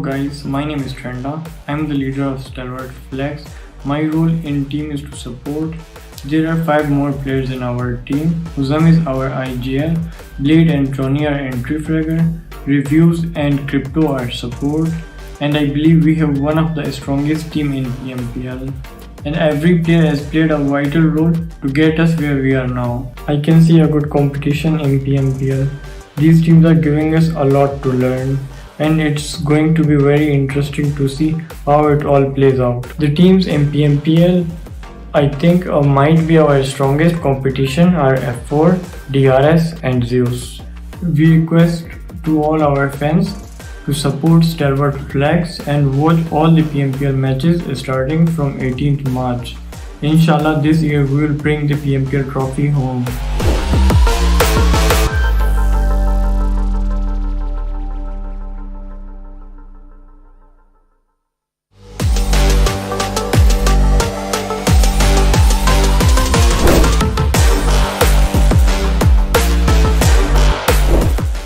guys, my name is Trenda. I'm the leader of StalwartFlex. My role in team is to support. There are 5 more players in our team. Uzam is our IGL, Blade and Tony are entry fragger, Reviews and Crypto are support, and I believe we have one of the strongest team in PMPL. And every player has played a vital role to get us where we are now. I can see a good competition in PMPL. These teams are giving us a lot to learn, and it's going to be very interesting to see how it all plays out. The teams in PMPL I think might be our strongest competition are F4, DRS and Zeus. We request to all our fans to support StalwartFlex and watch all the PMPL matches starting from 18th March. Inshallah this year we will bring the PMPL trophy home.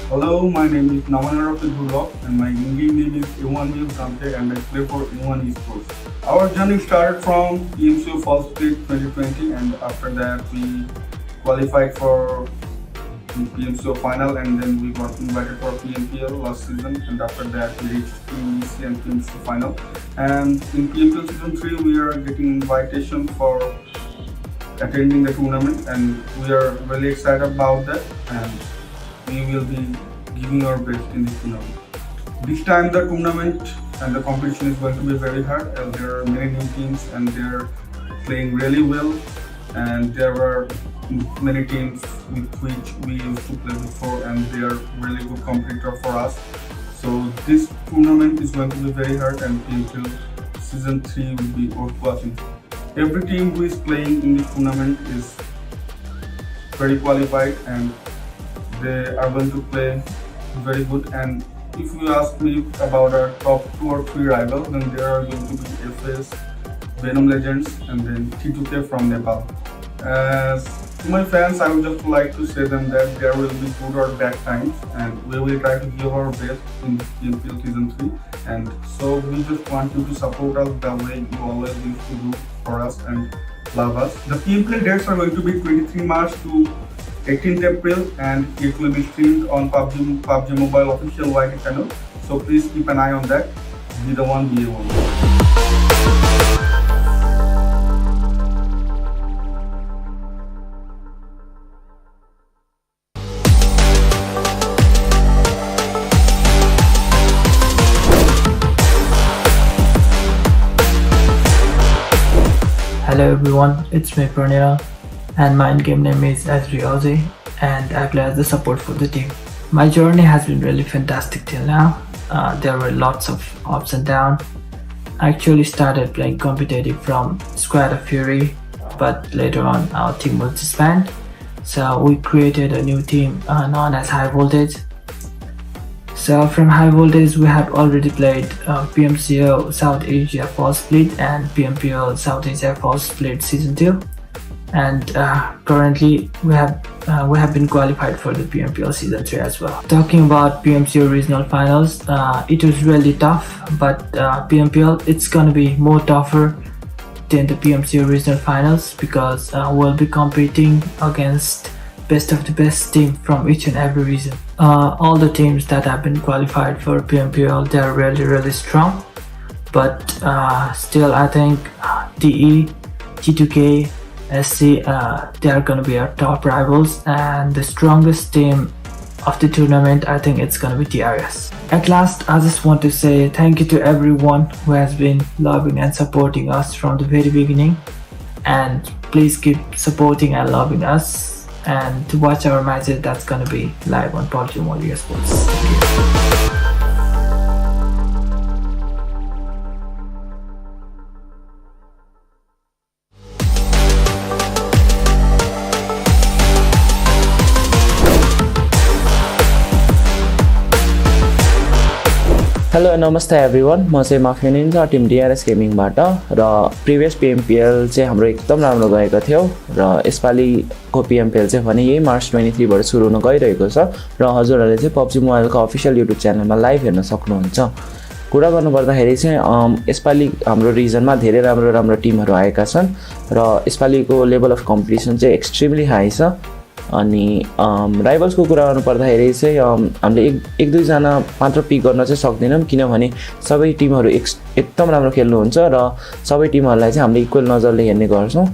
Hello, my name is Namanar of the Gulok and my in-game name is A1 Kante and I play for A1 Esports. Our journey started from PMCO Fall Split 2020 and after that we qualified for the PMCO final and then we got invited for PMPL last season and after that we reached PMC and PMCO final. And in PMPL season 3 we are getting invitation for attending the tournament and we are really excited about that and we will be giving our best in this tournament. This time the tournament and the competition is going to be very hard as there are many new teams and they are playing really well and there are many teams with which we used to play before and they are really good competitor for us. So this tournament is going to be very hard and until season 3 will be worth watching. Every team who is playing in this tournament is very qualified and they are going to play very good, and if you ask me about our top 2 or 3 rivals, then there are going to be FS, Venom Legends and then T2K from Nepal. As to my fans, I would just like to say them that there will be good or bad times and we will try to give our best in PMPL season 3 and so we just want you to support us the way you always used to do for us and love us. The PMPL dates are going to be 23 March to 18th April and it will be streamed on PUBG Mobile official YT channel. So please keep an eye on that. Be the one, be the one. Hello everyone, it's me Pranira and my in-game name is Z3us and I play as the support for the team. My journey has been really fantastic till now. There were lots of ups and downs. I actually started playing competitive from Squad of Fury, but later on our team was disbanded. So we created a new team known as High Voltage. So from High Voltage we have already played PMCO South Asia Fall Split and PMPL South Asia Fall Split Season 2. And currently we have been qualified for the PMPL Season 3 as well. Talking about PMCO Regional Finals, it was really tough, but PMPL it's gonna be more tougher than the PMCO Regional Finals because we'll be competing against best of the best team from each and every region. All the teams that have been qualified for PMPL, they are really strong, but still I think DE, G2K, SC, they are gonna be our top rivals, and the strongest team of the tournament I think it's gonna be DRS. At last I just want to say thank you to everyone who has been loving and supporting us from the very beginning, and please keep supporting and loving us, and to watch our matches that's gonna be live on PUBGMOBILE Esports. Thank you. Hello नमस्ते everyone, म चाहिँ mafia Ninja Tim DRS गेमिङबाट र previous PMPL चाहिँ हाम्रो एकदम राम्रो गएको थियो र यसपालिको PMPL चाहिँ भने यही मार्च 23 बाट सुरु हुन गइरहेको छ र हजुरहरूले चाहिँ PUBG मोबाइलको अफिसियल युट्युब च्यानलमा लाइभ हेर्न सक्नुहुन्छ। कुरा गर्नुपर्दाखेरि चाहिँ यसपालि हाम्रो रिजनमा धेरै राम्रो राम्रो टिमहरू आएका छन् र यसपालिको लेभल अफ कम्पिटिसन चाहिँ एक्सट्रिमली हाई छ अनि राइभल्सको कुरा गर्नुपर्दाखेरि चाहिँ हामीले एक दुईजना मात्र पिक गर्न चाहिँ सक्दैनौँ किनभने सबै टिमहरू एकदम राम्रो खेल्नुहुन्छ र सबै टिमहरूलाई चाहिँ हामीले इक्वल नजरले हेर्ने गर्छौँ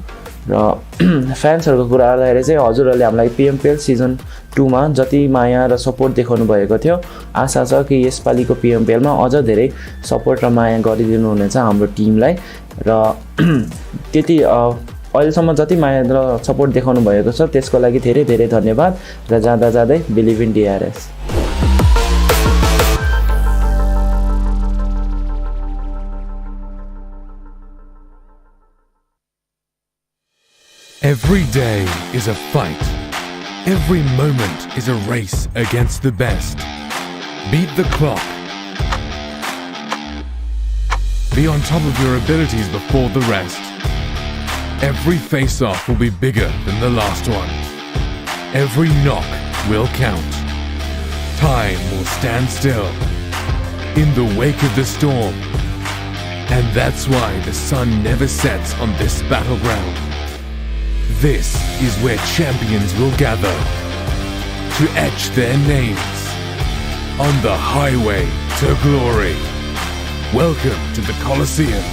र फ्यान्सहरूको कुरा गर्दाखेरि चाहिँ हजुरहरूले हामीलाई PMPL सिजन 2 मा जति माया र सपोर्ट देखाउनु भएको थियो आशा छ कि यसपालिको PMPL मा अझ धेरै सपोर्ट र माया गरिदिनु हुनेछ हाम्रो टिमलाई र त्यति अहिलेसम्म जति माया र सपोर्ट देखाउनु भएको छ त्यसको लागि धेरै धेरै धन्यवाद र जाँदा जाँदै believe in DRS। Every day is a fight. Every moment is a race against the best. Beat the clock. Be on top of your abilities before the rest. Every face-off will be bigger than the last one. Every knock will count. Time will stand still in the wake of the storm. And that's why the sun never sets on this battleground. This is where champions will gather to etch their names on the highway to glory. Welcome to the Colosseum.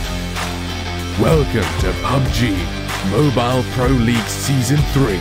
Welcome to PUBG Mobile Pro League Season 3.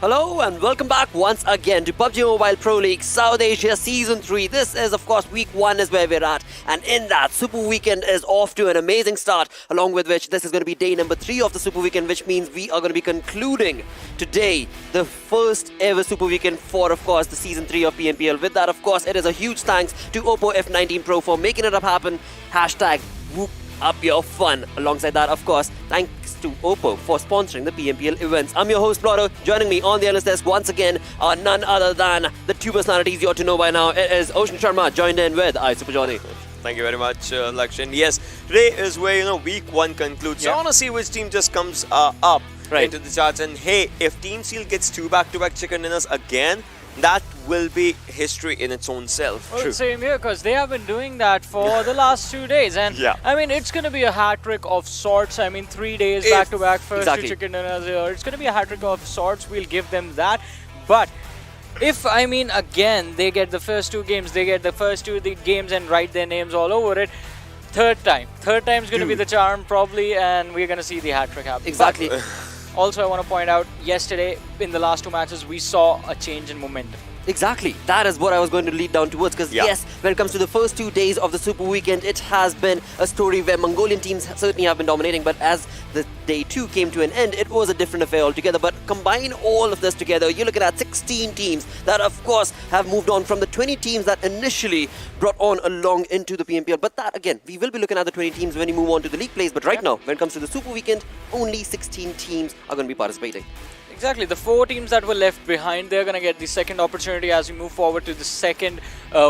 Hello and welcome back once again to PUBG Mobile Pro League South Asia Season 3. This is of course week 1 is where we're at, and in that Super Weekend is off to an amazing start, along with which this is going to be day number 3 of the Super Weekend, which means we are going to be concluding today the first ever Super Weekend for of course the Season 3 of PMPL. With that of course it is a huge thanks to Oppo F19 Pro for making it up happen. Hashtag whoop up your fun. Alongside that of course thanks to Oppo for sponsoring the PMPL events. I'm your host Blotto. Joining me on the analyst desk once again are none other than the two personalities you ought to know by now. It is Ocean Sharma joined in with Super Johnny. Thank you very much, Lakshan. Yes, today is where week 1 concludes. So I want to see which team just comes up into the charts. And hey, if Team Seal gets 2 back-to-back chicken dinners again, that will be history in its own self. Well, same here, because they have been doing that for the last 2 days. And I mean, it's going to be a hat-trick of sorts. I mean, 3 days back-to-back, first 2 chicken dinners here. It's going to be a hat-trick of sorts. We'll give them that. But if, I mean, again, they get the first 2 games, they get the first 2 games and write their names all over it, third time is going to be the charm probably, and we're going to see the hat-trick happen. Exactly. But also, I want to point out, yesterday, in the last 2 matches, we saw a change in momentum. Exactly. That is what I was going to lead down towards, because yes, when it comes to the first 2 days of the Super Weekend, it has been a story where Mongolian teams certainly have been dominating, but as the day 2 came to an end, it was a different affair altogether. But combine all of this together, you're looking at 16 teams that of course have moved on from the 20 teams that initially brought on along into the PMPL. But that again, we will be looking at the 20 teams when we move on to the league plays. But right now, when it comes to the Super Weekend, only 16 teams are going to be participating. Exactly, the 4 teams that were left behind, they're going to get the second opportunity as we move forward to the second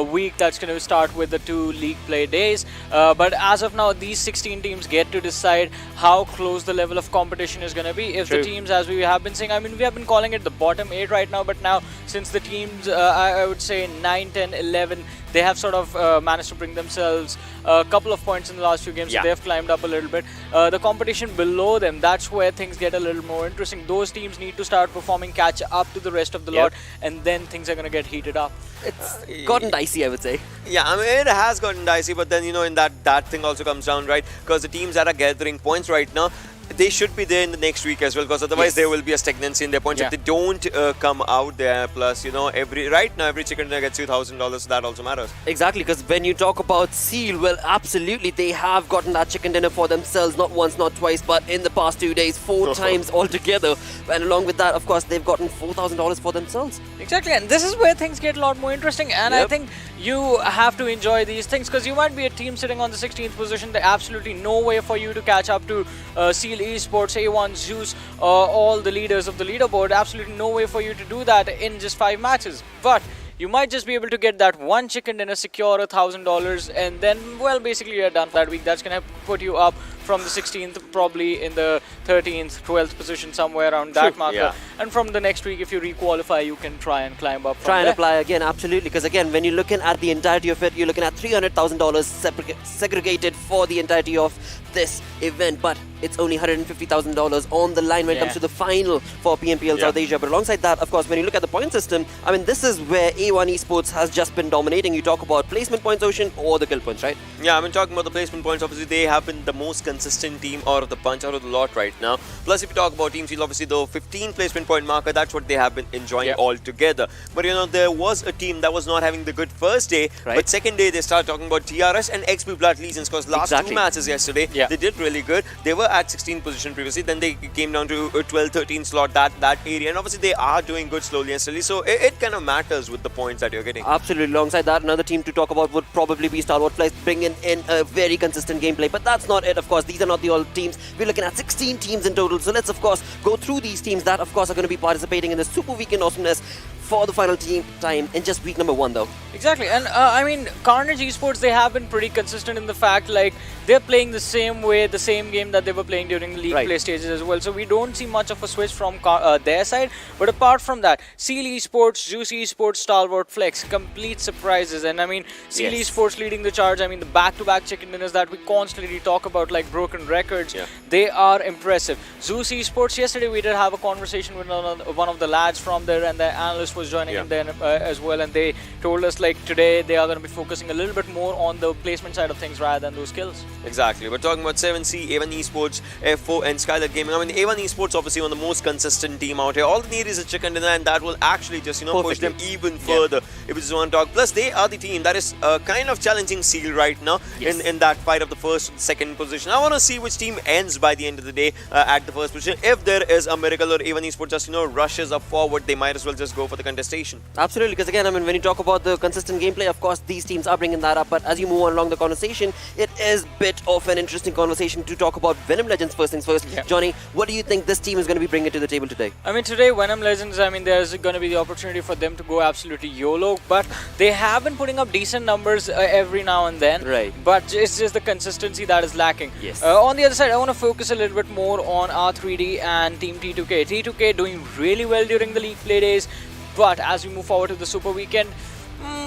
week. That's going to start with the 2 league play days. But as of now, these 16 teams get to decide how close the level of competition is going to be. If the teams, as we have been saying, I mean, we have been calling it the bottom 8 right now, but now since the teams, I would say 9, 10, 11, they have sort of managed to bring themselves a couple of points in the last few games, so they've climbed up a little bit. The competition below them, that's where things get a little more interesting. Those teams need to start performing, catch up to the rest of the lot, and then things are going to get heated up. It's gotten dicey, I would say. Yeah, I mean, it has gotten dicey, but then, in that thing also comes down, right? Because the teams that are gathering points right now, they should be there in the next week as well, because otherwise there will be a stagnancy in their points if they don't come out there. Plus, right now every chicken dinner gets you $1,000, so that also matters. Exactly, because when you talk about Seal, well, absolutely, they have gotten that chicken dinner for themselves, not once, not twice, but in the past 2 days, 4 times altogether. And along with that, of course, they've gotten $4,000 for themselves. Exactly, and this is where things get a lot more interesting. And I think you have to enjoy these things, because you might be a team sitting on the 16th position. There's absolutely no way for you to catch up to Seal Esports, A1, Zeus, all the leaders of the leaderboard. Absolutely no way for you to do that in just 5 matches. But you might just be able to get that one chicken dinner, secure $1,000, and then, well, basically you're done that week. That's going to put you up from the 16th, probably in the 13th, 12th position, somewhere around that marker. and from the next week, if you requalify, you can try and climb up. Try and apply again, absolutely. Because again, when you're looking at the entirety of it, you're looking at $300,000 segregated for the entirety of this event, but it's only $150,000 on the line when it comes to the final for PMPL South Asia. But alongside that, of course, when you look at the point system, I mean, this is where A1 Esports has just been dominating. You talk about placement points, Ocean, or the kill points, right? Yeah, I mean, talking about the placement points, obviously they have been the most consistent team out of the bunch, out of the lot right now. Plus, if you talk about Team Seal, obviously the 15 placement point marker, that's what they have been enjoying all together. But you know, there was a team that was not having the good first day, but second day they started talking about DRS and XP Blood Legions, because last two matches yesterday, they did really good. They were at 16th position previously, then they came down to a 12-13 slot, that area, and obviously they are doing good slowly and steadily, so it kind of matters with the points that you're getting. Absolutely. Alongside that, another team to talk about would probably be StalwartFlex, bringing in a very consistent gameplay. But that's not it, of course. These are not the all teams. We're looking at 16 teams in total. So let's, of course, go through these teams that, of course, are going to be participating in the Super Weekend Awesomeness for the final team time in just week number 1, though. Exactly, and I mean, Carnage Esports, they have been pretty consistent in the fact, like, they're playing the same way, the same game that they were playing during the league play stages as well. So we don't see much of a switch from their side. But apart from that, Seal Esports, Zeus Esports, StalwartFlex, complete surprises. And I mean, Seal Esports leading the charge. I mean, the back-to-back chicken dinners that we constantly talk about, like broken records, they are impressive. Zeus Esports, yesterday we did have a conversation with one of the lads from there, and the analyst was joining in there as well, and they told us, like, today they are going to be focusing a little bit more on the placement side of things rather than those skills. Exactly. We're talking about 7C, A1 Esports, F4 and Skylight Gaming. I mean, A1 Esports obviously one of the most consistent team out here. All they need is a chicken dinner, and that will actually just, you know, push them even further if you just want to talk. Plus, they are the team that is kind of challenging Seal right now in that fight of the first, second position. I want to see which team ends by the end of the day at the first position. If there is a miracle or A1 Esports just, you know, rushes up forward, they might as well just go for the contestation. Absolutely, because again, I mean, when you talk about the consistent gameplay, of course, these teams are bringing that up. But as you move on along the conversation, it is a bit of an interesting conversation to talk about Venom Legends first things first. Johnny, what do you think this team is going to be bringing to the table today? I mean, today, Venom Legends, I mean, there's going to be the opportunity for them to go absolutely YOLO, but they have been putting up decent numbers every now and then. Right. But it's just the consistency that is lacking. On the other side, I want to focus a little bit more on R3D and Team T2K. T2K doing really well during the league play days, but as we move forward to the Super Weekend,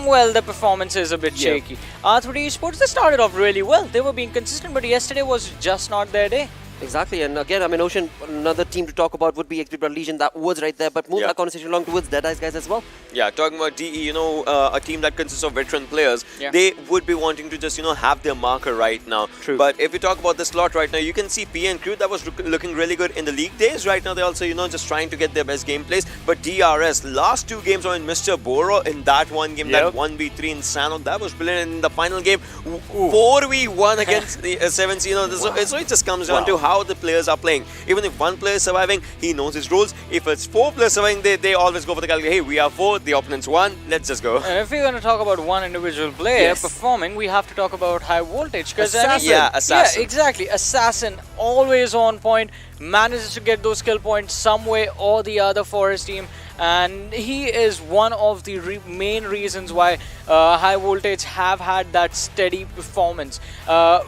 well, the performance is a bit shaky. R3D Esports, they started off really well. They were being consistent, but yesterday was just not their day. Exactly, and again, I mean, Ocean, another team to talk about would be XP Blood Legion. That was right there, but move that conversation along towards Deadeyes Guys as well. Yeah, talking about DE, you know, a team that consists of veteran players, they would be wanting to just, you know, have their marker right now. True. But if you talk about the slot right now, you can see PN Crew that was looking really good in the league days. Right now, they're also, you know, just trying to get their best gameplays. But DRS, last two games on Mr. Boro in that one game, that 1v3 in Sanok, that was brilliant. In the final game, 4v1 against the 7C. You know, so it just comes down to how the players are playing. Even if one player is surviving, he knows his rules. If it's 4 players surviving, they always go for the calculation. Hey, we are 4, the opponent's 1, let's just go. And if we're going to talk about one individual player performing, we have to talk about High Voltage. Assassin. Yeah, exactly. Assassin, always on point, manages to get those skill points some way or the other for his team. And he is one of the main reasons why High Voltage have had that steady performance.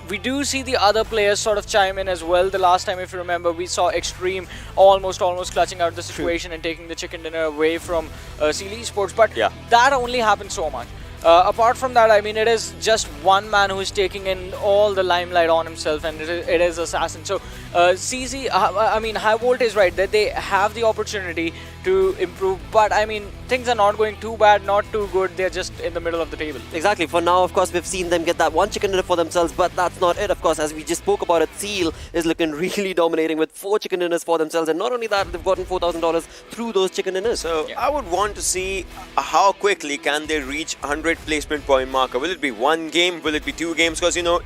We do see the other players sort of chime in as well. The last time, if you remember, we saw Extreme almost clutching out the situation and taking the chicken dinner away from Seal Esports. But that only happened so much. Apart from that, I mean, it is just one man who is taking in all the limelight on himself, and it is Assassin. So, CZ, I mean, High Voltage, right, that they have the opportunity to improve, but I mean, things are not going too bad, not too good. They're just in the middle of the table. Exactly. For now, of course, we've seen them get that one chicken dinner for themselves, but that's not it. Of course, as we just spoke about it, Seal is looking really dominating with 4 chicken dinners for themselves, and not only that, they've gotten $4,000 through those chicken dinners. So I would want to see how quickly can they reach 100 placement point marker. Will it be 1 game? Will it be 2 games? Because, you know,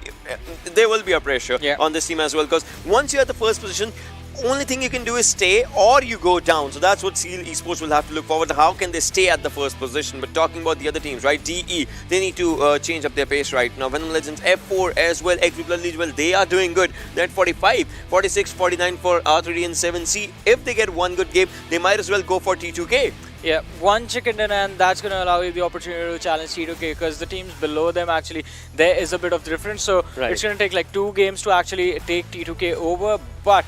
there will be a pressure on this team as well, because once you're at the first position, only thing you can do is stay or you go down. So that's what Seal Esports will have to look forward to. How can they stay at the first position? But talking about the other teams, right? DE, they need to change up their pace right now. Venom Legends, F4 as well, XP Blood Legion, well, they are doing good. They're at 45, 46, 49 for R3D and 7C. If they get one good game, they might as well go for T2K. Yeah, 1 chicken dinner, and that's going to allow you the opportunity to challenge T2K, because the teams below them, actually, there is a bit of difference. So it's going to take like 2 games to actually take T2K over. But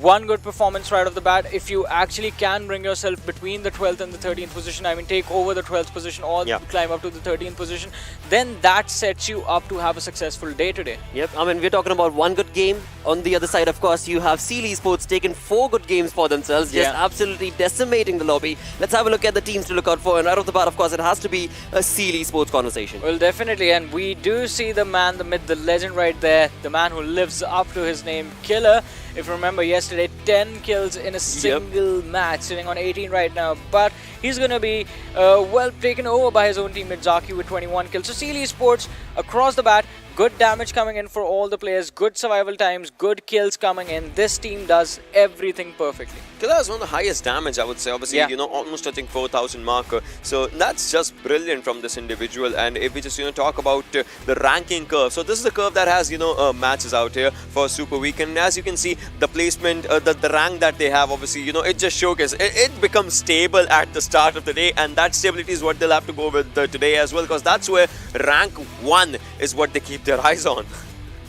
one good performance right off the bat. If you actually can bring yourself between the 12th and the 13th position, I mean take over the 12th position or climb up to the 13th position, then that sets you up to have a successful day today. Yep, I mean we're talking about one good game. On the other side, of course, you have Seal Esports taking 4 good games for themselves, just absolutely decimating the lobby. Let's have a look at the teams to look out for, and right off the bat, of course, it has to be a Seal Esports conversation. Well, definitely, and we do see the man, the myth, the legend right there, the man who lives up to his name, Killer. If you remember yesterday, 10 kills in a single match, sitting on 18 right now. But he's going to be, well, taken over by his own teammate Zaki with 21 kills. So Seal Esports, across the bat, good damage coming in for all the players, good survival times, good kills coming in. This team does everything perfectly. Killer has one of the highest damage, I would say. Obviously, you know, almost touching 4,000 marker. So that's just brilliant from this individual. And if we just, you know, talk about the ranking curve. So this is the curve that has, you know, matches out here for Super Weekend. And as you can see, the placement, the rank that they have, obviously, you know, it just showcases. It becomes stable at the start of the day. And that stability is what they'll have to go with today as well. Because that's where rank 1 is what they keep their eyes on.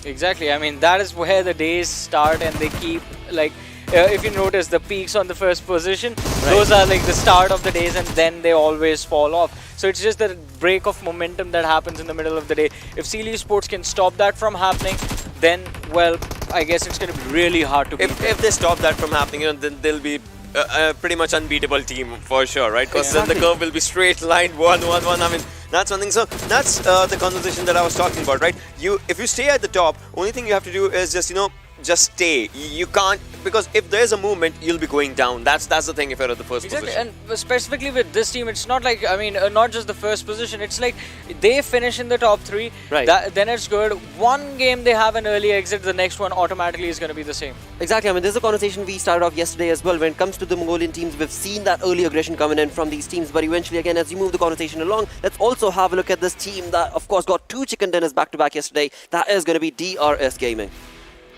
Exactly. I mean, that is where the days start, and they keep, like, if you notice the peaks on the first position, those are like the start of the days, and then they always fall off. So it's just the break of momentum that happens in the middle of the day. If Seal Esports can stop that from happening, then, well, I guess it's going to be really hard to beat. If they stop that from happening, you know, then they'll be a pretty much unbeatable team for sure, right? Because then the curve will be straight line 1 1 1. I mean, that's one thing. So that's the conversation that I was talking about, right? If you stay at the top, only thing you have to do is just, you know, just stay. You can't, because if there's a movement, you'll be going down. That's the thing if you're at the first position. And specifically with this team, it's not like, I mean, not just the first position. It's like they finish in the top 3, then it's good. One game they have an early exit, the next one automatically is going to be the same. Exactly. I mean, this is a conversation we started off yesterday as well. When it comes to the Mongolian teams, we've seen that early aggression coming in from these teams. But eventually, again, as you move the conversation along, let's also have a look at this team that, of course, got 2 chicken dinners back-to-back yesterday. That is going to be DRS Gaming.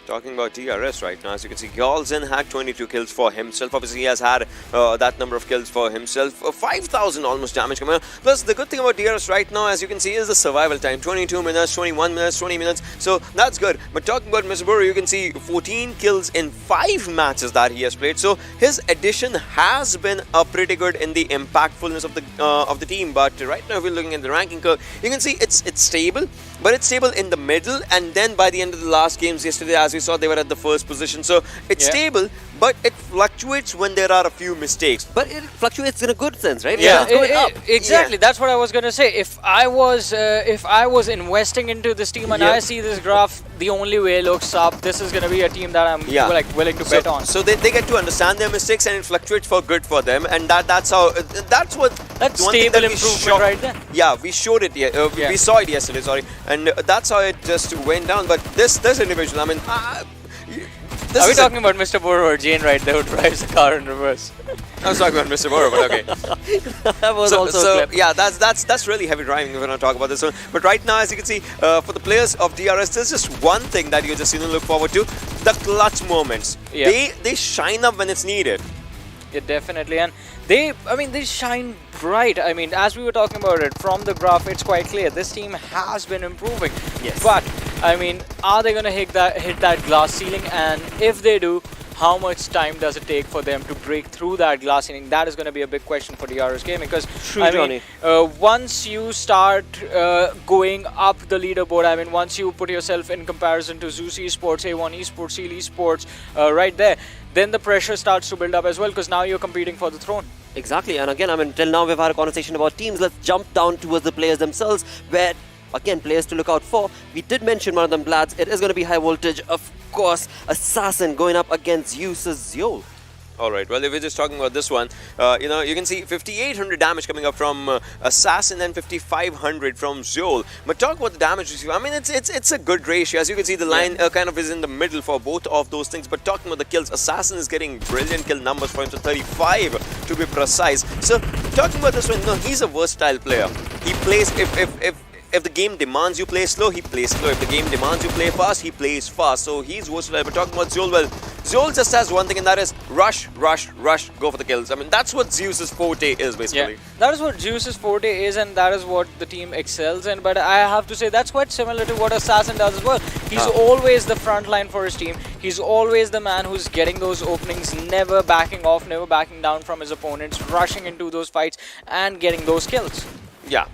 Talking about DRS right now, as you can see, Galzin had 22 kills for himself. Obviously, he has had that number of kills for himself. 5,000 almost damage coming out. Plus, the good thing about DRS right now, as you can see, is the survival time. 22 minutes, 21 minutes, 20 minutes. So, that's good. But talking about Mr. Burrow, you can see 14 kills in 5 matches that he has played. So, his addition has been pretty good in the impactfulness of the team. But right now, if we're looking at the ranking curve, you can see it's stable. But it's stable in the middle, and then by the end of the last games yesterday, as we saw, they were at the first position. So it's stable, but it fluctuates when there are a few mistakes. But it fluctuates in a good sense, right? Yeah, it's going up. Exactly. That's what I was gonna say. If I was investing into this team and I see this graph, the only way looks up. This is gonna be a team that I'm like willing to bet on. So they get to understand their mistakes, and it fluctuates for good for them, and that's stable improvement right there. Yeah, we showed it. We saw it yesterday. Sorry. And that's how it just went down. But this individual, I mean, are we talking about Mr. Boro or Jane right there who drives the car in reverse? I was talking about Mr. Boro, but okay. That was also yeah, that's really heavy driving when I talk about this one. But right now, as you can see, for the players of DRS, there's just one thing that you just look forward to: the clutch moments. They shine up when it's needed. Yeah, definitely, and they shine bright. I mean, as we were talking about it, from the graph, it's quite clear this team has been improving. Yes. But I mean, are they gonna hit that glass ceiling? And if they do, how much time does it take for them to break through that glass ceiling? That is going to be a big question for DRS Gaming, because once you start going up the leaderboard, I mean, once you put yourself in comparison to Z3us Esports, A1 Esports, Seal Esports, right there, then the pressure starts to build up as well, because now you're competing for the throne. Exactly, and again, I mean, till now we've had a conversation about teams. Let's jump down towards the players themselves, where, again, players to look out for. We did mention one of them, lads. It is going to be high voltage, of course. Assassin going up against Yol. Alright, well, if we're just talking about this one, you know, you can see 5,800 damage coming up from Assassin and 5,500 from Zol. But talk about the damage received. I mean, it's a good ratio. As you can see, the line kind of is in the middle for both of those things. But talking about the kills, Assassin is getting brilliant kill numbers for him, so 35 to be precise. So, talking about this one, no, he's a versatile player. He plays, if the game demands you play slow, he plays slow. If the game demands you play fast, he plays fast. So he's versatile. But talking about Zol, well, Zol just has one thing, and that is rush, rush, rush, go for the kills. I mean, that's what Zeus's forte is, basically. Yeah, that is what Zeus's forte is, and that is what the team excels in. But I have to say, that's quite similar to what Assassin does as well. He's always the front line for his team. He's always the man who's getting those openings, never backing off, never backing down from his opponents, rushing into those fights and getting those kills. Yeah.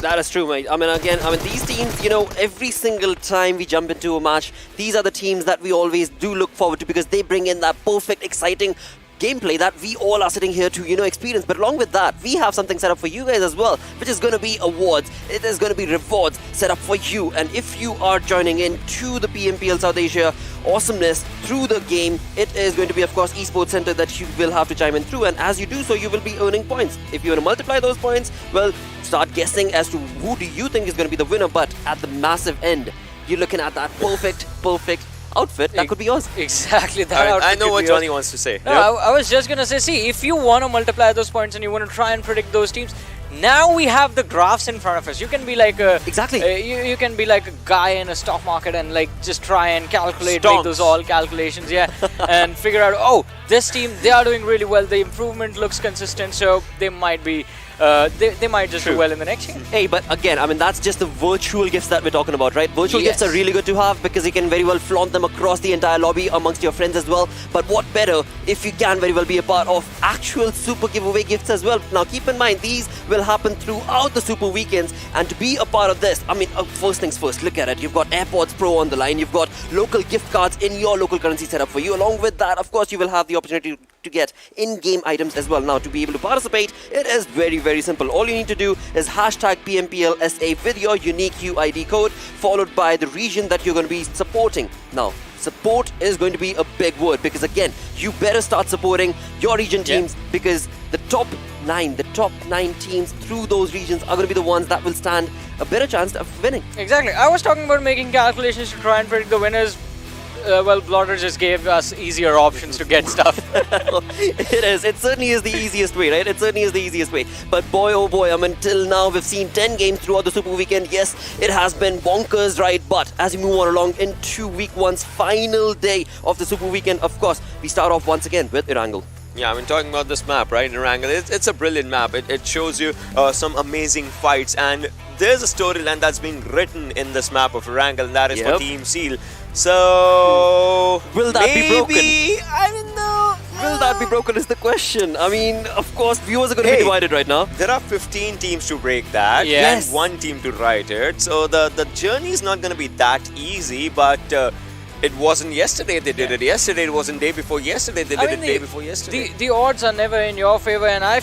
That is true, mate. I mean, again, these teams, you know, every single time we jump into a match, these are the teams that we always do look forward to because they bring in that perfect, exciting gameplay that we all are sitting here to, you know, experience. But along with that, we have something set up for you guys as well, which is going to be awards. It is going to be rewards set up for you. And if you are joining in to the PMPL South Asia awesomeness through the game, it is going to be, of course, Esports Center that you will have to chime in through. And as you do so, you will be earning points. If you want to multiply those points, well, start guessing as to who do you think is going to be the winner. But at the massive end, you're looking at that perfect outfit that could be yours. Exactly that. Right, I know what Johnny wants to say. No, I was just gonna say, see, if you want to multiply those points and you want to try and predict those teams, now we have the graphs in front of us. You can be like a you can be like a guy in a stock market and like just try and calculate, make those all calculations, and figure out, oh, this team, they are doing really well. The improvement looks consistent, so they might be. They might just do well in the next year. Hey, but again, I mean, that's just the virtual gifts that we're talking about, right? Virtual gifts are really good to have because you can very well flaunt them across the entire lobby amongst your friends as well. But what better if you can very well be a part of actual super giveaway gifts as well. Now, keep in mind, these will happen throughout the super weekends. And to be a part of this, I mean, first things first, look at it. You've got AirPods Pro on the line. You've got local gift cards in your local currency set up for you. Along with that, of course, you will have the opportunity to get in-game items as well. Now, to be able to participate, it is very simple. All you need to do is hashtag PMPL SA with your unique UID code, followed by the region that you're going to be supporting. Now, support is going to be a big word because, again, you better start supporting your region teams because the top 9 teams through those regions are going to be the ones that will stand a better chance of winning. Exactly. I was talking about making calculations to try and predict the winners. Well, Blotter just gave us easier options to get stuff. It is. It certainly is the easiest way, right? It certainly is the easiest way. But boy, oh boy, I mean, till now we've seen 10 games throughout the Super Weekend. Yes, it has been bonkers, right? But as we move on along into Week 1's final day of the Super Weekend, of course, we start off once again with Erangel. Yeah, I mean, talking about this map, right, Erangel, it's a brilliant map. It shows you some amazing fights, and there's a storyline that's being written in this map of Erangel, and that is for Team Seal. So, will that be broken? I don't know. Will that be broken is the question. I mean, of course, viewers are going to be divided right now. There are 15 teams to break that and 1 team to write it. So the journey is not going to be that easy, but it wasn't yesterday they did it. Yesterday it wasn't day before yesterday they did it day before yesterday. The odds are never in your favor, and I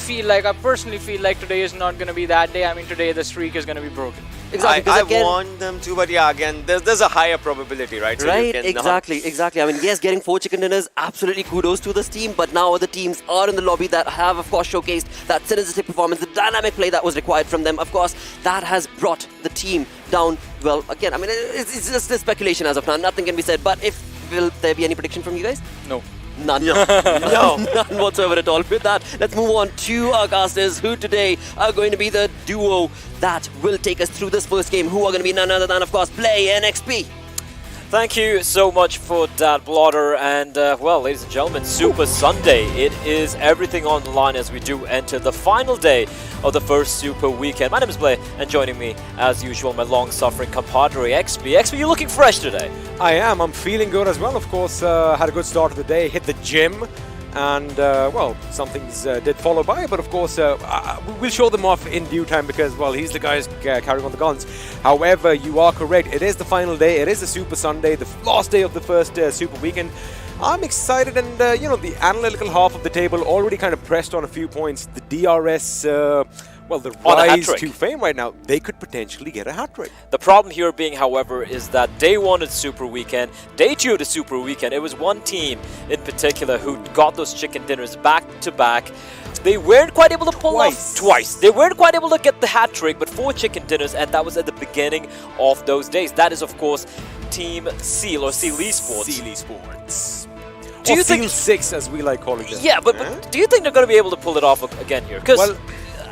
personally feel like today is not going to be that day. I mean, today the streak is going to be broken. Exactly. I want them to, but yeah, again, there's a higher probability, right? So right, exactly. I mean, yes, getting 4 chicken dinners, absolutely kudos to this team, but now other teams are in the lobby that have, of course, showcased that synergistic performance, the dynamic play that was required from them. Of course, that has brought the team down. Well, again, I mean, it's just a speculation as of now. Nothing can be said, but will there be any prediction from you guys? No. None. No, none whatsoever at all. With that, let's move on to our casters who today are going to be the duo that will take us through this first game, who are going to be none other than, of course, Play and XP. Thank you so much for that, Blotter. And, well, ladies and gentlemen, Super Sunday. It is everything on the line as we do enter the final day of the first Super Weekend. My name is Blay, and joining me, as usual, my long-suffering compadre, XP. XP, you looking fresh today? I am. I'm feeling good as well. Of course, had a good start of the day, hit the gym. And, well, some things did follow by, but of course, we'll show them off in due time because, well, he's the guy who's carrying on the guns. However, you are correct. It is the final day. It is a Super Sunday, the last day of the first Super Weekend. I'm excited, and, you know, the analytical half of the table already kind of pressed on a few points. The DRS... well, the rise to fame right now, they could potentially get a hat-trick. The problem here being, however, is that day 1 of Super Weekend, day 2 of the Super Weekend, it was one team in particular who got those chicken dinners back-to-back. They weren't quite able to pull off twice. They weren't quite able to get the hat-trick, but 4 chicken dinners, and that was at the beginning of those days. That is, of course, Team Seal, or Seal Esports. Seal Esports. Do you think Seal 6, as we like calling them? Yeah, but do you think they're going to be able to pull it off again here? Because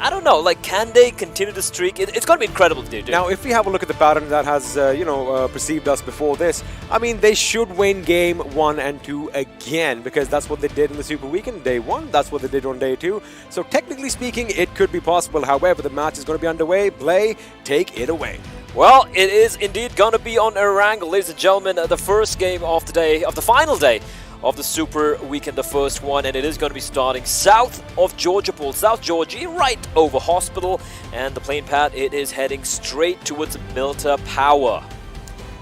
I don't know, like, can they continue the streak? It's going to be incredible if they do. Now, if we have a look at the pattern that has, perceived us before this, I mean, they should win game 1 and 2 again, because that's what they did in the Super Weekend, day 1. That's what they did on day 2. So, technically speaking, it could be possible. However, the match is going to be underway. Play, take it away. Well, it is indeed going to be on Erangel, ladies and gentlemen, the first game of the day, of the final day of the Super Weekend, the first one, and it is going to be starting south of Georgiapol, South Georgia, right over Hospital, and the plane pad, it is heading straight towards Milta Power.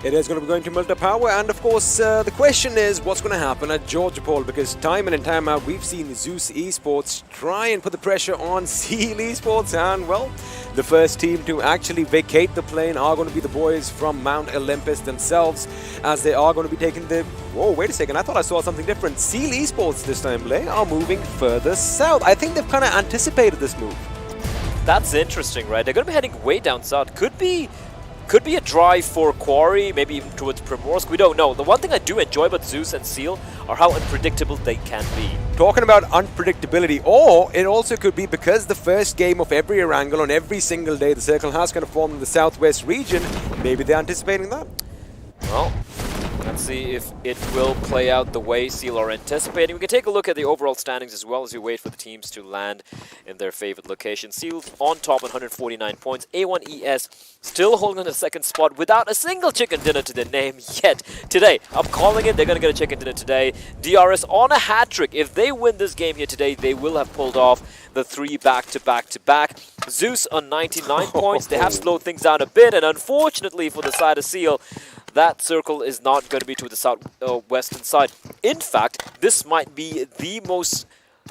It is going to be going to Milta Power, and of course, the question is what's going to happen at Georgiapol, because time in and time out, we've seen Z3us Esports try and put the pressure on Seal Esports, and well, the first team to actually vacate the plane are going to be the boys from Mount Olympus themselves, as they are going to be taking the... Whoa, wait a second, I thought I saw something different. Seal Esports this time, Blay, are moving further south. I think they've kind of anticipated this move. That's interesting, right? They're going to be heading way down south. Could be a drive for Quarry, maybe even towards Primorsk. We don't know. The one thing I do enjoy about Z3us and Seal are how unpredictable they can be. Talking about unpredictability, or it also could be because the first game of every Erangel on every single day, the circle has kind of formed in the southwest region. Maybe they're anticipating that. Well, let's see if it will play out the way Seal are anticipating. We can take a look at the overall standings as well as we wait for the teams to land in their favorite location. Seal on top with 149 points. A1ES still holding on the second spot without a single chicken dinner to their name yet. Today, I'm calling it, they're going to get a chicken dinner today. DRS on a hat-trick. If they win this game here today, they will have pulled off the 3 back-to-back-to-back. Z3us on 99 points. They have slowed things down a bit, and unfortunately for the side of Seal, that circle is not going to be to the southwestern side. In fact, this might be the most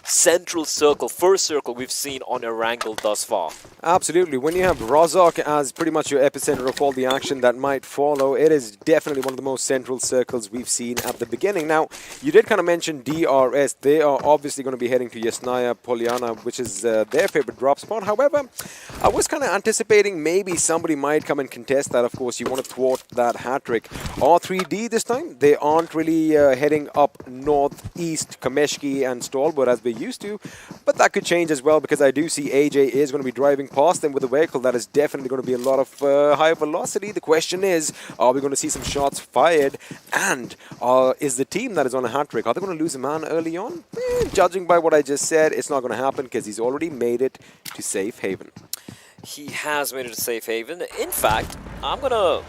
central circle, first circle we've seen on Erangel thus far. Absolutely. When you have Rozhok as pretty much your epicenter of all the action that might follow, it is definitely one of the most central circles we've seen at the beginning. Now, you did kind of mention DRS. They are obviously going to be heading to Yasnaya Polyana, which is their favorite drop spot. However, I was kind of anticipating maybe somebody might come and contest that. Of course, you want to thwart that hat-trick. R3D this time, they aren't really heading up northeast, Kameshki and Stalwart as they used to, but that could change as well, because I do see AJ is going to be driving past them with a vehicle that is definitely going to be a lot of high velocity. The question is, are we going to see some shots fired, and is the team that is on a hat-trick, are they going to lose a man early on? Judging by what I just said, it's not going to happen, because he's already made it to safe haven. He has made it to safe haven. In fact, I'm going to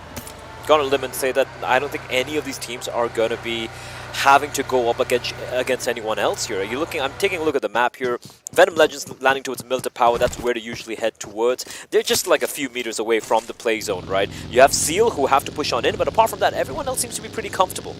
go on a limb and say that I don't think any of these teams are going to be having to go up against anyone else here. Are you looking? I'm taking a look at the map here. Venom Legends landing towards Milta Power. That's where they usually head towards. They're just like a few meters away from the play zone, right? You have Seal who have to push on in, but apart from that, everyone else seems to be pretty comfortable.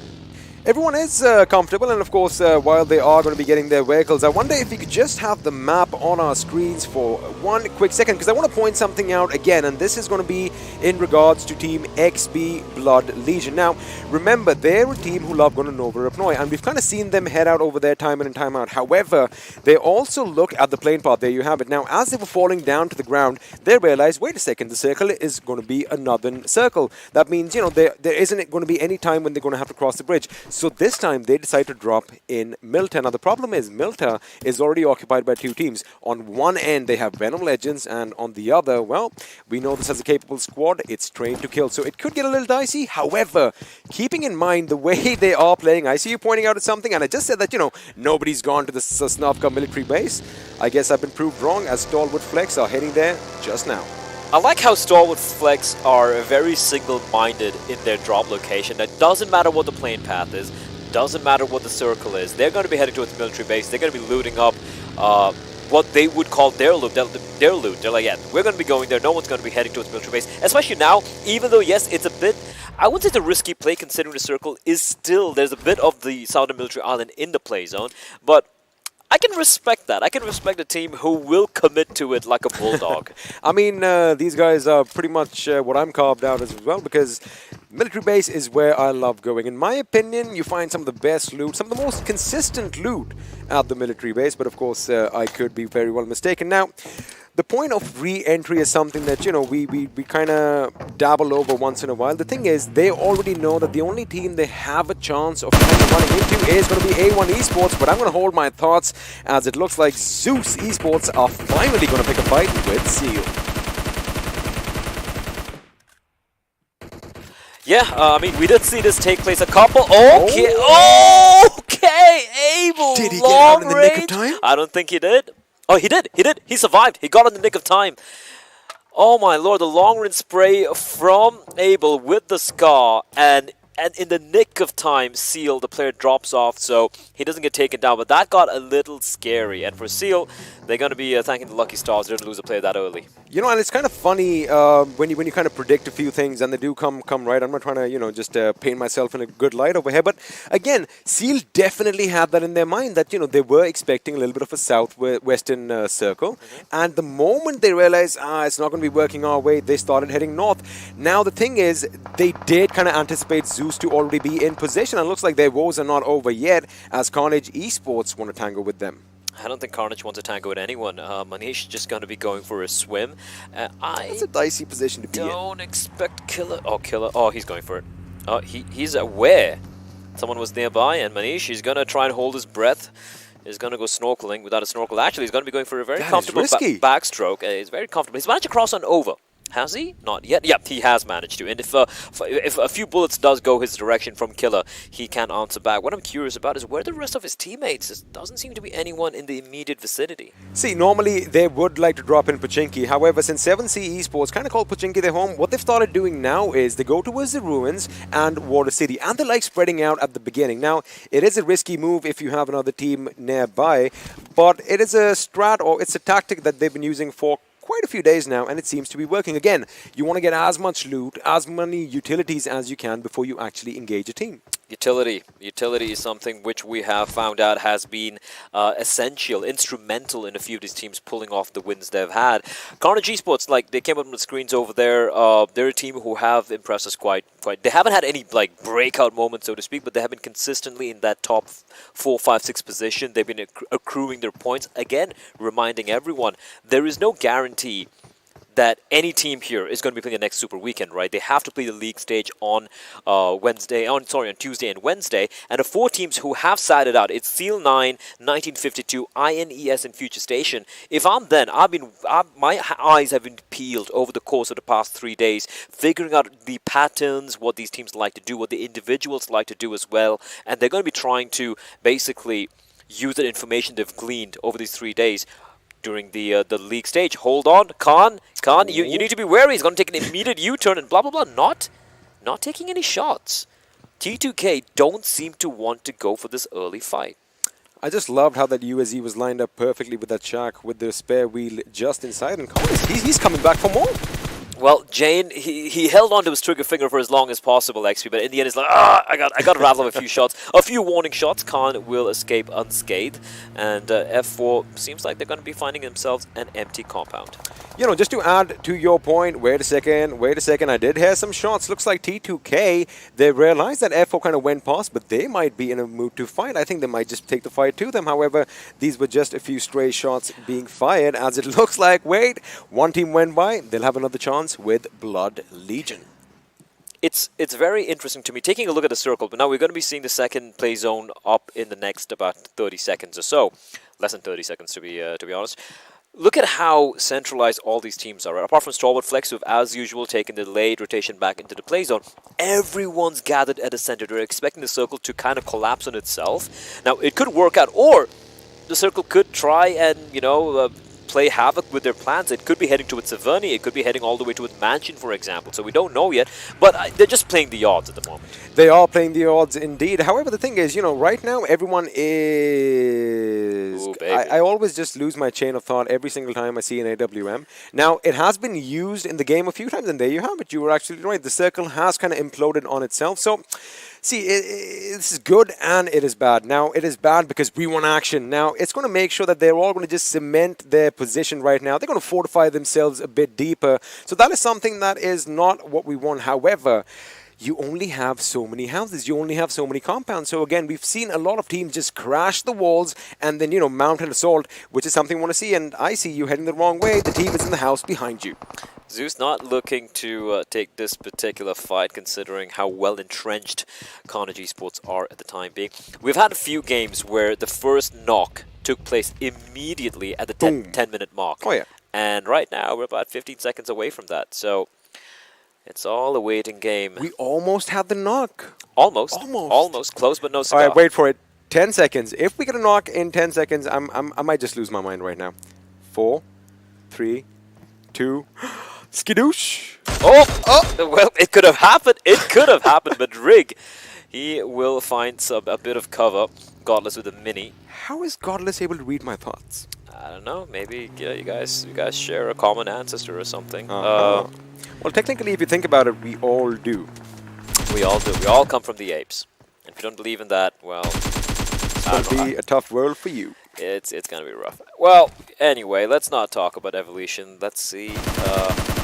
Everyone is comfortable, and of course, while they are going to be getting their vehicles, I wonder if we could just have the map on our screens for one quick second, because I want to point something out again, and this is going to be in regards to Team XB Blood Legion. Now, remember, they're a team who love going to Nova Rapnoi, and we've kind of seen them head out over there time in and time out. However, they also look at the plane path. There you have it. Now, as they were falling down to the ground, they realized, wait a second, the circle is going to be a northern circle. That means, you know, there isn't going to be any time when they're going to have to cross the bridge. So this time they decide to drop in Milta. Now the problem is Milta is already occupied by two teams. On one end they have Venom Legends, and on the other, well, we know this as a capable squad. It's trained to kill, so it could get a little dicey. However, keeping in mind the way they are playing, I see you pointing out at something, and I just said that, you know, nobody's gone to the Sosnovka military base. I guess I've been proved wrong, as StalwartFlex are heading there just now. I like how StalwartFlex are very single-minded in their drop location. That doesn't matter what the plane path is, doesn't matter what the circle is. They're going to be heading towards the military base. They're going to be looting up what they would call their loot. Their loot. They're like, yeah, we're going to be going there. No one's going to be heading towards the military base. Especially now, even though, yes, it's a bit... I would say it's a risky play considering the circle is still... There's a bit of the southern military island in the play zone, but... I can respect that. I can respect a team who will commit to it like a bulldog. I mean, these guys are pretty much what I'm carved out as well, because Military base is where I love going. In my opinion, you find some of the best loot, some of the most consistent loot at the military base, but of course, I could be very well mistaken. Now, the point of re-entry is something that, you know, we kind of dabble over once in a while. The thing is, they already know that the only team they have a chance of kind of running into is going to be A1 Esports, but I'm going to hold my thoughts as it looks like Z3us Esports are finally going to pick a fight with Seal. Yeah, I mean, we did see this take place a couple. Okay, okay, Abel. Did he get out in the nick of range? time? I don't think he did. Oh, he did. He survived. He got in the nick of time. Oh my lord, the long range spray from Abel with the Scar, and in the nick of time, Seal, the player, drops off, so he doesn't get taken down. But that got a little scary, and for Seal, they're going to be thanking the lucky stars. They didn't lose a player that early. You know, and it's kind of funny when you kind of predict a few things and they do come right. I'm not trying to, you know, just paint myself in a good light over here. But again, Seal definitely had that in their mind that, you know, they were expecting a little bit of a southwestern circle. And the moment they realized, it's not going to be working our way, they started heading north. Now, the thing is, they did kind of anticipate Z3us to already be in position. And it looks like their woes are not over yet as Carnage Esports want to tango with them. I don't think Carnage wants to tango with anyone. Manish is just going to be going for a swim. It's a dicey position to be in. Don't expect Killer. Oh, Killer. Oh, he's going for it. He's aware someone was nearby, and Manish is going to try and hold his breath. He's going to go snorkeling without a snorkel. Actually, he's going to be going for a very comfortable backstroke. He's very comfortable. He's managed to cross on over. Has he? Not yet. Yep, he has managed to. And if a few bullets does go his direction from Killer, he can answer back. What I'm curious about is where the rest of his teammates. There doesn't seem to be anyone in the immediate vicinity. See, normally they would like to drop in Pochinki. However, since 7C Esports kind of called Pochinki their home, what they've started doing now is they go towards the ruins and Water City. And they like spreading out at the beginning. Now, it is a risky move if you have another team nearby, but it is a strat, or it's a tactic that they've been using for quite a few days now, and it seems to be working. Again, you want to get as much loot, as many utilities as you can before you actually engage a team. Utility is something which we have found out has been essential, instrumental in a few of these teams pulling off the wins they've had. Carnage Esports, like, they came up on the screens over there. They're a team who have impressed us quite. They haven't had any like breakout moments, so to speak, but they have been consistently in that top 4, 5, 6 position. They've been accruing their points. Again, reminding everyone, there is no guarantee that any team here is going to be playing the next Super Weekend, right? They have to play the league stage on on Tuesday and Wednesday. And the 4 teams who have sat it out, it's Seal 9, 1952, INES, and Future Station. If I'm then, my eyes have been peeled over the course of the past 3 days, figuring out the patterns, what these teams like to do, what the individuals like to do as well. And they're going to be trying to basically use the information they've gleaned over these 3 days during the league stage. Hold on, Khan, you need to be wary. He's going to take an immediate U-turn and blah, blah, blah. Not taking any shots. T2K don't seem to want to go for this early fight. I just loved how that USE was lined up perfectly with that Shaq with the spare wheel just inside, and he's coming back for more. Well, Jane, he held on to his trigger finger for as long as possible, XP, but in the end, it's like, I got to rattle off a few shots. A few warning shots. Khan will escape unscathed, and F4 seems like they're going to be finding themselves an empty compound. You know, just to add to your point, wait a second, I did hear some shots. Looks like T2K, they realized that F4 kind of went past, but they might be in a mood to fight. I think they might just take the fight to them. However, these were just a few stray shots being fired, as it looks like, wait, one team went by, they'll have another chance with Blood Legion. It's very interesting to me, taking a look at the circle, but now we're going to be seeing the second play zone up in the next about 30 seconds or so. Less than 30 seconds, to be honest. Look at how centralized all these teams are. Apart from StalwartFlex, who've, as usual, taken the delayed rotation back into the play zone, everyone's gathered at the center. They're expecting the circle to kind of collapse on itself. Now, it could work out, or the circle could try and, play havoc with their plans. It could be heading towards Severny, it could be heading all the way towards Mansion, for example. So we don't know yet, but they're just playing the odds at the moment. They are playing the odds indeed. However, the thing is, right now everyone is... Ooh, I always just lose my chain of thought every single time I see an AWM. Now, it has been used in the game a few times, and there you have it. You were actually right. The circle has kind of imploded on itself. So... see, this is good and it is bad. Now, it is bad because we want action. Now, it's going to make sure that they're all going to just cement their position right now. They're going to fortify themselves a bit deeper. So that is something that is not what we want. However, you only have so many houses, you only have so many compounds. So again, we've seen a lot of teams just crash the walls and then, mount an assault, which is something we want to see. And I see you heading the wrong way. The team is in the house behind you. Zeus not looking to take this particular fight, considering how well entrenched Carnage Esports are at the time being. We've had a few games where the first knock took place immediately at the 10-minute mark. Oh, yeah. And right now, we're about 15 seconds away from that. So it's all a waiting game. We almost had the knock. Almost. Almost. Close, but no cigar. All right, wait for it. 10 seconds. If we get a knock in 10 seconds, I might just lose my mind right now. 4, 3, 2... Skidoosh! Oh! Well, it could have happened. It could have happened, but Rig, he will find a bit of cover. Godless with a mini. How is Godless able to read my thoughts? I don't know. Maybe you guys share a common ancestor or something. Well, technically, if you think about it, we all do. We all do. We all come from the apes. And if you don't believe in that, well, it's going to be a tough world for you. It's going to be rough. Well, anyway, let's not talk about evolution. Let's see.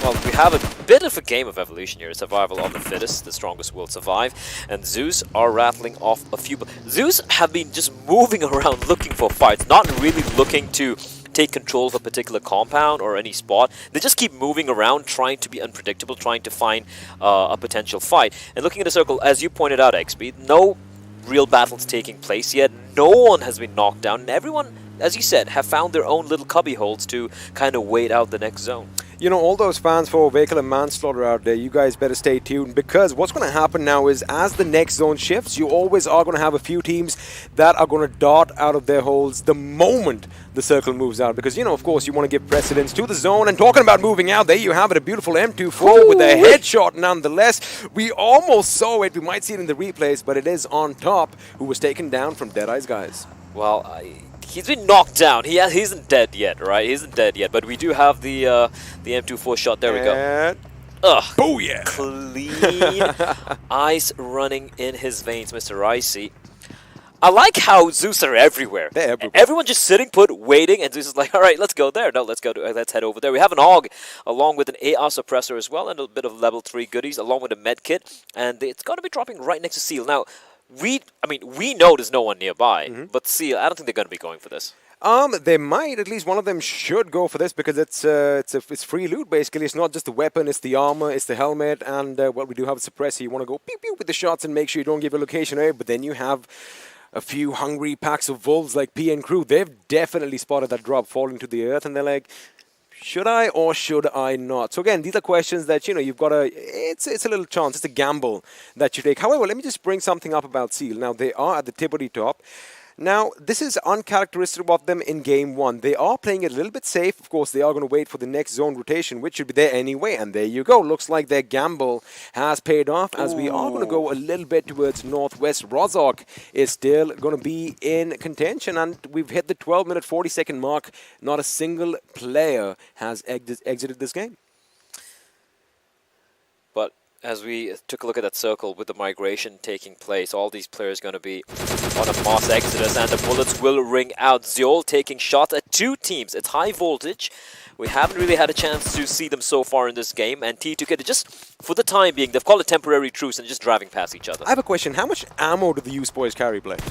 Well, we have a bit of a game of evolution here. Survival of the fittest. The strongest will survive. And Zeus are rattling off a few... Zeus have been just moving around looking for fights, not really looking to take control of a particular compound or any spot. They just keep moving around, trying to be unpredictable, trying to find a potential fight. And looking at the circle, as you pointed out, XP, no real battles taking place yet. No one has been knocked down, and everyone, as you said, have found their own little cubby holes to kind of wait out the next zone. All those fans for vehicular manslaughter out there, you guys better stay tuned, because what's going to happen now is as the next zone shifts, you always are going to have a few teams that are going to dart out of their holes the moment the circle moves out, because, of course, you want to give precedence to the zone. And talking about moving out, there you have it, a beautiful M24 with a headshot nonetheless. We almost saw it. We might see it in the replays, but it is on top, who was taken down from Deadeyes Guys. Well, he's been knocked down. He isn't dead yet, right? He isn't dead yet, but we do have the M24 shot. There we go. Ugh. Booyah! Clean ice running in his veins, Mr. Icy. I like how Zeus are everywhere. They're everywhere. Everyone just sitting put, waiting, and Zeus is like, all right, let's go there. No, let's head over there. We have an AUG along with an AR suppressor as well, and a bit of level 3 goodies along with a med kit, and it's going to be dropping right next to Seal. Now, we know there's no one nearby, but Seal, I don't think they're going to be going for this. They might. At least one of them should go for this, because it's free loot basically. It's not just the weapon, it's the armor, it's the helmet, and well, we do have a suppressor. You want to go pew pew with the shots and make sure you don't give your location away. But then you have a few hungry packs of wolves like P and crew. They've definitely spotted that drop falling to the earth, and they're like, should I or should I not? So again, these are questions that, you've got to... It's a little chance. It's a gamble that you take. However, let me just bring something up about Seal. Now, they are at the tippity top. Now, this is uncharacteristic of them in Game 1. They are playing it a little bit safe. Of course, they are going to wait for the next zone rotation, which should be there anyway. And there you go. Looks like their gamble has paid off, as we are going to go a little bit towards northwest. Rozok is still going to be in contention, and we've hit the 12-minute, 40-second mark. Not a single player has exited this game. But as we took a look at that circle with the migration taking place, all these players going to be on a mass exodus, and the bullets will ring out. Zeol taking shots at two teams. It's high voltage. We haven't really had a chance to see them so far in this game, and T2K, just for the time being, they've called a temporary truce and just driving past each other. I have a question. How much ammo do the Use Boys carry, Blake?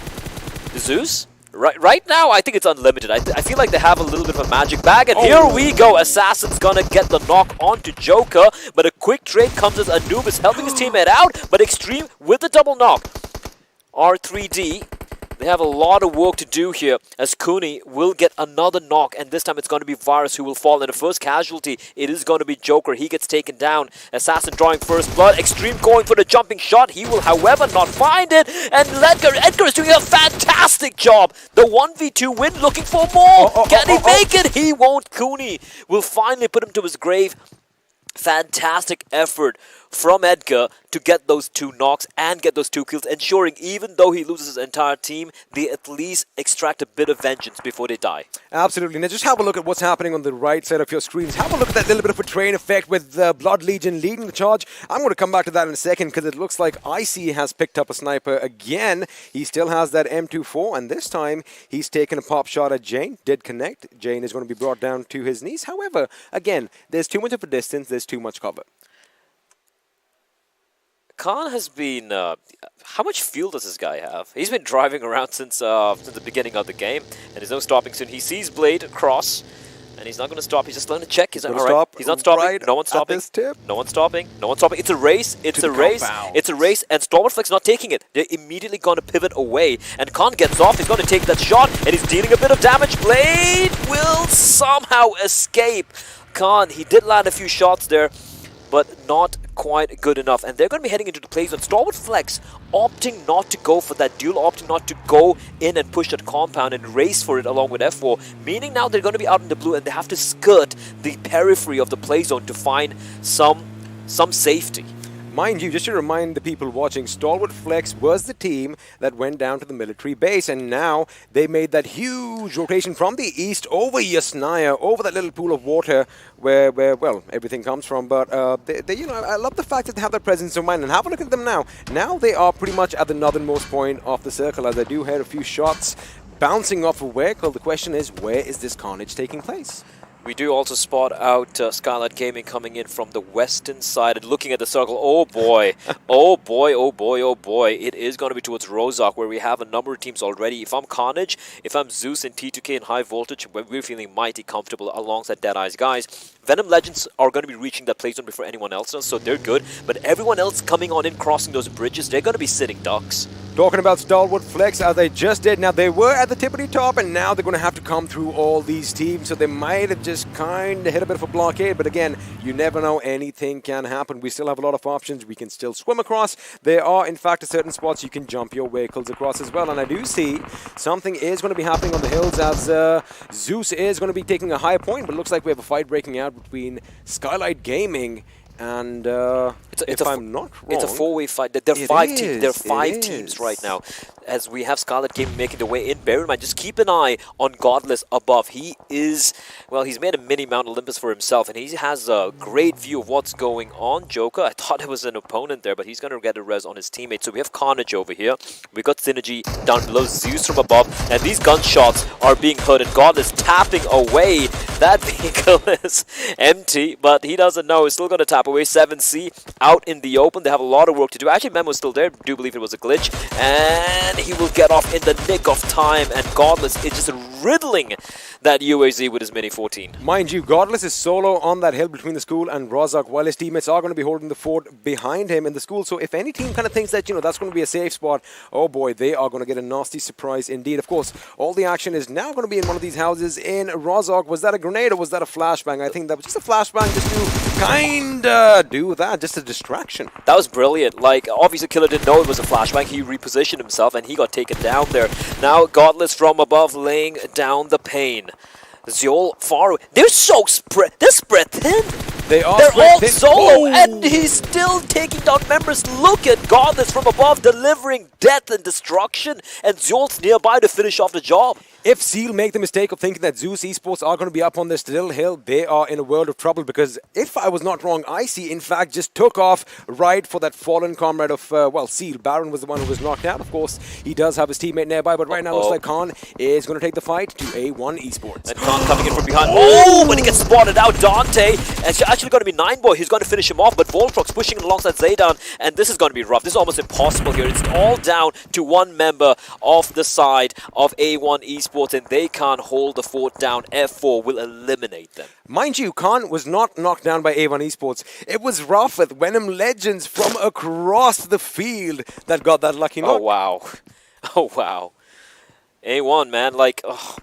The Zeus? Right now, I think it's unlimited. I feel like they have a little bit of a magic bag, and here we go. Assassin's gonna get the knock onto Joker, but a quick trade comes as Anubis helping his teammate out, but Extreme with the double knock. R3D, they have a lot of work to do here, as Cooney will get another knock, and this time it's going to be Virus who will fall. In the first casualty, it is going to be Joker. He gets taken down. Assassin drawing first blood. Extreme going for the jumping shot. He will, however, not find it. And Edgar is doing a fantastic job. The 1v2 win, looking for more. Can he make it? He won't. Cooney will finally put him to his grave. Fantastic effort from Edgar to get those two knocks and get those two kills, ensuring even though he loses his entire team, they at least extract a bit of vengeance before they die. Absolutely. Now just have a look at what's happening on the right side of your screens. Have a look at that little bit of a train effect with Blood Legion leading the charge. I'm going to come back to that in a second, because it looks like Icy has picked up a sniper again. He still has that M24, and this time he's taken a pop shot at Jane. Did connect. Jane is going to be brought down to his knees. However, again, there's too much of a distance. There's too much cover. Khan has been. How much fuel does this guy have? He's been driving around since the beginning of the game, and there's no stopping soon. He sees Blade across, and he's not going to stop. He's just going to check. He's all right. He's not stopping. Right No one's stopping. No one's stopping. No one's stopping. It's a race. It's To a the race. compound. It's a race, and StalwartFlex not taking it. They're immediately going to pivot away, and Khan gets off. He's going to take that shot, and he's dealing a bit of damage. Blade will somehow escape. Khan, he did land a few shots there, but not quite good enough. And they're going to be heading into the play zone. StalwartFlex opting not to go for that duel, opting not to go in and push that compound and race for it along with F4, meaning now they're going to be out in the blue and they have to skirt the periphery of the play zone to find some safety. Mind you, just to remind the people watching, StalwartFlex was the team that went down to the military base, and now they made that huge rotation from the east over Yasnaya, over that little pool of water where well, everything comes from. But they, you know, I love the fact that they have that presence of mind. And have a look at them now. Now they are pretty much at the northernmost point of the circle, as I do hear a few shots bouncing off a vehicle. The question is, where is this carnage taking place? We do also spot out Skylight Gaming coming in from the western side and looking at the circle. Oh boy, oh boy, oh boy, oh boy. It is going to be towards Rozhok, where we have a number of teams already. If I'm Carnage, if I'm Zeus and T2K in high voltage, we're feeling mighty comfortable alongside Deadeyes Guys. Venom Legends are going to be reaching that play zone before anyone else does, so they're good. But everyone else coming on in, crossing those bridges, they're going to be sitting ducks. Talking about StalwartFlex, as they just did. Now, they were at the tippity top, and now they're going to have to come through all these teams. So they might have just kind of hit a bit of a blockade. But again, you never know. Anything can happen. We still have a lot of options. We can still swim across. There are, in fact, certain spots you can jump your vehicles across as well. And I do see something is going to be happening on the hills, as Zeus is going to be taking a high point. But it looks like we have a fight breaking out between Skylight Gaming and I'm not wrong, it's a four-way fight. There are five teams. There are five teams right now, as we have Skylight Gaming making their way in. Bear in mind, just keep an eye on Godless above. He is, well, he's made a mini Mount Olympus for himself, and he has a great view of what's going on. Joker, I thought it was an opponent there, but he's going to get a res on his teammate. So we have Carnage over here. We got Synergy down below, Zeus from above, and these gunshots are being heard, and Godless tapping away. That vehicle is empty, but he doesn't know. He's still going to tap away. 7C out in the open. They have a lot of work to do. Actually, Memo's still there. I do believe it was a glitch. And he will get off in the nick of time. And Godless is just riddling that UAZ with his Mini 14. Mind you, Godless is solo on that hill between the school and Rozhok, while his teammates are going to be holding the fort behind him in the school. So if any team kind of thinks that, you know, that's going to be a safe spot, oh boy, they are going to get a nasty surprise indeed. Of course, all the action is now going to be in one of these houses in Rozhok. Was that a grenade or was that a flashbang? I think that was just a flashbang, just to kind of do that, just a distraction. That was brilliant. Like, obviously Killer didn't know it was a flashbang. He repositioned himself and he got taken down there. Now Godless from above laying down the pain. Zeol far away. They're so spread. They're spread thin. They're all thin. Solo, and he's still taking down members. Look at Godless from above, delivering death and destruction, and Zeol's nearby to finish off the job. If Seal make the mistake of thinking that Z3us Esports are going to be up on this little hill, they are in a world of trouble, because if I was not wrong, IC in fact just took off right for that fallen comrade of, well, Seal. Baron was the one who was knocked out, of course. He does have his teammate nearby, but right now looks like Khan is going to take the fight to A1 Esports. And Khan coming in from behind. Oh, when he gets spotted out, Dante. And it's actually going to be Nineboy. He's going to finish him off, but Voltrox pushing alongside Zaydan, and this is going to be rough. This is almost impossible here. It's all down to one member of the side of A1 Esports, and they can't hold the fort down. F4 will eliminate them. Mind you, Khan was not knocked down by A1 Esports. It was rough with Venom Legends from across the field that got that lucky knock. Oh, wow. Oh, wow. A1, man, like, oh.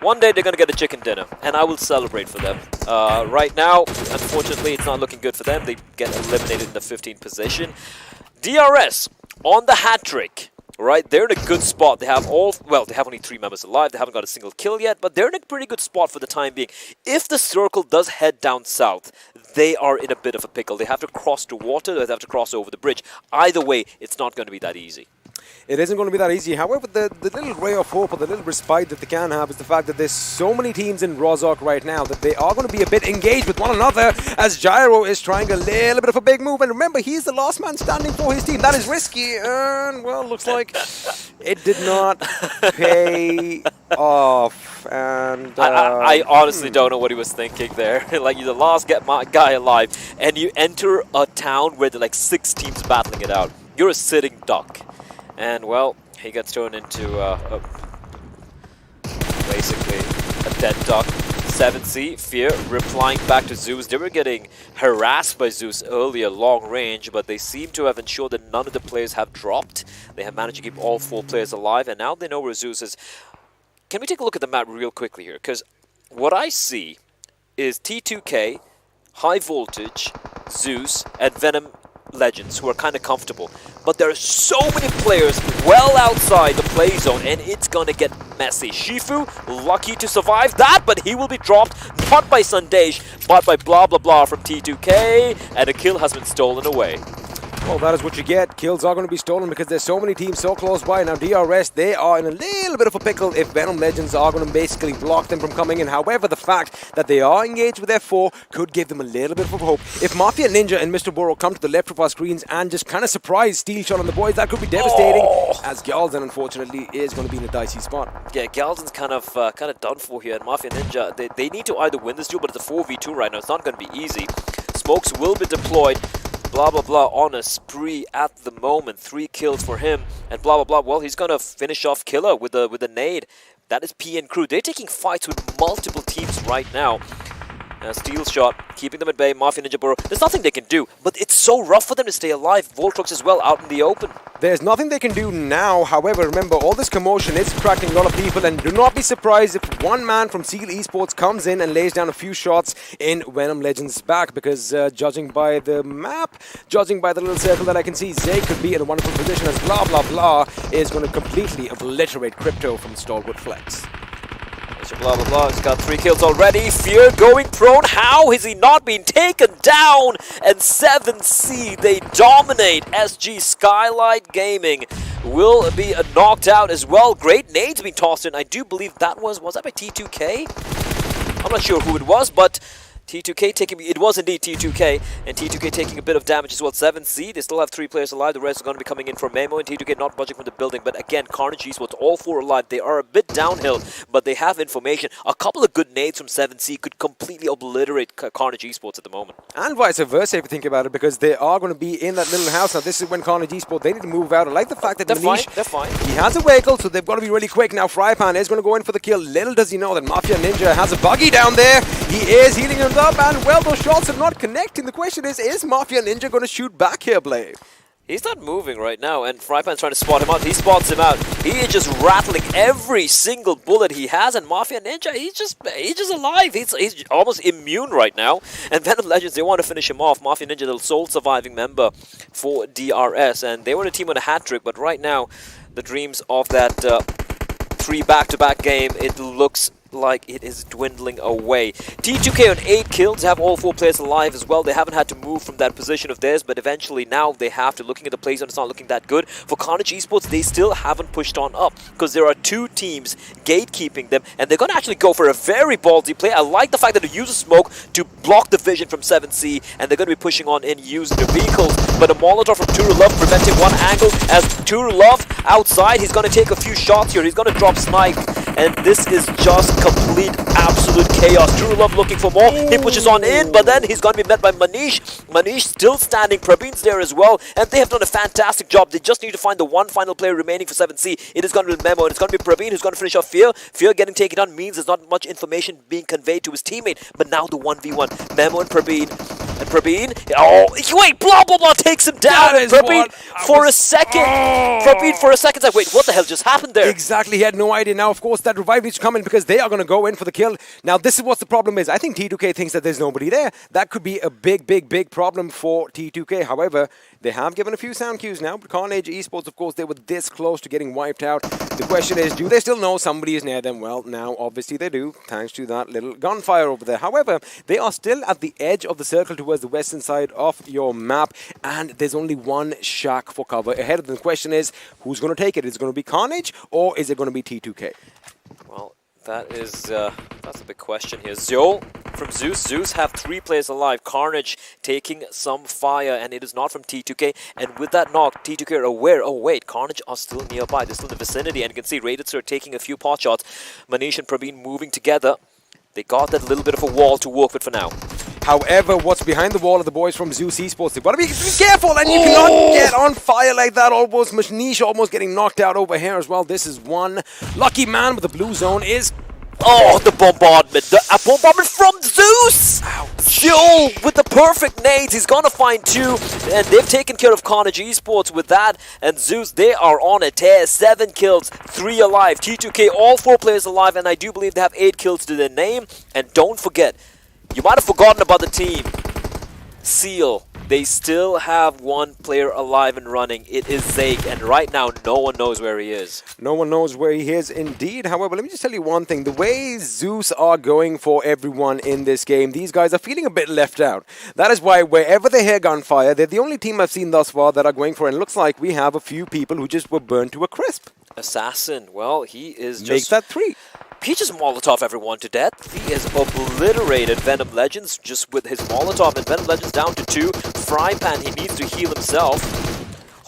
One day they're going to get a chicken dinner, and I will celebrate for them. Right now, unfortunately, it's not looking good for them. They get eliminated in the 15th position. DRS on the hat trick. Right, they're in a good spot. They have they have only 3 members alive. They haven't got a single kill yet, but they're in a pretty good spot for the time being. If the circle does head down south, they are in a bit of a pickle. They have to cross the water, they have to cross over the bridge. Either way, it's not going to be that easy. it isn't going to be that easy. However, the little ray of hope or the little respite that they can have is the fact that there's so many teams in Rozhok right now that they are going to be a bit engaged with one another as Gyro is trying a little bit of a big move. And remember, he's the last man standing for his team. That is risky. And, well, looks like it did not pay off. And I honestly don't know what he was thinking there. Like, you're the last guy alive, and you enter a town where there are like 6 teams battling it out. You're a sitting duck. And, well, he gets turned into basically a dead duck. 7C, Fear, replying back to Zeus. They were getting harassed by Zeus earlier, long range, but they seem to have ensured that none of the players have dropped. They have managed to keep all 4 players alive, and now they know where Zeus is. Can we take a look at the map real quickly here? Because what I see is T2K, High Voltage, Zeus, and Venom Legends, who are kind of comfortable. But there are so many players well outside the play zone, and it's going to get messy. Shifu, lucky to survive that, but he will be dropped, not by Sandesh, but by blah blah blah from T2K, and a kill has been stolen away. Well, that is what you get. Kills are going to be stolen because there's so many teams so close by. Now, DRS, they are in a little bit of a pickle if Venom Legends are going to basically block them from coming in. However, the fact that they are engaged with F4 could give them a little bit of hope. If Mafia Ninja and Mr. Boro come to the left of our screens and just kind of surprise Steel Shot on the boys, that could be devastating, as Galden, unfortunately, is going to be in a dicey spot. Yeah, Galden's kind of done for here, and Mafia Ninja, they need to either win this duel, but it's a 4v2 right now. It's not going to be easy. Smokes will be deployed. Blah blah blah on a spree at the moment. 3 kills for him, and blah blah blah. Well, he's gonna finish off Killer with a nade. That is PN Crew. They're taking fights with multiple teams right now. Steel Shot, keeping them at bay. Mafia Ninja Burrow. There's nothing they can do, but it's so rough for them to stay alive. Voltrox as well out in the open. There's nothing they can do now. However, remember, all this commotion is attracting a lot of people, and do not be surprised if one man from Seal Esports comes in and lays down a few shots in Venom Legends' back, because judging by the map, judging by the little circle that I can see, Zay could be in a wonderful position as blah blah blah is going to completely obliterate Crypto from StalwartFlex. Mr. Blah blah blah has got 3 kills already. Fear going prone. How has he not been taken down? And 7C, they dominate. SG Skylight Gaming will be knocked out as well. Great nades being tossed in. I do believe that was that by T2K? I'm not sure who it was, but T2K taking, it was indeed T2K, and T2K taking a bit of damage as well. 7C, they still have 3 players alive. The rest are going to be coming in for Memo, and T2K not budging from the building. But again, Carnage Esports, all 4 alive. They are a bit downhill, but they have information. A couple of good nades from 7C could completely obliterate Carnage Esports at the moment. And vice versa, if you think about it, because they are going to be in that little house. Now, this is when Carnage Esports, they need to move out. I like the fact that They're Manish, fine. He has a vehicle, so they've got to be really quick. Now, Frypan is going to go in for the kill. Little does he know that Mafia Ninja has a buggy down there. He is healing him up, and well, those shots are not connecting. The question is Mafia Ninja going to shoot back here, Blade? He's not moving right now, and Frypan's trying to spot him out. He spots him out. He is just rattling every single bullet he has, and Mafia Ninja, he's just alive. He's almost immune right now. And Venom Legends, they want to finish him off. Mafia Ninja, the sole surviving member for DRS, and they were a team on a hat trick, but right now, the dreams of that 3 back-to-back game, it looks like it is dwindling away. T2K on 8 kills, have all 4 players alive as well. They haven't had to move from that position of theirs, but eventually now they have to. Looking at the play zone, it's not looking that good. For Carnage Esports, they still haven't pushed on up because there are 2 teams gatekeeping them, and they're going to actually go for a very ballsy play. I like the fact that they use a smoke to block the vision from 7C, and they're going to be pushing on in using the vehicles. But a Molotov from Turulov preventing one angle. As Turulov outside, he's going to take a few shots here. He's going to drop snipe, and this is just complete, absolute chaos. Turulov looking for more. He pushes on in, but then he's going to be met by Manish. Manish still standing. Praveen's there as well, and they have done a fantastic job. They just need to find the one final player remaining for 7C. It is going to be Memo, and it's going to be Praveen who's going to finish off Fear. Fear getting taken down means there's not much information being conveyed to his teammate, but now the 1v1. Memo and Praveen. And Praveen, oh, wait, blah, blah, blah, takes him down. And Praveen, for a second, Praveen, for a second, like, wait, what the hell just happened there? Exactly, he had no idea. Now, of course, that revive needs to come in because they are going to go in for the kill. Now, this is what the problem is. I think T2K thinks that there's nobody there. That could be a big problem for T2K. However, they have given a few sound cues now. But Carnage Esports, of course, they were this close to getting wiped out. The question is, do they still know somebody is near them? Well, now, obviously they do, thanks to that little gunfire over there. However, they are still at the edge of the circle towards the western side of your map, and there's only one shack for cover ahead of them. The question is, who's going to take it? Is it going to be Carnage, or is it going to be T2K? Well, that's a big question here. Zeol from Zeus. Zeus have 3 players alive. Carnage taking some fire, and it is not from T2K. And with that knock, T2K are aware, oh wait, Carnage are still nearby. They're still in the vicinity, and you can see Raiders are taking a few pot shots. Manish and Praveen moving together. They got that little bit of a wall to work with for now. However, what's behind the wall are the boys from Z3us Esports. They've got to be careful, and you cannot get on fire like that. Almost Manish almost getting knocked out over here as well. This is one lucky man with the blue zone is... Oh, the bombardment. A bombardment from Zeus! Zeol with the perfect nades. He's going to find 2. And they've taken care of Carnage Esports with that. And Zeus, they are on a tear. 7 kills, 3 alive. T2K, all 4 players alive. And I do believe they have 8 kills to their name. And don't forget, you might have forgotten about the team. Seal. They still have 1 player alive and running. It is Zake, and right now no one knows where he is. No one knows where he is indeed. However, let me just tell you one thing. The way Zeus are going for everyone in this game, these guys are feeling a bit left out. That is why wherever they hear gunfire, they're the only team I've seen thus far that are going for it. And it looks like we have a few people who just were burned to a crisp. Assassin, well, he is just... Make that 3. He just Molotov everyone to death. He has obliterated Venom Legends just with his Molotov, and Venom Legends down to 2. Frypan, he needs to heal himself.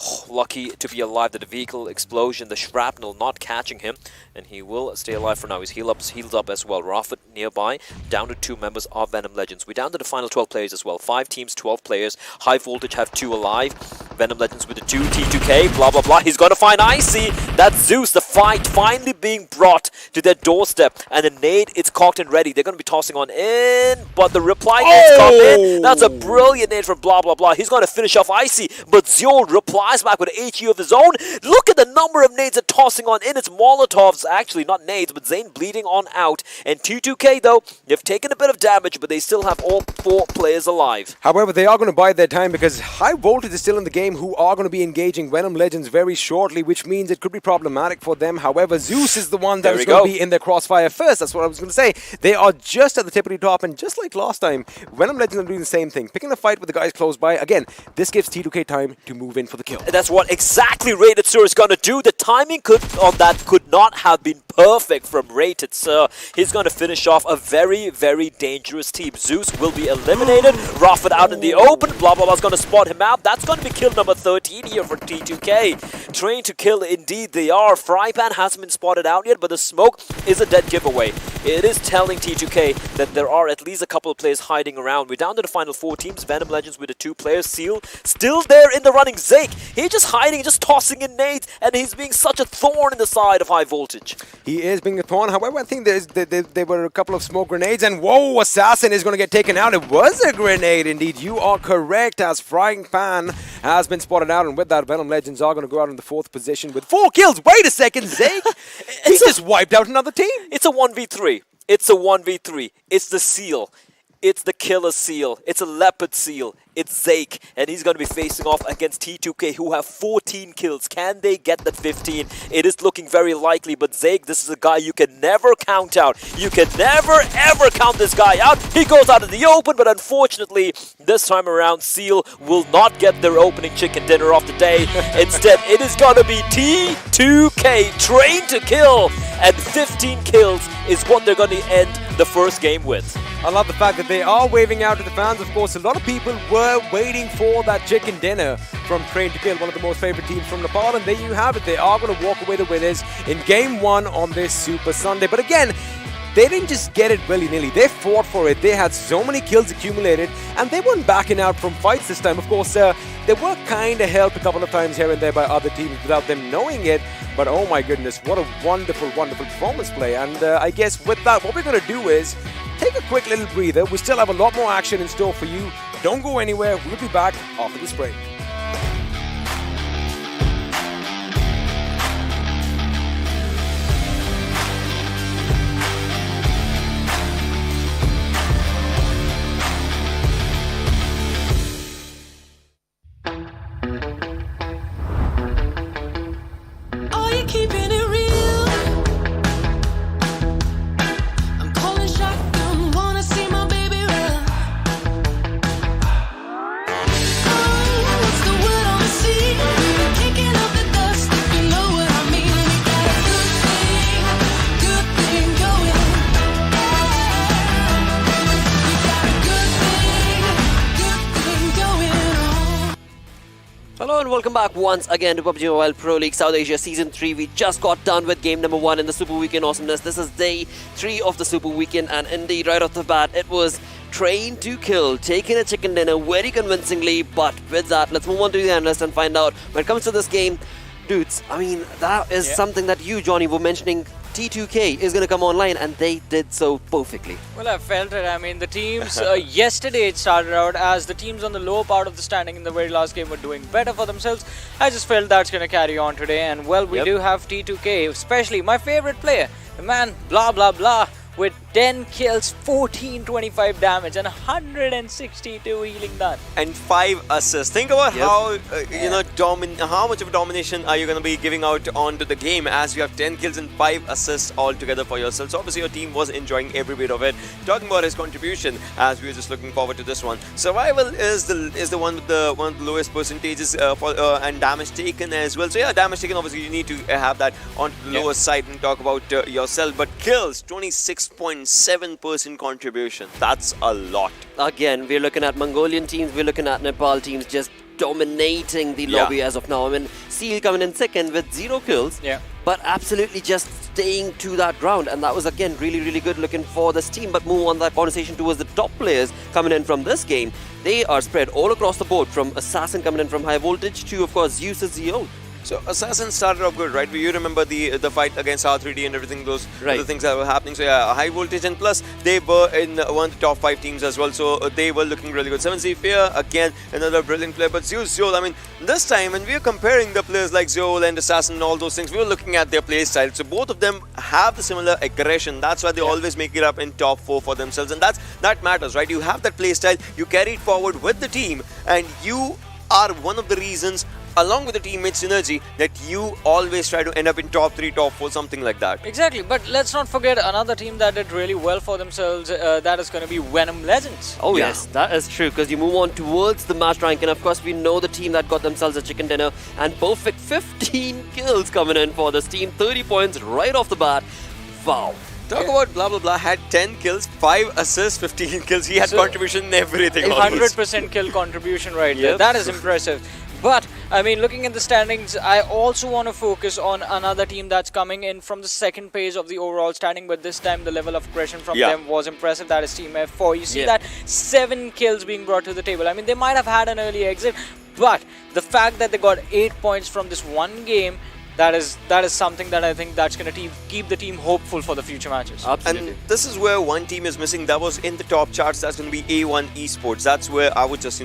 Oh, lucky to be alive that the vehicle explosion, the shrapnel not catching him, and he will stay alive for now. He's healed up as well. Raffet nearby, down to 2 members of Venom Legends. We're down to the final 12 players as well. 5 teams, 12 players. High Voltage have 2 alive. Venom Legends with the 2, T2K, blah blah blah. He's gonna find Icy. That's Zeus. The fight finally being brought to their doorstep, and the nade it's cocked and ready. They're gonna be tossing on in, but the reply nade's come in. That's a brilliant nade from blah blah blah. He's gonna finish off Icy, but Zeol replies back with an HE of his own. Look at the number of nades they're tossing on in. It's Molotovs, actually not nades, but Zane bleeding on out. And T2K though, they've taken a bit of damage, but they still have all 4 players alive. However, they are going to bide their time because High Voltage is still in the game, who are going to be engaging Venom Legends very shortly, which means it could be problematic for them. However, Zeus is the one that is going to be in their crossfire first. That's what I was going to say. They are just at the tippity top, and just like last time, Venom Legends are doing the same thing, picking a fight with the guys close by. Again, this gives T2K time to move in for the kill. That's what exactly Rated Sir is going to do. The timing on that could not have been perfect from Rated Sir. He's going to finish off a very, very dangerous team. Zeus will be eliminated. Raffet out in the open. Blah blah blah is going to spot him out. That's going to be kill number 13 here for T2K. Trained to kill indeed they are. Frypan hasn't been spotted out yet, but the smoke is a dead giveaway. It is telling T2K that there are at least a couple of players hiding around. We're down to the final 4 teams. Venom Legends with the 2 players. Seal still there in the running. Zake, he's just hiding, just tossing in nades, and he's being such a thorn in the side of High Voltage. He is being a thorn. However, I think there were a couple of smoke grenades, and whoa, Assassin is going to get taken out. It was a grenade indeed. You are correct, as Frying Pan has been spotted out, and with that, Venom Legends are going to go out in the 4th position with 4 kills. Wait a second, Zake. He just wiped out another team. It's a 1v3. It's a 1v3. It's the Seal. It's the Killer Seal. It's a Leopard Seal. It's Zake, and he's going to be facing off against T2K, who have 14 kills. Can they get that 15? It is looking very likely, but Zake, this is a guy you can never count out. You can never, ever count this guy out. He goes out in the open, but unfortunately, this time around, Seal will not get their opening chicken dinner of the day. Instead, it is going to be T2K, trained to kill, and 15 kills is what they're going to end the first game with. I love the fact that they are waving out to the fans. Of course, a lot of people were waiting for that chicken dinner from Train to Kill, one of the most favorite teams from Nepal, and there you have it. They are going to walk away the winners in Game 1 on this Super Sunday. But again, they didn't just get it willy-nilly. They fought for it. They had so many kills accumulated, and they weren't backing out from fights this time. Of course, they were kind of helped a couple of times here and there by other teams without them knowing it. But oh my goodness, what a wonderful, wonderful performance play. And I guess with that, what we're going to do is take a quick little breather. We still have a lot more action in store for you. Don't go anywhere. We'll be back after this break. we keeping it real? I'm calling shotgun, wanna see my baby run. Oh, what's the word on the scene? We're kicking up the dust, if you know what I mean. We got a good thing going. We got a good thing going on. Hello and welcome back once again to PUBG Mobile Pro League South Asia Season 3. We just got done with game number 1 in the Super Weekend Awesomeness. This is day 3 of the Super Weekend, and indeed right off the bat it was train to kill, taking a chicken dinner very convincingly. But with that, let's move on to the analyst and find out when it comes to this game. Dudes, I mean, that is something that you, Johnny, were mentioning. T2K is going to come online, and they did so perfectly. Well, I felt it. I mean, the teams, yesterday it started out as the teams on the lower part of the standing in the very last game were doing better for themselves. I just felt that's going to carry on today. And, well, we do have T2K, especially my favorite player, the man, blah, blah, blah, with 10 kills, 1425 damage, and 162 healing done. And 5 assists. Think about how, you know, how much of a domination are you going to be giving out onto the game as you have 10 kills and 5 assists altogether for yourself. So obviously your team was enjoying every bit of it. Talking about his contribution, as we were just looking forward to this one. Survival is the one with the lowest percentages and damage taken as well. So yeah, damage taken, obviously you need to have that on the lower side and talk about yourself. But kills, 26.7% contribution. That's a lot. Again, we're looking at Mongolian teams, we're looking at Nepal teams just dominating the lobby as of now. I mean, Seal coming in second with 0 kills, but absolutely just staying to that ground. And that was, again, really, really good looking for this team. But move on that conversation towards the top players coming in from this game. They are spread all across the board, from Assassin coming in from high voltage to, of course, Zeus is Zeo. So Assassin started off good, right? You remember the fight against R3D and everything, those other things that were happening. So yeah, high voltage, and plus they were in one of the top 5 teams as well. So they were looking really good. 7C Fear, again, another brilliant player. But Zeus, Zol, I mean, this time when we are comparing the players like Zol and Assassin and all those things, we were looking at their play style. So both of them have the similar aggression. That's why they always make it up in top 4 for themselves. And that matters, right? You have that play style, you carry it forward with the team, and you are one of the reasons, along with the teammate synergy, that you always try to end up in top 3, top 4, something like that. Exactly, but let's not forget another team that did really well for themselves. That is going to be Venom Legends. Oh yes, that is true, because you move on towards the match rank, and of course we know the team that got themselves a chicken dinner, and perfect 15 kills coming in for this team, 30 points right off the bat. Wow. Talk about blah blah blah, had 10 kills, 5 assists, 15 kills. He had contribution in everything. 100% kill contribution right there. That is impressive. But, I mean, looking at the standings, I also want to focus on another team that's coming in from the second page of the overall standing, but this time the level of aggression from them was impressive. That is Team F4. You see that 7 kills being brought to the table. I mean, they might have had an early exit, but the fact that they got 8 points from this one game, that is something that I think that's going to keep the team hopeful for the future matches. Absolutely. And this is where one team is missing. That was in the top charts. That's going to be A1 Esports. That's where I would just,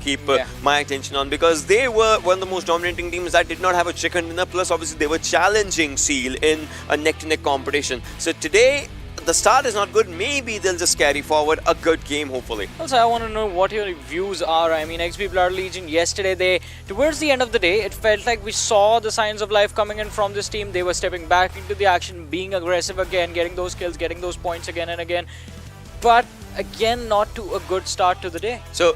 keep my attention on, because they were one of the most dominating teams that did not have a chicken dinner. Plus, obviously, they were challenging Seal in a neck-to-neck competition. So today, the start is not good. Maybe they'll just carry forward a good game, hopefully. Also, I want to know what your views are. I mean, XP Blood Legion yesterday, towards the end of the day, it felt like we saw the signs of life coming in from this team. They were stepping back into the action, being aggressive again, getting those kills, getting those points again and again. But again, not to a good start to the day. So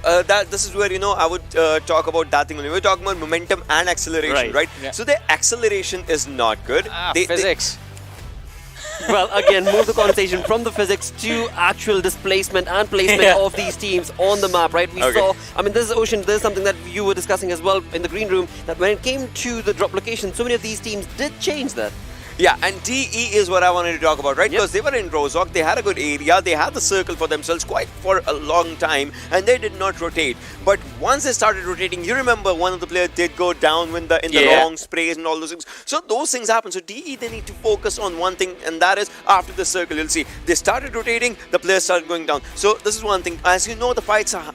this is where, I would talk about that thing. We were talking about momentum and acceleration, right? Yeah. So their acceleration is not good. Physics. Well, again, move the conversation from the physics to actual displacement and placement of these teams on the map, right? We saw, I mean, this is Ocean, this is something that you were discussing as well in the green room, that when it came to the drop location, so many of these teams did change that. Yeah, and DE is what I wanted to talk about, right? Because they were in Rozhok, they had a good area, they had the circle for themselves quite for a long time, and they did not rotate. But once they started rotating, you remember one of the players did go down in the wrong sprays and all those things. So those things happen. So DE, they need to focus on one thing, and that is after the circle. You'll see they started rotating, the players started going down. So this is one thing. As you know, the fights are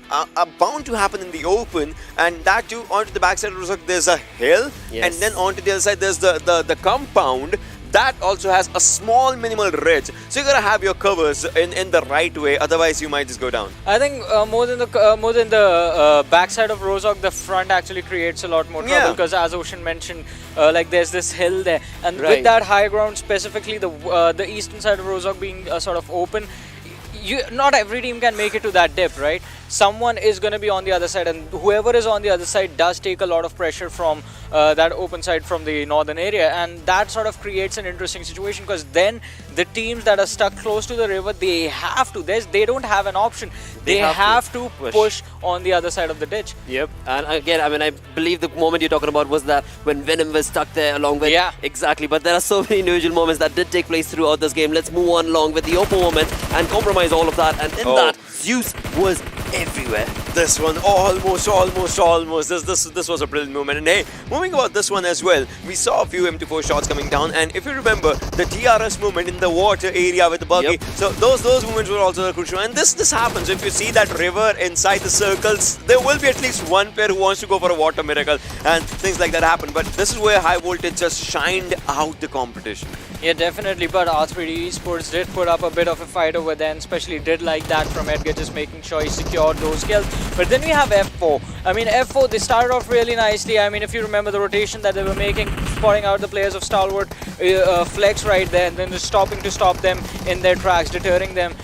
bound to happen in the open, and that too, onto the backside of Rozhok, there's a hill, and then onto the other side, there's the compound, that also has a small minimal ridge. So you gotta have your covers in the right way, otherwise you might just go down. I think more than the backside of Rozhok, the front actually creates a lot more trouble because, as Ocean mentioned, like there's this hill there, and with that high ground, specifically the eastern side of Rozhok being sort of open, not every team can make it to that dip, right? Someone is going to be on the other side, and whoever is on the other side does take a lot of pressure from that open side from the northern area, and that sort of creates an interesting situation because then the teams that are stuck close to the river, they have to, they don't have an option. They have to push on the other side of the ditch. Yep. And again, I mean, I believe the moment you're talking about was that when Venom was stuck there along with... Yeah. Exactly. But there are so many individual moments that did take place throughout this game. Let's move on along with the Oppo moment and compromise all of that. And in that, Zeus was everywhere. This one almost. This was a brilliant moment. And hey, moving about this one as well, we saw a few MT4 shots coming down, and if you remember the DRS movement in the water area with the buggy, so those movements were also crucial. And this happens if you see that river inside the circles, there will be at least one player who wants to go for a water miracle, and things like that happen. But this is where high voltage just shined out the competition. Yeah, definitely, but R3 Esports did put up a bit of a fight over there, and especially did like that from Edgar, just making sure he secured those kills. But then we have F4. I mean, F4, they started off really nicely. I mean, if you remember the rotation that they were making, spotting out the players of StalwartFlex right there, and then just stopping to stop them in their tracks, deterring them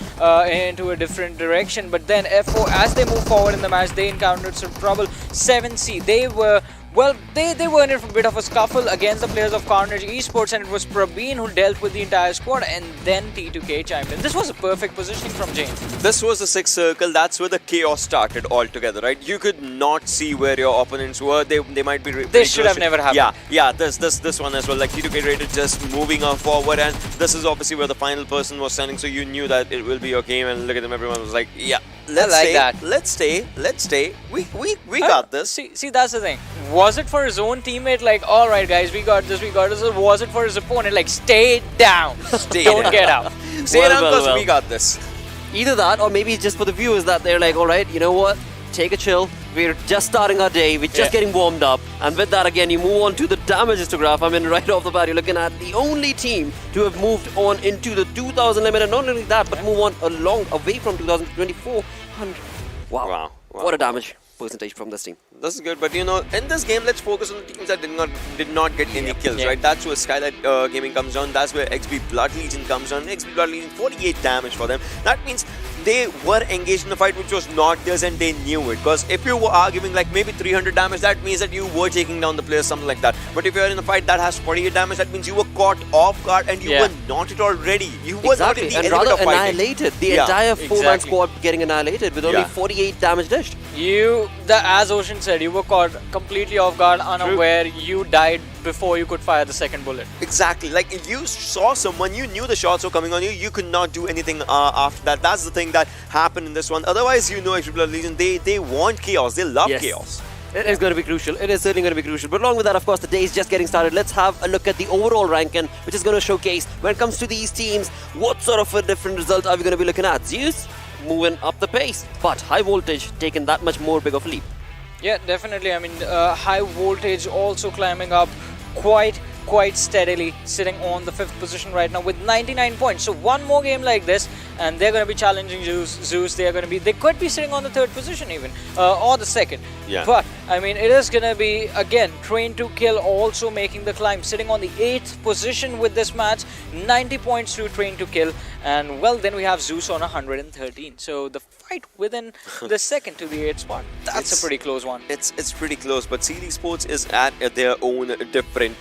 into a different direction. But then F4, as they move forward in the match, they encountered some trouble. 7C, they were... Well, they were in a bit of a scuffle against the players of Carnage Esports, and it was Praveen who dealt with the entire squad, and then T2K chimed in. This was a perfect positioning from Jane. This was the sixth circle. That's where the chaos started altogether, right? You could not see where your opponents were. They might be... This should have never happened. Yeah, this one as well. Like T2K rated just moving forward, and this is obviously where the final person was standing, so you knew that it will be your game, and look at them, everyone was like, yeah, let's stay. We got this. See, that's the thing. Was it for his own teammate, like, alright guys, we got this, or was it for his opponent, like, stay down, don't get out. Stay down because we got this. Either that, or maybe just for the viewers that they're like, alright, you know what, take a chill, we're just starting our day, we're just getting warmed up, and with that again, you move on to the damage histograph. I mean, right off the bat, you're looking at the only team to have moved on into the 2000 limit, and not only that, but move on away from 2024. Wow. What a damage percentage from this team. This is good, but you know, in this game, let's focus on the teams that did not get any kills, right? That's where Skylight Gaming comes down. That's where XP Blood Legion comes down. XP Blood Legion, 48 damage for them. That means they were engaged in a fight which was not theirs, and they knew it. Because if you are giving like maybe 300 damage, that means that you were taking down the players, something like that. But if you're in a fight that has 48 damage, that means you were caught off guard and you were not it already. You were not in the and element rather of fighting. annihilated. The entire four-man squad getting annihilated with only 48 damage dished. As Ocean said, you were caught completely off guard, unaware. You died before you could fire the second bullet. Exactly. Like if you saw someone, you knew the shots were coming on you, you could not do anything after that. That's the thing that happened in this one. Otherwise, you know, XP Blood Legion, they want chaos. They love chaos. It is going to be crucial. It is certainly going to be crucial. But along with that, of course, the day is just getting started. Let's have a look at the overall ranking, which is going to showcase when it comes to these teams, what sort of a different result are we going to be looking at? Zeus moving up the pace, but high voltage taking that much more big of a leap. Yeah, definitely. I mean, high voltage also climbing up quite steadily, sitting on the 5th position right now with 99 points. So one more game like this, and they're going to be challenging Zeus. They could be sitting on the 3rd position even, or the 2nd. Yeah. But I mean, it is going to be again Train to Kill also making the climb, sitting on the 8th position with this match, 90 points to Train to Kill, and well, then we have Zeus on 113. So the fight within the 2nd to the 8th spot. That's a pretty close one. It's pretty close, but Z3us Esports is at their own different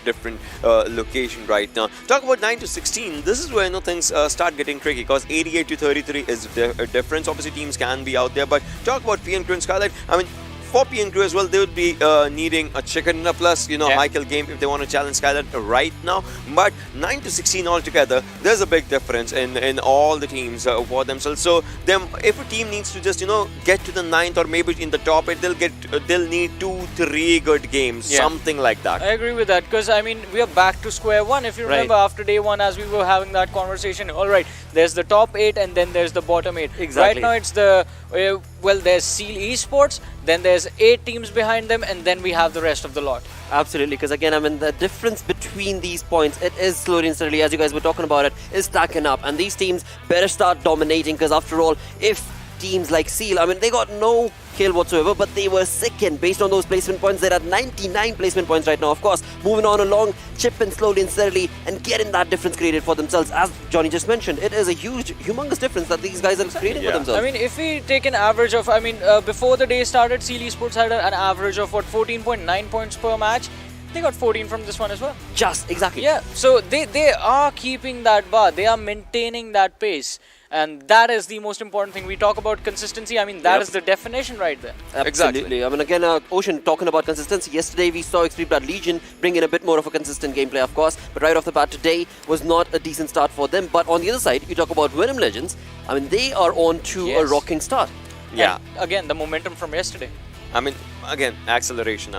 location right now. Talk about 9 to 16. This is where things start getting tricky, because 88 to 33 is a difference. Obviously, teams can be out there, but talk about PN and Skylight. I mean, for PN as well, they would be needing a chicken plus, high kill game if they want to challenge Skylight right now. But 9 to 16 altogether, there's a big difference in all the teams for themselves. So if a team needs to just get to the 9th or maybe in the top 8, they'll need 2-3 good games, something like that. I agree with that, because I mean, we are back to square one. If you remember, after day 1, as we were having that conversation, all right, there's the top 8 and then there's the bottom 8. Exactly. Right now it's the there's Seal Esports, then there's 8 teams behind them, and then we have the rest of the lot. Absolutely, because again, I mean, the difference between these points, it is slowly and steadily, as you guys were talking about it, is stacking up. And these teams better start dominating, because after all, if teams like Seal, I mean, they got no kill whatsoever, but they were second based on those placement points. They're at 99 placement points right now. Of course, moving on along, chipping slowly and steadily, and getting that difference created for themselves. As Johnny just mentioned, it is a humongous difference that these guys are creating for themselves. I mean, if we take an average of, I mean, before the day started, Seal Esports had an average of, what, 14.9 points per match. They got 14 from this one as well. Just, exactly. Yeah, so they are keeping that bar. They are maintaining that pace. And that is the most important thing. We talk about consistency. I mean, that is the definition right there. Absolutely. Exactly. I mean, again, Ocean talking about consistency. Yesterday, we saw Extreme Blood Legion bring in a bit more of a consistent gameplay, of course. But right off the bat today was not a decent start for them. But on the other side, you talk about Venom Legends. I mean, they are on to a rocking start. Yeah. And again, the momentum from yesterday. I mean, again, acceleration.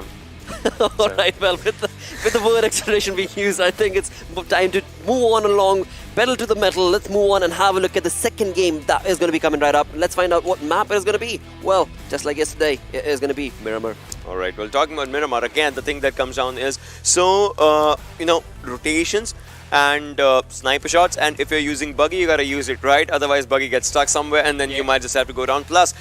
All right, well, with the word acceleration being used, I think it's time to move on along, pedal to the metal. Let's move on and have a look at the second game that is going to be coming right up. Let's find out what map it is going to be. Well, just like yesterday, it is going to be Miramar. All right, well, talking about Miramar, again, the thing that comes down is, rotations and sniper shots, and if you're using buggy, you gotta use it right, otherwise buggy gets stuck somewhere and then you might just have to go down. Plus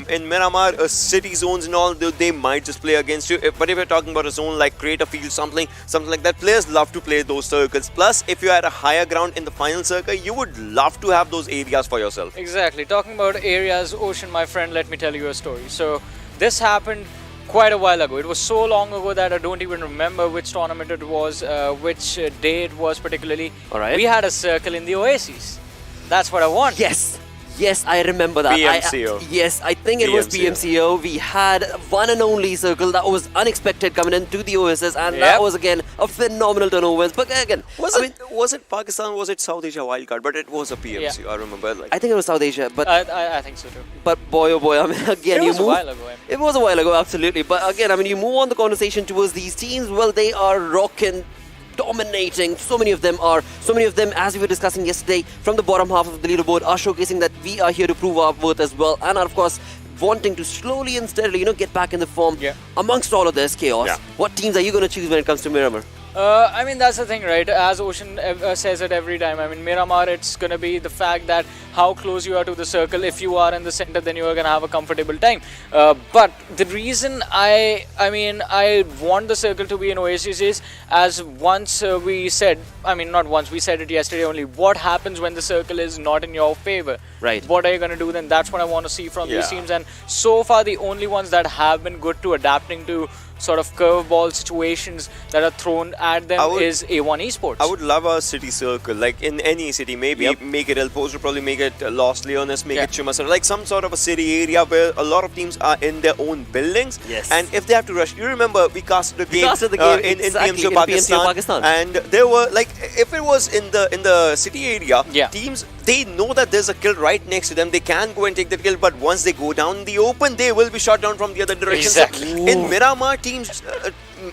in Miramar, city zones and all, they might just play against you, but if you're talking about a zone like create a field, something like that, players love to play those circles. Plus if you're at a higher ground in the final circle, you would love to have those areas for yourself. Exactly. Talking about areas, Ocean, my friend, let me tell you a story. So this happened quite a while ago. It was so long ago that I don't even remember which tournament it was, which day it was particularly. All right. We had a circle in the Oasis. That's what I want. Yes, I remember that. PMCO. Yes, I think it was PMCO. We had one and only circle that was unexpected coming into the OSS, and that was again a phenomenal turnover. But again, was it Pakistan? Was it South Asia wildcard? But it was a PMCO. I remember. I think it was South Asia, but I think so too. But boy, oh boy, I mean, again, It was a while ago. It was a while ago, absolutely. But again, I mean, you move on the conversation towards these teams. Well, they are rocking, dominating. So many of them, as we were discussing yesterday, from the bottom half of the leaderboard, are showcasing that we are here to prove our worth as well, and are of course wanting to slowly and steadily, get back in the form. Amongst all of this chaos, what teams are you going to choose when it comes to Miramar? I mean, that's the thing, right? As Ocean says it every time. I mean, Miramar, it's going to be the fact that how close you are to the circle. If you are in the center, then you are going to have a comfortable time. But the reason I want the circle to be in Oasis is, as once we said, I mean, not once, we said it yesterday only, what happens when the circle is not in your favor? Right. What are you going to do then? That's what I want to see from these teams. And so far, the only ones that have been good to adapting to sort of curveball situations that are thrown at them is A1 Esports. I would love a city circle, like in any city. Maybe make it El Pozo, probably make it Los Leones, make it Chumasar, like some sort of a city area where a lot of teams are in their own buildings. Yes. And if they have to rush, you remember we casted the game, in PMCO Pakistan, and there were like, if it was in the city area, teams, they know that there's a kill right next to them. They can go and take the kill, but once they go down in the open, they will be shot down from the other direction. Exactly. So in Miramar, teams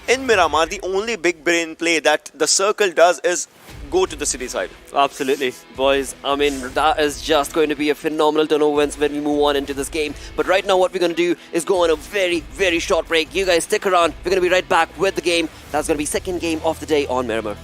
in Miramar, the only big brain play that the circle does is go to the city side. Absolutely, boys. I mean, that is just going to be a phenomenal turnover when we move on into this game. But right now, what we're going to do is go on a very, very short break. You guys stick around. We're going to be right back with the game. That's going to be second game of the day on Miramar.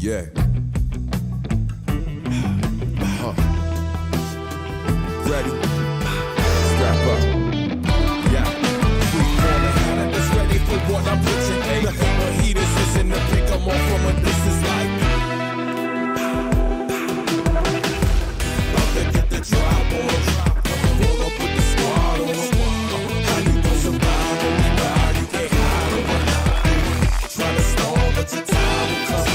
Yeah. Ready? Strap up. Yeah. It's ready for what I'm pitching. Nothing but heaters is in the pick 'em off from a distance like. About to get the drop on. Roll up with the squad on. How you gon' survive when we ride? You can't hide or run. Try to stall, but your time will come.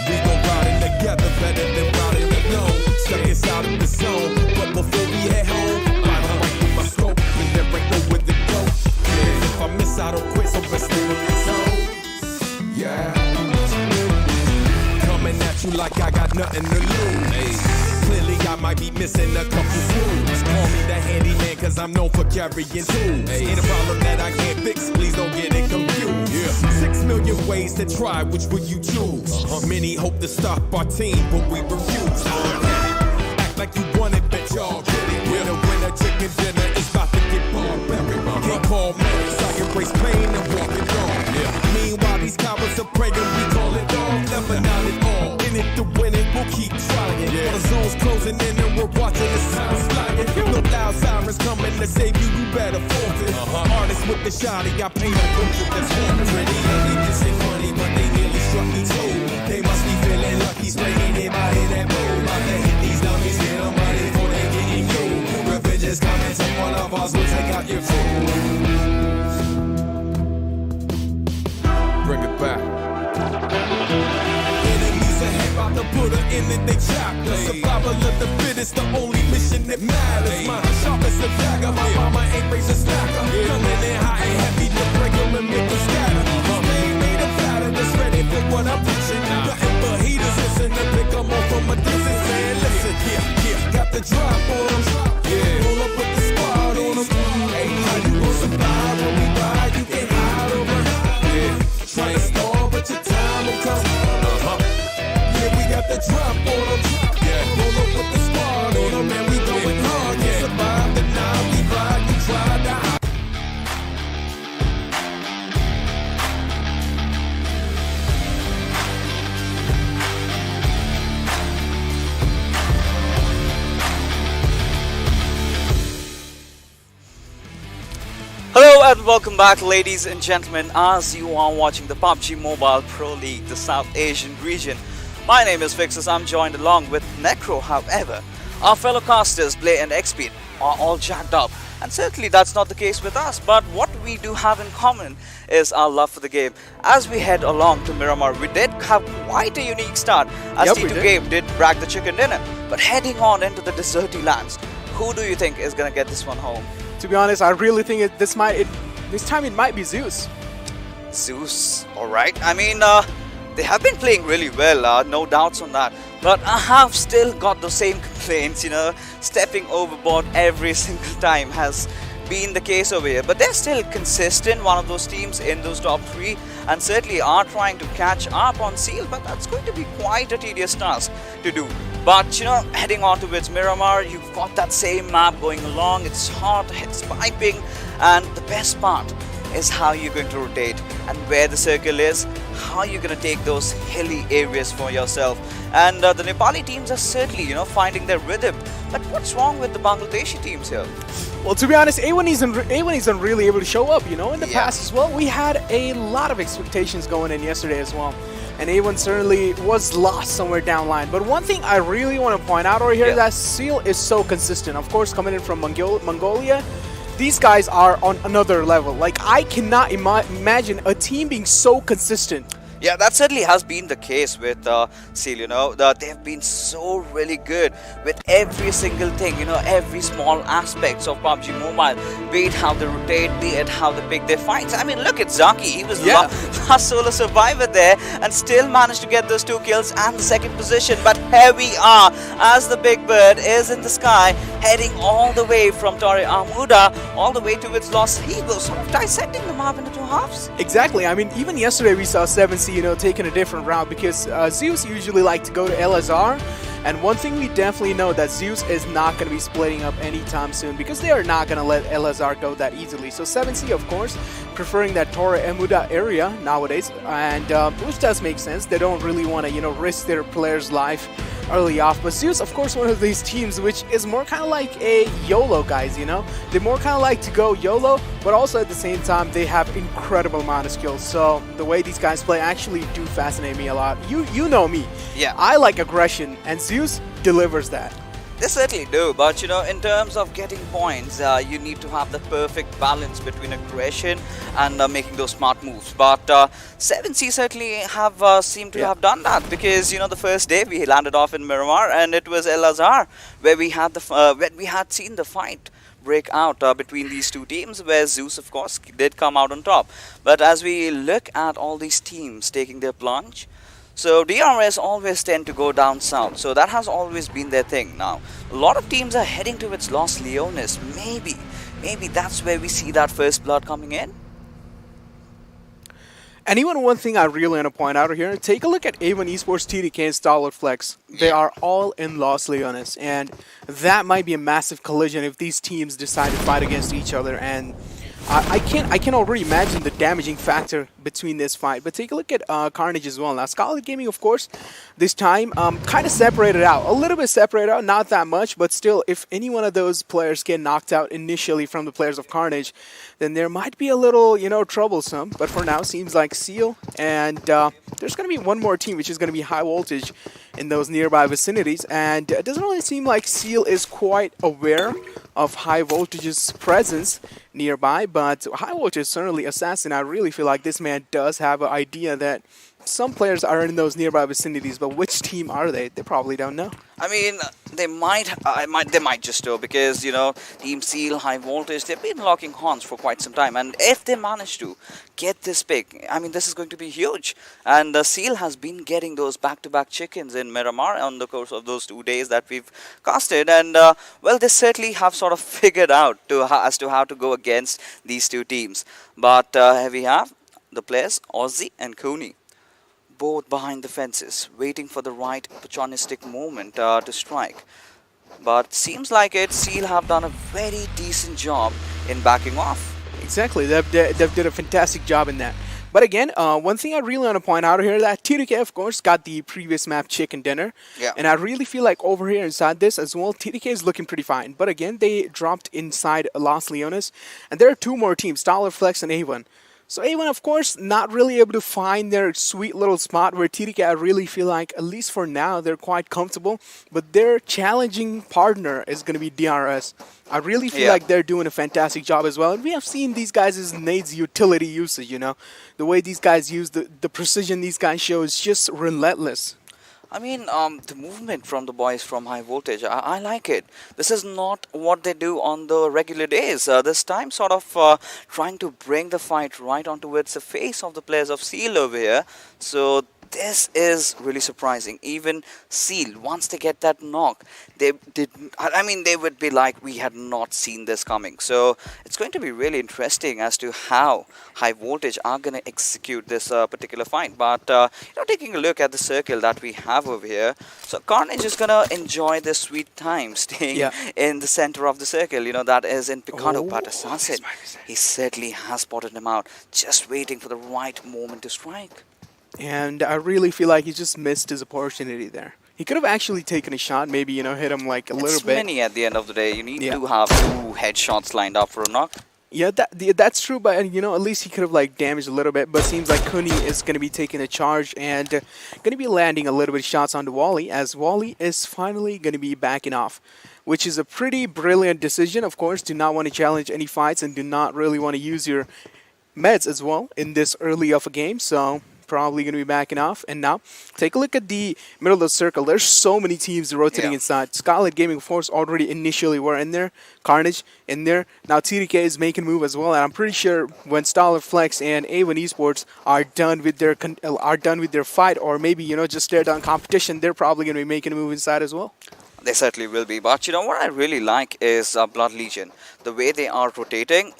We gon' ride it together better than riding alone. Stuck us out of the zone, but before we head home, I'm right with my scope, and there ain't nowhere to go. Yeah, if I miss, I don't quit, so let's stay with this zone. Yeah, coming at you like I got nothing to lose. Clearly, I might be missing a couple screws. Call me the handyman, cause I'm known for carrying tools. Ain't a problem that I can't fix, please don't get it confused. 6 million ways to try, which will you choose? Many hope to stop our team, but we refuse. Act like you want it, bet y'all get it. Winner, chicken dinner is about to get barbaric. Can't call medics, I embrace pain and walk it on. Meanwhile, these cowards are praying, we call it off. Never not at all. In it to win it, we'll keep trying. While the zone's closing in and we're watching the time sliding. No loud sirens coming to save you, you better forfeit. Artists with the shotty, I paint a picture that's haunted. Pretty ugly, missing money, but they nearly struck me too. They must be feeling lucky, spraying it by in that mood. About to hit these dummies, get them money before they getting you. Revenge is coming, take one of us, we'll take out your food. Bring it back. Enemies ahead, about to put her in it, they chapter. Survival of the fittest, the only mission that matters. My sharp as a dagger, my mama ain't raised a stacker. Coming in high and heavy to break them and make them scatter. Made a platter that's ready for what I'm pitching. Nothing but heaters, listen to pick 'em off from a distance. Man, listen, got the drop on 'em. Roll up with the squad on 'em. Hey, how you gon' survive when we ride? You can't hide or run. Try to stall, but your time will come. Yeah, we got the drop on 'em. Roll up with the squad on 'em, and we going hard. You survive the night, we ride, you try to hide. Hello and welcome back, ladies and gentlemen, as you are watching the PUBG Mobile Pro League, the South Asian region. My name is Fixus, I'm joined along with Necro. However, our fellow casters, Blay and XP, are all jacked up, and certainly that's not the case with us. But what we do have in common is our love for the game. As we head along to Miramar, we did have quite a unique start, as T2 Game did brag the chicken dinner. But heading on into the deserty lands, who do you think is going to get this one home? To be honest, I really think this time it might be Zeus. Zeus, alright. I mean, they have been playing really well, no doubts on that. But I have still got those same complaints, stepping overboard every single time has been the case over here. But they're still consistent, one of those teams in those top 3, and certainly are trying to catch up on Seal, but that's going to be quite a tedious task to do. But heading on towards Miramar, you've got that same map going along. It's hot, it's piping, and the best part is how you're going to rotate and where the circle is, how you're going to take those hilly areas for yourself. And the Nepali teams are certainly, finding their rhythm. But what's wrong with the Bangladeshi teams here? Well, to be honest, A1 isn't really able to show up, in the past as well. We had a lot of expectations going in yesterday as well. And A1 certainly was lost somewhere down line. But one thing I really want to point out over here is that Seal is so consistent. Of course, coming in from Mongolia, these guys are on another level. Like, I cannot imagine a team being so consistent. Yeah, that certainly has been the case with Seal, they've been so really good with every single thing, every small aspects of PUBG Mobile, be it how they rotate, be it how they pick their fights. I mean, look at Zaki, he was last solo survivor there and still managed to get those 2 kills and the 2nd position. But here we are, as the big bird is in the sky, heading all the way from Torre Amuda all the way towards Los Higos, sort of dissecting the map into two halves. Exactly. I mean, even yesterday we saw 7C, taking a different route because Zeus usually like to go to LSR. And one thing we definitely know that Zeus is not going to be splitting up anytime soon because they are not going to let LSR go that easily. So 7C, of course, preferring that Torre Emuda area nowadays, and which does make sense. They don't really want to, risk their players' life early off. But Zeus, of course, one of these teams which is more kind of like a YOLO guys, They more kind of like to go YOLO, but also at the same time, they have incredible amount of skills. So the way these guys play actually do fascinate me a lot. You know me. Yeah. I like aggression, and Zeus delivers that. They certainly do, but in terms of getting points, you need to have the perfect balance between aggression and making those smart moves. But 7C certainly have seemed to have done that because the first day we landed off in Miramar, and it was El Azhar where we had seen the fight break out between these two teams, where Zeus, of course, did come out on top. But as we look at all these teams taking their plunge, so DRS always tend to go down south, so that has always been their thing. Now, a lot of teams are heading towards Los Leones. Maybe that's where we see that first blood coming in. And even one thing I really want to point out here, take a look at A1 Esports, TDK, and StalwartFlex. They are all in Los Leones, and that might be a massive collision if these teams decide to fight against each other. And I can already imagine the damaging factor between this fight. But take a look at Carnage as well. Now, Skylight Gaming, of course, this time kind of separated out. A little bit separated out, not that much. But still, if any one of those players get knocked out initially from the players of Carnage, then there might be a little, troublesome. But for now, seems like Seal. And there's going to be one more team, which is going to be High Voltage in those nearby vicinities. And it doesn't really seem like Seal is quite aware of High Voltage's presence nearby, but High Voltage certainly Assassin. I really feel like this man does have an idea that some players are in those nearby vicinities, but which team are they? They probably don't know. I mean, they might just know because, Team Seal, High Voltage, they've been locking horns for quite some time. And if they manage to get this big, I mean, this is going to be huge. And Seal has been getting those back-to-back chickens in Miramar on the course of those 2 days that we've casted. And, well, they certainly have sort of figured out as to how to go against these two teams. But here we have the players, Ozzy and Cooney, both behind the fences, waiting for the right opportunistic moment to strike. But seems like Seal have done a very decent job in backing off. Exactly, they've did a fantastic job in that. But again, one thing I really want to point out here that TDK, of course, got the previous map Chicken Dinner. Yeah. And I really feel like over here inside this as well, TDK is looking pretty fine. But again, they dropped inside Los Leones. And there are two more teams, StalwartFlex and A1. So A1, of course, not really able to find their sweet little spot where TDK, I really feel like, at least for now, they're quite comfortable. But their challenging partner is going to be DRS. I really feel like they're doing a fantastic job as well. And we have seen these guys' nades utility usage, The way these guys use the precision these guys show is just relentless. I mean, the movement from the boys from High Voltage, I like it. This is not what they do on the regular days. This time sort of trying to bring the fight right on towards the face of the players of Seal over here. So this is really surprising. Even Seal, once they get that knock, they would be like, we had not seen this coming. So it's going to be really interesting as to how High Voltage are going to execute this particular fight. But taking a look at the circle that we have over here, so Carnage is going to enjoy this sweet time staying in the center of the circle. That is in Picado. But Assassin, he certainly has spotted him out, just waiting for the right moment to strike. And I really feel like he just missed his opportunity there. He could have actually taken a shot, maybe, hit him like a little bit. It's many at the end of the day. You need to have 2 headshots lined up for a knock. Yeah, that's true, but at least he could have like damaged a little bit. But seems like Cooney is going to be taking a charge and going to be landing a little bit of shots onto Wally, as Wally is finally going to be backing off, which is a pretty brilliant decision. Of course, do not want to challenge any fights and do not really want to use your meds as well in this early of a game. So probably going to be backing off. And now, take a look at the middle of the circle. There's so many teams rotating inside. Skylight Gaming, of course, already initially were in there. Carnage in there. Now TDK is making a move as well. And I'm pretty sure when StalwartFlex and A1 Esports are done with their fight, or maybe just they're done competition, they're probably going to be making a move inside as well. They certainly will be. But you know what I really like is Blood Legion. The way they are rotating,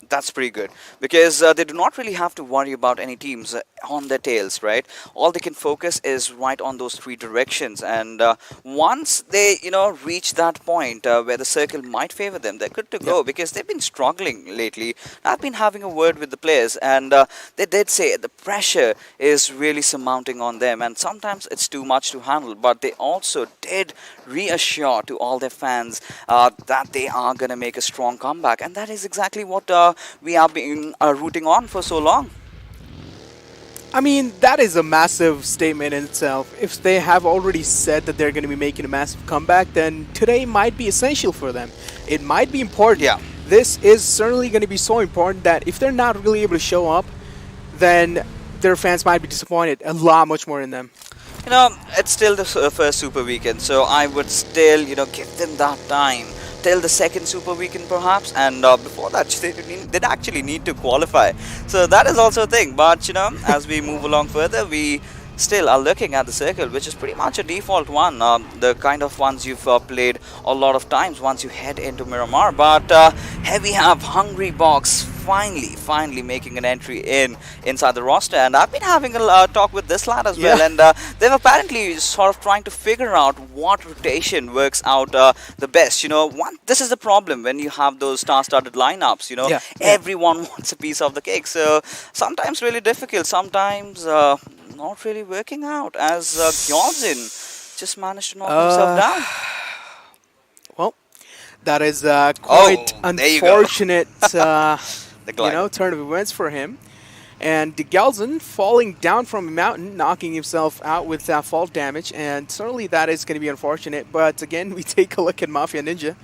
that's pretty good. Because they do not really have to worry about any teams on their tails, right? All they can focus is right on those three directions. And once they, reach that point where the circle might favor them, they're good to go. Because they've been struggling lately. I've been having a word with the players. And they did say the pressure is really surmounting on them. And sometimes it's too much to handle. But they also did reassure to all their fans that they are going to make a strong comeback, and that is exactly what we have been rooting on for so long. I mean, that is a massive statement in itself. If they have already said that they're going to be making a massive comeback, then today might be essential for them. It might be important. Yeah. This is certainly going to be so important that if they're not really able to show up, then their fans might be disappointed a lot much more in them. It's still the first Super Weekend, so I would still, give them that time till the second Super Weekend perhaps, and before that they'd actually need to qualify. So that is also a thing, but as we move along further, we still are looking at the circle, which is pretty much a default one, the kind of ones you've played a lot of times once you head into Miramar. But here we have Hungry Box finally making an entry inside the roster, and I've been having a talk with this lad as well, and they've apparently sort of trying to figure out what rotation works out the best. This is the problem when you have those star-studded lineups. Everyone wants a piece of the cake, so sometimes really difficult, sometimes not really working out, as Gyalzin just managed to knock himself down. Well, that is quite unfortunate turn of events for him. And Gyalzin falling down from a mountain, knocking himself out with fall damage, and certainly that is going to be unfortunate. But again, we take a look at Mafia Ninja.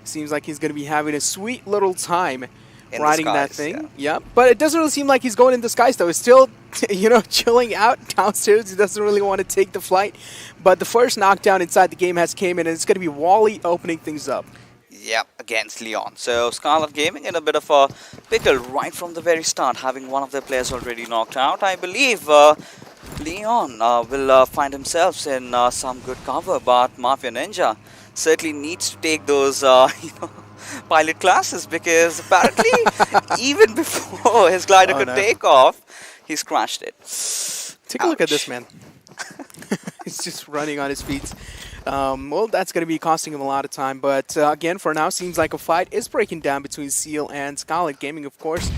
Seems like he's going to be having a sweet little time riding that thing. Yeah, but it doesn't really seem like he's going in the skies though. It's still, chilling out downstairs. He doesn't really want to take the flight. But the first knockdown inside the game has came in, and it's going to be Wally opening things up. Yeah, against Leon. So Skylight Gaming in a bit of a pickle right from the very start, having one of their players already knocked out. I believe Leon will find himself in some good cover, but Mafia Ninja certainly needs to take those, pilot classes, because apparently even before his glider could take off, he's crashed it. Take a look at this man. He's just running on his feet. Well, that's going to be costing him a lot of time. But again, for now, seems like a fight is breaking down between Seal and Skylight Gaming, of course.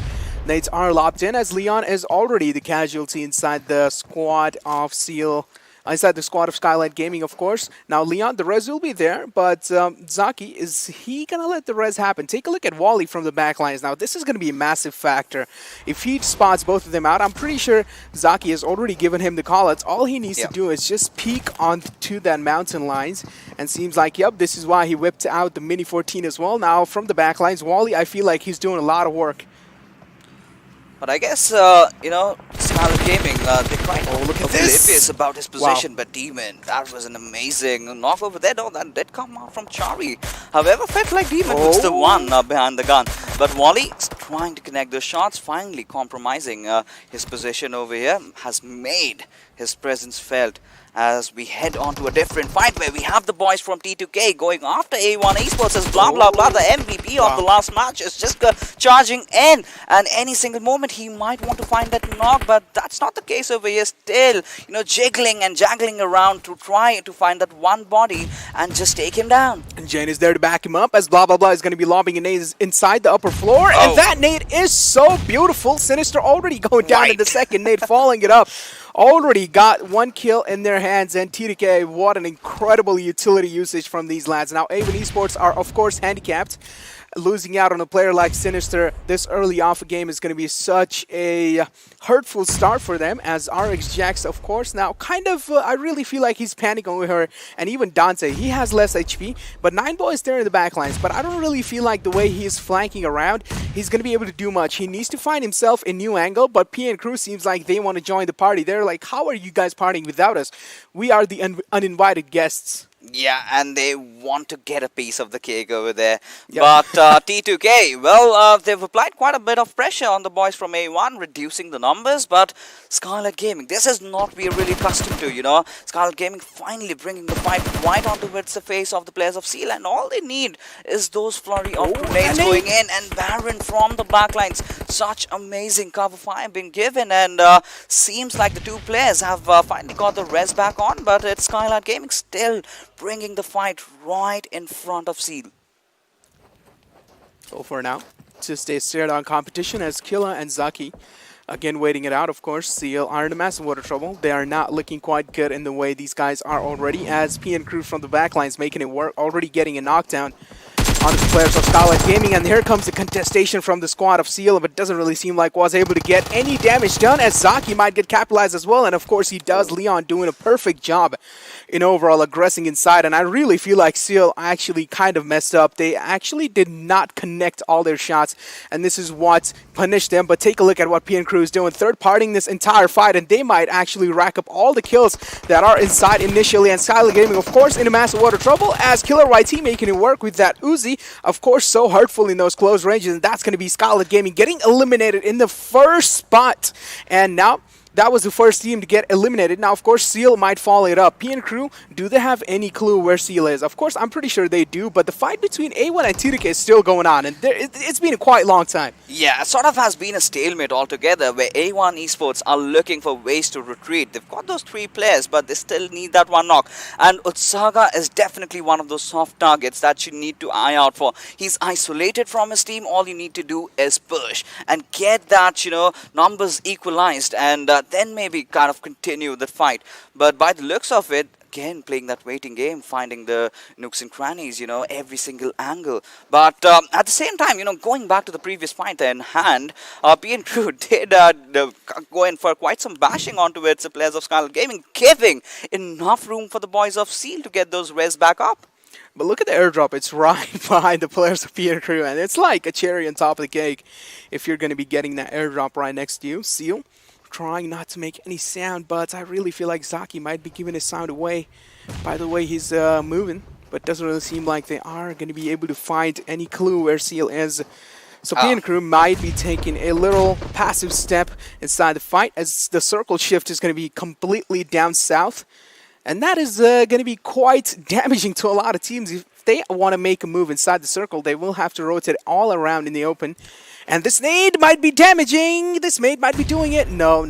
Nades are locked in, as Leon is already the casualty inside the squad of Seal. Inside the squad of Skylight Gaming, of course. Now, Leon, the res will be there, but Zaki, is he going to let the res happen? Take a look at Wally from the back lines. Now, this is going to be a massive factor. If he spots both of them out, I'm pretty sure Zaki has already given him the callouts. All he needs to do is just peek onto that mountain lines, and seems like, yep, this is why he whipped out the Mini 14 as well. Now, from the back lines, Wally, I feel like he's doing a lot of work. But I guess, Skylight Gaming, they're quite oblivious about his position. But Demon, that was an amazing knock over there. No, that did come out from Chari. However, felt like Demon was the one behind the gun. But Wally is trying to connect those shots, finally compromising his position over here, has made his presence felt as we head on to a different fight where we have the boys from T2K going after A1 Esports as blah blah blah. The MVP of the last match is just charging in, and any single moment he might want to find that knock, but that's not the case over here. Still, jiggling and juggling around to try to find that one body and just take him down. And Jane is there to back him up, as blah blah blah is going to be lobbing a nade inside the upper floor, and that nade is so beautiful. Sinister already going down in the second nade, following it up. Already got one kill in their hands, and T2K, what an incredible utility usage from these lads. Now, A1 Esports are, of course, handicapped. Losing out on a player like Sinister this early off a game is going to be such a hurtful start for them, as RX Jax, of course, now kind of, I really feel like he's panicking with her, and even Dante, he has less HP, but 9ball is there in the backlines, but I don't really feel like the way he is flanking around, he's going to be able to do much. He needs to find himself a new angle, but P and crew seems like they want to join the party. They're like, how are you guys partying without us? We are the uninvited guests. Yeah, and they want to get a piece of the cake over there. But T2K, well, they've applied quite a bit of pressure on the boys from A1, reducing the numbers. But Skylight Gaming, this is not we are really accustomed to, you know. Skylight Gaming finally bringing the fight right onto the face of the players of Seal, and all they need is those flurry of grenades going in, and Baron from the backlines. Such amazing cover fire being given, and seems like the two players have finally got the res back on, but it's Skylight Gaming still bringing the fight right in front of Seal. So for now, just a straight-on competition as Killa and Zaki again waiting it out. Of course, Seal are in a massive water trouble. They are not looking quite good in the way these guys are already, as PN Crew from the backlines making it work, already getting a knockdown on the players of Stalwart Gaming, and here comes the contestation from the squad of Seal, but it doesn't really seem like was able to get any damage done, as Zaki might get capitalized as well, and of course he does. Leon doing a perfect job in overall aggressing inside, and I really feel like Seal actually kind of messed up. They actually did not connect all their shots, and this is what punished them. But take a look at what PN Crew is doing, third-partying this entire fight, and they might actually rack up all the kills that are inside initially, and Skylight Gaming, of course, in a massive water trouble, as Killer YT making it work with that Uzi. Of course, so hurtful in those close ranges, and that's going to be Skylight Gaming getting eliminated in the first spot. And now, that was the first team to get eliminated. Now, of course, Seal might follow it up. PN Crew, do they have any clue where Seal is? Of course, I'm pretty sure they do, but the fight between A1 and T2K is still going on, and it's been a quite long time. Yeah, it sort of has been a stalemate altogether, where A1 Esports are looking for ways to retreat. They've got those 3 players, but they still need that one knock. And Utsaga is definitely one of those soft targets that you need to eye out for. He's isolated from his team. All you need to do is push and get that, you know, numbers equalized, and then maybe kind of continue the fight. But by the looks of it, again, playing that waiting game, finding the nooks and crannies, you know, every single angle. But at the same time, you know, going back to the previous fight in hand, PN Crew did go in for quite some bashing onto it, the players of Skylight Gaming, giving enough room for the boys of Seal to get those res back up. But look at the airdrop. It's right behind the players of PN Crew, and it's like a cherry on top of the cake if you're going to be getting that airdrop right next to you. Seal trying not to make any sound, but I really feel like Zaki might be giving his sound away by the way he's moving, but doesn't really seem like they are going to be able to find any clue where Seal is. So PN Crew might be taking a little passive step inside the fight, as the circle shift is going to be completely down south, and that is going to be quite damaging to a lot of teams. If they want to make a move inside the circle, they will have to rotate all around in the open. And this nade might be damaging. This nade might be doing it. No.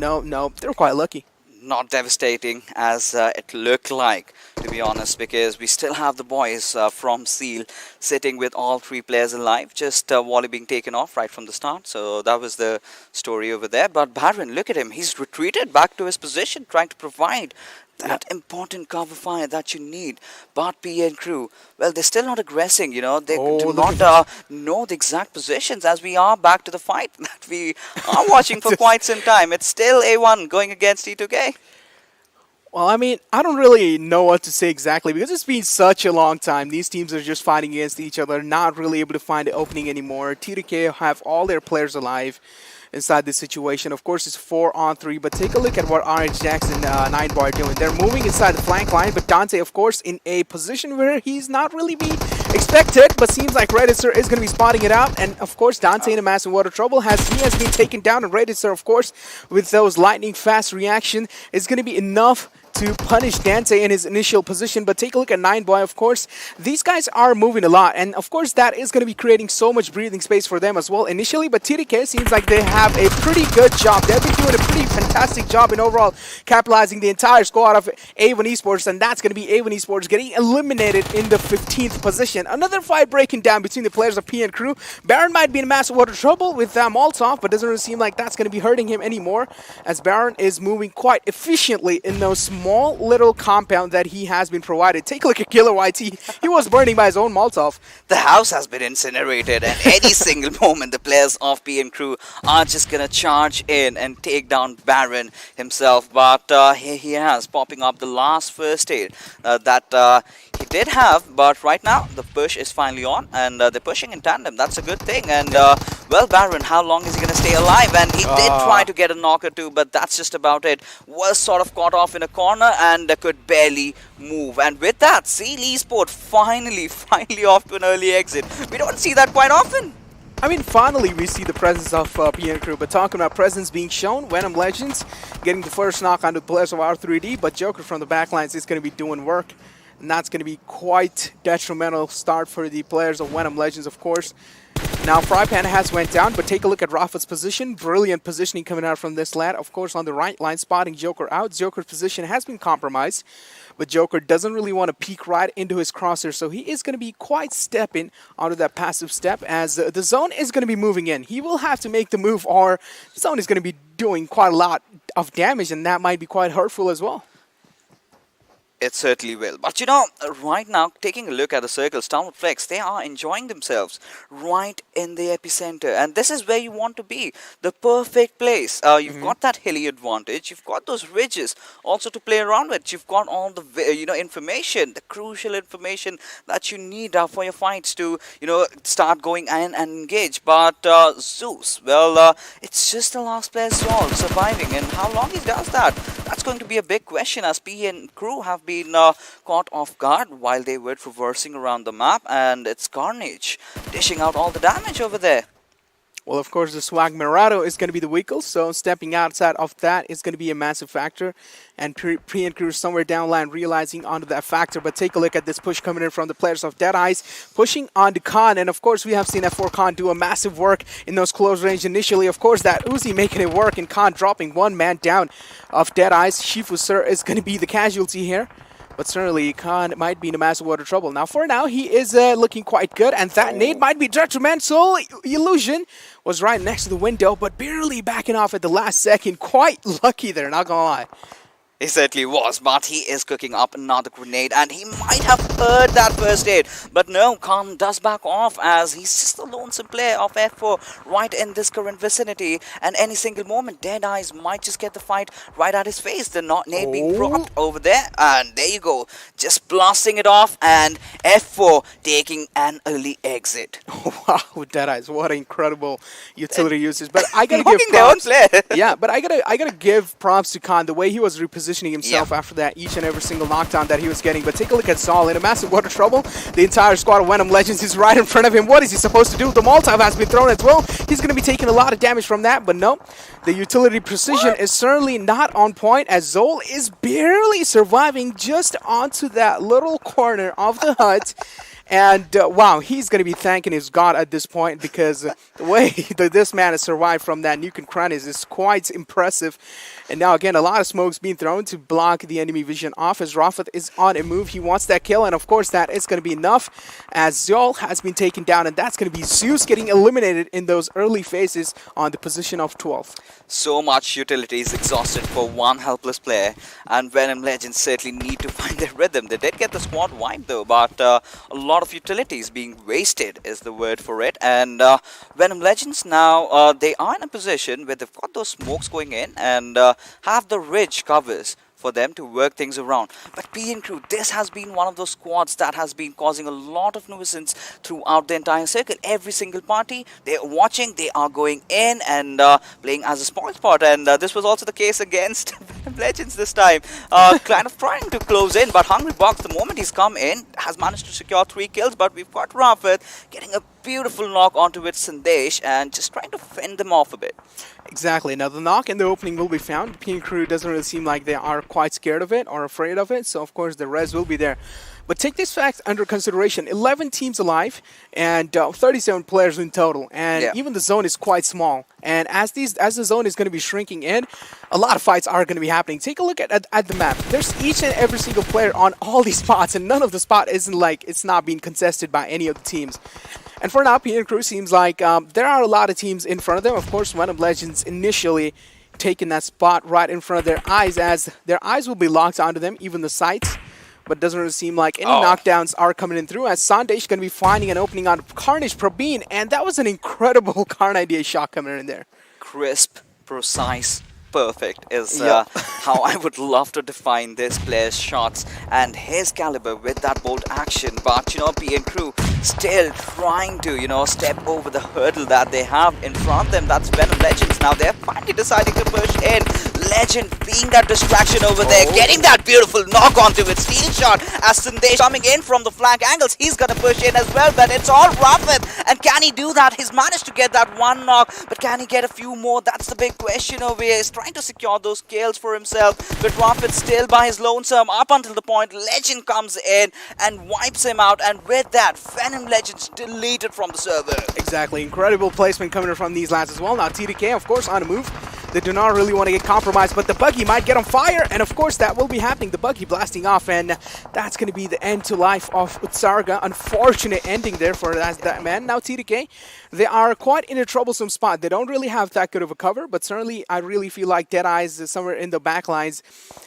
They're quite lucky. Not devastating as it looked like, to be honest, because we still have the boys from Seal sitting with all 3 players alive, just Wally being taken off right from the start. So that was the story over there. But Baron, look at him. He's retreated back to his position, trying to provide that important cover fire that you need. But PN Crew, well, they're still not aggressing, you know. They do not know the exact positions, as we are back to the fight that we are watching for quite some time. It's still A1 going against T2K. Well, I mean, I don't really know what to say exactly, because it's been such a long time. These teams are just fighting against each other, not really able to find an opening anymore. T2K have all their players alive inside this situation. Of course, it's 4-on-3, but take a look at what RH Jackson and 9bar are doing. They're moving inside the flank line, but Dante, of course, in a position where he's not really being expected, but seems like Redditor is going to be spotting it out. And of course, Dante in a massive water trouble, he has been taken down, and Redditor, of course, with those lightning fast reaction, is going to be enough to punish Dante in his initial position. But take a look at 9boy, of course. These guys are moving a lot, and of course that is going to be creating so much breathing space for them as well initially. But TDK seems like they have a pretty good job. They've been doing a pretty fantastic job in overall capitalizing the entire squad of A1 Esports, and that's going to be A1 Esports getting eliminated in the 15th position. Another fight breaking down between the players of PN Crew. Baron might be in massive water trouble with Molotov, but doesn't really seem like that's going to be hurting him anymore, as Baron is moving quite efficiently in those small little compound that he has been provided. Take a look at Killer YT. He was burning by his own Molotov. The house has been incinerated, and any single moment the players of PN Crew are just gonna charge in and take down Baron himself. But here he has, popping up the last first aid that he did have. But right now the push is finally on, and they're pushing in tandem. That's a good thing. And Well, Baron, how long is he going to stay alive? And he did try to get a knock or two, but that's just about it. Was sort of caught off in a corner and could barely move. And with that, Seal Esports finally off to an early exit. We don't see that quite often. I mean, finally we see the presence of PN but talking about presence being shown, Venom Legends getting the first knock on the players of R3D, but Joker from the backlines is going to be doing work, and that's going to be quite detrimental start for the players of Venom Legends, of course. Now, Frypan has went down, but take a look at Rafa's position. Brilliant positioning coming out from this lad. Of course, on the right line, spotting Joker out. Joker's position has been compromised, but Joker doesn't really want to peek right into his crosshair, so he is going to be quite stepping onto that passive step as the zone is going to be moving in. He will have to make the move, or the zone is going to be doing quite a lot of damage, and that might be quite hurtful as well. It certainly will. But you know, right now, taking a look at the circle, StalwartFlex, they are enjoying themselves right in the epicenter. And this is where you want to be. The perfect place. You've got that hilly advantage. You've got those ridges also to play around with. You've got all the, information, the crucial information that you need for your fights to, start going in and engage. But Zeus, well, it's just the last player surviving. And how long he does that? That's going to be a big question, as P and crew have been caught off guard while they were traversing around the map, and it's Carnage dishing out all the damage over there. Well, of course, the Swag Mirado is going to be the vehicle, so stepping outside of that is going to be a massive factor. And Pre and Crew somewhere down line realizing onto that factor. But take a look at this push coming in from the players of Deadeyes, pushing onto Khan. And of course, we have seen F4 Khan do a massive work in those close range initially. Of course, that Uzi making it work, and Khan dropping one man down of Deadeyes. Shifu Sir is going to be the casualty here. But certainly, Khan might be in a massive water trouble. Now, for now, he is looking quite good. And that nade might be detrimental. Illusion was right next to the window, but barely backing off at the last second. Quite lucky there, not gonna lie. He certainly was, but he is cooking up another grenade, and he might have heard that first aid. But no, Khan does back off, as he's just a lonesome player of F4 right in this current vicinity. And any single moment, Deadeyes might just get the fight right at his face. The nade being dropped over there, and there you go. Just blasting it off, and F4 taking an early exit. Wow, Deadeyes, what incredible utility usage. But I gotta give props. Yeah, but I gotta give props to Khan, the way he was repositioning himself after that each and every single knockdown that he was getting. But take a look at Saul in a massive water trouble. The entire squad of Venom Legends is right in front of him. What is he supposed to do? The Molotov has been thrown as well. He's going to be taking a lot of damage from that, but no. The utility precision is certainly not on point, as Zol is barely surviving just onto that little corner of the hut. And wow, he's going to be thanking his god at this point, because the way this man has survived from that nuke and Carnage is quite impressive. And now again, a lot of smoke's being thrown to block the enemy vision off, as Rafat is on a move. He wants that kill, and of course that is going to be enough, as Zol has been taken down, and that's going to be Zeus getting eliminated in those early phases on the position of 12. So much utility is exhausted for one helpless player, and Venom Legends certainly need to find their rhythm. They did get the squad wiped though, but a lot of utilities being wasted is the word for it. And Venom Legends now, they are in a position where they've got those smokes going in and have the ridge covers for them to work things around. But P and Crew, this has been one of those squads that has been causing a lot of nuisance throughout the entire circle. Every single party, they're watching, they are going in and playing as a spoil spot. And this was also the case against Venom Legends this time. Kind of trying to close in, but Hungry Box, the moment he's come in, has managed to secure 3 kills. But we've got Rafat getting a beautiful knock onto it, Sandesh, and just trying to fend them off a bit. Exactly. Now, the knock in the opening will be found. P and Crew doesn't really seem like they are quite scared of it or afraid of it, so of course the res will be there. But take this fact under consideration. 11 teams alive and 37 players in total. And even the zone is quite small. And as the zone is going to be shrinking in, a lot of fights are going to be happening. Take a look at the map. There's each and every single player on all these spots, and none of the spot isn't like it's not being contested by any of the teams. And for now, P and Crew seems like there are a lot of teams in front of them. Of course, Venom Legends initially taking that spot right in front of their eyes, as their eyes will be locked onto them, even the sights. But it doesn't really seem like any knockdowns are coming in through, as Sandesh going to be finding an opening on Carnage Probeen, and that was an incredible Carnage shot coming in there. Crisp, precise, perfect is how I would love to define this player's shots and his caliber with that bolt action. But you know, P and Crew, still trying to, step over the hurdle that they have in front of them. That's Venom Legends. Now they're finally deciding to push in. Legend being that distraction over there, getting that beautiful knock onto it. Steal shot as Sandesh coming in from the flank angles. He's gonna push in as well, but it's all Rafid. And can he do that? He's managed to get that one knock, but can he get a few more? That's the big question over here. He's trying to secure those kills for himself, but Rafid still by his lonesome up until the point Legend comes in and wipes him out, and with that, Venom Legends deleted from the server. Exactly, incredible placement coming from these lads as well. Now TDK, of course, on a move. They do not really want to get compromised, but the buggy might get on fire, and of course that will be happening. The buggy blasting off, and that's going to be the end to life of Utsarga. Unfortunate ending there for that man. Now TDK, they are quite in a troublesome spot. They don't really have that good of a cover, but certainly I really feel like Deadeyes somewhere in the back lines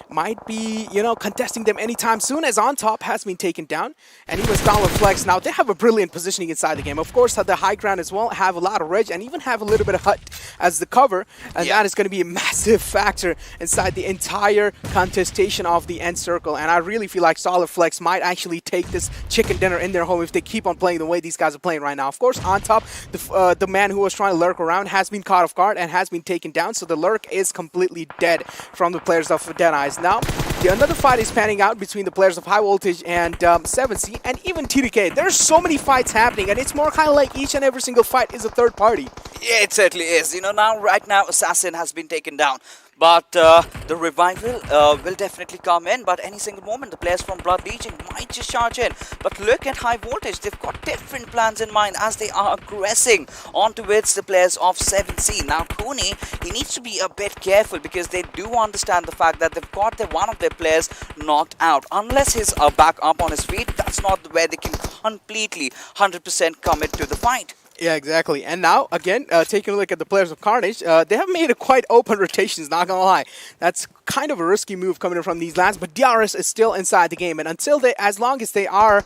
might be, contesting them anytime soon, as on top has been taken down, and even StalwartFlex. Now they have a brilliant positioning inside the game. Of course, have the high ground as well, have a lot of reg, and even have a little bit of hut as the cover, and that is going to be a massive factor inside the entire contestation of the end circle. And I really feel like StalwartFlex might actually take this chicken dinner in their home if they keep on playing the way these guys are playing right now. Of course, on top, the man who was trying to lurk around has been caught off guard and has been taken down, so the lurk is completely dead from the players of Deadeyes. Now, another fight is panning out between the players of High Voltage and 7C and even TDK. There's so many fights happening, and it's more kind of like each and every single fight is a third party. Yeah, it certainly is. Right now, Assassin has been taken down. But the revival will definitely come in. But any single moment, the players from Blood Legion might just charge in. But look at High Voltage. They've got different plans in mind as they are aggressing on towards the players of 7C. Now, Kuni, he needs to be a bit careful because they do understand the fact that they've got one of their players knocked out. Unless he's back up on his feet, that's not where they can completely 100% commit to the fight. Yeah, exactly. And now, again, taking a look at the players of Carnage, they have made a quite open rotations, not gonna lie. That's kind of a risky move coming in from these lads, but DRS is still inside the game, and as long as they are,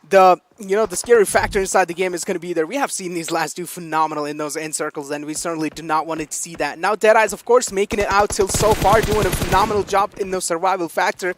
the scary factor inside the game is going to be there. We have seen these lads do phenomenal in those end circles, and we certainly do not want to see that. Now, Deadeyes, of course, making it out till so far, doing a phenomenal job in the survival factor.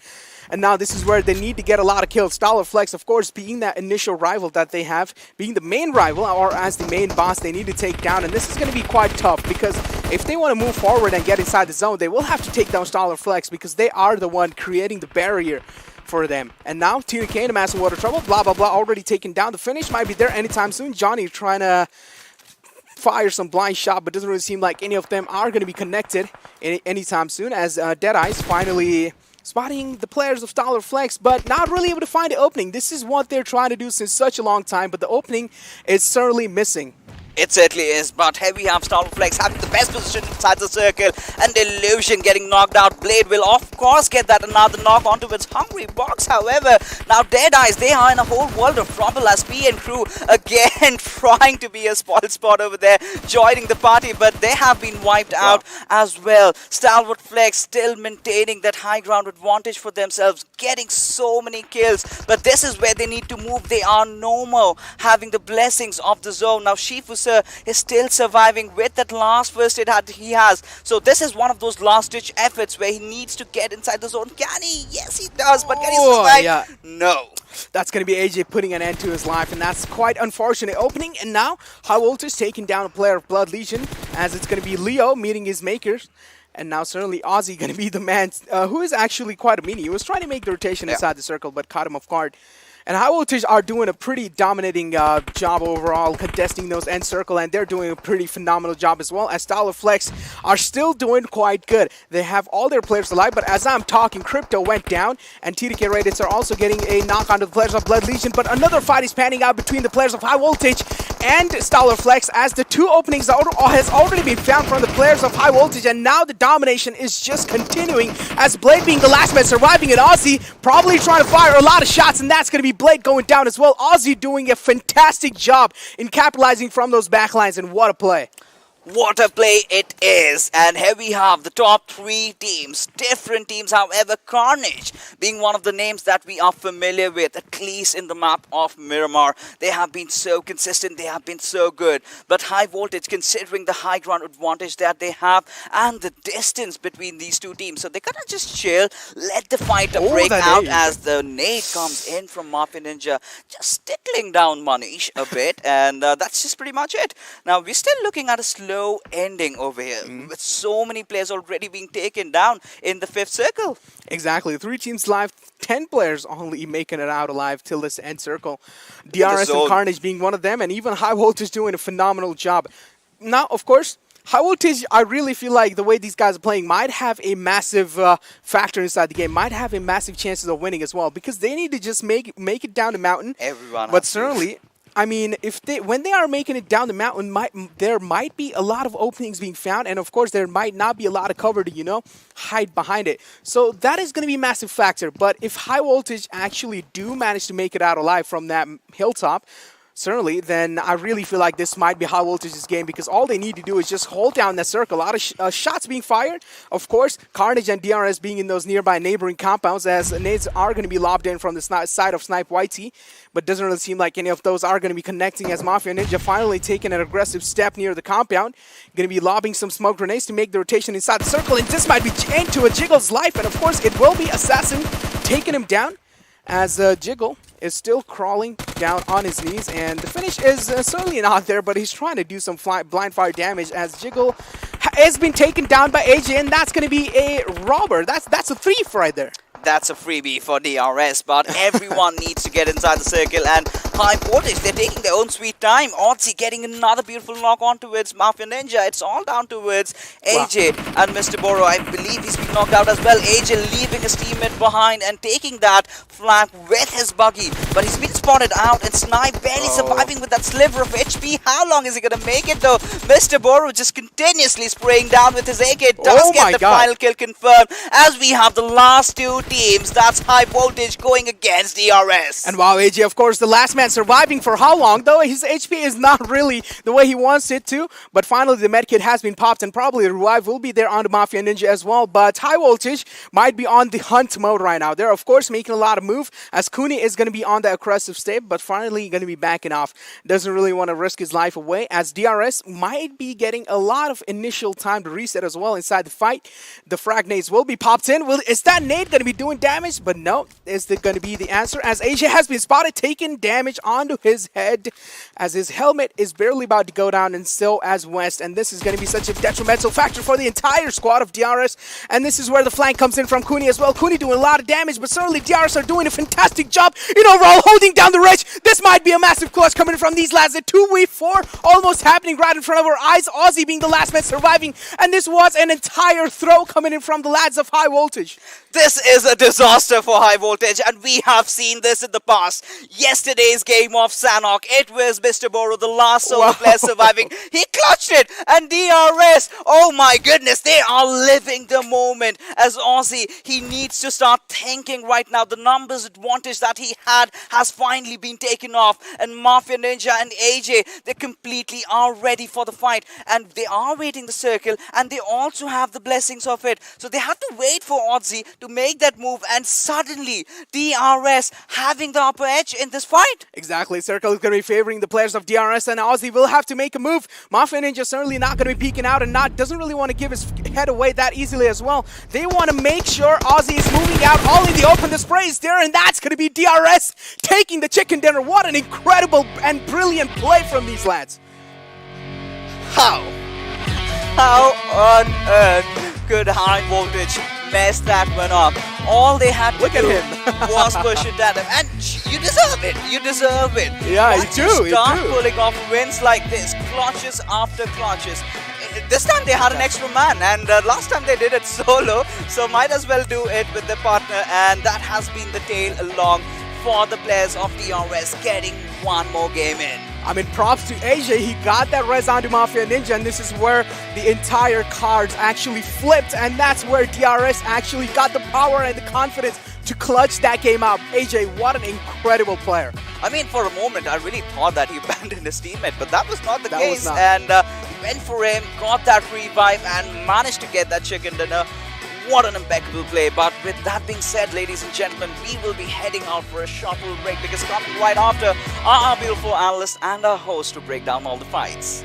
And now this is where they need to get a lot of kills. StalwartFlex, of course, being that initial rival that they have, being the main rival, or as the main boss, they need to take down. And this is going to be quite tough, because if they want to move forward and get inside the zone, they will have to take down StalwartFlex, because they are the one creating the barrier for them. And now TDK in a massive water trouble, blah, blah, blah, already taken down. The finish might be there anytime soon. Johnny trying to fire some blind shot, but doesn't really seem like any of them are going to be connected anytime soon, as Deadeyes finally spotting the players of StalwartFlex, but not really able to find the opening. This is what they're trying to do since such a long time, but the opening is certainly missing. It certainly is, but here we have StalwartFlex having the best position inside the circle, and Illusion getting knocked out. Blade will of course get that another knock onto its hungry box. However, now Deadeyes, they are in a whole world of trouble as P and crew again trying to be a spoiled spot over there, joining the party, but they have been wiped out as well. StalwartFlex still maintaining that high ground advantage for themselves, getting so many kills, but this is where they need to move. They are no more having the blessings of the zone. Now Shifu is still surviving with that last first aid he has. So this is one of those last ditch efforts where he needs to get inside the zone. Can he? Yes, he does, but can he survive? Yeah. No. That's going to be AJ putting an end to his life, and that's quite unfortunate opening. And now High Voltage taking down a player of Blood Legion, as it's going to be Leo meeting his makers. And now certainly Ozzy going to be the man who is actually quite a meanie. He was trying to make the rotation inside the circle, but caught him off guard. And High Voltage are doing a pretty dominating job overall, contesting those end circle, and they're doing a pretty phenomenal job as well, as StalwartFlex are still doing quite good. They have all their players alive, but as I'm talking, Crypto went down, and TDK Raiders are also getting a knock onto the players of Blood Legion, but another fight is panning out between the players of High Voltage and StalwartFlex, as the two openings has already been found from the players of High Voltage, and now the domination is just continuing, as Blade being the last man surviving, and Ozzy probably trying to fire a lot of shots, and that's going to be Blade going down as well. Ozzy doing a fantastic job in capitalizing from those backlines, and what a play. What a play it is. And here we have the top 3 teams, different teams. However, Carnage being one of the names that we are familiar with, at least in the map of Miramar. They have been so consistent, they have been so good. But High Voltage, considering the high ground advantage that they have and the distance between these two teams, so they gotta just chill, let the fight break out as the nade comes in from Mafia Ninja, just tickling down Manish a bit, and that's just pretty much it. Now, we're still looking at a slow ending over here, with so many players already being taken down in the 5th circle. Exactly. 3 teams live, 10 players only making it out alive till this end circle. DRS and Carnage being one of them, and even High Voltage doing a phenomenal job. Now, of course, High Voltage, I really feel like the way these guys are playing might have a massive factor inside the game, might have a massive chances of winning as well, because they need to just make it down the mountain. Everyone but certainly, I mean, when they are making it down the mountain, there might be a lot of openings being found, and of course there might not be a lot of cover to, hide behind it. So that is going to be a massive factor. But if High Voltage actually do manage to make it out alive from that hilltop, certainly, then I really feel like this might be High Voltage's game, because all they need to do is just hold down that circle. A lot of shots being fired. Of course, Carnage and DRS being in those nearby neighboring compounds, as nades are going to be lobbed in from the side of Snipe YT, but doesn't really seem like any of those are going to be connecting, as Mafia Ninja finally taking an aggressive step near the compound. Going to be lobbing some smoke grenades to make the rotation inside the circle, and this might be into a Jiggle's life, and of course it will be Assassin taking him down, as Jiggle is still crawling down on his knees, and the finish is certainly not there, but he's trying to do some blind fire damage, as Jiggle has been taken down by AJ, and that's going to be a robber. That's a thief right there. That's a freebie for DRS, but everyone needs to get inside the circle, and High Voltage, they're taking their own sweet time. Odsy getting another beautiful knock on towards Mafia Ninja. It's all down towards AJ and Mr. Boro. I believe he's been knocked out as well. AJ leaving his teammate behind and taking that flank with his buggy, but he's been spotted out, and Snipe barely surviving with that sliver of HP. How long is he going to make it though? Mr. Boro just continuously spraying down with his AK. Does get the final kill confirmed, as we have the last 2 teams. That's High Voltage going against DRS. And wow, AJ, of course, the last man surviving for how long, though his HP is not really the way he wants it to, but finally the medkit has been popped, and probably the revive will be there on the Mafia Ninja as well. But High Voltage might be on the hunt mode right now. They're of course making a lot of move, as Kuni is going to be on the aggressive step, but finally going to be backing off. Doesn't really want to risk his life away, as DRS might be getting a lot of initial time to reset as well inside the fight. The frag nades will be popped in. Is that nade going to be doing damage? But no, is it going to be the answer, as AJ has been spotted taking damage onto his head, as his helmet is barely about to go down, and so as West, and this is going to be such a detrimental factor for the entire squad of DRS, and this is where the flank comes in from Kuni as well. Kuni doing a lot of damage, but certainly DRS are doing a fantastic job in overall holding down the ridge. This might be a massive clutch coming from these lads. A 2v4 almost happening right in front of our eyes. Ozzy being the last man surviving, and this was an entire throw coming in from the lads of High Voltage. This is a disaster for High Voltage, and we have seen this in the past. Yesterday's game of Sanok, it was Mr. Boro, the last solo player surviving. He clutched it, and DRS, oh my goodness, they are living the moment. As Aussie, he needs to start thinking right now. The numbers advantage that he had has finally been taken off, and Mafia Ninja and AJ, they completely are ready for the fight, and they are waiting the circle, and they also have the blessings of it. So they had to wait for Aussie to make that move, and suddenly DRS having the upper edge in this fight. Exactly, circle is going to be favoring the players of DRS, and Aussie will have to make a move. Mafia Ninja certainly not going to be peeking out, and doesn't really want to give his head away that easily as well. They want to make sure Aussie is moving out all in the open. The spray is there, and that's going to be DRS taking the chicken dinner. What an incredible and brilliant play from these lads. How on earth could High Voltage mess that one up? All they had to do was push it at him, and you deserve it. You deserve it. Yeah, once you start pulling off wins like this, clutches after clutches. This time they had an extra man, and last time they did it solo, so might as well do it with their partner, and that has been the tail along for the players of DRS, getting one more game in. I mean, props to AJ. He got that res onto Mafia Ninja, and this is where the entire cards actually flipped, and that's where DRS actually got the power and the confidence to clutch that game out. AJ, what an incredible player. I mean, for a moment, I really thought that he abandoned his teammate, but that was not the case. And went for him, got that revive and managed to get that chicken dinner. What an impeccable play. But with that being said, ladies and gentlemen, we will be heading out for a short little break because coming right after are our beautiful analyst and our host to break down all the fights.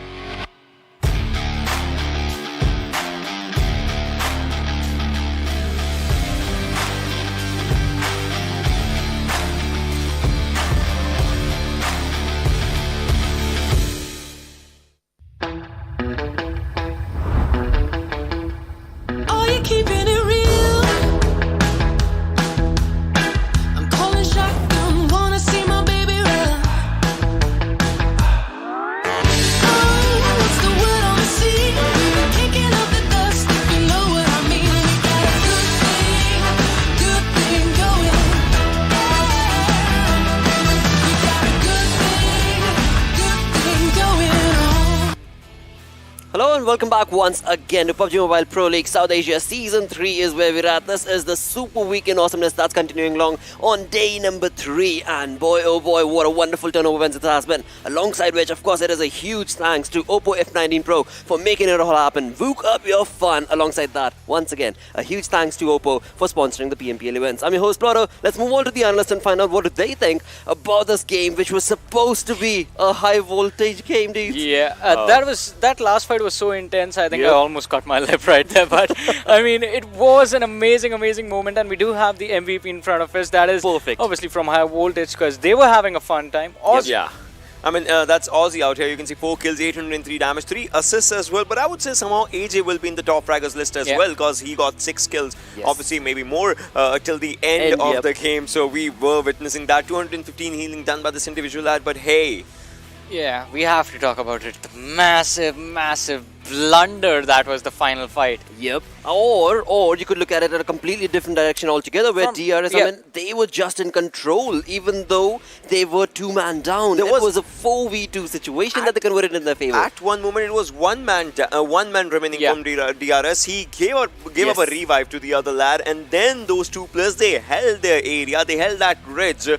Are you keeping it real? I'm calling shotgun, wanna see my baby run. Oh, what's the word on the sea? Kicking up the dust, if you know what I mean. We got a good thing going. We got a good thing going on. Hello and welcome back once again to PUBG Mobile Pro League South Asia Season 3 is where we're at. This is the super weekend awesomeness that's continuing along on day number 3, and boy oh boy, what a wonderful turn of events it has been, alongside which of course it is a huge thanks to Oppo F19 Pro for making it all happen. Vook up your fun. Alongside that, once again, a huge thanks to Oppo for sponsoring the PMPL events. I'm your host Plotto. Let's move on to the analysts and find out what do they think about this game, which was supposed to be a high voltage game, dude. Yeah, that last fight was so intense. I think Yep. I almost cut my lip right there. But I mean, it was an amazing moment, and we do have the MVP in front of us. That is perfect. Obviously from high voltage because they were having a fun time. Yeah. I mean, that's Aussie out here. You can see 4 kills, 803 damage, 3 assists as well. But I would say somehow AJ will be in the top fraggers list as well because he got 6 kills. Yes. Obviously, maybe more till the end of the game. So we were witnessing that 215 healing done by this individual lad. But hey, Yeah, we have to talk about it. The massive blunder that was the final fight. Yep. Or you could look at it in a completely different direction altogether, where DRS, I mean, they were just in control, even though they were 2-man down. It was a 4v2 situation that they converted in their favor. At one moment, it was one man remaining from DRS. He gave up a revive to the other lad, and then those two players, they held their area, they held that ridge.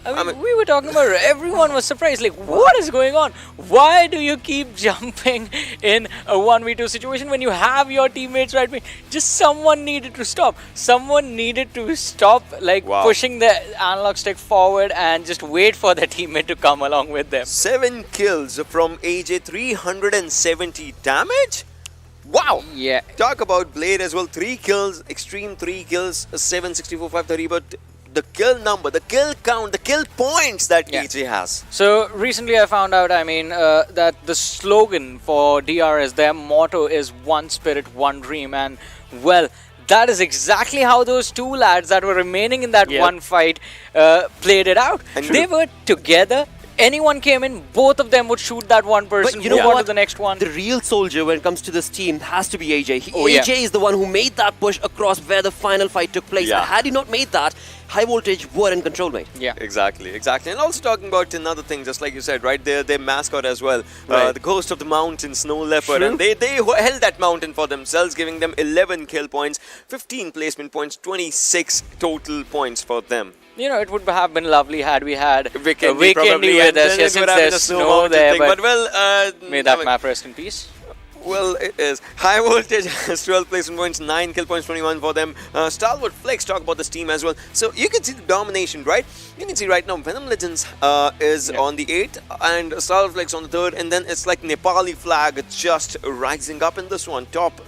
I mean, we were talking about it. Everyone was surprised. Like, what is going on? Why do you keep jumping in a 1v2 situation when you have your teammates right behind? Just someone needed to stop. Someone needed to stop, like, pushing the analog stick forward and just wait for their teammate to come along with them. 7 kills from AJ, 370 damage? Wow! Yeah. Talk about Blade as well. 3 kills, extreme 3 kills, 764, 530, but the kill number, the kill count, the kill points that AJ has. So recently I found out, I mean, that the slogan for DRS, their motto is one spirit, one dream. And well, that is exactly how those two lads that were remaining in that one fight played it out. And they were together. Anyone came in, both of them would shoot that one person, but you know move on what? to the next one. The real soldier when it comes to this team has to be AJ. AJ is the one who made that push across where the final fight took place. And had he not made that, high voltage were in control, mate. Yeah, exactly. And also talking about another thing, just like you said, right, their mascot as well, the Ghost of the Mountain, Snow Leopard, and they held that mountain for themselves, giving them 11 kill points, 15 placement points, 26 total points for them. You know, it would have been lovely had we had Weekendy with us, since there's snow there. But well, may that map rest in peace. Well, it is. High voltage has 12 placement points, 9 kill points, 21 for them. StalwartFlex, talk about this team as well. So you can see the domination, right? You can see right now Venom Legends is on the 8th and StalwartFlex on the 3rd, and then it's like Nepali flag just rising up in this one, top.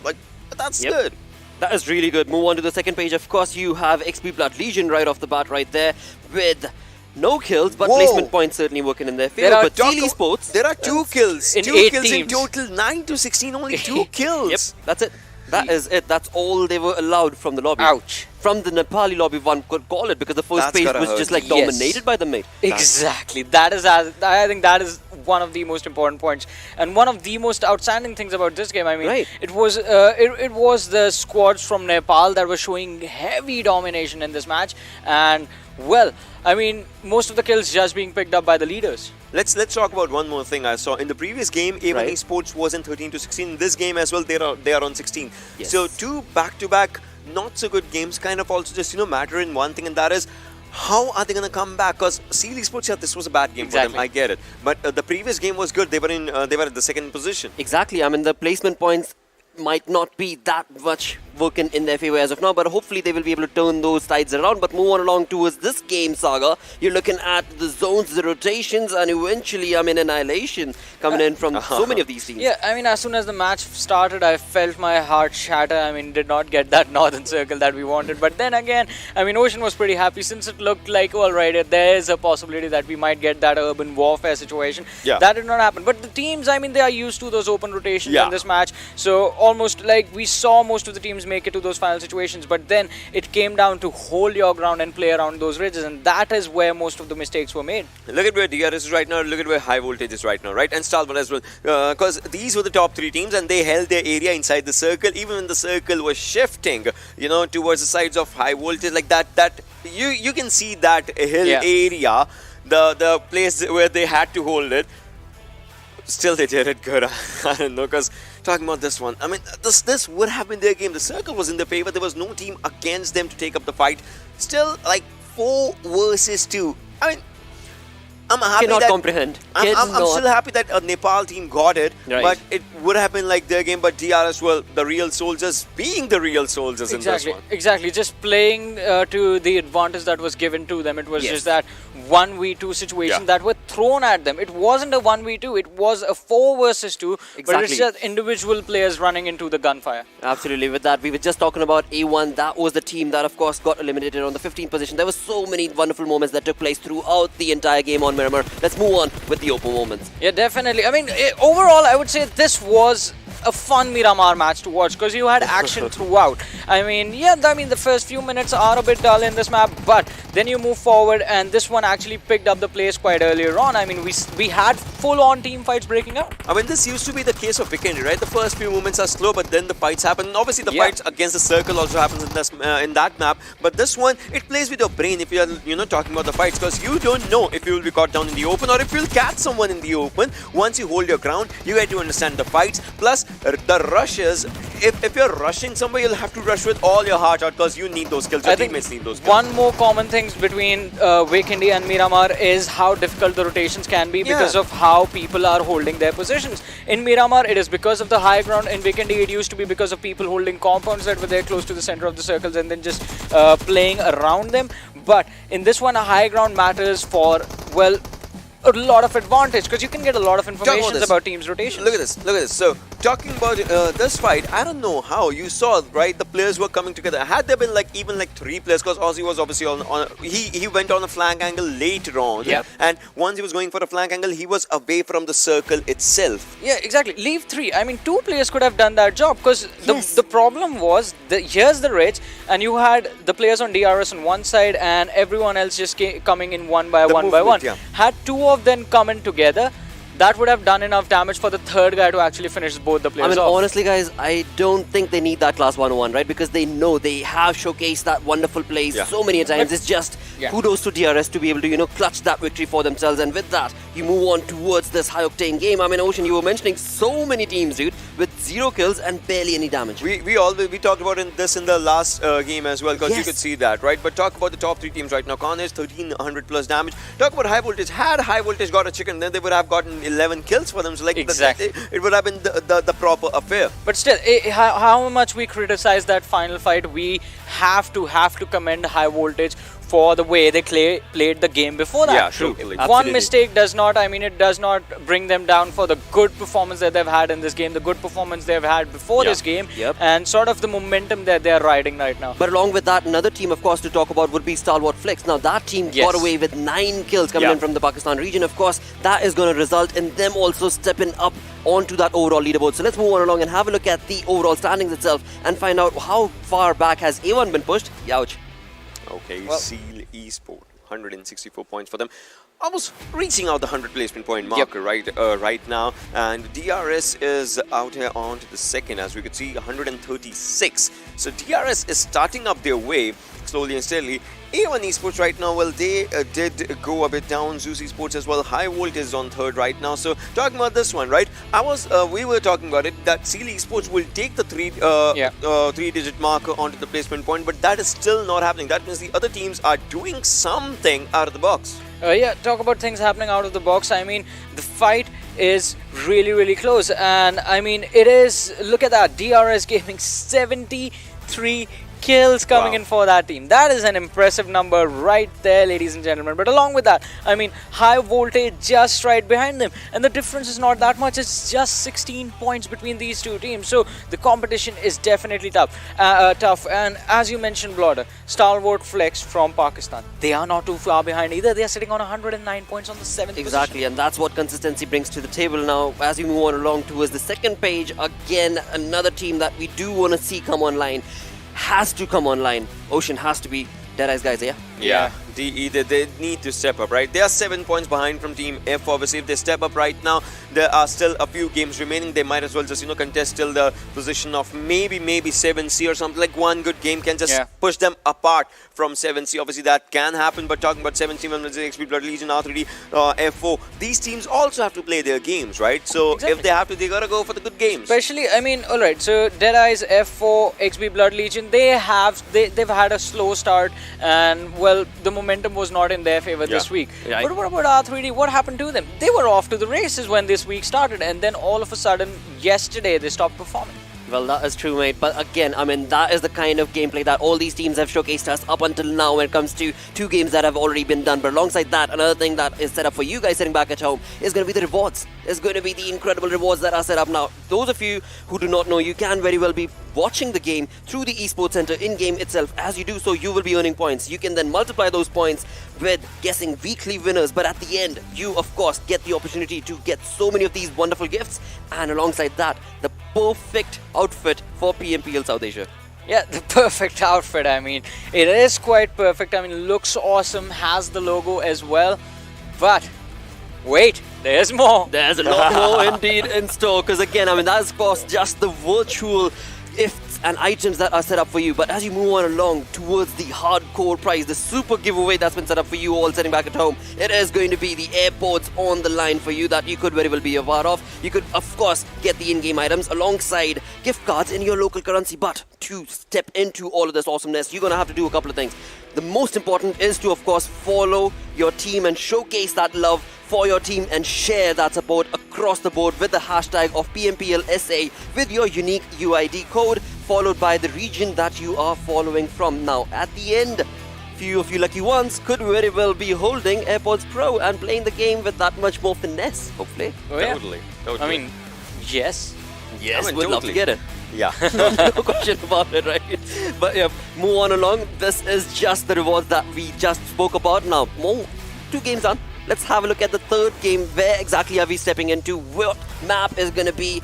Like, that's good. That is really good. Move on to the second page. Of course, you have XP Blood Legion right off the bat right there with no kills, but placement points certainly working in their favor. But Z3us Esports, there are 2 kills. In 2 8 kills teams. in total, 9 to 16, only 2 kills. Yep, that's it. That is it. That's all they were allowed from the lobby. Ouch. From the Nepali lobby, one could call it, because the first page was just like dominated by the mate. Exactly. That is, I think that is one of the most important points, and one of the most outstanding things about this game. I mean, it was the squads from Nepal that were showing heavy domination in this match, and well, I mean, most of the kills just being picked up by the leaders. Let's talk about one more thing I saw. In the previous game, A1 Esports was in 13 to 16. In this game as well, they are on 16. Yes. So 2 back-to-back not so good games kind of also just, matter in one thing, and that is how are they going to come back? Because Seal Esports, yeah, this was a bad game for them. I get it, but the previous game was good. They were at the second position. Exactly. I mean, the placement points might not be that much working in their favor as of now, but hopefully they will be able to turn those tides around. But move on along towards this game, Saga. You're looking at the zones, the rotations, and eventually, I mean, annihilation coming in from so many of these teams. Yeah, I mean, as soon as the match started, I felt my heart shatter. I mean, did not get that northern circle that we wanted. But then again, I mean, Ocean was pretty happy since it looked like, all right, there is a possibility that we might get that urban warfare situation. Yeah. That did not happen. But the teams, I mean, they are used to those open rotations in this match. So almost like we saw most of the teams make it to those final situations, but then it came down to hold your ground and play around those ridges, and that is where most of the mistakes were made. Look at where DRS is right now, look at where High Voltage is right now, right? And Stalwart as well, because these were the top three teams and they held their area inside the circle, even when the circle was shifting, you know, towards the sides of High Voltage, like that you can see that hill area, the place where they had to hold it. Still they did it good. I don't know, because talking about this one, I mean, this would have been their game. The circle was in their favor. There was no team against them to take up the fight. Still, like 4 versus 2. I mean, I'm happy Cannot that comprehend. I'm still happy that a Nepal team got it, but it would have been like their game. But DRS were the real soldiers, being the real soldiers in this one. Exactly, just playing to the advantage that was given to them. It was just that 1v2 situation that were thrown at them. It wasn't a 1v2, it was a 4 versus 2, but it's just individual players running into the gunfire. Absolutely. With that, we were just talking about A1. That was the team that, of course, got eliminated on the 15th position. There were so many wonderful moments that took place throughout the entire game on Miramar. Let's move on with the open moments. Yeah, definitely. I mean, overall, I would say this was a fun Miramar match to watch because you had action throughout. I mean, the first few minutes are a bit dull in this map, but then you move forward and this one actually picked up the pace quite earlier on. I mean, we had full-on team fights breaking out. I mean, this used to be the case of Vikendi, right? The first few moments are slow, but then the fights happen. And obviously, the fights against the circle also happens in this in that map. But this one, it plays with your brain if you are, talking about the fights, because you don't know if you will be caught down in the open or if you'll catch someone in the open. Once you hold your ground, you get to understand the fights. Plus, the rushes. If you're rushing somewhere, you'll have to rush with all your heart out because you need those kills. Your teammates need those kills. One more common thing between Vikendi and Miramar is how difficult the rotations can be because of how people are holding their positions. In Miramar, it is because of the high ground. In Vikendi, it used to be because of people holding compounds that were there close to the center of the circles and then just playing around them. But in this one, a high ground matters for, well, a lot of advantage because you can get a lot of information about teams' rotation. Look at this, look at this. So, talking about this fight, I don't know how you saw, right? The players were coming together. Had there been even 3 players, because Aussie was obviously on he went on a flank angle later on. Yeah. And once he was going for a flank angle, he was away from the circle itself. Yeah, exactly. Leave 3. I mean, 2 players could have done that job because the problem was here's the ridge, and you had the players on DRS on one side and everyone else just coming in one by one. Had 2 of them come in together, that would have done enough damage for the third guy to actually finish both the players off. Honestly, guys, I don't think they need that class 101, right? Because they know they have showcased that wonderful plays so many times. It's just kudos to DRS to be able to, clutch that victory for themselves. And with that, you move on towards this high-octane game. I mean, Ocean, you were mentioning so many teams, dude, with 0 kills and barely any damage. We talked about this in the last game as well, because you could see that, right? But talk about the top 3 teams right now. Carnage, 1300 plus damage. Talk about High Voltage. Had High Voltage got a chicken, then they would have gotten 11 kills for them. So it would have been the proper affair. But still, how much we criticize that final fight, we have to commend High Voltage for the way they played the game before that. Yeah, true. One mistake does not bring them down for the good performance that they've had in this game, the good performance they've had before this game, and sort of the momentum that they're riding right now. But along with that, another team, of course, to talk about would be StalwartFlex. Now, that team got away with 9 kills coming in from the Pakistan region. Of course, that is going to result in them also stepping up onto that overall leaderboard. So let's move on along and have a look at the overall standings itself and find out how far back has A1 been pushed. Youch. Okay, Seal Esports, 164 points for them. almost reaching out the 100 placement point marker right now, and DRS is out here on to the second, as we could see, 136. So DRS is starting up their way slowly and steadily. A1 Esports right now, well, they did go a bit down. Z3us Esports as well. High Voltage is on third right now. So talking about this one, right? We were talking about it that Seal Esports will take the three-digit marker onto the placement point, but that is still not happening. That means the other teams are doing something out of the box. Talk about things happening out of the box. I mean, the fight is really, really close, and I mean, it is. Look at that, DRS Gaming 73 kills coming in for that team. That is an impressive number right there, ladies and gentlemen. But along with that, I mean, High Voltage just right behind them, and the difference is not that much. It's just 16 points between these two teams, so the competition is definitely tough. And as you mentioned, Blodder, StalwartFlex from Pakistan, they are not too far behind either. They are sitting on 109 points on the 7th Exactly, and that's what consistency brings to the table. Now, as we move on along towards the second page, again, another team that we do want to see come online. Has to come online. Ocean has to be Deadeyes Guys, Yeah. They need to step up, right? They are 7 points behind from Team F. Obviously, if they step up right now, there are still a few games remaining. They might as well just, contest till the position of maybe 7C or something. Like one good game can just push them apart from 7C. Obviously, that can happen. But talking about 7C, XP Blood Legion, R3D, F4, these teams also have to play their games, right? So if they have to, they gotta go for the good games. Especially, I mean, all right. So Deadeyes, F4, XP Blood Legion, they've had a slow start, and well, the momentum was not in their favor this week. But what about R3D? What happened to them? They were off to the races when this week started, and then all of a sudden, yesterday, they stopped performing. Well, that is true, mate. But again, I mean, that is the kind of gameplay that all these teams have showcased us up until now when it comes to two games that have already been done. But alongside that, another thing that is set up for you guys sitting back at home is going to be the rewards. It's going to be the incredible rewards that are set up now. Those of you who do not know, you can very well be watching the game through the Esports Center in-game itself. As you do so, you will be earning points. You can then multiply those points with guessing weekly winners. But at the end, you, of course, get the opportunity to get so many of these wonderful gifts. And alongside that, the perfect outfit for PMPL South Asia. Yeah, the perfect outfit. I mean, it is quite perfect. I mean, looks awesome, has the logo as well. But wait, there's more. There's a lot more indeed in store. Because again, I mean, that's of course just the virtual gifts and items that are set up for you. But as you move on along towards the hardcore prize, the super giveaway that's been set up for you all sitting back at home, it is going to be the airports on the line for you that you could very well be a part of. You could, of course, get the in-game items alongside gift cards in your local currency. But to step into all of this awesomeness, you're going to have to do a couple of things. The most important is to, of course, follow your team and showcase that love for your team and share that support across the board with the hashtag of PMPL SA with your unique UID code followed by the region that you are following from. Now, at the end, few of you lucky ones could very well be holding AirPods Pro and playing the game with that much more finesse, hopefully. Oh, yeah. Totally. I mean, yes. Yes, I mean, we'd love to get it. Yeah. No question about it, right? But yeah, move on along. This is just the rewards that we just spoke about. Now, more 2 games on. Let's have a look at the third game. Where exactly are we stepping into? What map is going to be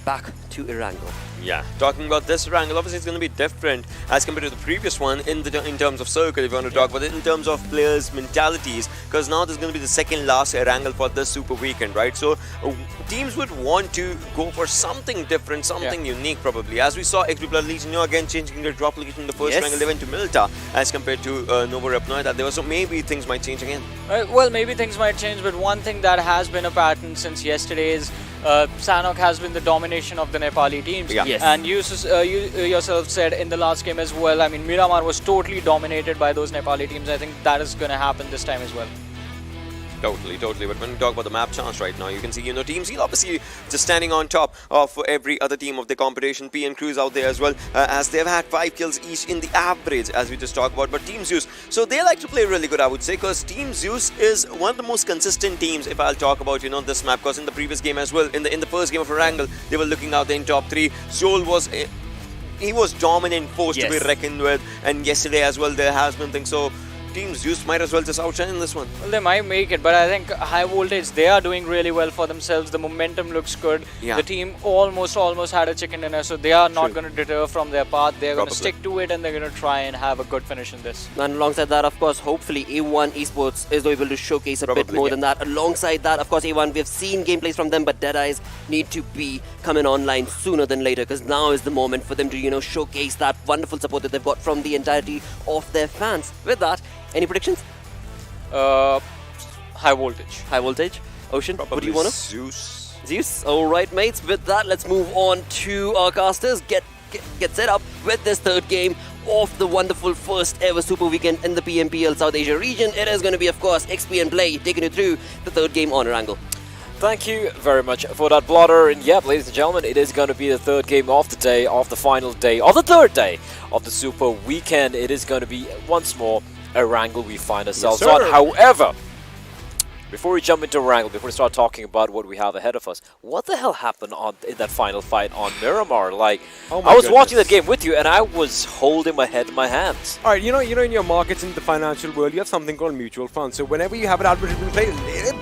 back to Erangel? Yeah, talking about this Erangel, obviously it's going to be different as compared to the previous one in terms of circle, if you want to talk about it, in terms of players' mentalities, because now there's going to be the second last Erangel for this super weekend, right? So teams would want to go for something different, something unique probably. As we saw XP Blood Legion, again changing their drop location in the first Erangel, they went to Milta as compared to Nova Rep Noida. There was, so maybe things might change again. Well, maybe things might change, but one thing that has been a pattern since yesterday is Sanok has been the domination of the Nepali teams. Yes. And you yourself said in the last game as well, I mean, Miramar was totally dominated by those Nepali teams. I think that is going to happen this time as well. Totally. But when we talk about the map chance right now, you can see, Team Seal obviously just standing on top of every other team of the competition. P and Cruz out there as well, as they've had 5 kills each in the average, as we just talked about. But Team Z3us, so they like to play really good, I would say, because Team Z3us is one of the most consistent teams, if I'll talk about, this map, because in the previous game as well, in the first game of Erangel, they were looking out there in top 3. Zol was... he was dominant force to be reckoned with, and yesterday as well there has been things. So teams, Zeus might as well just outshine in this one. Well, they might make it, but I think high voltage, they are doing really well for themselves. The momentum looks good. Yeah. The team almost had a chicken dinner, so they are not going to deter from their path. They're going to stick to it, and they're going to try and have a good finish in this. And alongside that, of course, hopefully A1 Esports is able to showcase a bit more than that. Alongside that, of course, A1, we've seen gameplays from them, but Deadeyes need to be coming online sooner than later, because now is the moment for them to, you know, showcase that wonderful support that they've got from the entirety of their fans. With that, any predictions? High voltage. High voltage. Ocean, what do you want to? Zeus. Zeus. All right, mates. With that, let's move on to our casters. Get set up with this third game of the wonderful first ever Super Weekend in the PMPL South Asia region. It is going to be, of course, XP and Play taking you through the third game on Erangel. Thank you very much for that blotter. And yep, ladies and gentlemen, it is going to be the third game of the day, of the final day, of the third day of the Super Weekend. It is going to be once more Erangel we find ourselves on. However, before we jump into Erangel, before we start talking about what we have ahead of us, what the hell happened in that final fight on Miramar? Like, I was watching that game with you, and I was holding my head in my hands. All right, you know, in your markets, in the financial world, you have something called mutual funds. So whenever you have an advertisement play,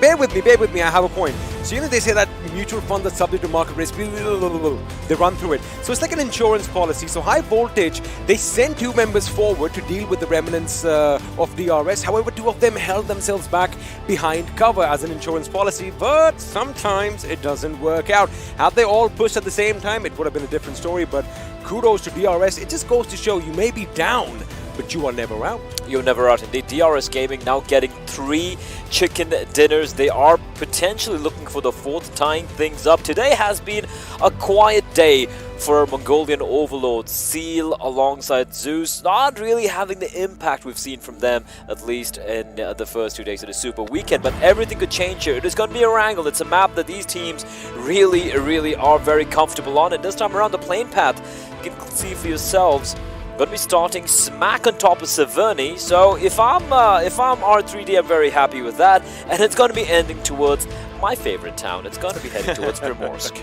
bear with me, I have a point. So, you know, they say that mutual fund that's subject to market risk, they run through it. So it's like an insurance policy. So high voltage, they sent 2 members forward to deal with the remnants of DRS. However, 2 of them held themselves back behind cover as an insurance policy, but sometimes it doesn't work out. Had they all pushed at the same time, it would have been a different story, but kudos to DRS. It just goes to show you may be down, but you are never out. You're never out indeed. DRS Gaming now getting 3 chicken dinners. They are potentially looking for the 4th, tying things up. Today has been a quiet day for Mongolian overlords. Seal alongside Zeus, not really having the impact we've seen from them, at least in the first 2 days of the Super Weekend. But everything could change here. It is going to be Erangel. It's a map that these teams really are very comfortable on. And this time around, the playing path, you can see for yourselves, going to be starting smack on top of Severny. So if I'm R3D, I'm very happy with that. And it's going to be ending towards my favorite town. It's going to be heading towards Primorsk.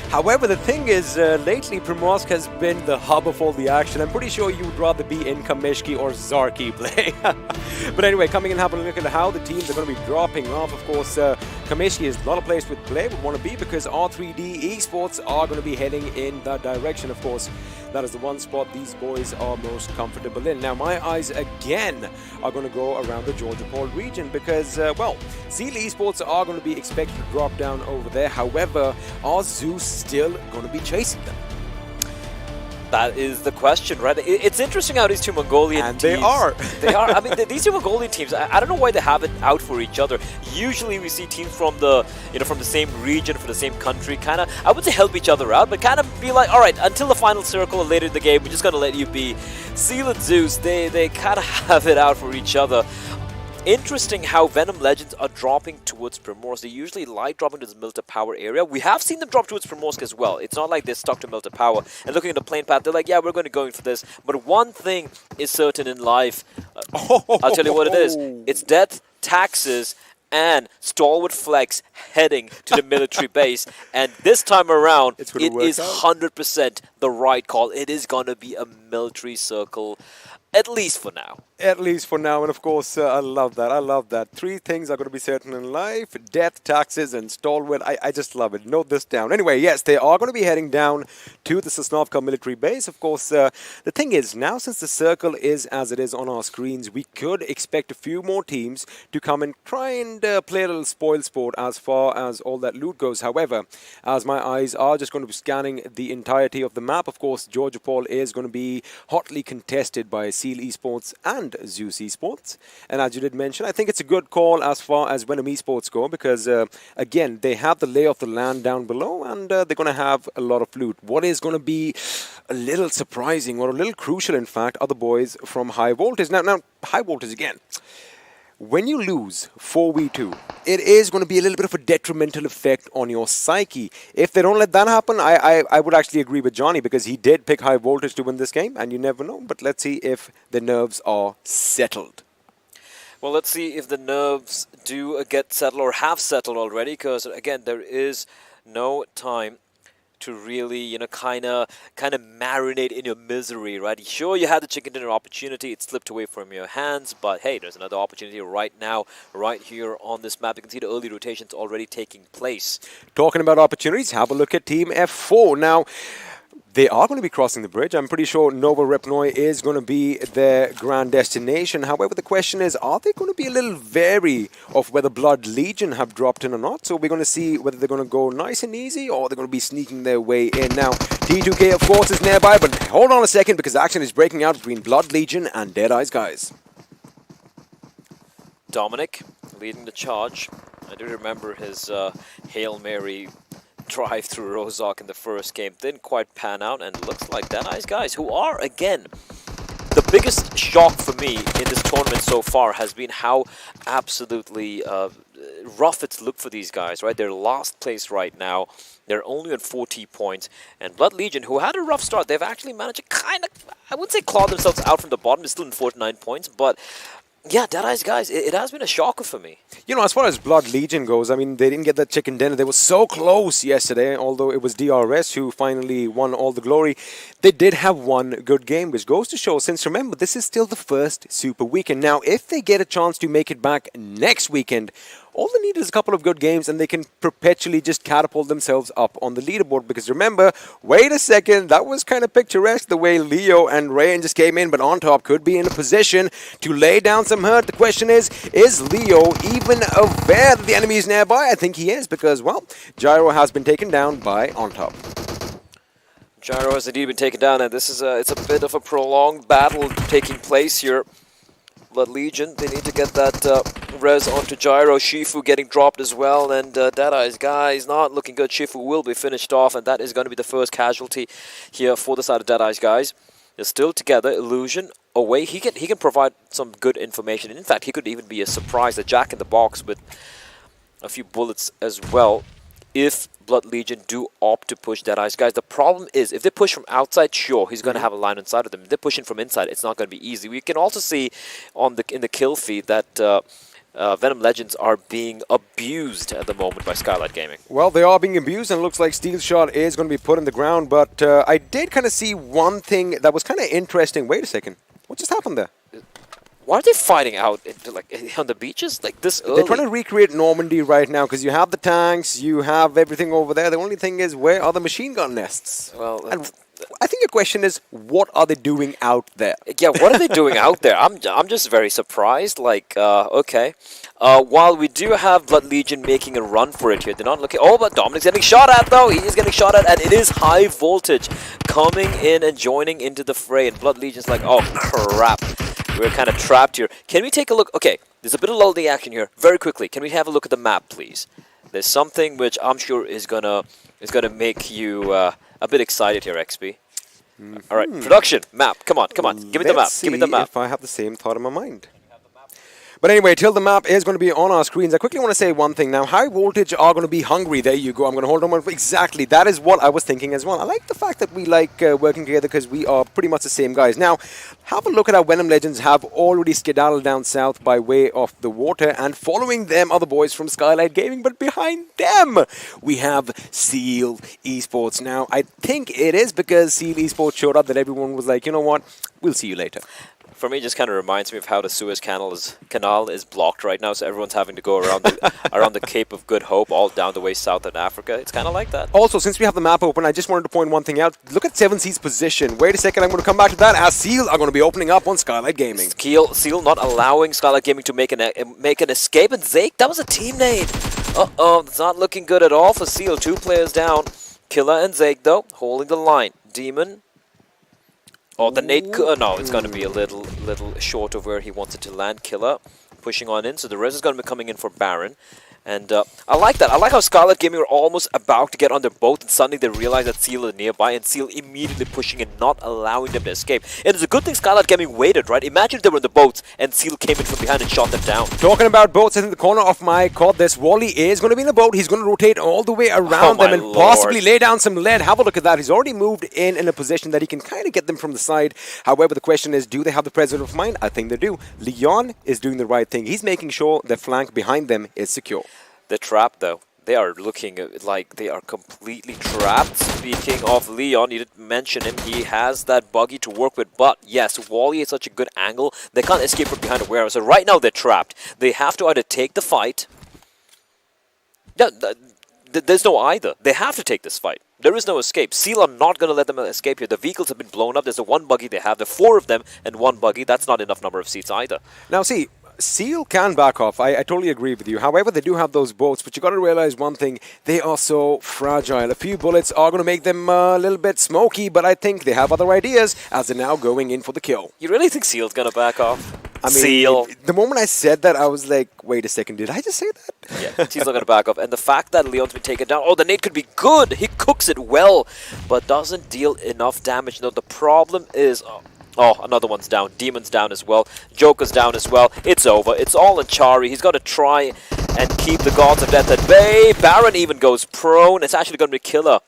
However, the thing is, lately Primorsk has been the hub of all the action. I'm pretty sure you would rather be in Kameshki or Zarki play. But anyway, coming and having a look at how the teams are going to be dropping off. Of course, Kameshki is not a place with play would want to be, because R3D Esports are going to be heading in that direction. Of course, that is the one spot these boys are most comfortable in. Now, my eyes again are going to go around the Georgia Paul region, because, well, Seal Esports are going to be expected to drop down over there. However, are Zeus still going to be chasing them? That is the question, right? It's interesting how these 2 Mongolian teams... They are. I mean, these 2 Mongolian teams, I don't know why they have it out for each other. Usually we see teams from the, from the same region, from the same country, kind of, I wouldn't say help each other out, but kind of be like, all right, until the final circle or later in the game, we're just going to let you be. Seal and Zeus, they kind of have it out for each other. Interesting how Venom Legends are dropping towards Primorsk. They usually like dropping to the Milta Power area. We have seen them drop towards Primorsk as well. It's not like they're stuck to Milta Power. And looking at the plane path, they're like, yeah, we're going to go in for this. But one thing is certain in life. I'll tell you what it is. It's death, taxes, and StalwartFlex heading to the military base. And this time around, it is 100% the right call. It is going to be a military circle, at least for now. At least for now, and of course, I love that. I love that. 3 things are going to be certain in life: death, taxes, and stalwart. I just love it. Note this down. Anyway, yes, they are going to be heading down to the Sosnovka military base. Of course, the thing is, now since the circle is as it is on our screens, we could expect a few more teams to come and try and play a little spoil sport as far as all that loot goes. However, as my eyes are just going to be scanning the entirety of the map, of course, Georgia Paul is going to be hotly contested by Seal Esports and Zeus Esports. And as you did mention, I think it's a good call as far as Venom Esports go, because again, they have the lay of the land down below, and they're going to have a lot of loot. What is going to be a little surprising, or a little crucial in fact, are the boys from High Voltage. Now High Voltage again, when you lose 4v2, it is going to be a little bit of a detrimental effect on your psyche. If they don't let that happen, I would actually agree with Johnny, because he did pick High Voltage to win this game, and you never know. But let's see if the nerves are settled. Well, let's see if the nerves do get settled or have settled already, because, again, there is no time to really, you know, kind of marinate in your misery, right? Sure, you had the chicken dinner opportunity, it slipped away from your hands, but hey, there's another opportunity right now, right here on this map. You can see the early rotations already taking place. Talking about opportunities, have a look at Team F4 now. They are going to be crossing the bridge. I'm pretty sure Nova Repnoi is going to be their grand destination. However, the question is, are they going to be a little wary of whether Blood Legion have dropped in or not? So we're going to see whether they're going to go nice and easy or they're going to be sneaking their way in. Now, T2K, of course, is nearby, but hold on a second because action is breaking out between Blood Legion and Deadeyes Guys. Dominic leading the charge. I do remember his Hail Mary drive through Rozok in the first game. Didn't quite pan out, and looks like Deadeyes Guys, who are, again, the biggest shock for me in this tournament so far has been how absolutely rough it's looked for these guys, right? They're last place right now. They're only at 40 points. And Blood Legion, who had a rough start, they've actually managed to kind of, I wouldn't say claw themselves out from the bottom. They're still in 49 points, but yeah, Deadeyes Guys, it has been a shocker for me. You know, as far as Blood Legion goes, I mean, they didn't get that chicken dinner. They were so close yesterday, although it was DRS who finally won all the glory. They did have one good game, which goes to show, since remember, this is still the first Super Weekend. Now, if they get a chance to make it back next weekend, all they need is a couple of good games and they can perpetually just catapult themselves up on the leaderboard. Because remember, wait a second, that was kind of picturesque the way Leo and Rayan just came in, but on top could be in a position to lay down some hurt. The question is Leo even aware that the enemy is nearby? I think he is because, well, Gyro has been taken down by on top. Gyro has indeed been taken down, and this is it's a bit of a prolonged battle taking place here. Blood Legion, they need to get that res onto Gyro. Shifu getting dropped as well, and Deadeyes Guys not looking good. Shifu will be finished off, and that is going to be the first casualty here for the side of Deadeyes Guys. They're still together. Illusion away. He can provide some good information. In fact, he could even be a surprise, a jack in the box with a few bullets as well. If Blood Legion do opt to push Deadeyes Guys, the problem is if they push from outside, sure, he's going to have a line inside of them. If they're pushing from inside, it's not going to be easy. We can also see on in the kill feed that Venom Legends are being abused at the moment by Skylight Gaming. Well, they are being abused, and it looks like Steel Shot is going to be put in the ground, but I did kind of see one thing that was kind of interesting. Wait a second. What just happened there? Why are they fighting out like on the beaches like this early? They're trying to recreate Normandy right now because you have the tanks, you have everything over there. The only thing is, where are the machine gun nests? Well, and I think the question is, what are they doing out there? Yeah, what are they doing out there? I'm just very surprised. Like, okay. While we do have Blood Legion making a run for it here, they're not looking. Oh, but Dominic's getting shot at though. He is getting shot at, and it is High Voltage coming in and joining into the fray. And Blood Legion's like, oh crap. We're kind of trapped here. Can we take a look? Okay, there's a bit of lull in the action here. Very quickly, can we have a look at the map, please? There's something which I'm sure is gonna make you a bit excited here, XP. All right, production map. Come on. Give me the map. Give me the map. If I have the same thought in my mind. But anyway, till the map is going to be on our screens, I quickly want to say one thing. Now, High Voltage are going to be hungry. There you go. I'm going to hold on. Exactly. That is what I was thinking as well. I like the fact that we like working together because we are pretty much the same guys. Now, have a look at how Venom Legends have already skedaddled down south by way of the water, and following them are the boys from Skylight Gaming. But behind them, we have Z3us Esports. Now, I think it is because Z3us Esports showed up that everyone was like, you know what, we'll see you later. For me, it just kind of reminds me of how the Suez Canal is blocked right now, so everyone's having to go around around the Cape of Good Hope, all down the way south in Africa. It's kind of like that. Also, since we have the map open, I just wanted to point one thing out. Look at 7C's position. Wait a second, I'm going to come back to that, as Seal are going to be opening up on Skylight Gaming. Seal not allowing Skylight Gaming to make an escape, and Zake, that was a team nade. It's not looking good at all for Seal. 2 players down. Killer and Zake, though, holding the line. Demon. Oh, the nade, no, it's going to be a little short of where he wants it to land. Killer pushing on in, so the res is going to be coming in for Baron. And I like that. I like how Scarlet Gaming are almost about to get on their boat, and suddenly they realize that Seal is nearby, and Seal immediately pushing and not allowing them to escape. And it's a good thing Scarlet Gaming waited, right? Imagine if they were in the boats, and Seal came in from behind and shot them down. Talking about boats, in the corner of my court, this Wally is going to be in a boat. He's going to rotate all the way around them and possibly lay down some lead. Have a look at that. He's already moved in a position that he can kind of get them from the side. However, the question is, do they have the presence of mind? I think they do. Leon is doing the right thing. He's making sure the flank behind them is secure. They're trapped, though. They are looking like they are completely trapped. Speaking of Leon, you didn't mention him. He has that buggy to work with, but yes, Wally is such a good angle. They can't escape from behind a warehouse. So right now they're trapped. They have to either take the fight. Yeah, there's no either. They have to take this fight. There is no escape. Seal are not going to let them escape here. The vehicles have been blown up. There's the one buggy they have. There are 4 of them and 1 buggy. That's not enough number of seats either. Now, see, Seal can back off. I totally agree with you. However, they do have those boats, but you got to realize one thing. They are so fragile. A few bullets are going to make them a little bit smoky, but I think they have other ideas as they're now going in for the kill. You really think Seal's going to back off? I mean, Seal. The moment I said that, I was like, wait a second, did I just say that? Yeah, Seal's not going to back off. And the fact that Leon's been taken down, oh, the nade could be good. He cooks it well, but doesn't deal enough damage. No, the problem is... Oh, another one's down. Demon's down as well. Joker's down as well. It's over. It's all in Chari. He's got to try and keep the gods of death at bay. Baron even goes prone. It's actually going to be Killer.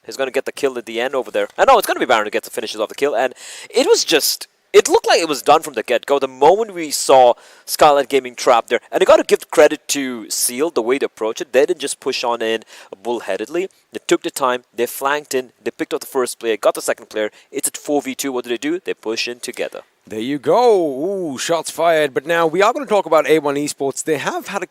He's going to get the kill at the end over there. And no, it's going to be Baron who gets the finishes off the kill. And it was just... It looked like it was done from the get-go. The moment we saw Skylight Gaming trapped there, and I got to give credit to Seal, the way they approached it. They didn't just push on in bullheadedly. They took the time, they flanked in, they picked up the first player, got the second player. It's at 4v2. What do? They push in together. There you go. Ooh, shots fired. But now we are going to talk about A1 Esports. They have had a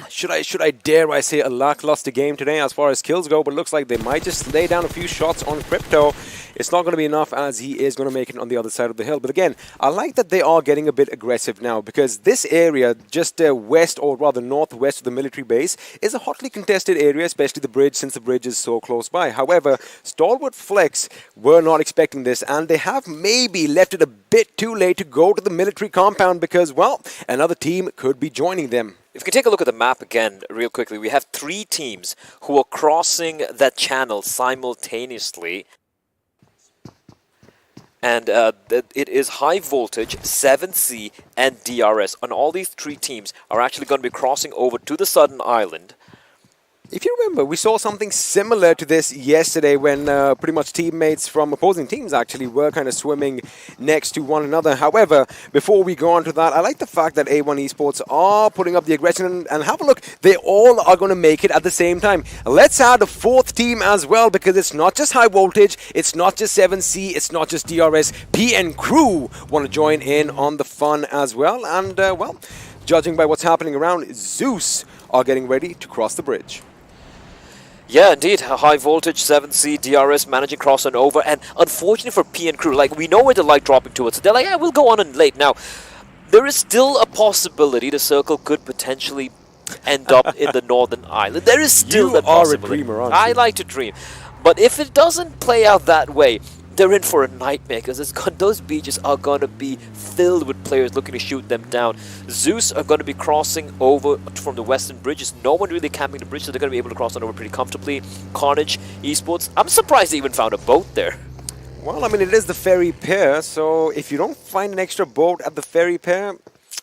should I dare I say a lackluster game today as far as kills go, but it looks like they might just lay down a few shots on Crypto. It's not going to be enough as he is going to make it on the other side of the hill. But again, I like that they are getting a bit aggressive now because this area, just west or rather northwest of the military base, is a hotly contested area, especially the bridge since the bridge is so close by. However, StalwartFlex were not expecting this and they have maybe left it a bit too late to go to the military compound because, well, another team could be joining them. If you can take a look at the map again real quickly, we have 3 teams who are crossing that channel simultaneously. And it is High Voltage, 7C, and DRS. And all these 3 teams are actually going to be crossing over to the southern island. If you remember, we saw something similar to this yesterday when pretty much teammates from opposing teams actually were kind of swimming next to one another. However, before we go on to that, I like the fact that A1 Esports are putting up the aggression and have a look. They all are going to make it at the same time. Let's add a 4th team as well because it's not just High Voltage, it's not just 7C, it's not just DRS. P and Crew want to join in on the fun as well. And, well, judging by what's happening around, Zeus are getting ready to cross the bridge. Yeah, indeed. High Voltage, 7C, DRS managing cross and over. And unfortunately for P and Crew, like, we know where the light dropping towards. So they're like, yeah, we'll go on and late. Now, there is still a possibility the circle could potentially end up in the northern island. There is still that possibility. You are a dreamer, aren't you? I like to dream. But if it doesn't play out that way, they're in for a nightmare because those beaches are going to be filled with players looking to shoot them down. Zeus are going to be crossing over from the western bridges. No one really camping the bridge, so they're going to be able to cross on over pretty comfortably. Carnage Esports, I'm surprised they even found a boat there. Well, I mean, it is the ferry pier, so if you don't find an extra boat at the ferry pier,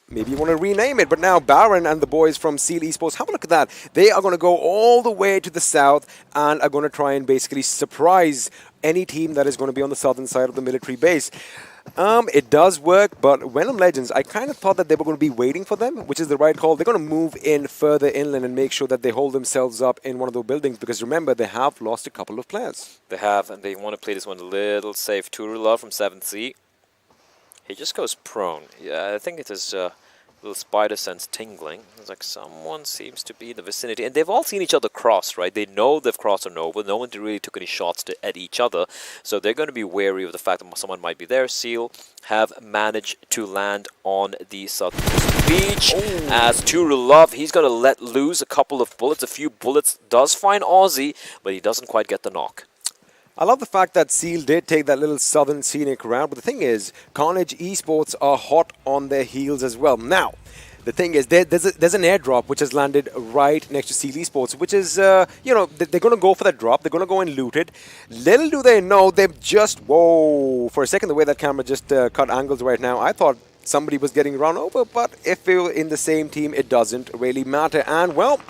maybe you want to rename it. But now Baron and the boys from Seal Esports, have a look at that. They are going to go all the way to the south and are going to try and basically surprise any team that is going to be on the southern side of the military base. It does work, but Venom Legends, I kind of thought that they were going to be waiting for them, which is the right call. They're going to move in further inland and make sure that they hold themselves up in one of those buildings because remember, they have lost a couple of players. They have, and they want to play this one a little safe. Turula from 7C. He just goes prone. Yeah, I think it is little spider sense tingling. It's like someone seems to be in the vicinity. And they've all seen each other cross, right? They know they've crossed on over. No one really took any shots at each other. So they're going to be wary of the fact that someone might be there. Seal have managed to land on the southern beach. As Turulov, he's going to let loose a couple of bullets. A few bullets does find Aussie, but he doesn't quite get the knock. I love the fact that Seal did take that little southern scenic route, but the thing is, Carnage Esports are hot on their heels as well. Now, the thing is, there's an airdrop which has landed right next to Seal Esports, which is, you know, they're going to go for that drop. They're going to go and loot it. Little do they know, they've just, whoa, for a second, the way that camera just cut angles right now, I thought somebody was getting run over, but if we were in the same team, it doesn't really matter. And, well,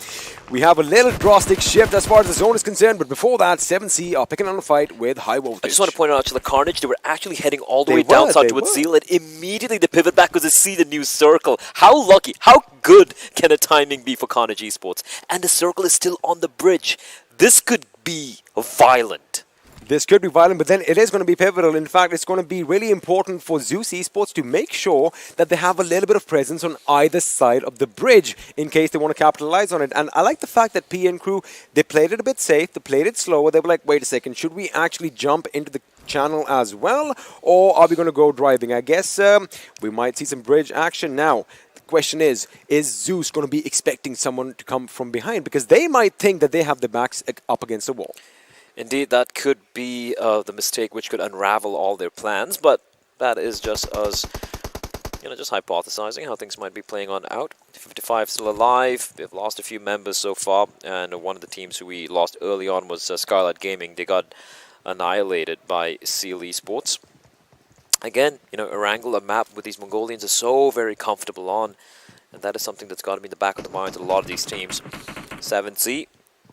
we have a little drastic shift as far as the zone is concerned, but before that, 7C are picking on a fight with high voltage. I just want to point out to the Carnage, they were actually heading all the way down south towards Seal, and immediately they pivot back because they see the new circle. How lucky, how good can a timing be for Carnage Esports? And the circle is still on the bridge. This could be violent. This could be violent, but then it is going to be pivotal. In fact, it's going to be really important for Z3us Esports to make sure that they have a little bit of presence on either side of the bridge in case they want to capitalize on it. And I like the fact that PN Crew, they played it a bit safe, they played it slower. They were like, wait a second, should we actually jump into the channel as well? Or are we going to go driving? I guess we might see some bridge action now. The question is Z3us going to be expecting someone to come from behind? Because they might think that they have the backs up against the wall. Indeed, that could be the mistake which could unravel all their plans, but that is just us, just hypothesizing how things might be playing on out. 55 still alive. They've lost a few members so far, and one of the teams who we lost early on was Skylight Gaming. They got annihilated by Seal Esports. Again, Erangel, a map with these Mongolians, are so very comfortable on, and that is something that's got to be in the back of the minds of a lot of these teams. 7C.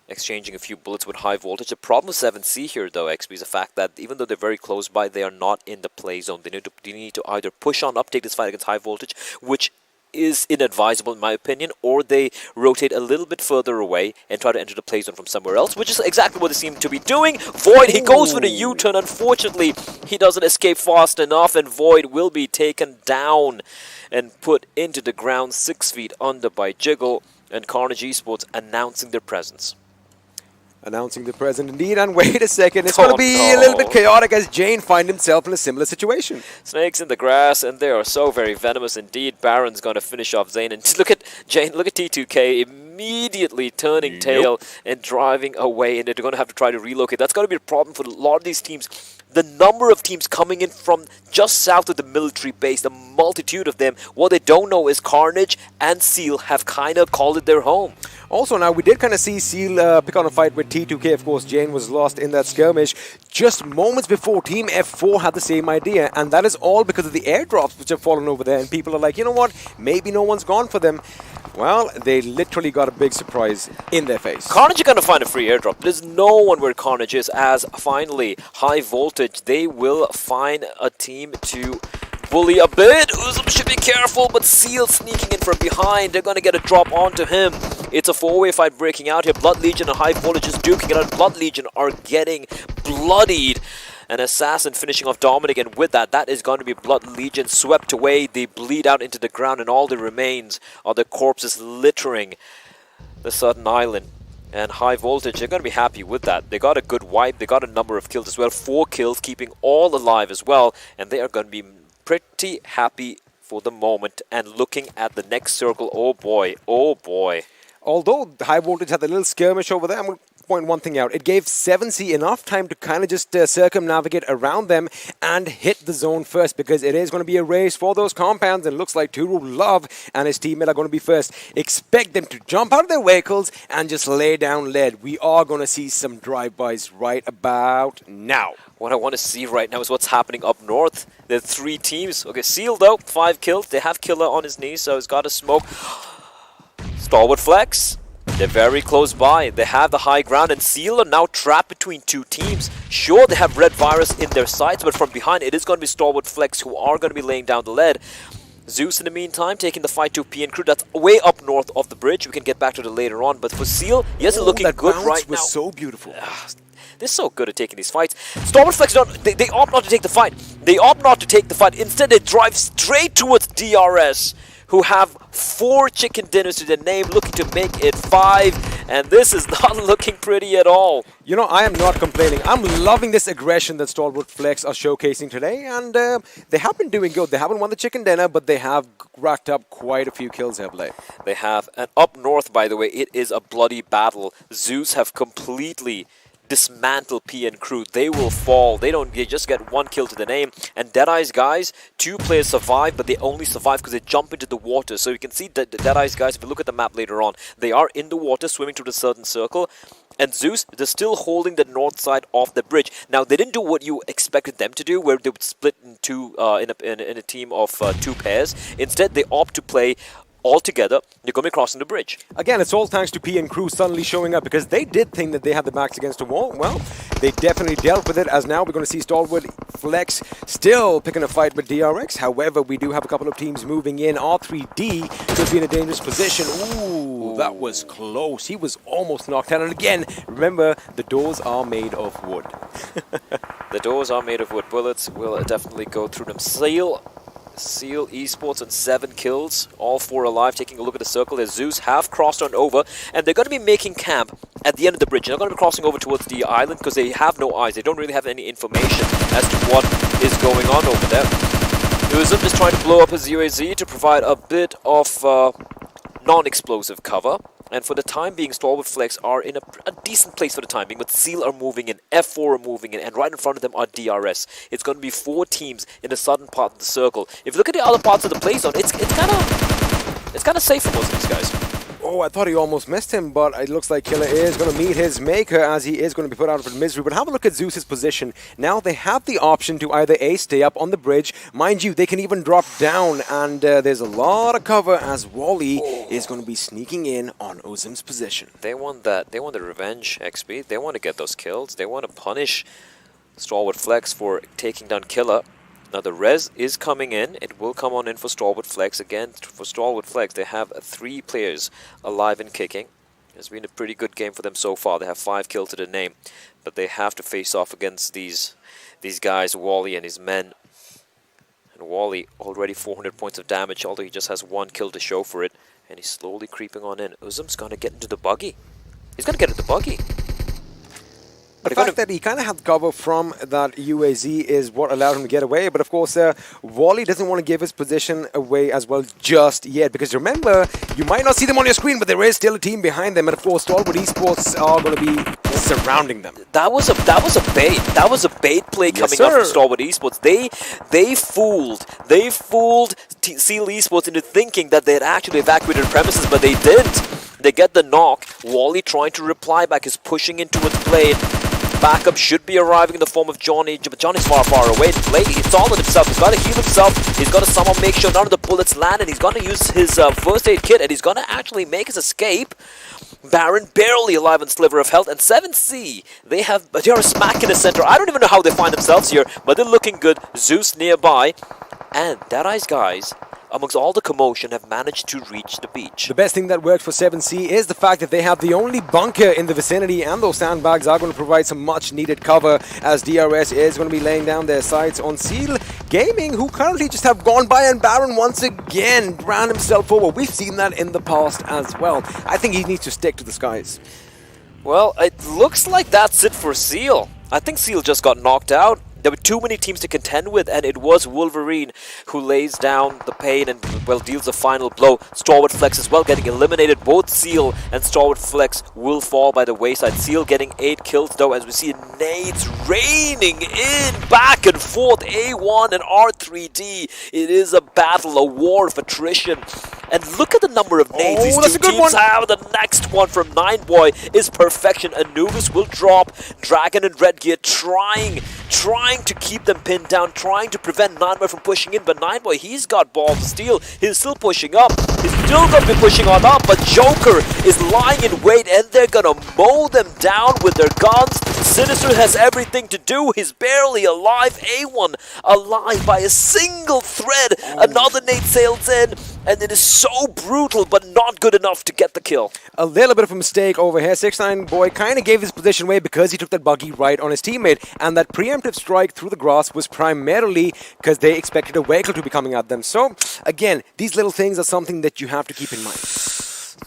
Exchanging a few bullets with high voltage. The problem with 7C here, though, XP, is the fact that even though they're very close by, they are not in the play zone. They need to either push on up, take this fight against high voltage, which is inadvisable in my opinion, or they rotate a little bit further away and try to enter the play zone from somewhere else, which is exactly what they seem to be doing. Void, he goes for the U-turn. Unfortunately, he doesn't escape fast enough, and Void will be taken down and put into the ground 6 feet under by Jiggle, and Carnage Esports announcing their presence. Announcing the present indeed, and wait a second, it's going to be a little bit chaotic as Jane finds himself in a similar situation. Snakes in the grass, and they are so very venomous indeed. Baron's going to finish off Zane, and look at Jane, look at T2K immediately turning tail and driving away, and they're going to have to try to relocate. That's going to be a problem for a lot of these teams. The number of teams coming in from just south of the military base, the multitude of them, what they don't know is Carnage and Seal have kind of called it their home. Also, now we did kind of see Seal pick on a fight with T2K. Of course, Jane was lost in that skirmish just moments before Team F4 had the same idea, and that is all because of the airdrops which have fallen over there, and people are like, you know what, maybe no one's gone for them. Well, they literally got a big surprise in their face. Carnage are going to find a free airdrop. There's no one where Carnage is, as finally, high voltage, they will find a team to bully a bit. Uzum should be careful, but Seal sneaking in from behind. They're going to get a drop onto him. It's a four-way fight breaking out here. Blood Legion and high voltage is duking it out. Blood Legion are getting bloodied. An assassin finishing off Dominic, and with that, that is going to be Blood Legion swept away. They bleed out into the ground, and all that remains are the corpses littering the southern island. And high voltage, they're going to be happy with that. They got a good wipe, they got a number of kills as well, 4 kills, keeping all alive as well, and they are going to be pretty happy for the moment. And looking at the next circle, oh boy, oh boy. Although high voltage had a little skirmish over there, I'm going to point one thing out. It gave 7C enough time to kind of just circumnavigate around them and hit the zone first, because it is going to be a race for those compounds, and it looks like Turu Love and his teammate are going to be first. Expect them to jump out of their vehicles and just lay down lead. We are going to see some drive-bys right about now. What I want to see right now is what's happening up north. There are 3 teams. Okay, Seal though, 5 kills. They have Killer on his knee, so he's got to smoke. StalwartFlex, they're very close by. They have the high ground, and Seal are now trapped between 2 teams. Sure, they have Red Virus in their sights, but from behind it is going to be StalwartFlex who are going to be laying down the lead. Z3us in the meantime taking the fight to PN Crew. That's way up north of the bridge. We can get back to it later on, but for Seal, yes, they're looking good right now. That was so beautiful. They're so good at taking these fights. StalwartFlex, they opt not to take the fight. They opt not to take the fight. Instead, they drive straight towards DRS, who have 4 chicken dinners to their name, looking to make it 5, and this is not looking pretty at all. You know, I am not complaining. I'm loving this aggression that StalwartFlex are showcasing today, and they have been doing good. They haven't won the chicken dinner, but they have racked up quite a few kills, have they? They have, and up north, by the way, it is a bloody battle. Z3us have completely dismantle PN Crew. They will fall. They just get 1 kill to the name. And Deadeyes Guys, 2 players survive, but they only survive because they jump into the water. So you can see the Deadeyes Guys, if you look at the map later on, they are in the water, swimming through the certain circle. And Zeus, they're still holding the north side of the bridge. Now, they didn't do what you expected them to do, where they would split in two in a team of 2 pairs. Instead, they opt to play all together. They're going to be crossing the bridge. Again, it's all thanks to P and crew suddenly showing up, because they did think that they had the backs against the wall. Well, they definitely dealt with it, as now we're going to see StalwartFlex still picking a fight with DRX. However, we do have a couple of teams moving in. R3D could be in a dangerous position. Ooh, that was close. He was almost knocked out. And again, remember, the doors are made of wood. The doors are made of wood. Bullets will definitely go through them. Seal Esports on 7 kills, all 4 alive. Taking a look at the circle, as Zeus have crossed on over, and they're going to be making camp at the end of the bridge. They're not going to be crossing over towards the island because they have no eyes. They don't really have any information as to what is going on over there. Uzum is trying to blow up his UAZ to provide a bit of non-explosive cover. And for the time being, StalwartFlex are in a decent place for the time being, but Seal are moving in, F4 are moving in, and right in front of them are DRS. It's going to be 4 teams in the southern part of the circle. If you look at the other parts of the play zone, it's kind of safe for most of these guys. Oh, I thought he almost missed him, but it looks like Killer is going to meet his maker, as he is going to be put out of misery. But have a look at Zeus's position. Now they have the option to either A, stay up on the bridge. Mind you, they can even drop down, and there's a lot of cover as Wally is going to be sneaking in on Ozim's position. They want that. They want the revenge XP. They want to get those kills. They want to punish StalwartFlex for taking down Killer. Now the res is coming in. It will come on in for StalwartFlex. Again, for StalwartFlex, they have 3 players alive and kicking. It's been a pretty good game for them so far. They have 5 kills to the name, but they have to face off against these guys, Wally and his men. And Wally already 400 points of damage, although he just has 1 kill to show for it. And he's slowly creeping on in. Uzum's going to get into the buggy. He's going to get into the buggy. The fact that he kind of had cover from that UAZ is what allowed him to get away. But of course, Wally doesn't want to give his position away as well just yet. Because remember, you might not see them on your screen, but there is still a team behind them. And of course, Stalwart Esports are going to be surrounding them. That was a bait. That was a bait play coming up from Stalwart Esports. They fooled Seal Esports into thinking that they had actually evacuated the premises, but they didn't. They get the knock. Wally trying to reply back is pushing into its blade. Backup should be arriving in the form of Johnny, but Johnny's far away. It's all on himself. He's got to heal himself. He's got to somehow make sure none of the bullets land, and he's going to use his first aid kit, and he's going to actually make his escape. Baron barely alive on sliver of health, and 7C, they are smack in the center. I don't even know how they find themselves here, but they're looking good. Zeus nearby, and Deadeyes Guys, amongst all the commotion, have managed to reach the beach. The best thing that works for 7C is the fact that they have the only bunker in the vicinity, and those sandbags are going to provide some much needed cover, as DRS is going to be laying down their sights on Seal Gaming, who currently just have gone by, and Baron once again ran himself over. We've seen that in the past as well. I think he needs to stick to the skies. Well, it looks like that's it for Seal. I think Seal just got knocked out. There were too many teams to contend with, and it was Wolverine who lays down the pain and, well, deals the final blow. StalwartFlex as well getting eliminated. Both Seal and StalwartFlex will fall by the wayside. Seal getting 8 kills, though, as we see nades raining in back and forth. A1 and R3D. It is a battle, a war of attrition. And look at the number of nades these two teams have. The next one from 9boy is perfection. Anubis will drop. Dragon and Red Gear trying to keep them pinned down, trying to prevent 9boy from pushing in. But 9boy, he's got balls of steel. He's still pushing up. He's still going to be pushing on up. But Joker is lying in wait, and they're going to mow them down with their guns. Sinister has everything to do. He's barely alive. A1 alive by a single thread. Another nade sails in, and it is so brutal, but not good enough to get the kill. A little bit of a mistake over here. 6ix9ine kind of gave his position away because he took that buggy right on his teammate, and that preemptive strike through the grass was primarily because they expected a vehicle to be coming at them. So, again, these little things are something that you have to keep in mind.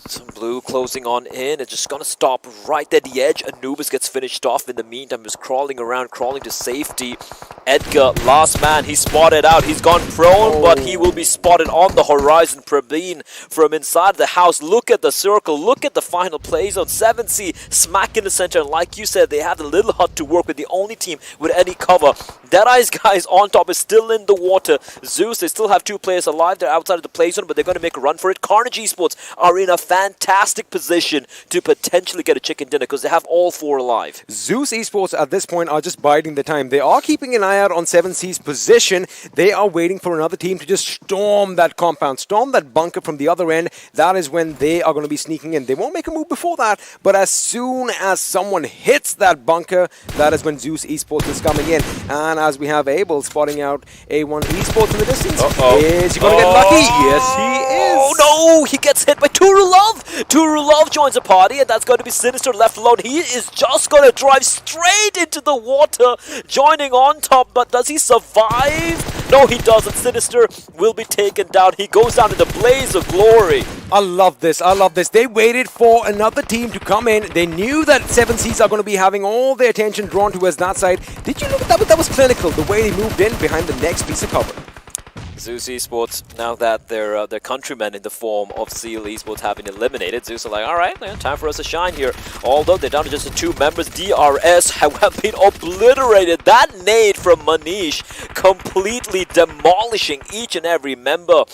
Some blue closing on in. It's just going to stop right at the edge. Anubis gets finished off. In the meantime, he's crawling around, crawling to safety. Edgar, last man, he's spotted out. He's gone prone, but he will be spotted on the horizon. Praveen from inside the house. Look at the circle. Look at the final play zone. 7C smack in the center. And like you said, they have a little hut to work with. The only team with any cover. Deadeyes Guys on top is still in the water. Zeus, they still have 2 players alive. They're outside of the play zone, but they're going to make a run for it. Carnage Esports are in a fantastic position to potentially get a chicken dinner because they have all 4 alive. Z3us Esports at this point are just biding the time. They are keeping an eye out on 7C's position. They are waiting for another team to just storm that compound, storm that bunker from the other end. That is when they are going to be sneaking in. They won't make a move before that, but as soon as someone hits that bunker, that is when Z3us Esports is coming in. And as we have Abel spotting out A1 Esports in the distance, is he going to get lucky? Yes, he is. Oh no, he gets hit by Turu Love. Turu Love joins the party, and that's going to be Sinister left alone. He is just going to drive straight into the water, joining on top, but does he survive? No, he doesn't. Sinister will be taken down. He goes down in the blaze of glory. I love this. I love this. They waited for another team to come in. They knew that 7Cs are going to be having all their attention drawn towards that side. Did you look at that? That was clinical, the way they moved in behind the next piece of cover. Z3us Esports, now that their countrymen in the form of Seal Esports have been eliminated, Z3us are like, alright, time for us to shine here. Although they're down to just the 2 members, DRS have been obliterated. That nade from Manish completely demolishing each and every member.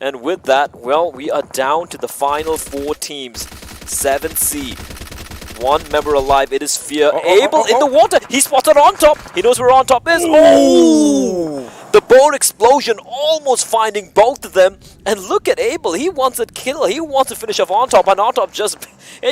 And with that, well, we are down to the final 4 teams. 7C. 1 member alive, it is Fear. Abel in the water, he's spotted on top. He knows where on top is. Oh! The boat explosion almost finding both of them. And look at Abel, he wants a kill. He wants to finish off on top, and on top just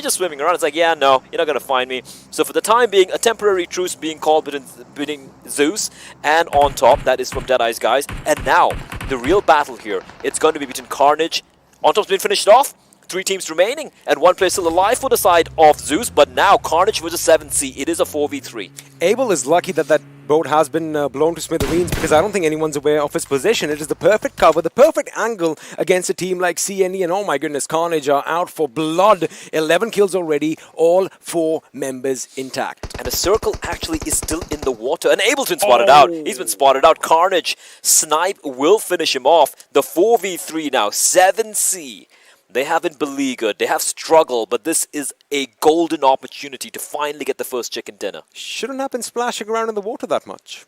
swimming around. It's like, yeah, no, you're not going to find me. So for the time being, a temporary truce being called between Z3us and on top. That is from Deadeyes Guys. And now, the real battle here, it's going to be between Carnage. On top's been finished off. 3 teams remaining, and 1 player still alive for the side of Z3us, but now Carnage versus 7C. It is a 4v3. Abel is lucky that that boat has been blown to smithereens because I don't think anyone's aware of his position. It is the perfect cover, the perfect angle against a team like CNE, and oh my goodness, Carnage are out for blood. 11 kills already, all 4 members intact. And the circle actually is still in the water, and Abel's been spotted out. He's been spotted out. Carnage, Snipe will finish him off. The 4v3 now, 7C. They haven't beleaguered, they have struggled, but this is a golden opportunity to finally get the first chicken dinner. Shouldn't have been splashing around in the water that much.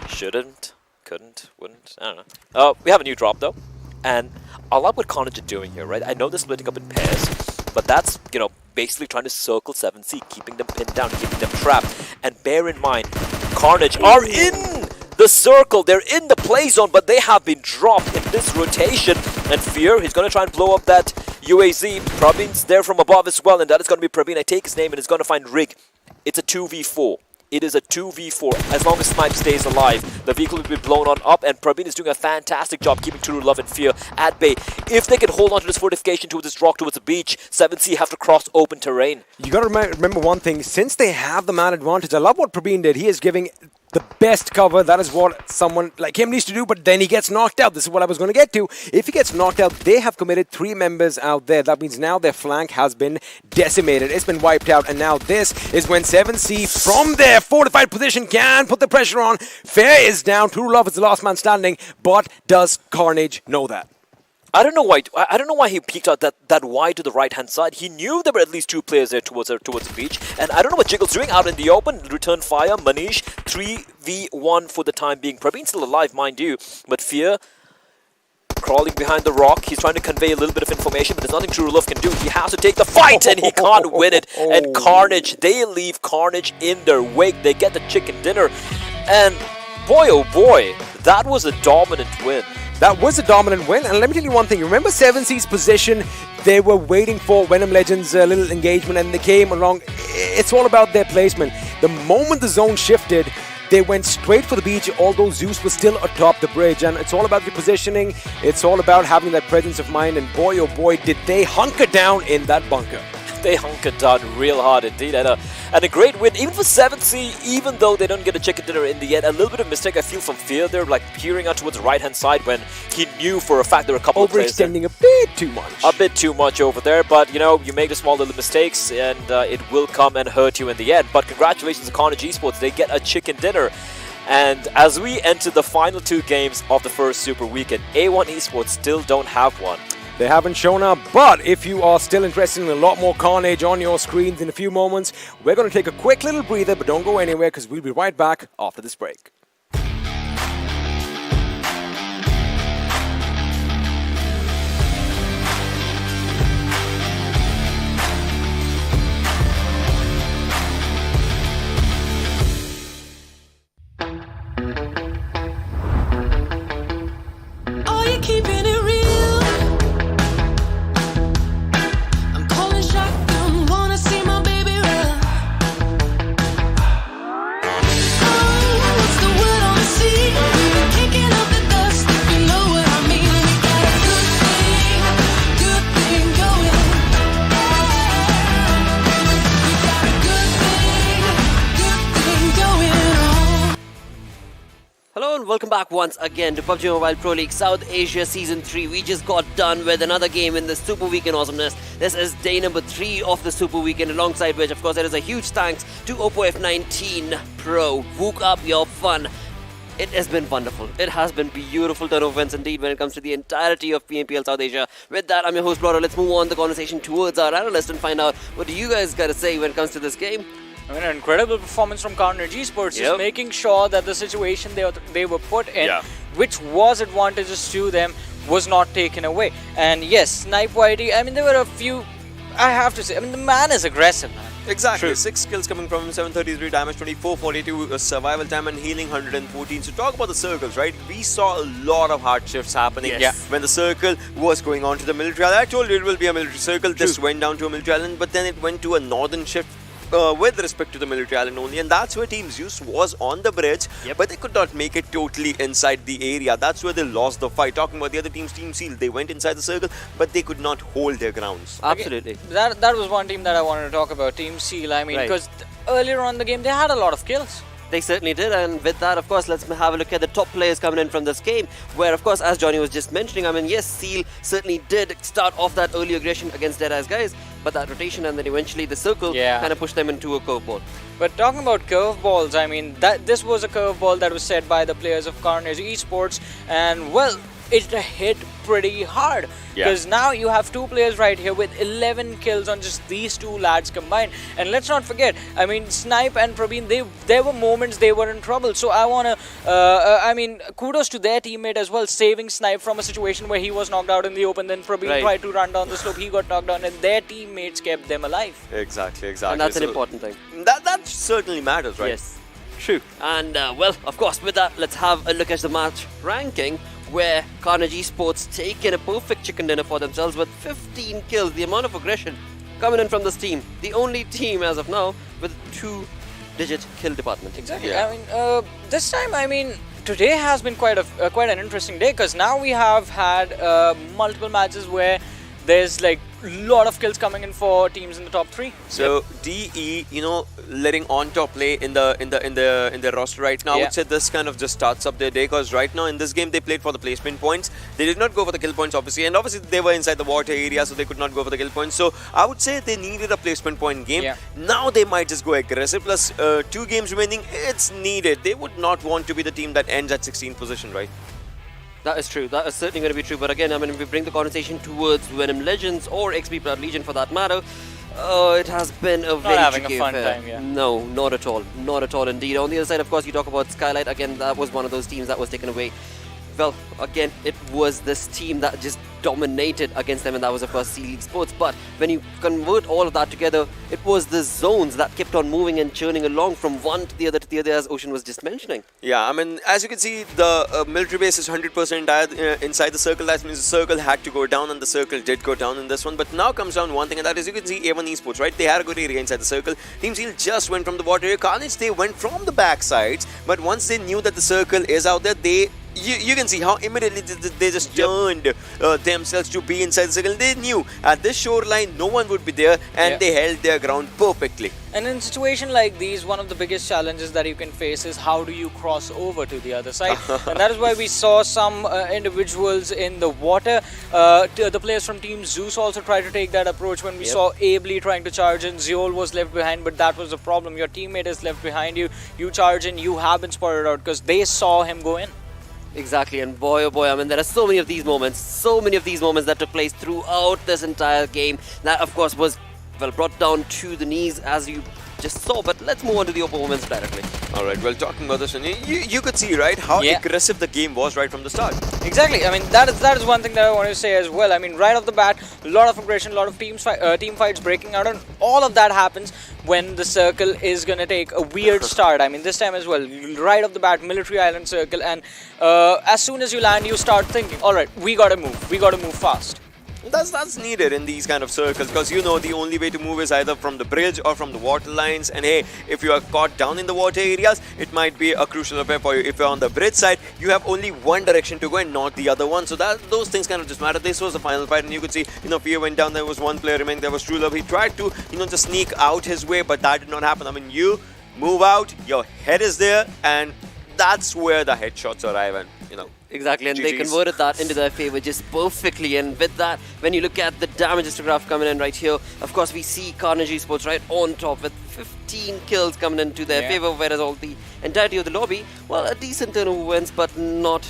Shouldn't, couldn't, wouldn't, I don't know. We have a new drop though, and I like what Carnage are doing here, right? I know they're splitting up in pairs, but that's, basically trying to circle 7C, keeping them pinned down, keeping them trapped. And bear in mind, Carnage are in the circle, they're in the play zone, but they have been dropped in this rotation. And Fear, he's going to try and blow up that UAZ. Praveen's there from above as well, and that is going to be Praveen. I take his name, and it's going to find Rig. It's a 2v4. It is a 2v4. As long as Snipe stays alive, the vehicle will be blown on up, and Praveen is doing a fantastic job keeping True Love and Fear at bay. If they can hold on to this fortification towards this rock, towards the beach, 7C have to cross open terrain. You got to remember one thing. Since they have the man advantage, I love what Praveen did. He is giving the best cover. That is what someone like him needs to do, but then he gets knocked out. This is what I was going to get to. If he gets knocked out, they have committed 3 members out there. That means now their flank has been decimated. It's been wiped out, and now this is when 7C from their fortified position can put the pressure on. Fair is down. True Love is the last man standing, but does Carnage know that? I don't know why he peeked out that wide to the right-hand side. He knew there were at least 2 players there towards the beach. And I don't know what Jiggle's doing out in the open. Return fire, Manish, 3v1 for the time being. Praveen's still alive, mind you. But Fear, crawling behind the rock. He's trying to convey a little bit of information, but there's nothing True Love can do. He has to take the fight, and he can't win it. And Carnage, they leave Carnage in their wake. They get the chicken dinner. And boy, oh boy, that was a dominant win. That was a dominant win, and let me tell you one thing. Remember 7C's position? They were waiting for Venom Legends' little engagement, and they came along. It's all about their placement. The moment the zone shifted, they went straight for the beach, although Z3us was still atop the bridge. And it's all about the positioning. It's all about having that presence of mind. And boy, oh boy, did they hunker down in that bunker. They hunkered down real hard indeed, and a great win, even for 7C, even though they don't get a chicken dinner in the end. A little bit of mistake, I feel, from Fear there, like peering out towards the right-hand side when he knew for a fact there were a couple of players there. Overextending a bit too much. A bit too much over there, but, you make the small little mistakes, and it will come and hurt you in the end. But congratulations to Carnage Esports, they get a chicken dinner. And as we enter the final 2 games of the first Super Weekend, A1 Esports still don't have one. They haven't shown up, but if you are still interested in a lot more Carnage on your screens in a few moments, we're going to take a quick little breather, but don't go anywhere because we'll be right back after this break. Are you keeping it real? I'm calling shotgun, wanna see my baby run. Oh, what's the word on the sea? Kicking up the dust, if you know what I mean. We got a good thing going. We got a good thing going on. Hello and welcome back once again to PUBG Mobile Pro League South Asia Season 3. We just got done with another game in the Super Weekend awesomeness. This is day number 3 of the Super Weekend, alongside which, of course, there is a huge thanks to Oppo F19 Pro. Woke up your fun. It has been wonderful. It has been beautiful turn of events indeed when it comes to the entirety of PMPL South Asia. With that, I'm your host, Bloro. Let's move on the conversation towards our analyst and find out what do you guys got to say when it comes to this game. I mean, an incredible performance from Carnage Esports, just making sure that the situation they were put in, which was advantageous to them, was not taken away. And yes, Snipe YT, I mean, there were a few, I have to say, I mean, the man is aggressive, man. Exactly. 6 kills coming from him, 733 damage, 2442 survival time and healing 114. So talk about the circles, right? We saw a lot of hard shifts happening when the circle was going on to the military island. I told you it will be a military circle. This went down to a military island, but then it went to a northern shift with respect to the military island only, and that's where Team Zeus was on the bridge, but they could not make it totally inside the area. That's where they lost the fight. Talking about the other teams, Team Seal, they went inside the circle, but they could not hold their grounds. Absolutely. That was one team that I wanted to talk about, Team Seal. I mean, because earlier on in the game, they had a lot of kills. They certainly did, and with that, of course, let's have a look at the top players coming in from this game, where, of course, as Johnny was just mentioning, I mean, yes, Seal certainly did start off that early aggression against Deadeyes Guys, but that rotation and then eventually the circle kind of pushed them into a curveball. But talking about curveballs, I mean, this was a curveball that was set by the players of Carnage Esports, and, well, it hit pretty hard. Because now you have 2 players right here with 11 kills on just these 2 lads combined. And let's not forget, I mean, Snipe and Praveen, there were moments they were in trouble. So I want to, I mean, kudos to their teammate as well, saving Snipe from a situation where he was knocked out in the open. Then Praveen tried to run down the slope, he got knocked down, and their teammates kept them alive. Exactly. And that's an important thing. That certainly matters, right? Yes. True. And, well, of course, with that, let's have a look at the match ranking, where Carnage Esports taking a perfect chicken dinner for themselves with 15 kills. The amount of aggression coming in from this team. The only team as of now with 2-digit kill department. Exactly. I mean, this time, I mean, today has been quite an interesting day, because now we have had multiple matches where there's like a lot of kills coming in for teams in the top 3. So DE, you know, letting on top play in the roster right now. I would say this kind of just starts up their day, because right now in this game they played for the placement points. They did not go for the kill points, obviously, and obviously they were inside the water area, so they could not go for the kill points. So I would say they needed a placement point game. Now they might just go aggressive. Plus 2 games remaining, it's needed. They would not want to be the team that ends at 16th position, right? That is true. That is certainly going to be true. But again, I mean, if we bring the conversation towards Venom Legends or XP Proud Legion for that matter, it has been a very having tricky a fun affair. time, No, not at all. Not at all indeed. On the other side, of course, you talk about Skylight. Again, that was one of those teams that was taken away. Well, again, it was this team that just dominated against them, and that was, of course, Stalwart Esports. But when you convert all of that together, it was the zones that kept on moving and churning along from one to the other, as Ocean was just mentioning. Yeah, I mean, as you can see, the military base is 100% inside the circle. That means the circle had to go down, and the circle did go down in this one. But now comes down one thing, and that is, you can see A1 Esports, right? They had a good area inside the circle. Team Seal just went from the water area. Carnage, they went from the back sides. But once they knew that the circle is out there, they you can see how immediately they just turned themselves to be inside the circle. They knew at this shoreline no one would be there, and they held their ground perfectly. And in a situation like these, one of the biggest challenges that you can face is how do you cross over to the other side. And that is why we saw some individuals in the water. The players from Team Zeus also tried to take that approach when we saw Ably trying to charge in. Zeol was left behind, but that was the problem. Your teammate is left behind you. You charge in, you have been spotted out because they saw him go in. Exactly, and boy oh boy, I mean there are so many of these moments that took place throughout this entire game. That of course was, well, brought down to the knees as you just saw, but let's move on to the opponents directly. Alright, well, talking about this one, you could see, right, how aggressive the game was right from the start. Exactly, I mean that is one thing that I want to say as well. I mean right off the bat, a lot of aggression, a lot of team fights breaking out, and all of that happens when the circle is going to take a weird start. I mean this time as well, right off the bat, military island circle, and as soon as you land you start thinking, alright, we gotta move fast. That's needed in these kind of circles, because you know the only way to move is either from the bridge or from the water lines, and hey, if you are caught down in the water areas, it might be a crucial affair for you. If you're on the bridge side, you have only one direction to go and not the other one, so those things kind of just matter. This was the final fight, and you could see, you know, Fear went down, there was one player remaining, there was True Love. He tried to, you know, just sneak out his way, but that did not happen. I mean, you move out, your head is there, and that's where the headshots arrive, and, you know. Exactly, and GGs. they converted that into their favor just perfectly. And with that, when you look at the damage histograph coming in right here, of course we see Carnage Esports right on top with 15 kills coming into their favor, whereas all the entirety of the lobby, well, a decent turn of wins, but not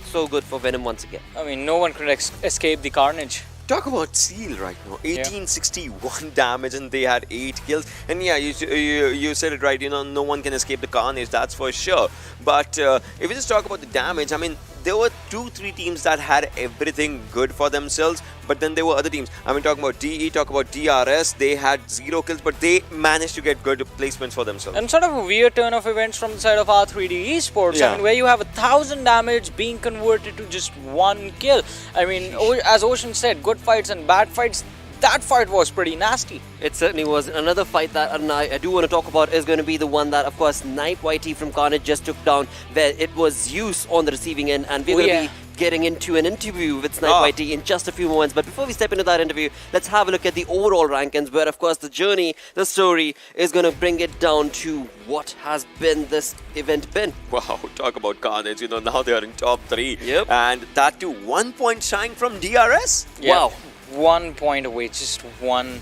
so good for Venom once again. I mean, no one could escape the Carnage. Talk about Seal right now, 1861 damage, and they had 8 kills. And yeah, you said it right, you know, no one can escape the Carnage, that's for sure. But if you just talk about the damage, I mean, there were 2-3 teams that had everything good for themselves, but then there were other teams. I mean, talking about DE, talk about DRS, they had 0 kills, but they managed to get good placements for themselves. And sort of a weird turn of events from the side of R3D Esports. I mean, where you have 1,000 damage being converted to just 1 kill. I mean, as Ocean said, good fights and bad fights. That fight was pretty nasty. It certainly was. Another fight that I do want to talk about is going to be the one that, of course, SnipYT from Carnage just took down, where it was Zeus on the receiving end, and we're going to be getting into an interview with SnipYT in just a few moments. But before we step into that interview, let's have a look at the overall rankings, where, of course, the journey, the story is going to bring it down to what has been this event been. Wow, talk about Carnage. You know, now they are in top 3. And that too, 1 point shying from DRS. Wow. 1 point away, just one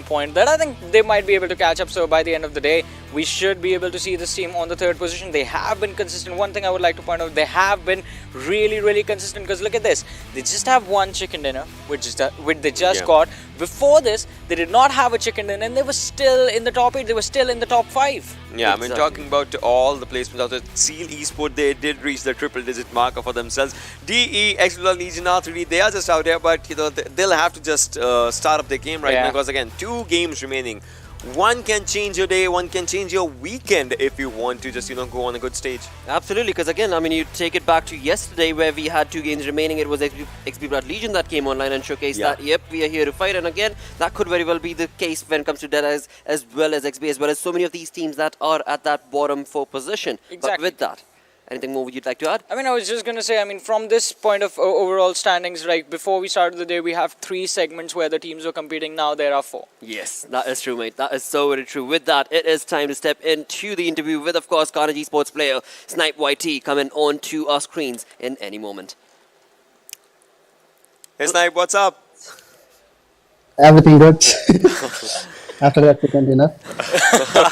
point that I think they might be able to catch up. So by the end of the day, we should be able to see this team on the 3rd position. They have been consistent. One thing I would like to point out, they have been really consistent, because look at this. They just have one chicken dinner, which they just got. Before this, they did not have a chicken dinner, and they were still in the top 8. They were still in the top 5. Yeah, I mean, talking about all the placements out there, Seal Esports, they did reach the triple-digit marker for themselves. DE, Explore Legion, R3D, they are just out there, but you know, they'll have to just start up their game right now, because again, 2 games remaining. One can change your day, one can change your weekend if you want to just, you know, go on a good stage. Absolutely, because again, I mean, you take it back to yesterday where we had 2 games remaining. It was XP Blood Legion that came online and showcased that, yep, we are here to fight. And again, that could very well be the case when it comes to Deadeyes as well as XP, as well as so many of these teams that are at that bottom 4 position. Exactly. But with that, anything more would you like to add? I mean, I was just going to say, I mean, from this point of overall standings, like before we started the day, we have 3 segments where the teams were competing. Now there are 4. Yes, that is true, mate. That is so very true. With that, it is time to step into the interview with, of course, Carnage Esports player SnipYT coming on to our screens in any moment. Hey, Snipe, what's up? Everything good. After that, we continue.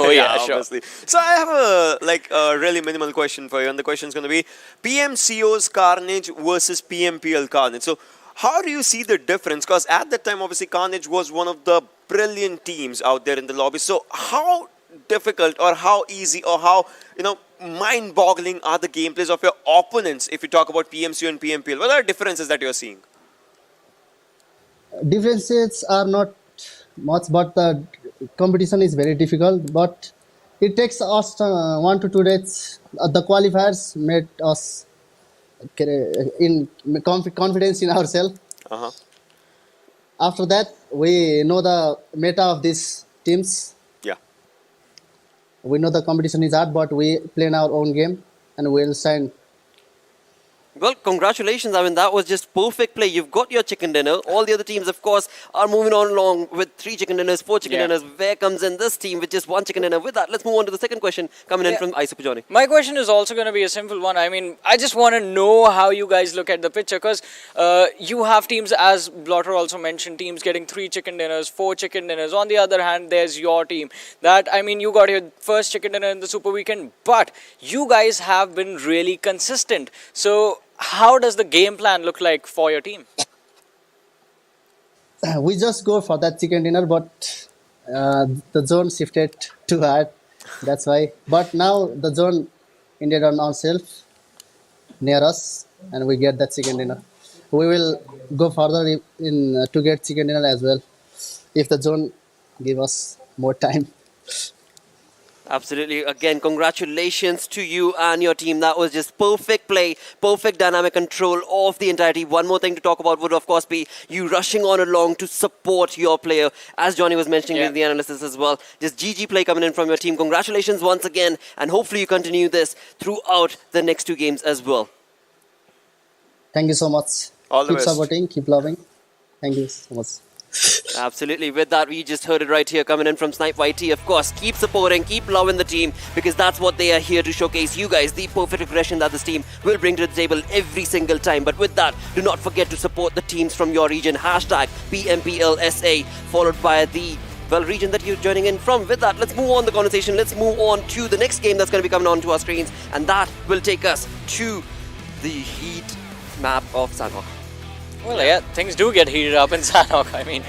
Oh yeah, obviously. Sure. So I have a really minimal question for you, and the question is going to be PMCO's Carnage versus PMPL Carnage. So how do you see the difference? Because at that time, obviously, Carnage was one of the brilliant teams out there in the lobby. So how difficult or how easy or how, you know, mind-boggling are the gameplays of your opponents if you talk about PMCO and PMPL? What are the differences that you're seeing? Differences are not much, but the competition is very difficult. But it takes us 1 to 2 days. The qualifiers made us in confidence in ourselves. After that, we know the meta of these teams. Yeah. We know the competition is hard, but we play in our own game, and we'll shine Well, congratulations. I mean, that was just perfect play. You've got your chicken dinner. All the other teams, of course, are moving on along with 3 chicken dinners, 4 chicken dinners. Where comes in this team with just 1 chicken dinner? With that, let's move on to the second question coming in from iSuper Johnny. My question is also going to be a simple one. I mean, I just want to know how you guys look at the picture, because you have teams, as Blotter also mentioned, teams getting 3 chicken dinners, 4 chicken dinners. On the other hand, there's your team. That, I mean, you got your first chicken dinner in the Super Weekend, but you guys have been really consistent. So how does the game plan look like for your team? We just go for that chicken dinner, but the zone shifted too hard. That's why. But now the zone ended on ourselves near us, and we get that chicken dinner. We will go further in to get chicken dinner as well, if the zone give us more time. Absolutely. Again, congratulations to you and your team. That was just perfect play, perfect dynamic control of the entire team. One more thing to talk about would, of course, be you rushing on along to support your player. As Johnny was mentioning in the analysis as well, just GG play coming in from your team. Congratulations once again, and hopefully you continue this throughout the next 2 games as well. Thank you so much. All the keep best. supporting, keep loving. Thank you so much. Absolutely. With that, we just heard it right here coming in from Snipe YT. Of course, keep supporting, keep loving the team, because that's what they are here to showcase you guys, the perfect aggression that this team will bring to the table every single time. But with that, do not forget to support the teams from your region. Hashtag PMPL SA, followed by the region that you're joining in from. With that, let's move on the conversation. Let's move on to the next game that's going to be coming on to our screens, and that will take us to the heat map of Sanhok. Well, yeah, things do get heated up in Sanok. I mean,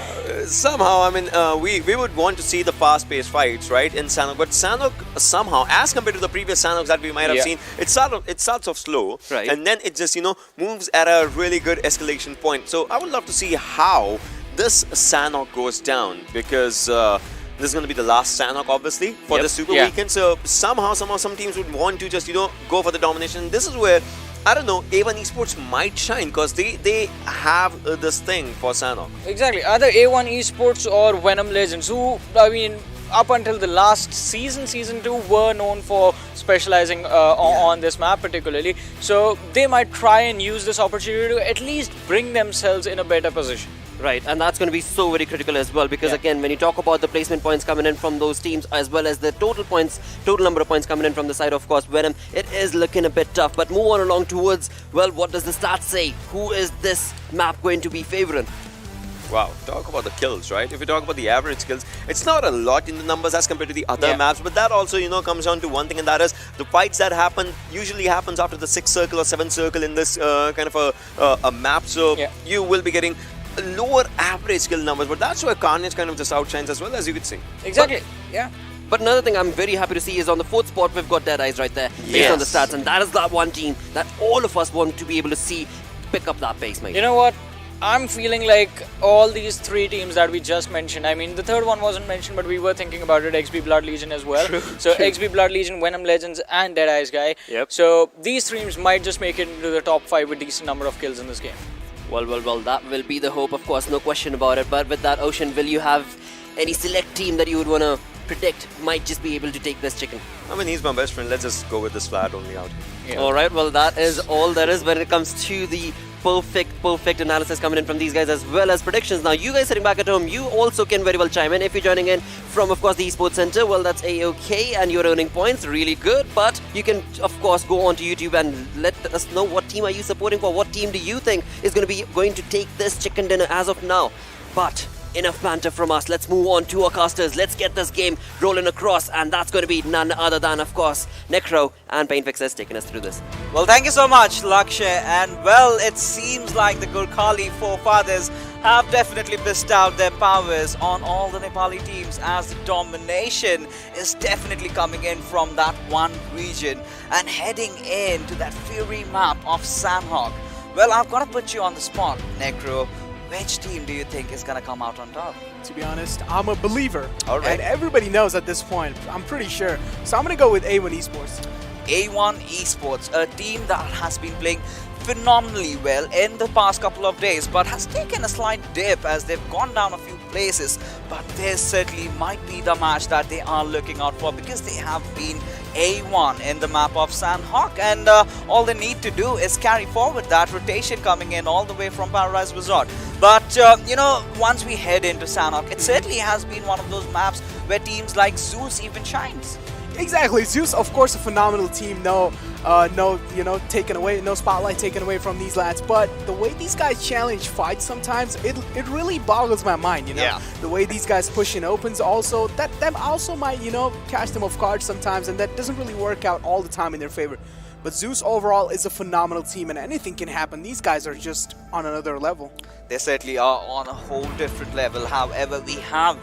somehow, I mean, we would want to see the fast-paced fights, right, in Sanok. But Sanok, somehow, as compared to the previous Sanoks that we might have seen, it starts off slow, right, and then it just, moves at a really good escalation point. So I would love to see how this Sanok goes down, because this is going to be the last Sanok, obviously, for the Super Weekend. So somehow, some teams would want to just, go for the domination. This is where, I don't know, A1 Esports might shine, because they have this thing for Sanok. Exactly. Either A1 Esports or Venom Legends, who, I mean, up until the last season, Season 2, were known for specializing on this map particularly. So they might try and use this opportunity to at least bring themselves in a better position. Right, and that's going to be so very critical as well, because again, when you talk about the placement points coming in from those teams, as well as the total number of points coming in from the side of course Venom, it is looking a bit tough. But move on along towards, well, what does the stats say? Who is this map going to be favoring? Wow, talk about the kills, right? If you talk about the average kills, it's not a lot in the numbers as compared to the other maps, but that also, comes down to one thing, and that is the fights that usually happens after the 6th circle or 7th circle in this kind of a map. So you will be getting lower average kill numbers, but that's where Carnage kind of just outshines as well, as you could see. Exactly. But another thing I'm very happy to see is on the 4th spot we've got Deadeyes right there, based on the stats, and that is that one team that all of us want to be able to see pick up that pace, mate. You know what? I'm feeling like all these 3 teams that we just mentioned, I mean, the third one wasn't mentioned, but we were thinking about it, XB Blood Legion as well. So XB Blood Legion, Venom Legends, and Deadeyes Guy. So these teams might just make it into the top 5 with decent number of kills in this game. Well, that will be the hope, of course, no question about it. But with that, Ocean, will you have any select team that you would want to predict might just be able to take this chicken? I mean, he's my best friend. Let's just go with this flat only out. Alright, well, that is all there is when it comes to the perfect analysis coming in from these guys, as well as predictions. Now, you guys sitting back at home, you also can very well chime in. If you're joining in from, of course, the Esports Center, well, that's A-OK, and you're earning points, really good. But you can, of course, go onto YouTube and let us know what team are you supporting for, what team do you think is going to take this chicken dinner as of now. But enough banter from us. Let's move on to our casters. Let's get this game rolling across, and that's going to be none other than, of course, Necro and Painfixes taking us through this. Well, thank you so much, Lakshay. And well, it seems like the Gurkhali forefathers have definitely bestowed their powers on all the Nepali teams, as the domination is definitely coming in from that one region and heading into that fury map of Sanhok. Well, I've got to put you on the spot, Necro. Which team do you think is going to come out on top? To be honest, I'm a believer. All right. And everybody knows at this point, I'm pretty sure. So I'm going to go with A1 Esports. A1 Esports, a team that has been playing phenomenally well in the past couple of days, but has taken a slight dip as they've gone down a few places. But this certainly might be the match that they are looking out for, because they have been A1 in the map of Sanhok, and all they need to do is carry forward that rotation coming in all the way from Paradise Resort. But you know, once we head into Sanok, it certainly has been one of those maps where teams like Zeus even shines. Exactly, Zeus, of course, a phenomenal team. No, you know, taken away, no spotlight taken away from these lads. But the way these guys challenge fights sometimes, it really boggles my mind. You know, Yeah. the way these guys push in opens also that also might, you know, catch them off guard sometimes, and that doesn't really work out all the time in their favor. But Zeus overall is a phenomenal team, and anything can happen. These guys are just on another level. They certainly are on a whole different level. However, we have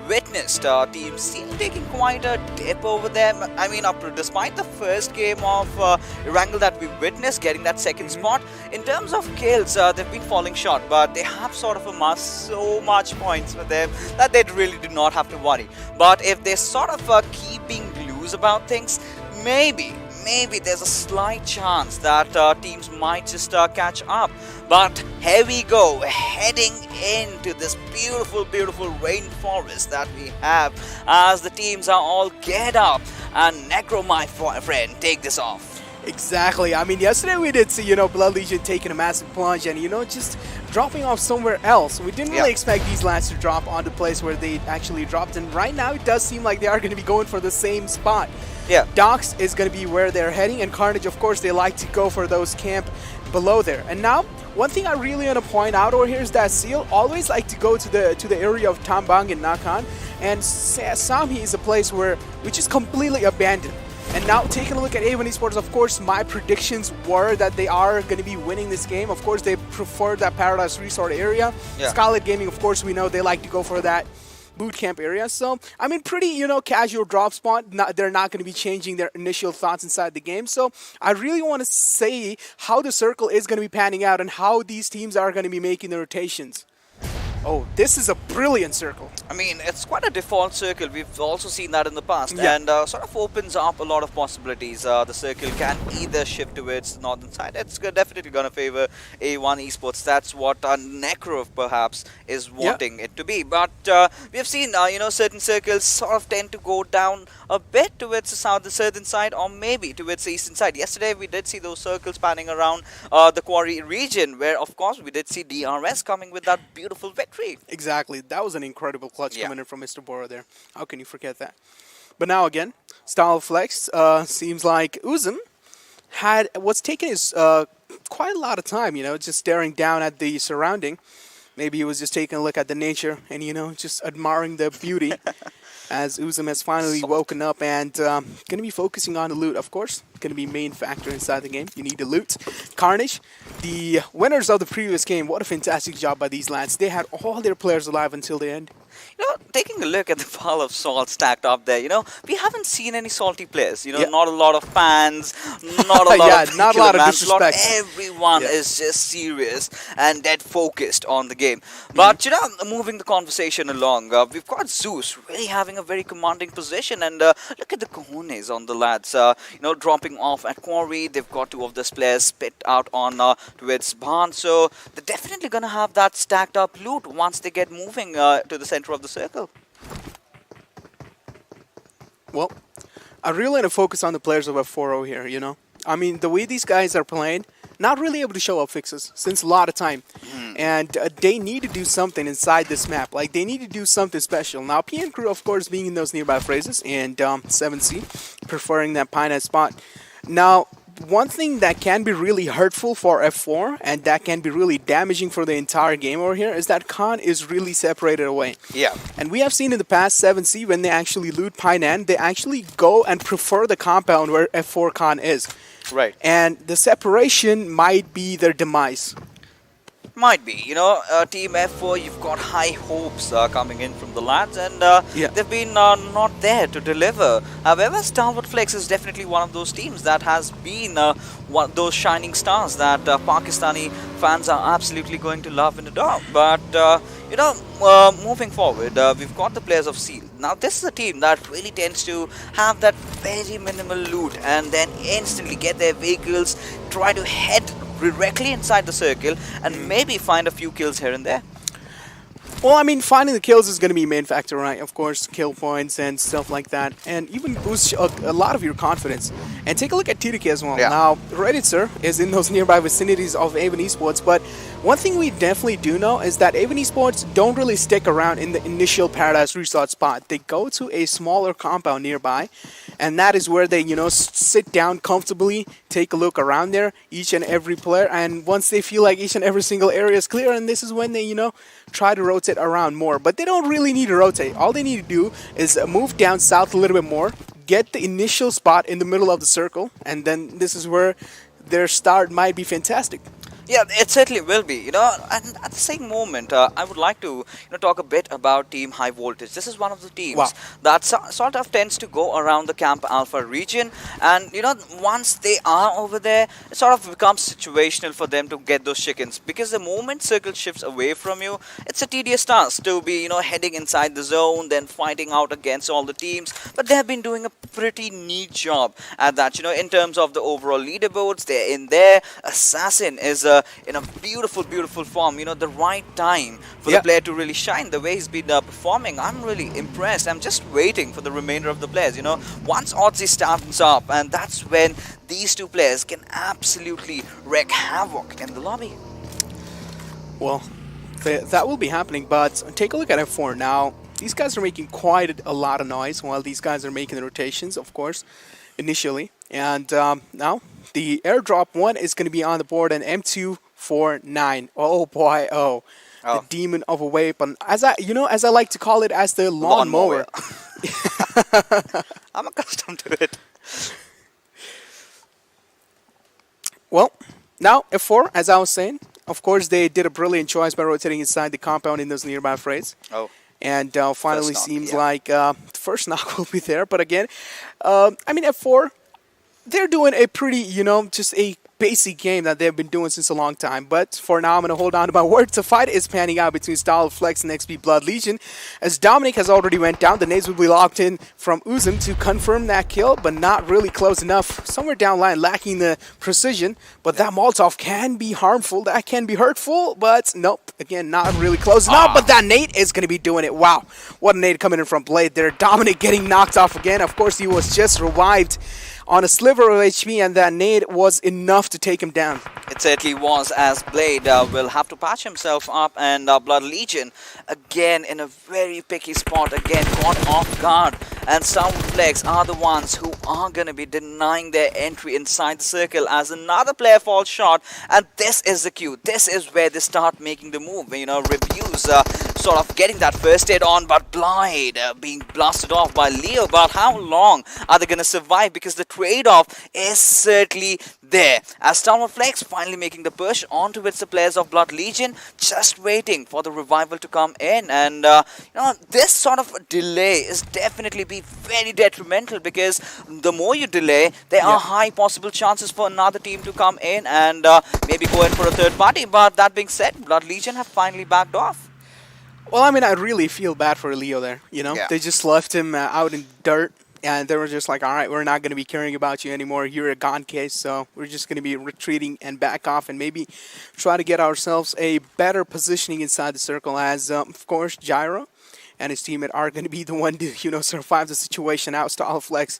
witnessed teams still taking quite a dip over them. I mean, despite the first game of Erangel that we witnessed, getting that second spot, in terms of kills, they've been falling short, but they have sort of amassed so much points for them that they really do not have to worry. But if they sort of keep being loose about things, maybe there's a slight chance that teams might just catch up. But here we go, heading into this beautiful rainforest that we have as the teams are all geared up. And Necro, my friend, take this off. Exactly. I mean, yesterday we did see, you know, Blood Legion taking a massive plunge and, you know, just dropping off somewhere else. We didn't really expect these lads to drop on the place where they actually dropped, and right now it does seem like they are going to be going for the same spot. Yeah. Docks is going to be where they're heading, and Carnage, of course, they like to go for those camp below there. And now, one thing I really want to point out over here is that Seal always like to go to the area of Tambang and Nakan, and Samhi is a place which is completely abandoned. And now taking a look at A1 Esports, of course, my predictions were that they are going to be winning this game. Of course, they prefer that Paradise Resort area. Yeah. Skylight Gaming, of course, we know they like to go for that boot camp area. So, I mean, pretty, you know, casual drop spot. They're not going to be changing their initial thoughts inside the game. So, I really want to say how the circle is going to be panning out and how these teams are going to be making the rotations. Oh, this is a brilliant circle. I mean, it's quite a default circle. We've also seen that in the past, Yeah. and sort of opens up a lot of possibilities. The circle can either shift towards the northern side. It's definitely going to favor A1 Esports. That's what Necro perhaps is wanting it to be. But we have seen, you know, certain circles sort of tend to go down a bit towards the southern side, or maybe towards the eastern side. Yesterday, we did see those circles panning around the quarry region, where, of course, we did see DRS coming with that beautiful victory. Exactly. That was an incredible clutch coming in from Mr. Bora there. How can you forget that? But now again, StalwartFlex seems like Uzum was taking his quite a lot of time, you know, just staring down at the surrounding. Maybe he was just taking a look at the nature and, you know, just admiring the beauty as Uzum has finally woken up and going to be focusing on the loot, of course. Going to be main factor inside the game. You need the loot. Carnage, the winners of the previous game, what a fantastic job by these lads. They had all their players alive until the end. You know, taking a look at the pile of salt stacked up there, you know, we haven't seen any salty players. You know, not a lot of fans, not a lot of not a lot of disrespect. Everyone is just serious and dead focused on the game. But, you know, moving the conversation along, we've got Zeus really having a very commanding position, and look at the cojones on the lads. You know, dropping off at quarry. They've got two of these players spit out on towards barn, so they're definitely going to have that stacked up loot once they get moving to the center of the circle. Well, I really want to focus on the players of F4O here, you know. I mean, the way these guys are playing, not really able to show up fixes since a lot of time. And they need to do something inside this map. Like, they need to do something special. Now, PN Crew, of course, being in those nearby phrases, and 7C preferring that Pine spot. Now, one thing that can be really hurtful for F4 and that can be really damaging for the entire game over here is that Khan is really separated away. Yeah. And we have seen in the past 7C when they actually loot Painan, they actually go and prefer the compound where F4 Khan is. Right. And the separation might be their demise. Might be. You know, Team F4, you've got high hopes coming in from the lads, and they've been not there to deliver. However, StalwartFlex is definitely one of those teams that has been one of those shining stars that Pakistani fans are absolutely going to love and adore. But, you know, moving forward, we've got the players of Seal. Now, this is a team that really tends to have that very minimal loot and then instantly get their vehicles, try to head directly inside the circle and maybe find a few kills here and there. Well, I mean, finding the kills is going to be main factor, right? Of course, kill points and stuff like that, and even boost a lot of your confidence. And take a look at TDK as well. Yeah. Now, Reddit, sir, is in those nearby vicinities of Avon Esports, but one thing we definitely do know is that Avon Esports don't really stick around in the initial Paradise Resort spot. They go to a smaller compound nearby, and that is where they, you know, sit down comfortably, take a look around there, each and every player, and once they feel like each and every single area is clear, and this is when they, you know, try to rotate around more. But they don't really need to rotate. All they need to do is move down south a little bit more, get the initial spot in the middle of the circle, and then this is where their start might be fantastic. Yeah, it certainly will be, you know, and at the same moment, I would like to, you know, talk a bit about Team High Voltage. This is one of the teams that sort of tends to go around the Camp Alpha region, and, you know, once they are over there, it sort of becomes situational for them to get those chickens, because the moment circle shifts away from you, it's a tedious task to be, you know, heading inside the zone, then fighting out against all the teams, but they have been doing a pretty neat job at that, you know, in terms of the overall leaderboards. They're in there. Assassin is in a beautiful, beautiful form. You know, the right time for the player to really shine. The way he's been performing, I'm really impressed. I'm just waiting for the remainder of the players. You know, once Odyssey starts up, and that's when these two players can absolutely wreak havoc in the lobby. Well, that will be happening, but take a look at F4 now. These guys are making quite a lot of noise while these guys are making the rotations, of course, initially. And now the airdrop one is going to be on the board, and M249. Oh boy, oh. The demon of a weapon. As I like to call it, as the lawnmower. I'm accustomed to it. Well, now F4, as I was saying, of course they did a brilliant choice by rotating inside the compound in those nearby frays. Oh. And finally seems like the first knock will be there. But again, I mean, F4, they're doing a pretty, you know, just a basic game that they've been doing since a long time. But for now, I'm going to hold on to my word. The fight is panning out between StalwartFlex and XP Blood Legion. As Dominic has already went down, the nades will be locked in from Uzum to confirm that kill, but not really close enough. Somewhere down line, lacking the precision. But that Molotov can be harmful. That can be hurtful. But nope, again, not really close enough. But that nade is going to be doing it. Wow, what a nade coming in from Blade there. Dominic getting knocked off again. Of course, he was just revived on a sliver of HP, and that nade was enough to take him down. It certainly was, as Blade will have to patch himself up, and Blood Legion again in a very picky spot, again caught off guard, and StalwartFlex are the ones who are going to be denying their entry inside the circle as another player falls short, and this is the cue. This is where they start making the move. You know, reviews sort of getting that first aid on, but Blade being blasted off by Leo. But how long are they going to survive? Because the trade-off is certainly there, as StalwartFlex finally making the push onto the players of Blood Legion, just waiting for the revival to come in. And you know, this sort of delay is definitely be very detrimental, because the more you delay, there are high possible chances for another team to come in and maybe go in for a third party. But that being said, Blood Legion have finally backed off. Well, I mean, I really feel bad for Leo there, you know? They just left him out in dirt, and they were just like, all right, we're not going to be caring about you anymore. You're a gone case, so we're just going to be retreating and back off and maybe try to get ourselves a better positioning inside the circle, as, of course, Gyro and his teammate are going to be the one to, you know, survive the situation out. StalwartFlex,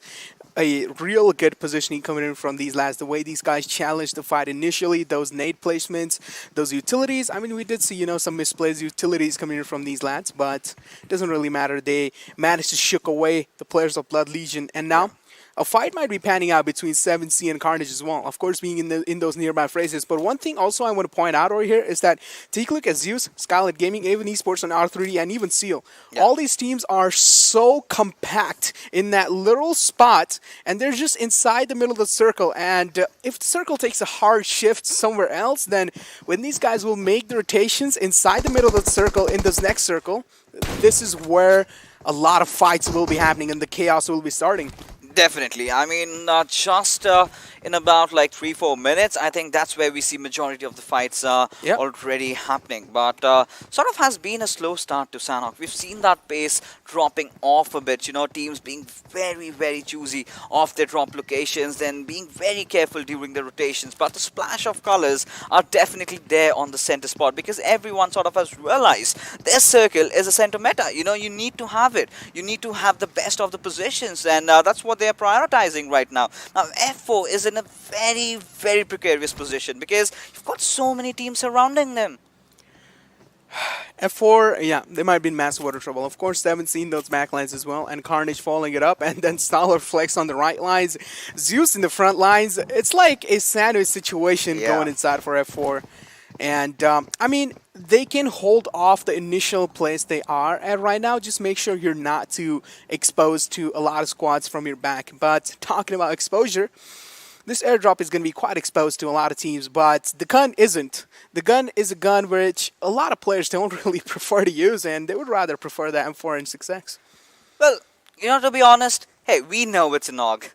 a real good positioning coming in from these lads. The way these guys challenged the fight initially, those nade placements, those utilities. I mean, we did see, you know, some misplaced utilities coming in from these lads, but it doesn't really matter. They managed to shook away the players of Blood Legion, and now a fight might be panning out between 7C and Carnage as well, of course being in those nearby phrases. But one thing also I want to point out over here is that take a look at Zeus, Skylight Gaming, Avon Esports, and R3D, and even Seal. All these teams are so compact in that little spot, and they're just inside the middle of the circle. And if the circle takes a hard shift somewhere else, then when these guys will make the rotations inside the middle of the circle in this next circle, this is where a lot of fights will be happening and the chaos will be starting. Definitely. I mean, just in about like 3-4 minutes, I think that's where we see majority of the fights already happening. But sort of has been a slow start to Sanhok. We've seen that pace dropping off a bit. You know, teams being very, very choosy of their drop locations, then being very careful during the rotations. But the splash of colors are definitely there on the center spot because everyone sort of has realized their circle is a center meta. You know, you need to have it. You need to have the best of the positions, and that's what they're prioritizing right now. Now, F4 is in a very, very precarious position because you've got so many teams surrounding them. F4, yeah, they might be in massive water trouble. Of course, they haven't seen those back lines as well, and Carnage following it up, and then StalwartFlex on the right lines, Zeus in the front lines. It's like a sandwich situation going inside for F4. And, I mean, they can hold off the initial place they are at right now. Just make sure you're not too exposed to a lot of squads from your back. But talking about exposure, this airdrop is going to be quite exposed to a lot of teams, but the gun isn't. The gun is a gun which a lot of players don't really prefer to use, and they would rather prefer the M4 and 6X. Well, you know, to be honest, hey, we know it's a NOG.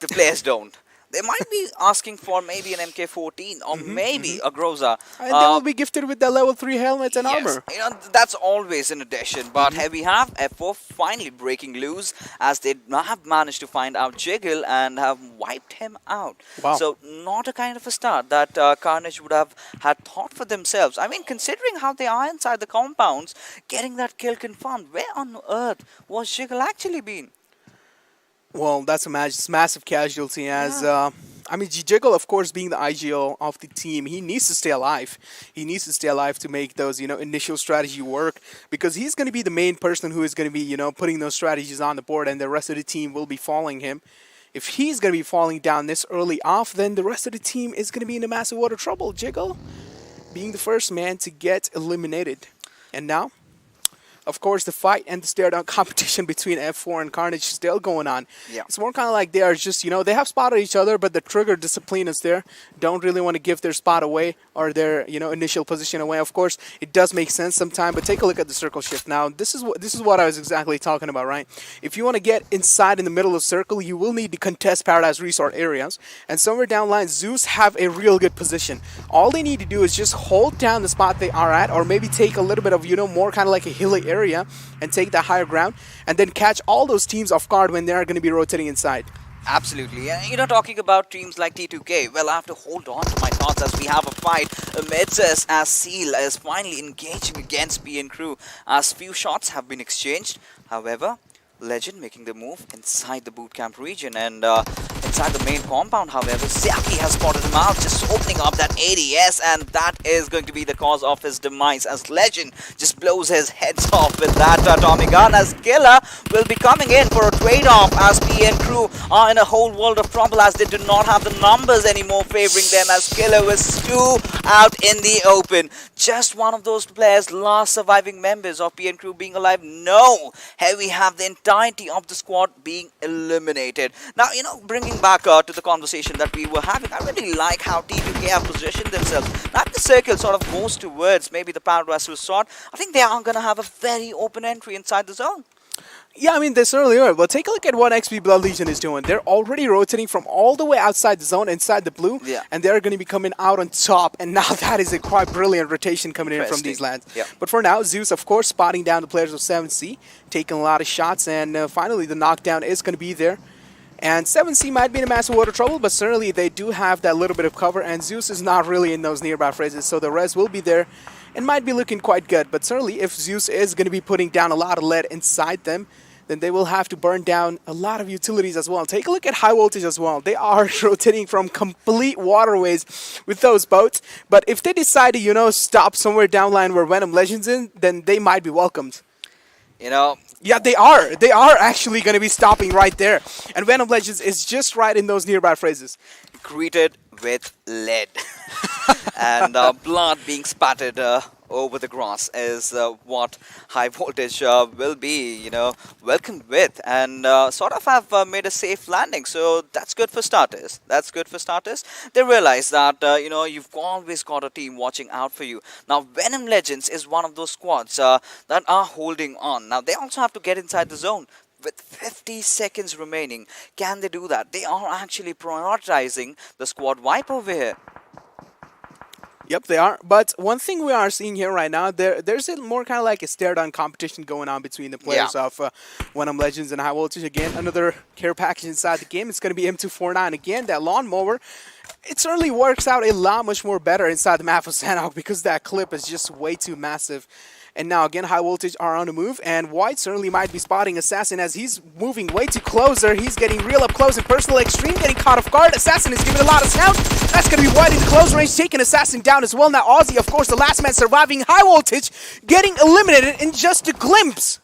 The players don't. They might be asking for maybe an MK14 or maybe a Groza. And they will be gifted with the level 3 helmets and armor. You know, that's always an addition. But here we have F4 finally breaking loose as they have managed to find out Jiggle and have wiped him out. Wow. So not a kind of a start that Carnage would have had thought for themselves. I mean, considering how they are inside the compounds, getting that kill confirmed, where on earth was Jiggle actually been? Well, that's a massive casualty as, I mean, Jiggle, of course, being the IGL of the team, he needs to stay alive. He needs to stay alive to make those, you know, initial strategy work because he's going to be the main person who is going to be, you know, putting those strategies on the board and the rest of the team will be following him. If he's going to be falling down this early off, then the rest of the team is going to be in a massive water trouble. Jiggle being the first man to get eliminated. And now, of course, the fight and the stare-down competition between F4 and Carnage is still going on. Yeah. It's more kind of like they are just, you know, they have spotted each other, but the trigger discipline is there. Don't really want to give their spot away or their, you know, initial position away. Of course, it does make sense sometimes, but take a look at the circle shift. Now, this is what I was exactly talking about, right? If you want to get inside in the middle of the circle, you will need to contest Paradise Resort areas. And somewhere down the line, Zeus have a real good position. All they need to do is just hold down the spot they are at, or maybe take a little bit of, you know, more kind of like a hilly area and take that higher ground and then catch all those teams off guard when they're going to be rotating inside. Absolutely. You know, talking about teams like T2K, well, I have to hold on to my thoughts as we have a fight amidst us as Seal is finally engaging against PN Crew as few shots have been exchanged. However, Legend making the move inside the bootcamp region and inside the main compound. However, Zaki has spotted him out, just opening up that ADS, and that is going to be the cause of his demise as Legend just blows his heads off with that atomic gun as Killer will be coming in for a trade-off as PN Crew are in a whole world of trouble as they do not have the numbers anymore favoring them as Killer was two out in the open. Just one of those players, last surviving members of PN Crew being alive. No, here we have the entirety of the squad being eliminated. Now, you know, bringing back to the conversation that we were having, I really like how T2K have positioned themselves. Now, if the circle sort of goes towards maybe the Paradise Resort, I think they are going to have a very open entry inside the zone. Yeah, I mean, they certainly are. But take a look at what XP Blood Legion is doing. They're already rotating from all the way outside the zone, inside the blue, and they're going to be coming out on top. And now that is a quite brilliant rotation coming in from these lands. Yeah. But for now, Zeus, of course, spotting down the players of 7C, taking a lot of shots, and finally the knockdown is going to be there. And 7C might be in a massive water trouble, but certainly they do have that little bit of cover, and Zeus is not really in those nearby phrases, so the res will be there and might be looking quite good. But certainly if Zeus is going to be putting down a lot of lead inside them, then they will have to burn down a lot of utilities as well. Take a look at high voltage as well. They are rotating from complete waterways with those boats, but if they decide to, you know, stop somewhere downline where Venom Legends in, then they might be welcomed. You know, yeah, they are. They are actually going to be stopping right there. And Venom Legends is just right in those nearby phrases. Greeted with lead. And blood being spattered over the grass is what high voltage will be, you know, welcomed with, and sort of have made a safe landing. So that's good for starters. That's good for starters. They realize that, you know, you've always got a team watching out for you. Now, Venom Legends is one of those squads that are holding on. Now, they also have to get inside the zone. with 50 seconds remaining. Can they do that? They are actually prioritizing the squad wipe over here. Yep, they are. But one thing we are seeing here right now, there's a more kind of like a stare-down competition going on between the players of Venom Legends and High Voltage. Again, another care package inside the game. It's going to be M249 again, that lawnmower. It certainly works out a lot much more better inside the map of Sanhok because that clip is just way too massive. And now again, High Voltage are on the move, and White certainly might be spotting Assassin as he's moving way too closer. He's getting real up close and personal extreme, getting caught off guard. Assassin is giving a lot of sound. That's going to be White in the close range, taking Assassin down as well. Now Aussie, of course, the last man surviving. High Voltage getting eliminated in just a glimpse.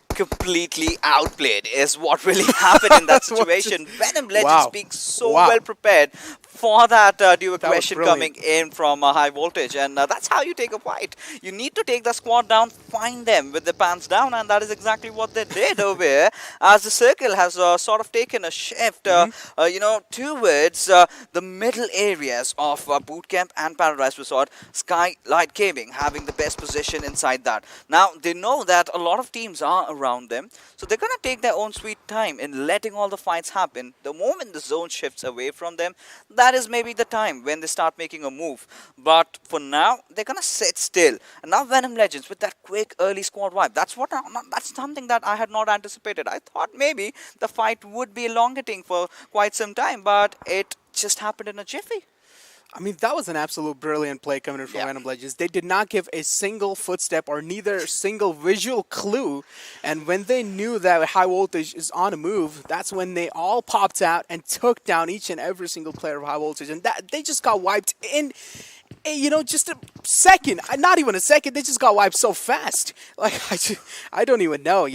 Completely outplayed is what really happened in that situation. Venom Legends being so well prepared for that duo aggression coming in from High Voltage, and that's how you take a fight. You need to take the squad down, find them with the pants down, and that is exactly what they did over here, as the circle has sort of taken a shift towards the middle areas of Bootcamp and Paradise Resort. Skylight Gaming having the best position inside that. Now they know that a lot of teams are around them, so they're gonna take their own sweet time in letting all the fights happen. The moment the zone shifts away from them, that is maybe the time when they start making a move. But for now, they're gonna sit still. And now Venom Legends with that quick early squad wipe. That's something that I had not anticipated. I thought maybe the fight would be elongating for quite some time, but it just happened in a jiffy. I mean, that was an absolute brilliant play coming in from Venom Legends. They did not give a single footstep or neither single visual clue. And when they knew that High Voltage is on a move, that's when they all popped out and took down each and every single player of High Voltage. And that they just got wiped in, just a second. Not even a second. They just got wiped so fast. Like, I don't even know,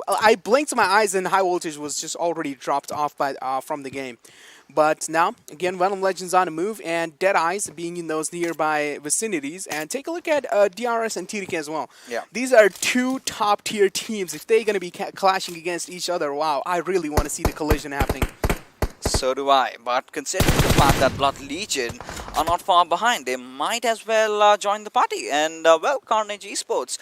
I blinked my eyes and High Voltage was just already dropped off from the game. But now, again, Venom Legends on a move, and Deadeyes being in those nearby vicinities. And take a look at DRS and TDK as well. Yeah. These are two top-tier teams. If they're going to be clashing against each other, wow, I really want to see the collision happening. So do I, but considering the fact that Blood Legion are not far behind, they might as well join the party. And, Carnage Esports,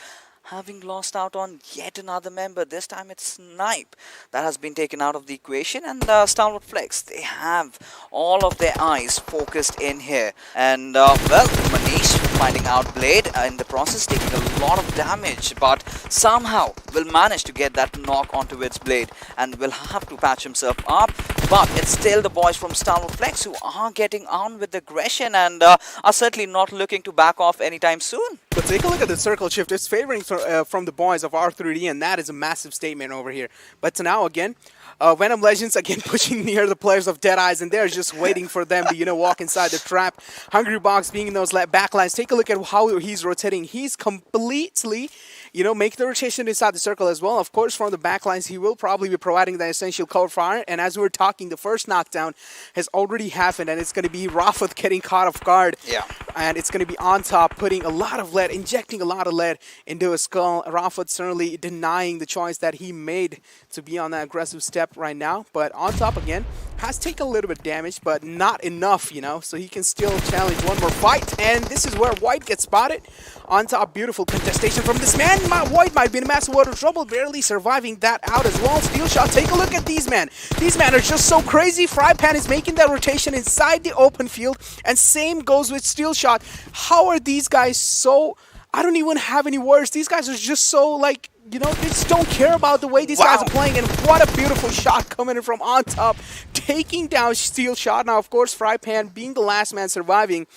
having lost out on yet another member, this time it's Snipe that has been taken out of the equation, and StalwartFlex, they have all of their eyes focused in here. And Manish finding out Blade in the process, taking a lot of damage, but somehow will manage to get that knock onto its Blade and will have to patch himself up. But it's still the boys from StalwartFlex who are getting on with aggression and are certainly not looking to back off anytime soon. But take a look at the circle shift. It's favoring from the boys of R3D, and that is a massive statement over here. But now again, Venom Legends again pushing near the players of Deadeyes, and they're just waiting for them to walk inside the trap. Hungry Box being in those backlines. Take a look at how he's rotating. He's completely make the rotation inside the circle as well. Of course, from the backlines, he will probably be providing the essential cover fire. And as we were talking, the first knockdown has already happened, and it's going to be Rafat getting caught off guard. Yeah. And it's going to be on top, putting a lot of lead, injecting a lot of lead into his skull. Rafat certainly denying the choice that he made to be on that aggressive step right now. But on top again, has taken a little bit of damage, but not enough, so he can still challenge one more fight. And this is where White gets spotted. On top, beautiful contestation from this man. White might be in massive water trouble, barely surviving that out as well. Steel shot, take a look at these men. These men are just so crazy. Frypan is making that rotation inside the open field, and same goes with Steel shot. How are these guys so... I don't even have any words. These guys are just so, they just don't care about the way these guys are playing. And what a beautiful shot coming in from on top, taking down Steel shot. Now, of course, Frypan being the last man surviving.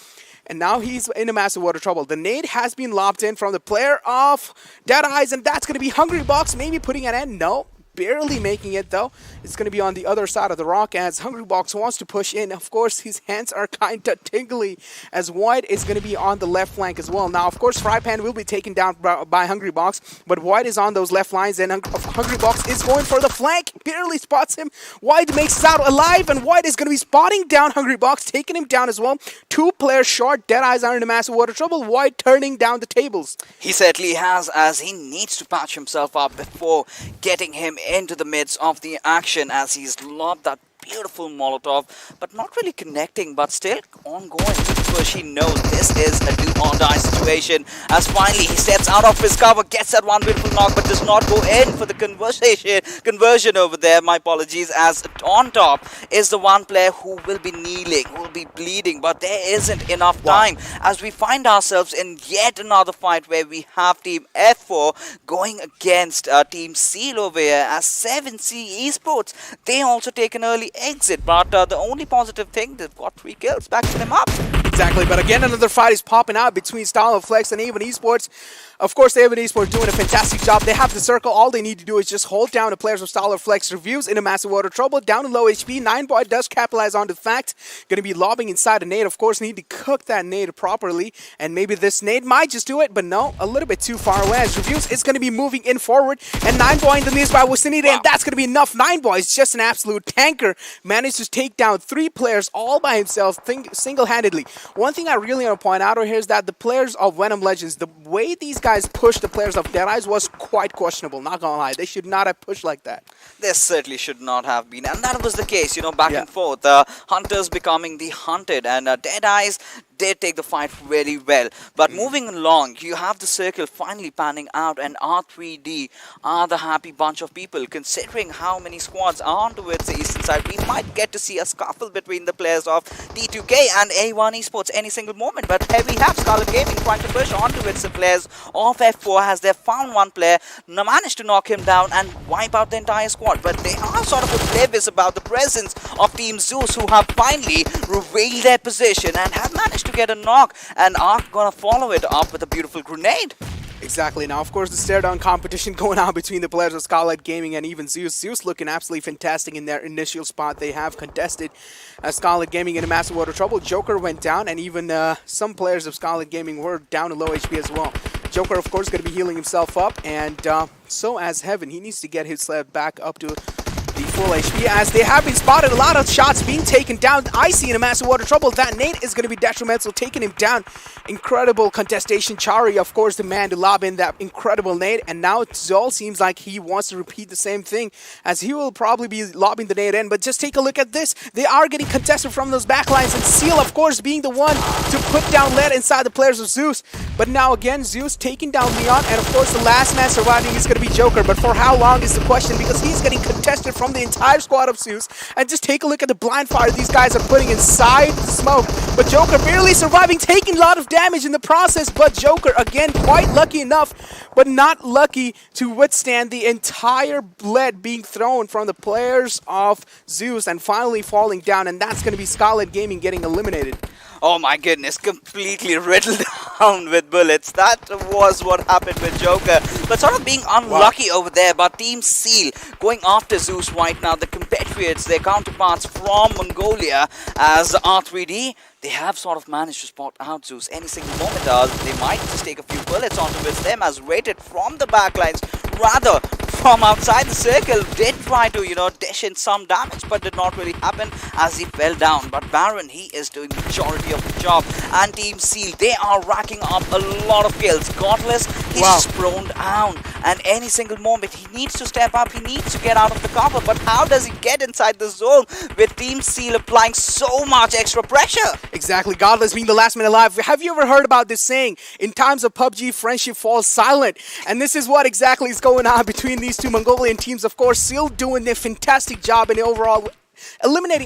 And now he's in a massive water trouble. The nade has been lobbed in from the player of Deadeyes, and that's going to be Hungry Box, maybe putting an end. No, barely making it though. It's going to be on the other side of the rock as Hungry Box wants to push in. Of course, his hands are kind of tingly as White is going to be on the left flank as well. Now, of course, Frypan will be taken down by Hungry Box, but White is on those left lines, and Hungry Box is going for the flank. Barely spots him. White makes it out alive, and White is going to be spotting down Hungry Box, taking him down as well. Two players short. Deadeyes are in a massive water trouble. White turning down the tables. He certainly has, as he needs to patch himself up before getting him into the midst of the action, as he's lobbed that beautiful Molotov, but not really connecting, but still ongoing because she knows this is a do-or-die situation. As finally he steps out of his cover, gets that one beautiful knock, but does not go in for the conversion over there. My apologies, as on top is the one player who will be kneeling, who will be bleeding, but there isn't enough time as we find ourselves in yet another fight where we have Team F4 going against Team Seal over here as 7C Esports. They also take an early exit, but the only positive thing, they've got 3 kills, backing them up. Exactly, but again, another fight is popping out between StalwartFlex and Avon Esports. Of course, Avon Esports doing a fantastic job. They have the circle. All they need to do is just hold down the players of StalwartFlex. Reviews in a massive water trouble, down to low HP. 9boy does capitalize on the fact. Going to be lobbing inside a nade. Of course, need to cook that nade properly, and maybe this nade might just do it, but no, a little bit too far away. As Reviews is going to be moving in forward, and 9boy in the knees by Wisinita, and that's going to be enough. 9boy is just an absolute tanker. Managed to take down 3 players all by himself, single-handedly. One thing I really want to point out here is that the players of Venom Legends, the way these guys pushed the players of Deadeyes was quite questionable, not gonna lie. They should not have pushed like that. They certainly should not have been, and that was the case, you know, back and forth. Hunters becoming the hunted, and Deadeyes did take the fight very well. But moving along, you have the circle finally panning out, and R3D are the happy bunch of people. Considering how many squads are on towards the eastern side, we might get to see a scuffle between the players of T2K and A1 Esports any single moment. But here we have Skylight Gaming trying to push on towards the players of F4 as they found one player, managed to knock him down and wipe out the entire squad. But they are sort of oblivious about the presence of Team Zeus, who have finally revealed their position and have managed to get a knock, and are gonna follow it up with a beautiful grenade. Exactly. Now, of course, the stare-down competition going on between the players of Skylight Gaming and even Zeus. Zeus looking absolutely fantastic in their initial spot. They have contested Skylight Gaming in a massive water trouble. Joker went down, and even some players of Skylight Gaming were down to low HP as well. Joker, of course, going to be healing himself up, and so as Heaven, he needs to get his sled back up to the full HP, as they have been spotted. A lot of shots being taken down. Icy in a massive water trouble. That nade is going to be detrimental, taking him down. Incredible contestation. Chari, of course, the man to lob in that incredible nade, and now Zol seems like he wants to repeat the same thing, as he will probably be lobbing the nade in. But just take a look at this. They are getting contested from those backlines, and Seal, of course, being the one to put down lead inside the players of Zeus. But now again, Zeus taking down Leon, and of course the last man surviving is going to be Joker. But for how long is the question, because he's getting contested from the entire squad of Zeus. And just take a look at the blind fire these guys are putting inside the smoke. But Joker barely surviving, taking a lot of damage in the process. But Joker, again, quite lucky enough, but not lucky to withstand the entire lead being thrown from the players of Zeus and finally falling down. And that's going to be Skylight Gaming getting eliminated. Oh my goodness, completely riddled down with bullets. That was what happened with Joker. But sort of being unlucky over there. But Team Seal going after Zeus right now. The compatriots, their counterparts from Mongolia as R3D, they have sort of managed to spot out Zeus any single moment. They might just take a few bullets onto them as rated from the backlines. Rather, from outside the circle, did try to, you know, dish in some damage, but did not really happen as he fell down. But Baron, he is doing the majority of the job. And Team Seal, they are racking up a lot of kills. Godless, he's thrown down. And any single moment, he needs to step up, he needs to get out of the cover. But how does he get inside the zone with Team Seal applying so much extra pressure? Exactly, Godless being the last man alive. Have you ever heard about this saying? In times of PUBG, friendship falls silent. And this is what exactly is going on between these two Mongolian teams. Of course, Seal doing a fantastic job in the overall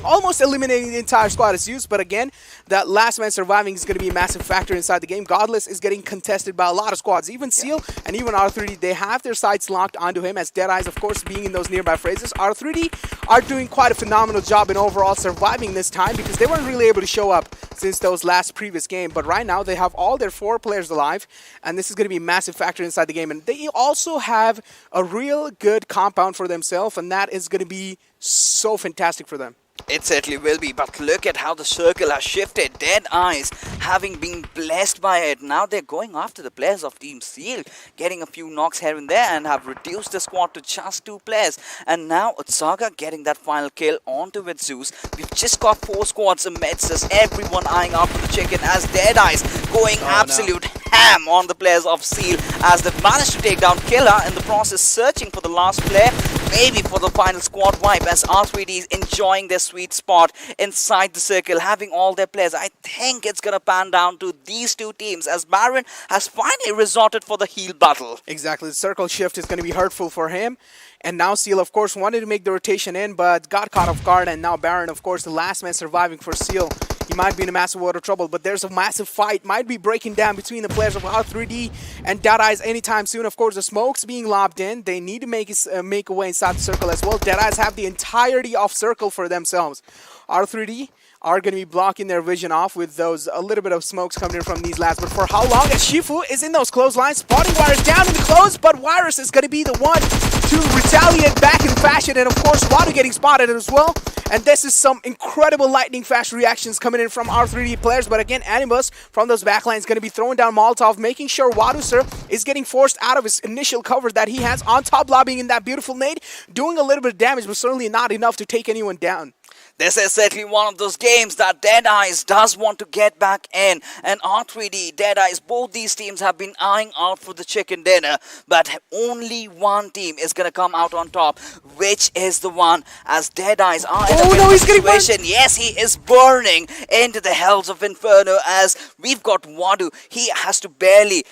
almost eliminating the entire squad as used. But again, that last man surviving is going to be a massive factor inside the game. Godless is getting contested by a lot of squads. Even Seal and even R3D, they have their sights locked onto him, as Deadeyes, of course, being in those nearby phrases. R3D are doing quite a phenomenal job in overall surviving this time, because they weren't really able to show up since those last previous game. But right now, they have all their 4 players alive, and this is going to be a massive factor inside the game. And they also have a real good compound for themselves, and that is going to be so fantastic for them. It certainly will be, but look at how the circle has shifted. Deadeyes having been blessed by it. Now they're going after the players of Team Seal, getting a few knocks here and there, and have reduced the squad to just 2 players. And now Utsaga getting that final kill onto with Zeus. We've just got 4 squads amidst us, everyone eyeing out for the chicken, as Deadeyes going absolute ham on the players of Seal, as they've managed to take down Killer in the process, searching for the last player. maybe for the final squad wipe, as R3D is enjoying their sweet spot inside the circle, having all their players. I think it's going to pan down to these two teams as Baron has finally resorted for the heal battle. Exactly, the circle shift is going to be hurtful for him. And now Seal, of course, wanted to make the rotation in, but got caught off guard. And now Baron, of course, the last man surviving for Seal. He might be in a massive water trouble, but there's a massive fight. Might be breaking down between the players of R3D and Deadeyes anytime soon. Of course, the smoke's being lobbed in. They need to make a way inside the circle as well. Deadeyes have the entirety of circle for themselves. R3D are going to be blocking their vision off with those a little bit of smokes coming in from these lads. But for how long? As Shifu is in those clotheslines, spotting Virus down in the close, but Virus is going to be the one to retaliate back in fashion. And of course, Wadu getting spotted as well. And this is some incredible lightning fast reactions coming in from R3D players. But again, Animus from those backlines going to be throwing down Molotov, making sure Wadu sir is getting forced out of his initial cover that he has on top, lobbing in that beautiful nade, doing a little bit of damage, but certainly not enough to take anyone down. This is certainly one of those games that Deadeyes does want to get back in. And R3D, Deadeyes, both these teams have been eyeing out for the chicken dinner. But only one team is going to come out on top, which is the one as Deadeyes are in a situation. Yes, he is burning into the hells of Inferno as we've got Wadu. He has to barely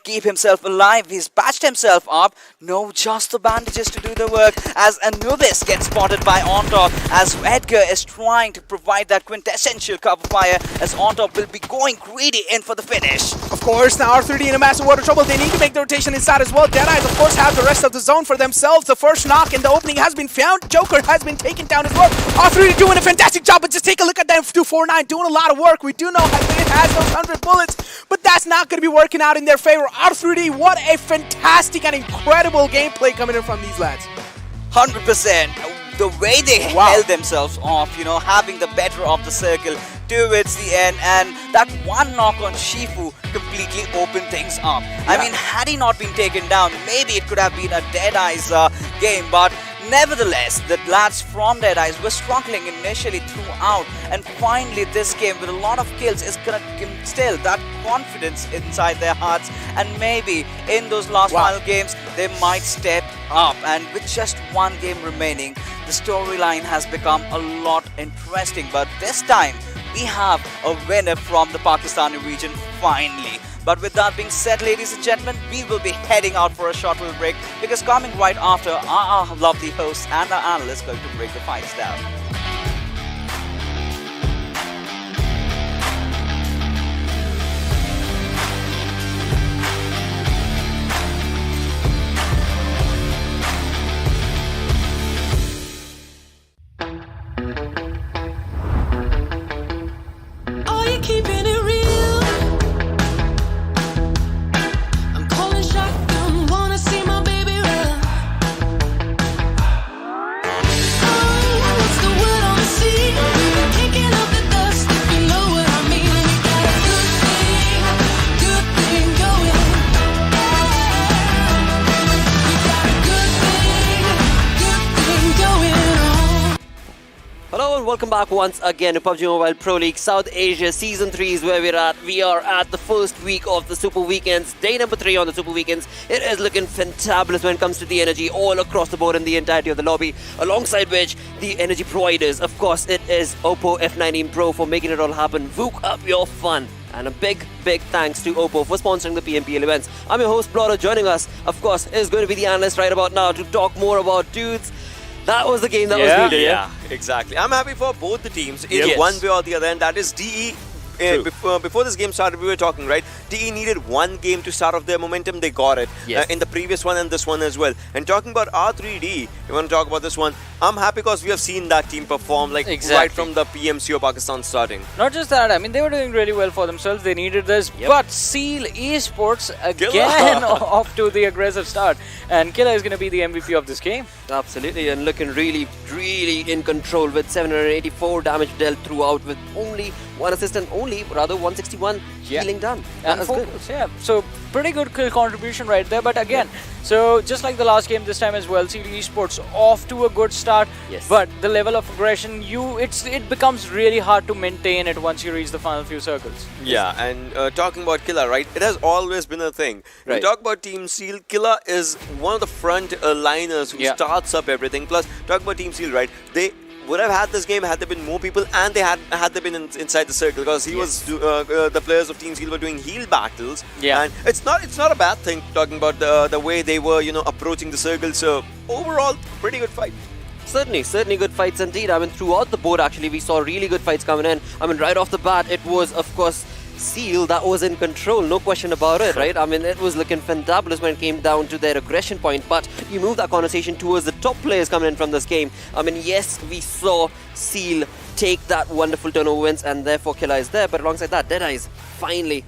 keep himself alive. He's patched himself up. No, just the bandages to do the work as Anubis gets spotted by On Top as Edgar is trying to provide that quintessential cover fire as On Top will be going greedy in for the finish. Of course, now R3D in a massive water trouble. They need to make the rotation inside as well. Deadeyes, of course, have the rest of the zone for themselves. The first knock in the opening has been found. Joker has been taken down as well. R3D doing a fantastic job, but just take a look at them 249 doing a lot of work. We do know it has those 100 bullets, but that's not going to be working out in their favor. R3D, what a fantastic and incredible gameplay coming in from these lads. 100%. The way they held themselves off, you know, having the better of the circle towards the end, and that one knock on Shifu completely opened things up. I mean, had he not been taken down, maybe it could have been a Deadeyes game, but nevertheless, the lads from Deadeyes were struggling initially throughout, and finally this game with a lot of kills is gonna instill that confidence inside their hearts, and maybe in those last final games they might step up. And with just one game remaining, the storyline has become a lot interesting, but this time we have a winner from the Pakistani region finally. But with that being said, ladies and gentlemen, we will be heading out for a short little break, because coming right after our lovely hosts and our analysts going to break the fights down. Are you keeping it real? I'm calling shotgun, wanna see my baby run. Oh, what's the word on the sea? Kicking up the dust, if you know what I mean. We got a good thing going. We got a good thing going on. Hello and welcome back once again to PUBG Mobile Pro League South Asia Season 3 is where we're at. We are at the first week of the Super Weekends, day number 3 on the Super Weekends. It is looking fantabulous when it comes to the energy all across the board in the entirety of the lobby, alongside which the energy providers, of course, it is Oppo F19 Pro for making it all happen. Vook up your fun. And a big thanks to Oppo for sponsoring the PMPL events. I'm your host, Blotter. Joining us, of course, is going to be the analyst right about now to talk more about dudes. That was the game that was needed. Yeah, exactly. I'm happy for both the teams in one way or the other, and that is DE. Before this game started, we were talking, right? DE needed one game to start off their momentum. They got it in the previous one and this one as well. And talking about R3D, you want to talk about this one? I'm happy because we have seen that team perform right from the PMCO Pakistan starting. Not just that, I mean, they were doing really well for themselves. They needed this. But Seal Esports again off to the aggressive start. And Killer is going to be the MVP of this game. Absolutely, and looking really in control with 784 damage dealt throughout with only 1 assist and only, rather 161 killing done. That And is good. focus, yeah. So pretty good kill contribution right there. But again, so just like the last game this time as well, Z3us Esports off to a good start. Yes. But the level of aggression, it becomes really hard to maintain it once you reach the final few circles. Yeah, and talking about Killer, right? It has always been a thing. Right. We talk about Team Seal. Killer is one of the front liners who starts up everything. Plus, talk about Team Seal, right? They would have had this game had there been more people, and they had they been inside the circle, because he was the players of Team Seal were doing heal battles. Yeah. And it's not a bad thing talking about the way they were approaching the circle. So overall, pretty good fight. Certainly good fights indeed. I mean, throughout the board actually we saw really good fights coming in. I mean, right off the bat it was of course Seal that was in control, no question about it, right? I mean, it was looking fantabulous when it came down to their aggression point, but you move that conversation towards the top players coming in from this game. I mean, yes, we saw Seal take that wonderful turnover wins, and therefore Killer is there, but alongside that, Deadeyes, finally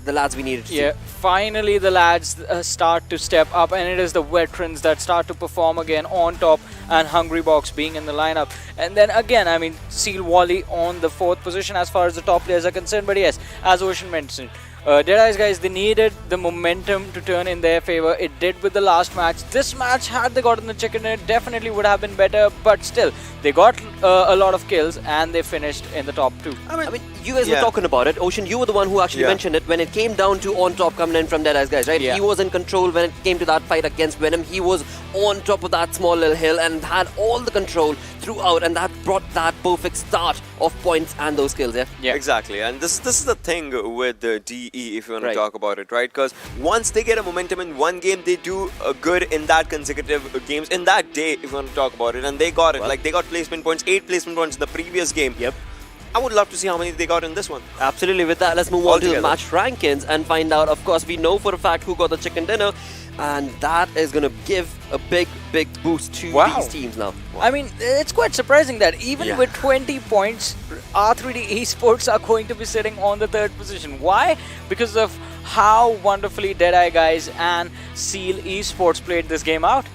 the lads we needed to see. Finally the lads start to step up, and it is the veterans that start to perform again on top, and Hungry Box being in the lineup. And then again, I mean, Seal Wally on the 4th position as far as the top players are concerned. But yes, as Ocean mentioned, Deadeyes Guys, they needed the momentum to turn in their favor. It did with the last match. This match, had they gotten the chicken, it definitely would have been better, but still, they got a lot of kills and they finished in the top 2. I mean, you guys were talking about it. Ocean, you were the one who actually mentioned it when it came down to on top coming in from Deadeyes Guys, right? He was in control when it came to that fight against Venom. He was on top of that small little hill and had all the control throughout, and that brought that perfect start of points and those kills, yeah? Exactly, and this is the thing with the DE, if you want to talk about it, right? Because once they get a momentum in one game, they do good in that consecutive games, in that day, if you want to talk about it, and they got it. Like, they got placement points, 8 placement points in the previous game. Yep. I would love to see how many they got in this one. Absolutely. With that, let's move on to the match rankings and find out. Of course, we know for a fact who got the chicken dinner, and that is going to give a big boost to these teams now. I mean, it's quite surprising that even with 20 points, R3D Esports are going to be sitting on the 3rd position. Why? Because of how wonderfully Deadeye Guys and Seal Esports played this game out.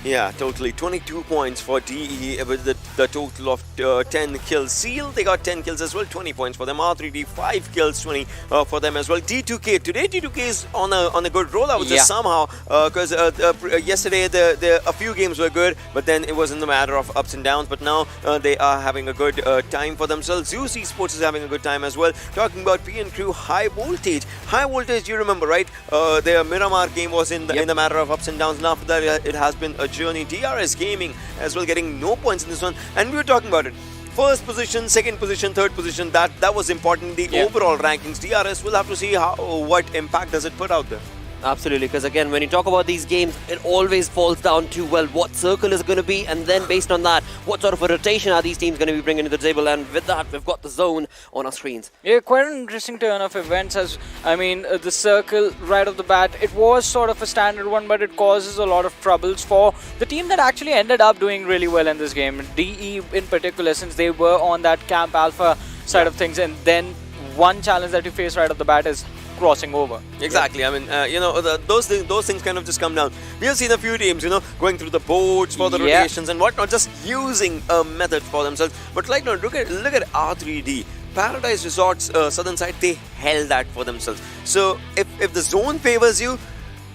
Yeah, totally. 22 points for DE with the total of 10 kills. Seal, they got 10 kills as well, 20 points for them. R3D, 5 kills, 20 for them as well. D2K, today D2K is on a good roll, I would say, somehow, because yesterday a few games were good, but then it wasn't a matter of ups and downs, but now they are having a good time for themselves. Z3us Esports is having a good time as well. Talking about P and Crew, high voltage, you remember, right? Their Miramar game was in the matter of ups and downs, and after that it has been a journey. DRS Gaming as well, getting no points in this one, and we were talking about it. 1st position, 2nd position, 3rd position, that was important. The overall rankings, DRS will have to see what impact does it put out there. Absolutely, because again, when you talk about these games, it always falls down to, well, what circle is going to be, and then based on that, what sort of a rotation are these teams going to be bringing to the table, and with that, we've got the zone on our screens. Yeah, quite an interesting turn of events. As I mean, the circle right off the bat, it was sort of a standard one, but it causes a lot of troubles for the team that actually ended up doing really well in this game. DE in particular, since they were on that Camp Alpha side of things, and then one challenge that you face right off the bat is crossing over. Exactly. I mean, those things kind of just come down. We have seen a few teams, going through the boards for the rotations and whatnot, just using a method for themselves. But like, look at R3D. Paradise Resorts southern side, they held that for themselves. So if the zone favors you,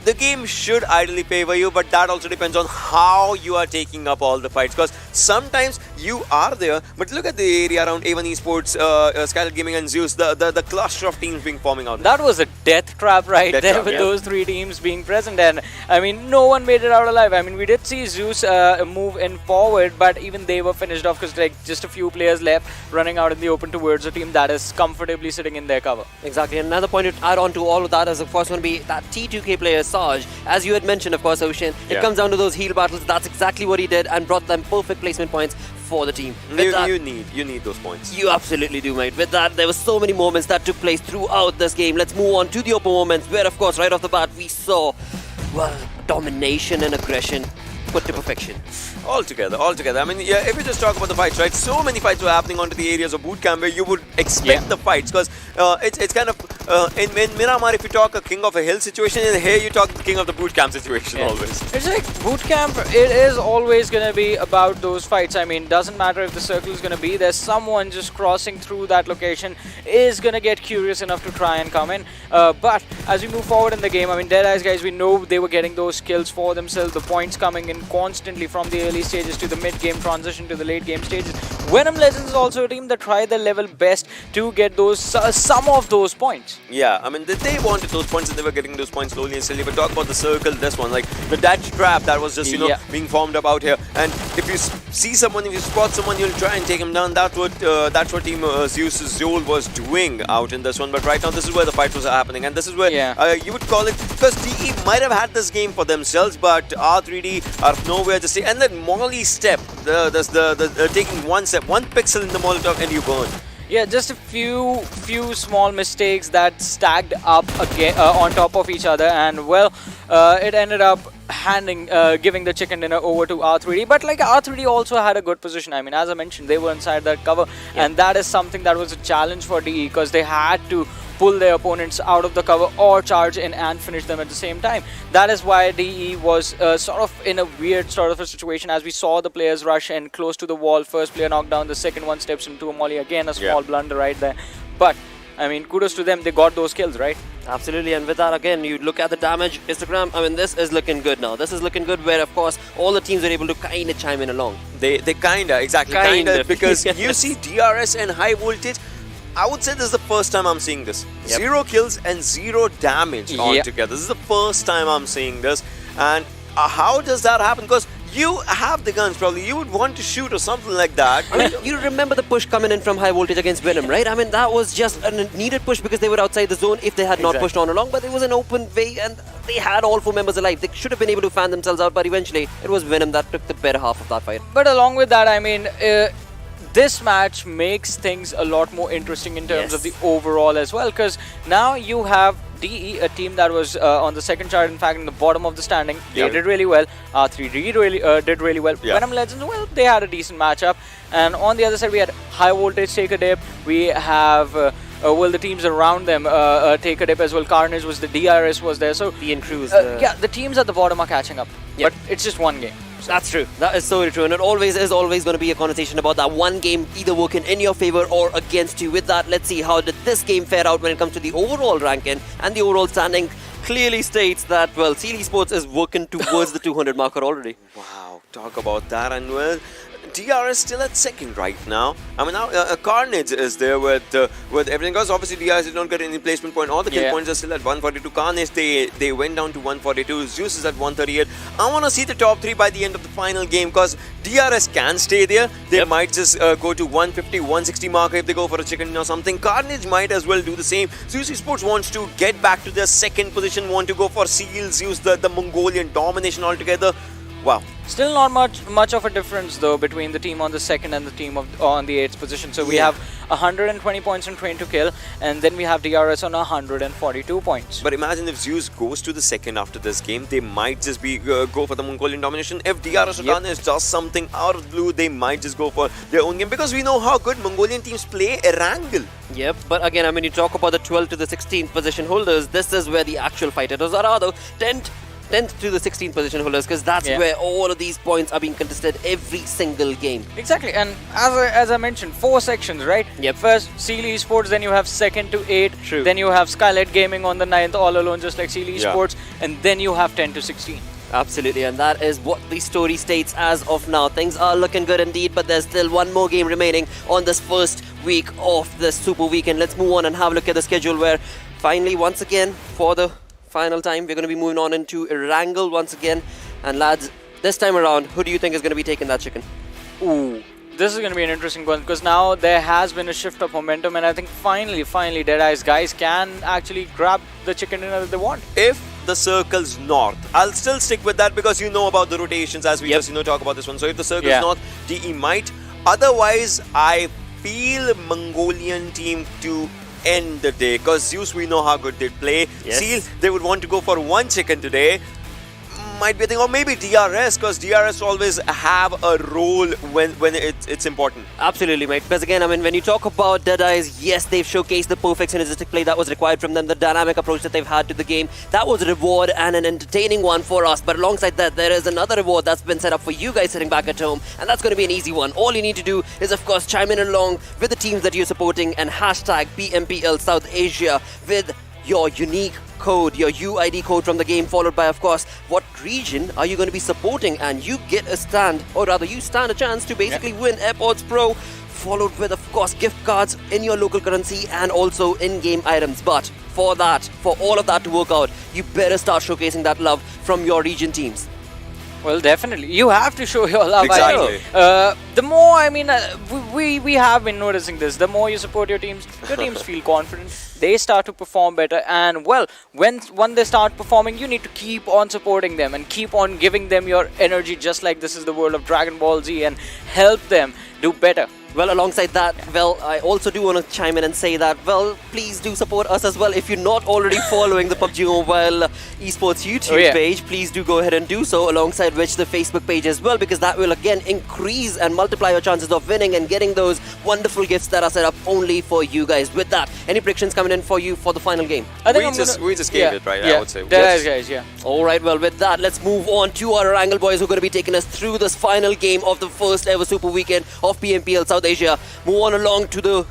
the game should ideally favor you, but that also depends on how you are taking up all the fights, because sometimes you are there, but look at the area around A1 Esports, Skylight Gaming and Z3us, the cluster of teams being forming out there. That was a death trap right there with those 3 teams being present, and I mean, no one made it out alive. I mean, we did see Z3us move in forward, but even they were finished off because like just a few players left running out in the open towards a team that is comfortably sitting in their cover. Exactly. And another point to add on to all of that is, of course, going to be that T2K player Saj. As you had mentioned, of course, Ocean, it comes down to those heal battles. That's exactly what he did and brought them perfect placement points for the team. You need those points. You absolutely do, mate. With that, there were so many moments that took place throughout this game. Let's move on to the open moments where, of course, right off the bat, we saw, well, domination and aggression put to perfection. Altogether. I mean, yeah, if you just talk about the fights, right? So many fights were happening onto the areas of boot camp where you would expect the fights, because it's kind of in Miramar, if you talk a king of a hill situation, and here you talk the king of the boot camp situation always. It's like boot camp. It is always gonna be about those fights. I mean, doesn't matter if the circle is gonna be there. Someone just crossing through that location is gonna get curious enough to try and come in. But as we move forward in the game, I mean, Deadeyes Guys, we know they were getting those kills for themselves. The points coming in constantly from the early stages to the mid-game transition to the late-game stages. Venom Legends is also a team that tried their level best to get those some of those points. Yeah, I mean, they wanted those points and they were getting those points slowly and steadily. But talk about the circle, this one, like the dash trap that was just, you know, being formed up out here. And if you see someone, if you spot someone, you'll try and take him down. That's what Team Zeus's role was doing out in this one. But right now, this is where the fight was happening. And this is where you would call it, because DE might have had this game for themselves, but R3D out of nowhere just say, and then Molly step, taking one step, one pixel in the Molotov and you burn. Yeah, just a few small mistakes that stacked up again on top of each other, and well, it ended up giving the chicken dinner over to R3D. But like, R3D also had a good position. I mean, as I mentioned, they were inside that cover, and that is something that was a challenge for DE, because they had to pull their opponents out of the cover or charge in and finish them at the same time. That is why DE was sort of in a weird sort of a situation, as we saw the players rush in close to the wall. First player knocked down, the second one steps into a molly. Again, a small blunder right there. But I mean, kudos to them, they got those kills, right? Absolutely, and with that, again, you look at the damage, Instagram, I mean, this is looking good now. This is looking good, where, of course, all the teams were able to kind of chime in along. They kinda, because you see DRS and high voltage, I would say this is the first time I'm seeing this. 0 kills and 0 damage altogether. This is the first time I'm seeing this. And how does that happen? Because you have the guns, probably. You would want to shoot or something like that. I mean, you remember the push coming in from high voltage against Venom, right? I mean, that was just a needed push because they were outside the zone if they had not pushed on along. But it was an open way and they had all 4 members alive. They should have been able to fan themselves out, but eventually it was Venom that took the better half of that fight. But along with that, I mean, this match makes things a lot more interesting in terms of the overall as well, because now you have DE, a team that was on the second chart, in fact, in the bottom of the standing. They did really well. R3D did really well. Venom Legends, well, they had a decent matchup. And on the other side, we had High Voltage take a dip. We have, well, the teams around them take a dip as well. Carnage was the DRS was there. So the Crews. Yeah, the teams at the bottom are catching up. But it's just one game. That's true. That is so true. And it always is going to be a conversation about that one game either working in your favor or against you. With that, let's see how did this game fare out when it comes to the overall ranking and the overall standing. Clearly states that, well, Z3us Esports is working towards the 200 marker already. Wow, talk about that. And well, DRS still at second right now. I mean, now Carnage is there with everything else. Obviously, DRS did not get any placement point. All the kill points are still at 142. Carnage, they went down to 142. Zeus is at 138. I want to see the top 3 by the end of the final game, because DRS can stay there. They might just go to 150, 160 marker if they go for a chicken or something. Carnage might as well do the same. Z3us Esports wants to get back to their second position, want to go for Seals, use the Mongolian domination altogether. Wow. Still not much of a difference though between the team on the second and the team on the 8th position. So we have 120 points and 22 kill, and then we have DRS on 142 points. But imagine if Zeus goes to the second after this game, they might just be go for the Mongolian domination. If DRS or Carnage does something out of the blue, they might just go for their own game, because we know how good Mongolian teams play Erangel. Yep, but again, I mean, you talk about the 12th to the 16th position holders. This is where the actual fight is, or rather 10th to the 16th position holders, because that's where all of these points are being contested every single game. Exactly, and as I mentioned, 4 sections, right? Yep. First, Z3us Esports, then you have 2nd to 8. True. Then you have Skylight Gaming on the 9th, all alone, just like Z3us Esports, and then you have 10 to 16. Absolutely, and that is what the story states as of now. Things are looking good indeed, but there's still one more game remaining on this first week of the Super Weekend. Let's move on and have a look at the schedule, where finally, once again, for the final time, we're going to be moving on into Erangel once again. And lads, this time around, who do you think is going to be taking that chicken? Ooh, this is going to be an interesting one, because now there has been a shift of momentum, and I think finally Deadeyes Guys can actually grab the chicken dinner that they want. If the circle's north, I'll still stick with that, because you know about the rotations as we just talk about this one. So if the circle's north, DE might. Otherwise, I feel Mongolian team to end the day, because Zeus, we know how good they play. Seal, they would want to go for one chicken today. might be a thing, or maybe DRS, because DRS always have a role when it's important. Absolutely, mate. Because again, I mean, when you talk about Deadeyes, yes, they've showcased the perfect synergistic play that was required from them, the dynamic approach that they've had to the game. That was a reward and an entertaining one for us. But alongside that, there is another reward that's been set up for you guys sitting back at home, and that's going to be an easy one. All you need to do is, of course, chime in along with the teams that you're supporting and hashtag PMPL South Asia with your unique code, your UID code from the game, followed by, of course, what region are you going to be supporting, and you get a stand, or rather you stand a chance to basically win AirPods Pro, followed with, of course, gift cards in your local currency and also in-game items. But for all of that to work out, you better start showcasing that love from your region teams. Well, definitely. You have to show your love. Exactly. The more, I mean, we have been noticing this. The more you support your teams feel confident. They start to perform better. And, well, when they start performing, you need to keep on supporting them and keep on giving them your energy, just like this is the world of Dragon Ball Z, and help them do better. Well, alongside that, well, I also do want to chime in and say that, well, please do support us as well. If you're not already following the PUBG Mobile Esports YouTube page, please do go ahead and do so, alongside which the Facebook page as well, because that will again increase and multiply your chances of winning and getting those wonderful gifts that are set up only for you guys. With that, any predictions coming in for you for the final game? We just gave it, right? I would say. Deadeyes Guys, yeah. Alright, well, with that, let's move on to our Erangel boys who are going to be taking us through this final game of the first ever Super Weekend of PMPL South Asia. Move on along to the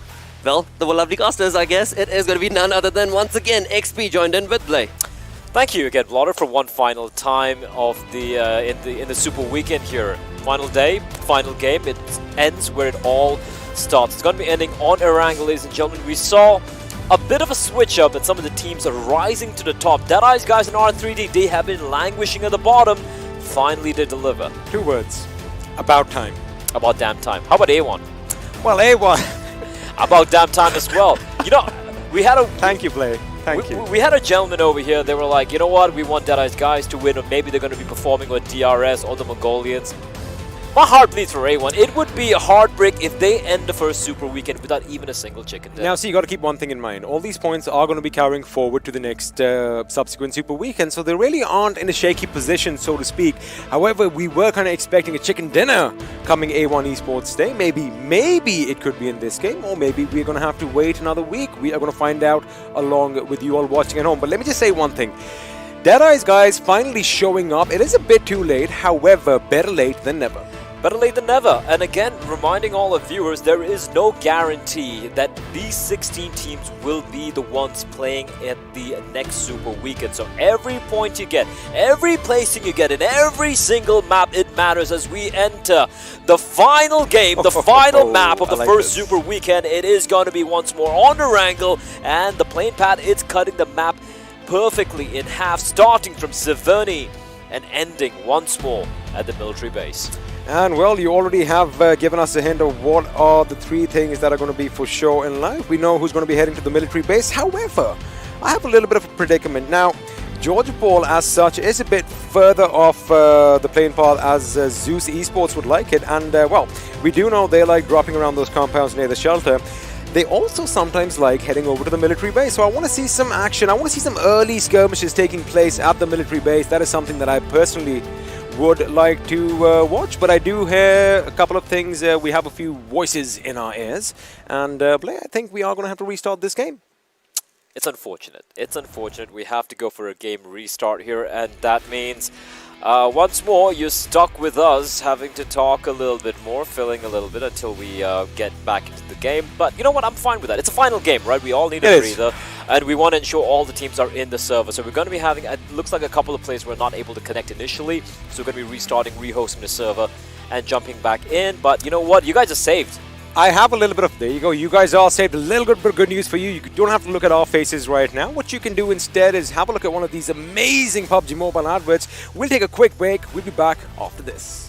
lovely casters, I guess. It is going to be none other than, once again, XP joined in with Blay. Thank you again, Blotter, for one final time of the in the Super Weekend here. Final day, final game. It ends where it all starts. It's going to be ending on Erangel, ladies and gentlemen. We saw a bit of a switch up, and some of the teams are rising to the top. Deadeyes Guys and R3D, they have been languishing at the bottom. Finally, they deliver. 2 words. About time. About damn time. How about A1? Well, A1. About damn time as well. You know, we had a... Thank you, Blay. Thank you. We had a gentleman over here. They were like, you know what? We want Deadeyes Guys to win, or maybe they're going to be performing with DRS or the Mongolians. My heart bleeds for A1. It would be a heartbreak if they end the first Super Weekend without even a single chicken dinner. Now, see, you got to keep one thing in mind. All these points are going to be carrying forward to the next subsequent Super Weekend, so they really aren't in a shaky position, so to speak. However, we were kind of expecting a chicken dinner coming A1 Esports Day. Maybe it could be in this game, or maybe we're going to have to wait another week. We are going to find out along with you all watching at home. But let me just say one thing. Deadeyes Guys finally showing up. It is a bit too late, however, better late than never. Better late than never. And again, reminding all of viewers, there is no guarantee that these 16 teams will be the ones playing at the next Super Weekend. So every point you get, every placing you get in every single map, it matters as we enter the final game, the final map of the first Super Weekend. It is going to be once more on Erangel, and the playing pad, it's cutting the map perfectly in half, starting from Severny and ending once more at the military base. And well, you already have given us a hint of what are the 3 things that are going to be for sure in life. We know who's going to be heading to the military base. However, I have a little bit of a predicament. Now, Georgia Paul as such is a bit further off the playing path as Z3us Esports would like it. And well, we do know they like dropping around those compounds near the shelter. They also sometimes like heading over to the military base. So I want to see some action. I want to see some early skirmishes taking place at the military base. That is something that I personally would like to watch, but I do hear a couple of things. We have a few voices in our ears, and Blay, I think we are going to have to restart this game. It's unfortunate. It's unfortunate. We have to go for a game restart here, and that means once more you're stuck with us, having to talk a little bit more, filling a little bit until we get back into the game. But you know what? I'm fine with that. It's a final game, right? We all need a breather. And we want to ensure all the teams are in the server. So we're going to be having, it looks like a couple of players we're not able to connect initially. So we're going to be restarting, rehosting the server, and jumping back in. But you know what? You guys are saved. I have a little bit of, there you go, you guys are saved. A little bit of good news for you. You don't have to look at our faces right now. What you can do instead is have a look at one of these amazing PUBG Mobile adverts. We'll take a quick break. We'll be back after this.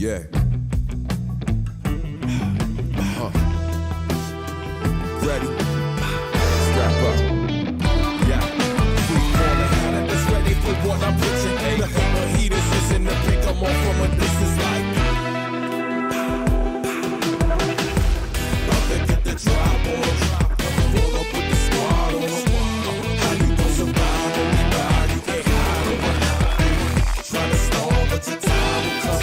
Yeah. Ready? Strap up. Yeah. Free falling out of this, ready for what I'm pitching. Hey, nothing but heaters just in the pick. I'm off from a distance like. About to get the drop on. Roll up with the squad on. How you gon' survive when we ride? You can't hide or run. Try to stall, but your time will come.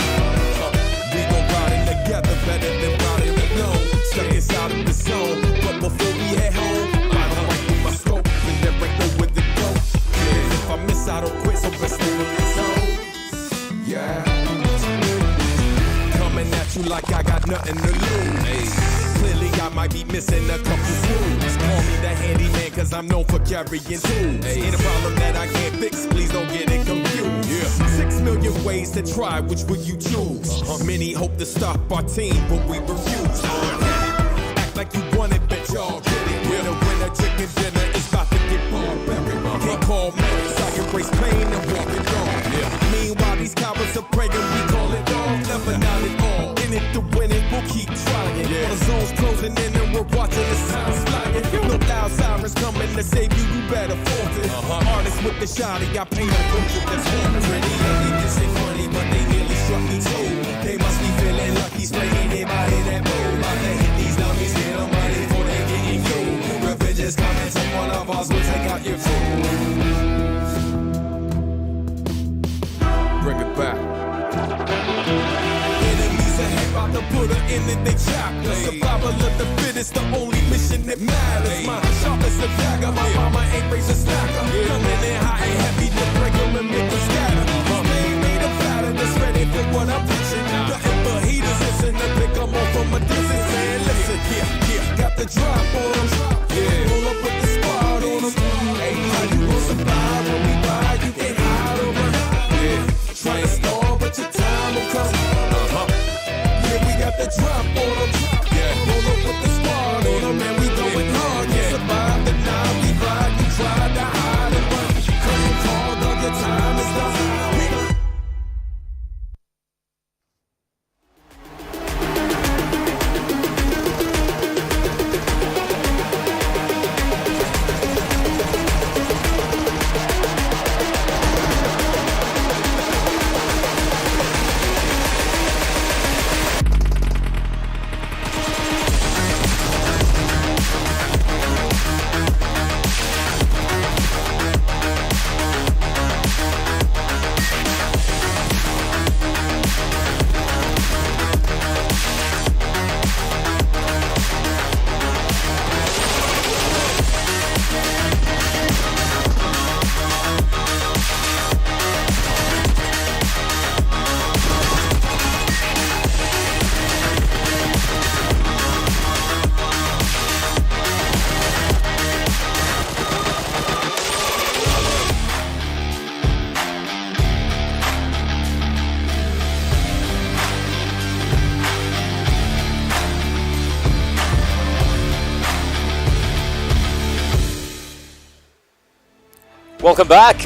We gon' ride it together better than riding alone. Stuck inside of the zone, but before we head home, I don't like with my scope and then right know where to go. Yeah, if I miss, I don't quit, so let's stay in the zone. Yeah, coming at you like I got nothing to lose. Hey. Clearly, I might be missing a couple screws. Call me the handyman, cause I'm known for carrying tools. Ain't a problem that I can't fix, please don't get it confused. Yeah. 6 million ways to try, which will you choose? Many hope to stop our team, but we refuse. Act like you want it, bet y'all get it. Winner, chicken dinner is about to get barbaric. Can't call medics, I embrace pain and walk it on. Meanwhile, these cowards are praying, we call it all. Never not at all. In it to win it, we'll keep trying. The zone's closing in and we're watching the signs flying. No loud sirens coming to save you, you better forfeit. Artists with the shotty, I paint a portrait that's pretty. This ain't funny, but they nearly struck me too. They must be feeling lucky, spraying anybody that move. About to hit these dummies, get them money before they getting you. Revenge is coming, so one of us will take out your food. Bring it back. Enemies ahead, about to put her in and they chapter. Survival of the fittest, the only mission that matters. My sharpest a dagger, my mama ain't raised a stacker. Coming in hot and heavy to break them and make them scatter. Made a platter that's ready for what I'm pitching. Nothing but heaters, listen to pick them off from a distance. Man, listen, yeah, got the drop on them. Yeah, roll up with the squad on them. Hey, how you gon' survive when we ride? You can't hide or run. Yeah, try and stall, but your time will come. Yeah, we got the drop on them. Yeah, roll up with the squad on them. And we going hard. You survive the night we ride. You try to hide and run. Come call, dog, your time is done. Welcome back.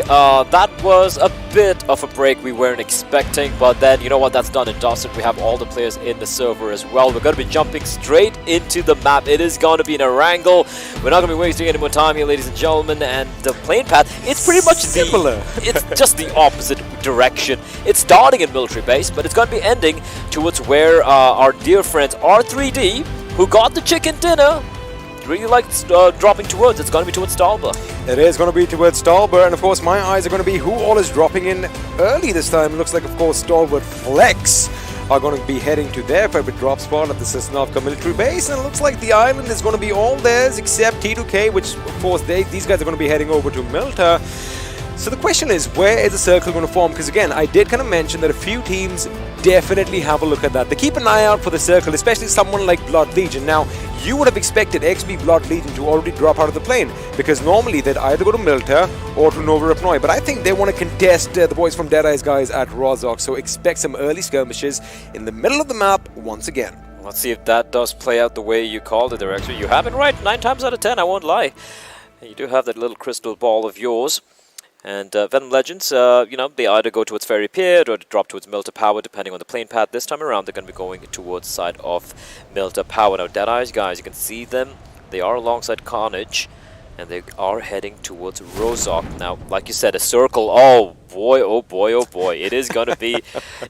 That was a bit of a break we weren't expecting, but then you know what, that's done and dusted. We have all the players in the server as well. We're going to be jumping straight into the map. It is going to be an Erangel. We're not going to be wasting any more time here, ladies and gentlemen, and the playing path, it's pretty much similar. It's just the opposite direction. It's starting in military base, but it's going to be ending towards where our dear friends R3D, who got the chicken dinner, really like dropping towards. It's going to be towards Stalwart. It is going to be towards Stalwart, and of course my eyes are going to be who all is dropping in early this time. It looks like, of course, StalwartFlex are going to be heading to their favorite drop spot at the Sanok military base, and it looks like the island is going to be all theirs except T2K, which of course these guys are going to be heading over to Milta. So the question is, where is the circle going to form? Because again, I did kind of mention that a few teams definitely have a look at that. They keep an eye out for the circle, especially someone like Blood Legion. Now, you would have expected XB Blood Legion to already drop out of the plane, because normally they'd either go to Milta or to Nova Rapnoi. But I think they want to contest the boys from Deadeyes Guys at Rozhok, so expect some early skirmishes in the middle of the map once again. Let's see if that does play out the way you called it there, actually. You have it right 9 times out of 10, I won't lie. You do have that little crystal ball of yours. And Venom Legends, you know, they either go towards Fairy Pit or drop towards Milta Power, depending on the plane path. This time around, they're going to be going towards the side of Milta Power. Now, Deadeyes Guys, you can see them. They are alongside Carnage, and they are heading towards Rozok. Now, like you said, a circle. Oh boy, oh boy, oh boy. It is going to be...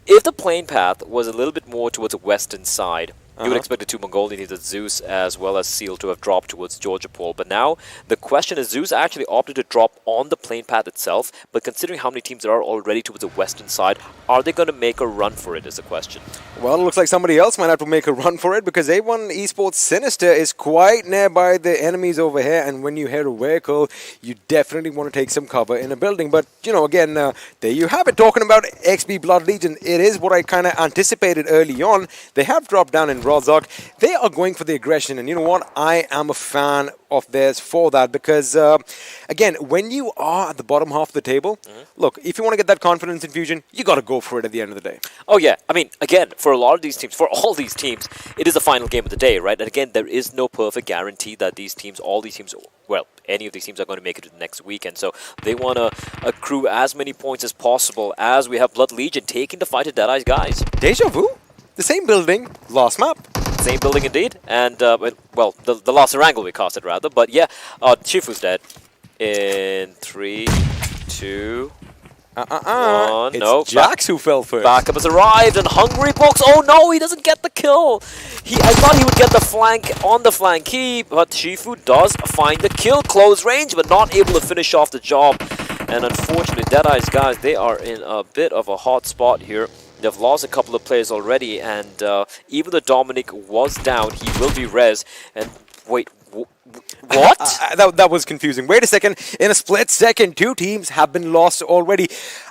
If the plane path was a little bit more towards the western side, you would expect the two Mongolian teams, Zeus as well as Seal, to have dropped towards Georgia Pole. But now, the question is, Zeus actually opted to drop on the plane path itself, but considering how many teams there are already towards the western side, are they going to make a run for it is the question. Well, it looks like somebody else might have to make a run for it, because A1 Esports Sinister is quite nearby the enemies over here, and when you hear a vehicle, you definitely want to take some cover in a building. But, you know, again, there you have it, talking about XP Blood Legion. It is what I kind of anticipated early on. They have dropped down in Rozok. They are going for the aggression, and you know what? I am a fan of theirs for that, because, again, when you are at the bottom half of the table, look, if you want to get that confidence infusion, you got to go for it at the end of the day. Oh, yeah. I mean, again, for a lot of these teams, for all these teams, it is the final game of the day, right? And again, there is no perfect guarantee that these teams, all these teams, well, any of these teams are going to make it to the next weekend. So they want to accrue as many points as possible, as we have Blood Legion taking the fight to Deadeyes Guys. Deja vu? The same building, last map. Same building indeed, and well, the last Erangel we cast it rather, but yeah, Chifu's dead. In 3, 2, 1. It's No, Jax who fell first. Backup has arrived, and Hungry Box. Oh no, he doesn't get the kill. I thought he would get the flank on the flankee, but Shifu does find the kill, close range, but not able to finish off the job. And unfortunately, Deadeyes Guys, they are in a bit of a hot spot here. They've lost a couple of players already, and even though Dominic was down, he will be res. And wait, what? That was confusing. Wait a second. In a split second, two teams have been lost already.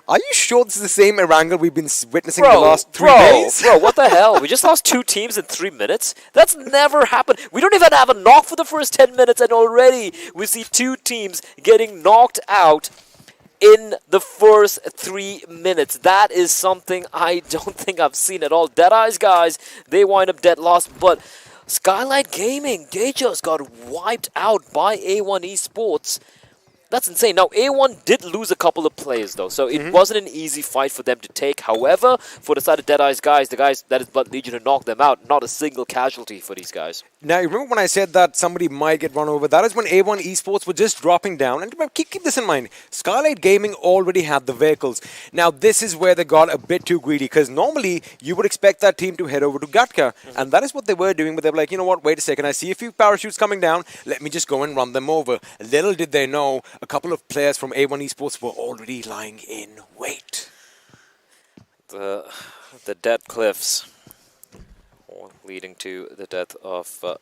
Are you sure this is the same Erangel we've been witnessing the last 3 days? Bro, what the hell? We just lost 2 teams in 3 minutes? That's never happened. We don't even have a knock for the first 10 minutes, and already we see 2 teams getting knocked out in the first 3 minutes. That is something I don't think I've seen at all. Deadeyes Guys, they wind up dead lost, but Skylight Gaming, they just got wiped out by A1 Esports. That's insane. Now, A1 did lose a couple of players, though, so it wasn't an easy fight for them to take. However, for the side of Deadeyes Guys, the guys that is Blood Legion to knock them out, not a single casualty for these guys. Now, you remember when I said that somebody might get run over? That is when A1 Esports were just dropping down. And keep this in mind. Skylight Gaming already had the vehicles. Now, this is where they got a bit too greedy, because normally you would expect that team to head over to Gatka. And that is what they were doing, but they were like, you know what, wait a second, I see a few parachutes coming down. Let me just go and run them over. Little did they know, a couple of players from A1 Esports were already lying in wait. The dead cliffs, leading to the death of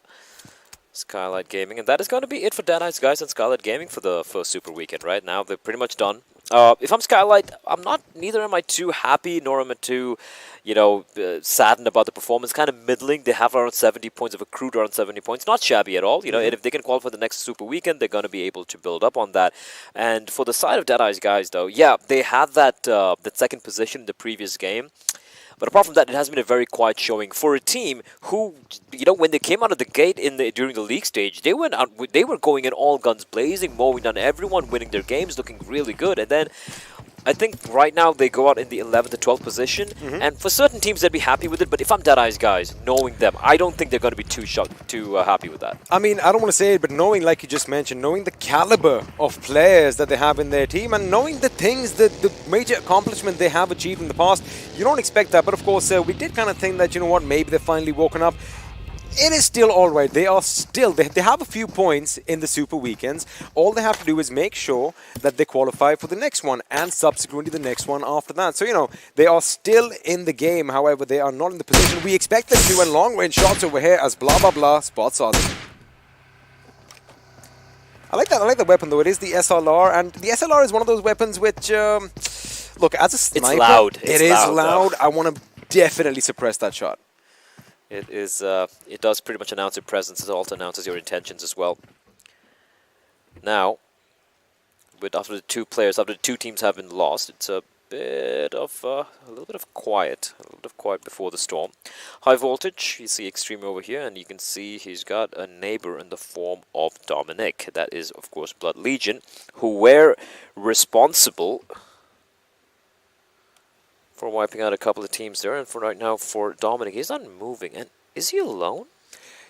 Skylight Gaming, and that is going to be it for Deadeyes Guys and Skylight Gaming for the first Super Weekend. Right now, they're pretty much done. If I'm Skylight, neither am I too happy, nor am I too, saddened about the performance. Kind of middling. They have around 70 points, have accrued around 70 points. Not shabby at all. And if they can qualify the next Super Weekend, they're going to be able to build up on that. And for the side of Deadeyes Guys, though, yeah, they had that second position in the previous game. But apart from that, it has been a very quiet showing for a team who, when they came out of the gate during the league stage, they were going in all guns blazing, mowing down everyone, winning their games, looking really good. And then I think right now they go out in the 11th to 12th position, and for certain teams they'd be happy with it. But if I'm Deadeyes Guys, knowing them, I don't think they're going to be too happy with that. I mean, I don't want to say it, but knowing, like you just mentioned, knowing the caliber of players that they have in their team, and knowing the things, the major accomplishment they have achieved in the past, you don't expect that. But of course, we did kind of think that, maybe they've finally woken up. It is still alright. They are still, they have a few points in the Super Weekends. All they have to do is make sure that they qualify for the next one and subsequently the next one after that. So, they are still in the game. However, they are not in the position we expect them to. And long-range shots over here as blah, blah, blah spots on them. I like the weapon, though. It is the SLR. And the SLR is one of those weapons which, look, as a sniper, it's loud. It is loud. I want to definitely suppress that shot. It is. It does pretty much announce your presence. It also announces your intentions as well. Now, after the 2 teams have been lost, it's a little bit of quiet, before the storm. High Voltage, you see Extreme over here, and you can see he's got a neighbor in the form of Dominic. That is, of course, Blood Legion, who were responsible for wiping out a couple of teams there. And for right now, for Dominic, he's not moving. And is he alone?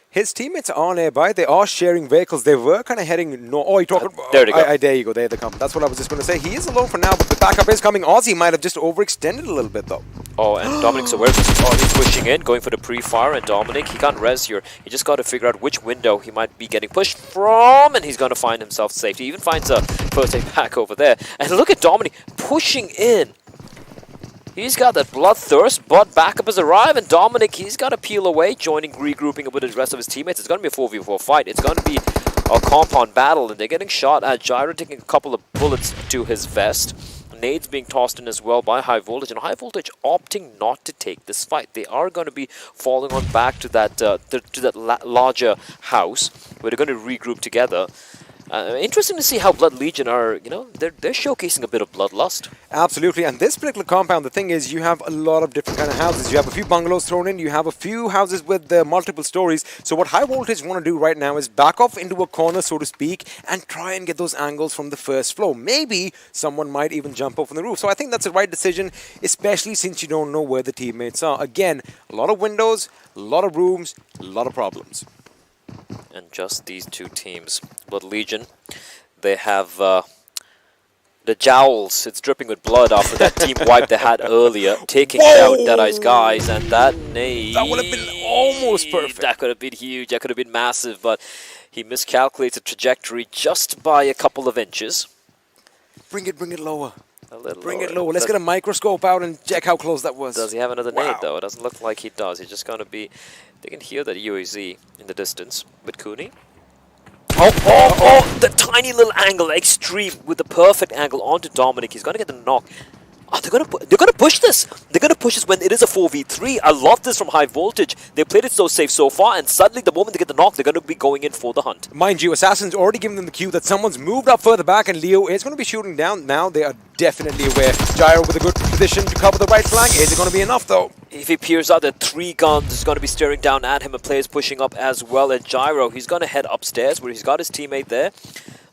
His teammates are nearby. They are sharing vehicles. They were kind of heading north. Oh, you're talking about... There they go. There you go. There they come. That's what I was just going to say. He is alone for now, but the backup is coming. Ozzy might have just overextended a little bit, though. Oh, and Dominic's aware of this. Oh, he's pushing in, going for the pre-fire, and Dominic, he can't res here. He just got to figure out which window he might be getting pushed from, and he's going to find himself safe. He even finds a first aid pack over there. And look at Dominic pushing in. He's got that bloodthirst, but backup has arrived, and Dominic, he's got to peel away, regrouping with the rest of his teammates. It's going to be a 4v4 fight. It's going to be a compound battle, and they're getting shot at. Gyro taking a couple of bullets to his vest. Nades being tossed in as well by High Voltage, and High Voltage opting not to take this fight. They are going to be falling on back to that larger house, where they're going to regroup together. Interesting to see how Blood Legion are, they're showcasing a bit of bloodlust. Absolutely, and this particular compound, the thing is, you have a lot of different kind of houses. You have a few bungalows thrown in, you have a few houses with multiple stories. So what High Voltage want to do right now is back off into a corner, so to speak, and try and get those angles from the first floor. Maybe someone might even jump off on the roof. So I think that's the right decision, especially since you don't know where the teammates are. Again, a lot of windows, a lot of rooms, a lot of problems. And just these two teams. Blood Legion, they have the jowls. It's dripping with blood after that team wipe they had earlier, taking down Deadeyes Guys, and that nade... That would have been almost perfect. That could have been huge, that could have been massive, but he miscalculates the trajectory just by a couple of inches. Bring it lower. A little Bring lower. it lower. Let's get a microscope out and check how close that was. Does he have another nade, though? It doesn't look like he does. He's just going to be... They can hear that UAZ in the distance with Cooney. Oh, the tiny little angle, extreme, with the perfect angle onto Dominic. He's going to get the knock. Oh, they're gonna push this. They're gonna push this when it is a 4v3. I love this from High Voltage. They played it so safe so far, and suddenly the moment they get the knock, they're gonna be going in for the hunt. Mind you, Assassin's already given them the cue that someone's moved up further back, and Leo is going to be shooting down. Now they are definitely aware. Gyro with a good position to cover the right flank. Is it going to be enough, though? If he peers out, the 3 guns is going to be staring down at him, and players pushing up as well. And Gyro, he's going to head upstairs where he's got his teammate there.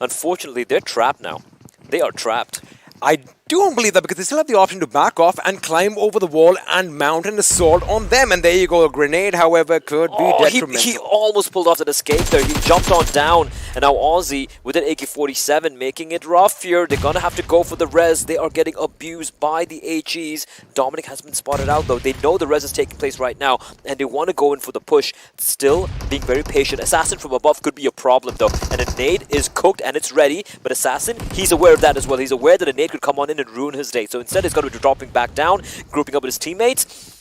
Unfortunately, they're trapped now. They are trapped. I don't believe that, because they still have the option to back off and climb over the wall and mount an assault on them. And there you go. A grenade, however, could be detrimental. He almost pulled off that escape there. He jumped on down. And now Aussie with an AK-47 making it rough here. They're going to have to go for the res. They are getting abused by the HEs. Dominic has been spotted out, though. They know the res is taking place right now, and they want to go in for the push. Still being very patient. Assassin from above could be a problem, though. And a nade is cooked, and it's ready. But Assassin, he's aware of that as well. He's aware that a nade could come on in and ruin his day. So instead, he's going to be dropping back down, grouping up with his teammates.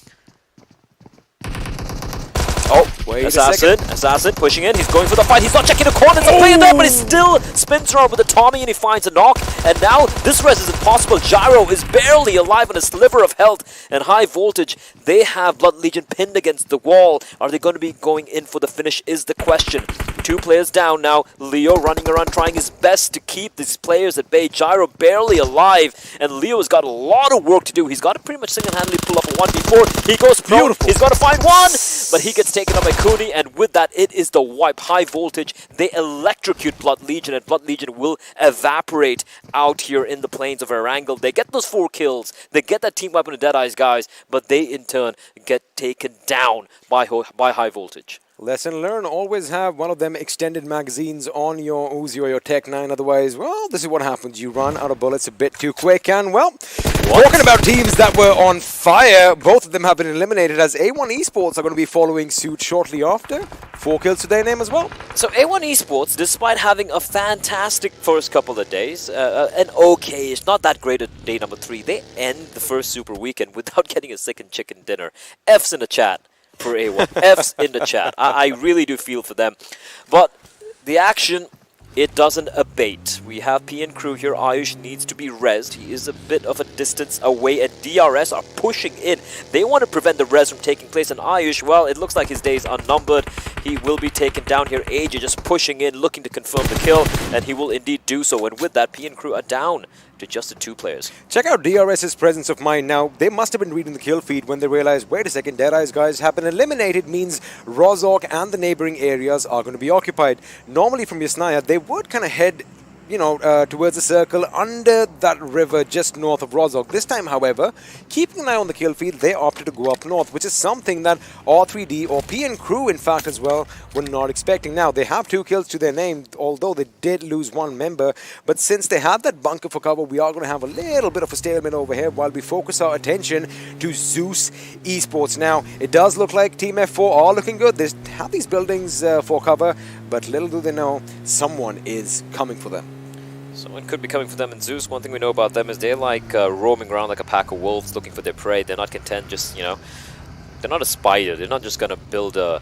Oh, wait Assassin pushing in. He's going for the fight. He's not checking the corners. He's playing there, but he still spins around with the Tommy, and he finds a knock. And now this res is impossible. Gyro is barely alive on a sliver of health. And High Voltage, they have Blood Legion pinned against the wall. Are they going to be going in for the finish is the question. 2 players down now. Leo running around trying his best to keep these players at bay. Gyro barely alive, and Leo has got a lot of work to do. He's got to pretty much single-handedly pull up a 1v4. He goes pro. Beautiful. He's got to find one, but he gets taken up by Cooney, and with that, it is the wipe. High Voltage, they electrocute Blood Legion, and Blood Legion will evaporate out here in the plains of Erangel. They get those 4 kills. They get that team wipe on the Deadeyes Guys, but they in turn get taken down by High Voltage. Lesson learned, always have one of them extended magazines on your Uzi or your Tech 9, otherwise, well, this is what happens. You run out of bullets a bit too quick, and, well, talking about teams that were on fire, both of them have been eliminated, as A1 Esports are going to be following suit shortly after. 4 kills to their name as well. So A1 Esports, despite having a fantastic first couple of days, an okay-ish, not that great at day number 3, they end the first super weekend without getting a second chicken dinner. F's in the chat for A1. F's in the chat. I really do feel for them. But the action, it doesn't abate. We have PN crew here. Ayush needs to be rezzed. He is a bit of a distance away, and DRS are pushing in. They want to prevent the res from taking place, and Ayush, well, it looks like his day is unnumbered. he will be taken down here. AJ just pushing in, looking to confirm the kill, and he will indeed do so. And with that, PN Crew are down to just the 2 players. Check out DRS's presence of mind now. They must have been reading the kill feed when they realized, wait a second, Deadeyes Guys have been eliminated, means Rozhok and the neighboring areas are going to be occupied. Normally from Yasnaya, they would kind of head towards the circle under that river just north of Rozhok. This time, however, keeping an eye on the kill feed, they opted to go up north, which is something that R3D or PN Crew, in fact, as well, were not expecting. Now, they have 2 kills to their name, although they did lose 1 member. But since they have that bunker for cover, we are going to have a little bit of a stalemate over here while we focus our attention to Z3us Esports. Now, it does look like Team F4 are looking good. They have these buildings for cover, but little do they know, someone is coming for them. Someone could be coming for them in Z3us. One thing we know about them is they're like roaming around like a pack of wolves looking for their prey. They're not content just, they're not a spider. They're not just going to build a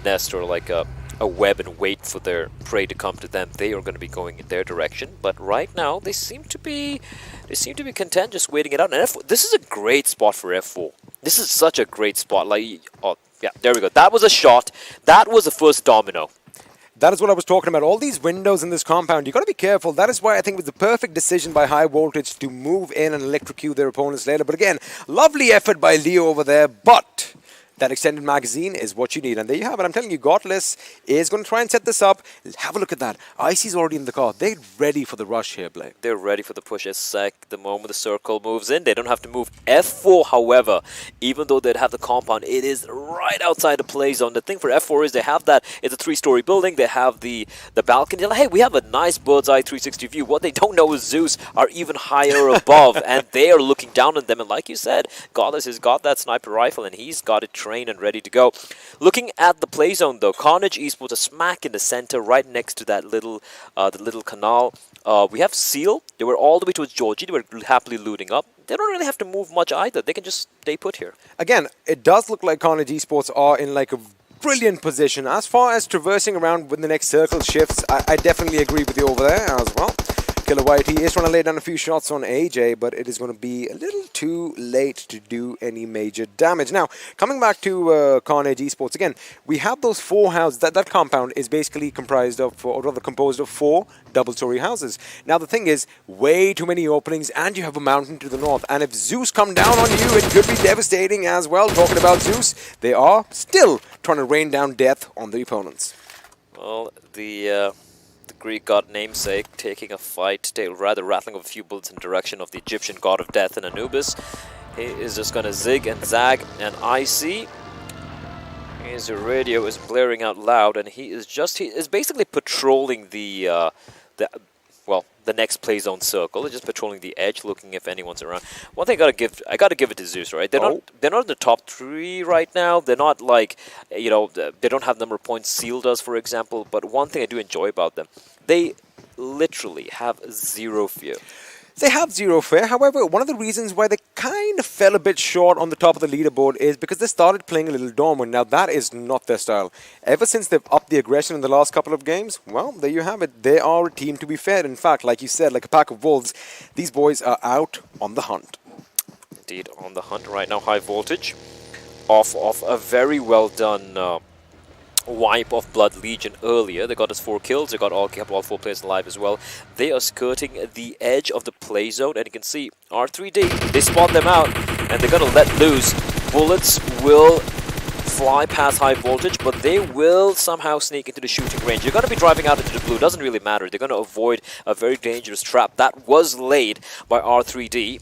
nest or like a web and wait for their prey to come to them. They are going to be going in their direction. But right now, they seem to be content just waiting it out. And F4, this is a great spot for F4. This is such a great spot. Like, oh, yeah, there we go. That was a shot. That was the first domino. That is what I was talking about. All these windows in this compound, you got to be careful. That is why I think it was the perfect decision by High Voltage to move in and electrocute their opponents later. But again, lovely effort by Leo over there, but that extended magazine is what you need. And there you have it. I'm telling you, Godless is going to try and set this up. Have a look at that. Icy's already in the car. They're ready for the rush here, Blake. They're ready for the push a sec. The moment the circle moves in, they don't have to move. F4, however, even though they'd have the compound, it is right outside the play zone. The thing for F4 is they have that. It's a 3-story building. They have the balcony. They're like, hey, we have a nice bird's eye 360 view. What they don't know is Z3us are even higher above, and they are looking down on them. And like you said, Godless has got that sniper rifle, and he's got it trained and ready to go. Looking at the play zone, though, Carnage Esports are smack in the center, right next to that little canal. We have Seal. They were all the way towards Georgie. They were happily looting up. They don't really have to move much either. They can just stay put here. Again, it does look like Carnage Esports are in like a brilliant position. As far as traversing around when the next circle shifts, I definitely agree with you over there as well. Killer Whitey is trying to lay down a few shots on AJ, but it is going to be a little too late to do any major damage. Now, coming back to Carnage Esports, again, we have those 4 houses. That compound is basically comprised of, or rather composed of 4 double-story houses. Now, the thing is, way too many openings, and you have a mountain to the north. And if Z3us come down on you, it could be devastating as well. Talking about Z3us, they are still trying to rain down death on the opponents. Well, the Greek god namesake taking a fight, rather rattling off a few bullets in direction of the Egyptian god of death in Anubis. He is just going to zig and zag, and I see his radio is blaring out loud, and he is basically patrolling the next play zone circle. They're just patrolling the edge, looking if anyone's around. One thing I gotta give it to Z3us, right? They're not in the top 3 right now. They're not like, they don't have number of points Seal does, for example. But one thing I do enjoy about them, they literally have zero fear. They have zero fear. However, one of the reasons why they kind of fell a bit short on the top of the leaderboard is because they started playing a little dormant. Now, that is not their style. Ever since they've upped the aggression in the last couple of games, well, there you have it. They are a team to be feared. In fact, like you said, like a pack of wolves, these boys are out on the hunt. Indeed, on the hunt right now. High Voltage off a very well done wipe of Blood Legion earlier. They got us 4 kills. They kept all 4 players alive as well. They are skirting the edge of the play zone, and you can see R3D, they spot them out, and they're going to let loose. Bullets will fly past High Voltage, but they will somehow sneak into the shooting range. You're going to be driving out into the blue. Doesn't really matter. They're going to avoid a very dangerous trap that was laid by R3D.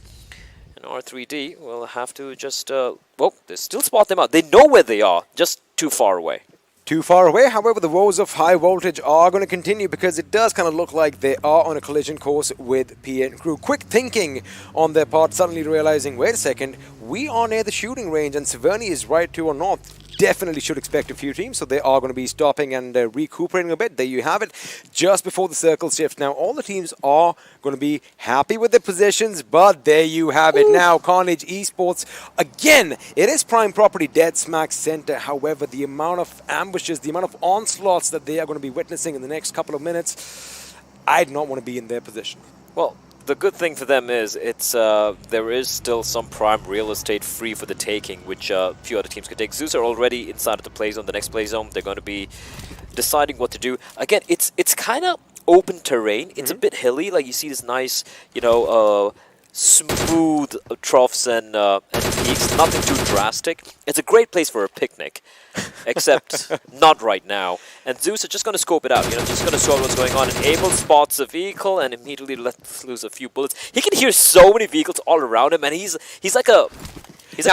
And R3D will have to just, they still spot them out. They know where they are, just too far away. Too far away. However, the woes of High Voltage are going to continue because it does kind of look like they are on a collision course with PN Crew. Quick thinking on their part, suddenly realizing, wait a second, we are near the shooting range and Severny is right to our north. Definitely should expect a few teams, so they are going to be stopping and recuperating a bit. There you have it, just before the circle shift. Now, all the teams are going to be happy with their positions, but there you have it. Now, Carnage Esports, again, it is prime property, dead smack center. However, the amount of ambushes, the amount of onslaughts that they are going to be witnessing in the next couple of minutes, I do not want to be in their position. Well, the good thing for them is there is still some prime real estate free for the taking, which a few other teams could take. Zeus are already inside of the play zone, the next play zone. They're going to be deciding what to do. Again, it's kind of open terrain. It's a bit hilly. Like you see this nice, smooth troughs and peaks. Nothing too drastic. It's a great place for a picnic, except not right now. And Zeus are just going to scope it out. Just going to sort what's going on. And Abel spots a vehicle and immediately lets loose a few bullets. He can hear so many vehicles all around him, and he's like a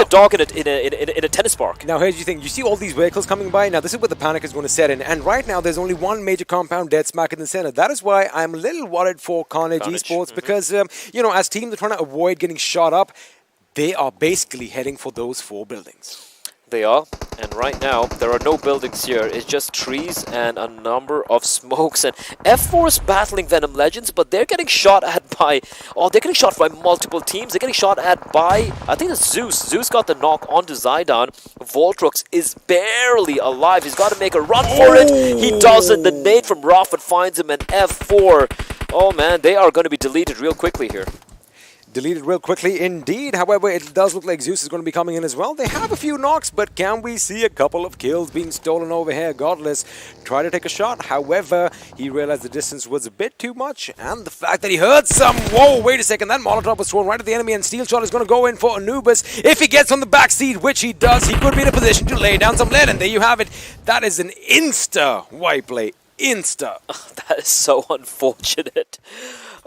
dog in a tennis park. Now, here's the thing. You see all these vehicles coming by. Now, this is where the panic is going to set in. And right now, there's only one major compound dead smack in the center. That is why I'm a little worried for Carnage Esports because, as teams are trying to avoid getting shot up, they are basically heading for those 4 buildings. They are, and right now there are no buildings here. It's just trees and a number of smokes. And F4 is battling Venom Legends, but they're getting shot at by multiple teams. They're getting shot at by, I think it's Zeus. Zeus got the knock onto Zidane. Voltrox is barely alive. He's got to make a run for it. He doesn't. The nade from Raffat finds him, and F4. Oh man, they are going to be deleted real quickly here. Deleted real quickly indeed. However, it does look like Zeus is going to be coming in as well. They have a few knocks, but can we see a couple of kills being stolen over here? Godless tried to take a shot. However, he realized the distance was a bit too much, and the fact that he heard some... Whoa, wait a second. That Molotov was thrown right at the enemy, and Steel Shot is going to go in for Anubis. If he gets on the back seat, which he does, he could be in a position to lay down some lead, and there you have it. That is an insta-wipe play. Insta. That is so unfortunate.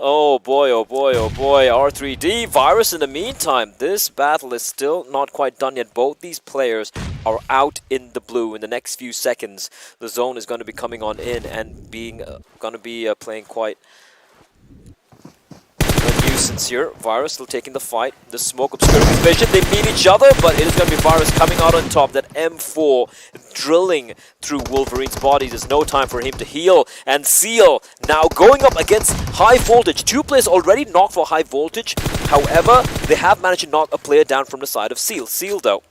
Oh boy, oh boy, oh boy. R3D, Virus in the meantime. This battle is still not quite done yet. Both these players are out in the blue. In the next few seconds, the zone is going to be coming on in and being playing quite a nuisance here. Virus still taking the fight. The smoke obscuring his vision. They meet each other, but it is going to be Virus coming out on top. That M4 drilling through Wolverine's body. There's no time for him to heal. And Seal now going up against High Voltage. 2 players already knocked for High Voltage. However, they have managed to knock a player down from the side of Seal. Seal, though,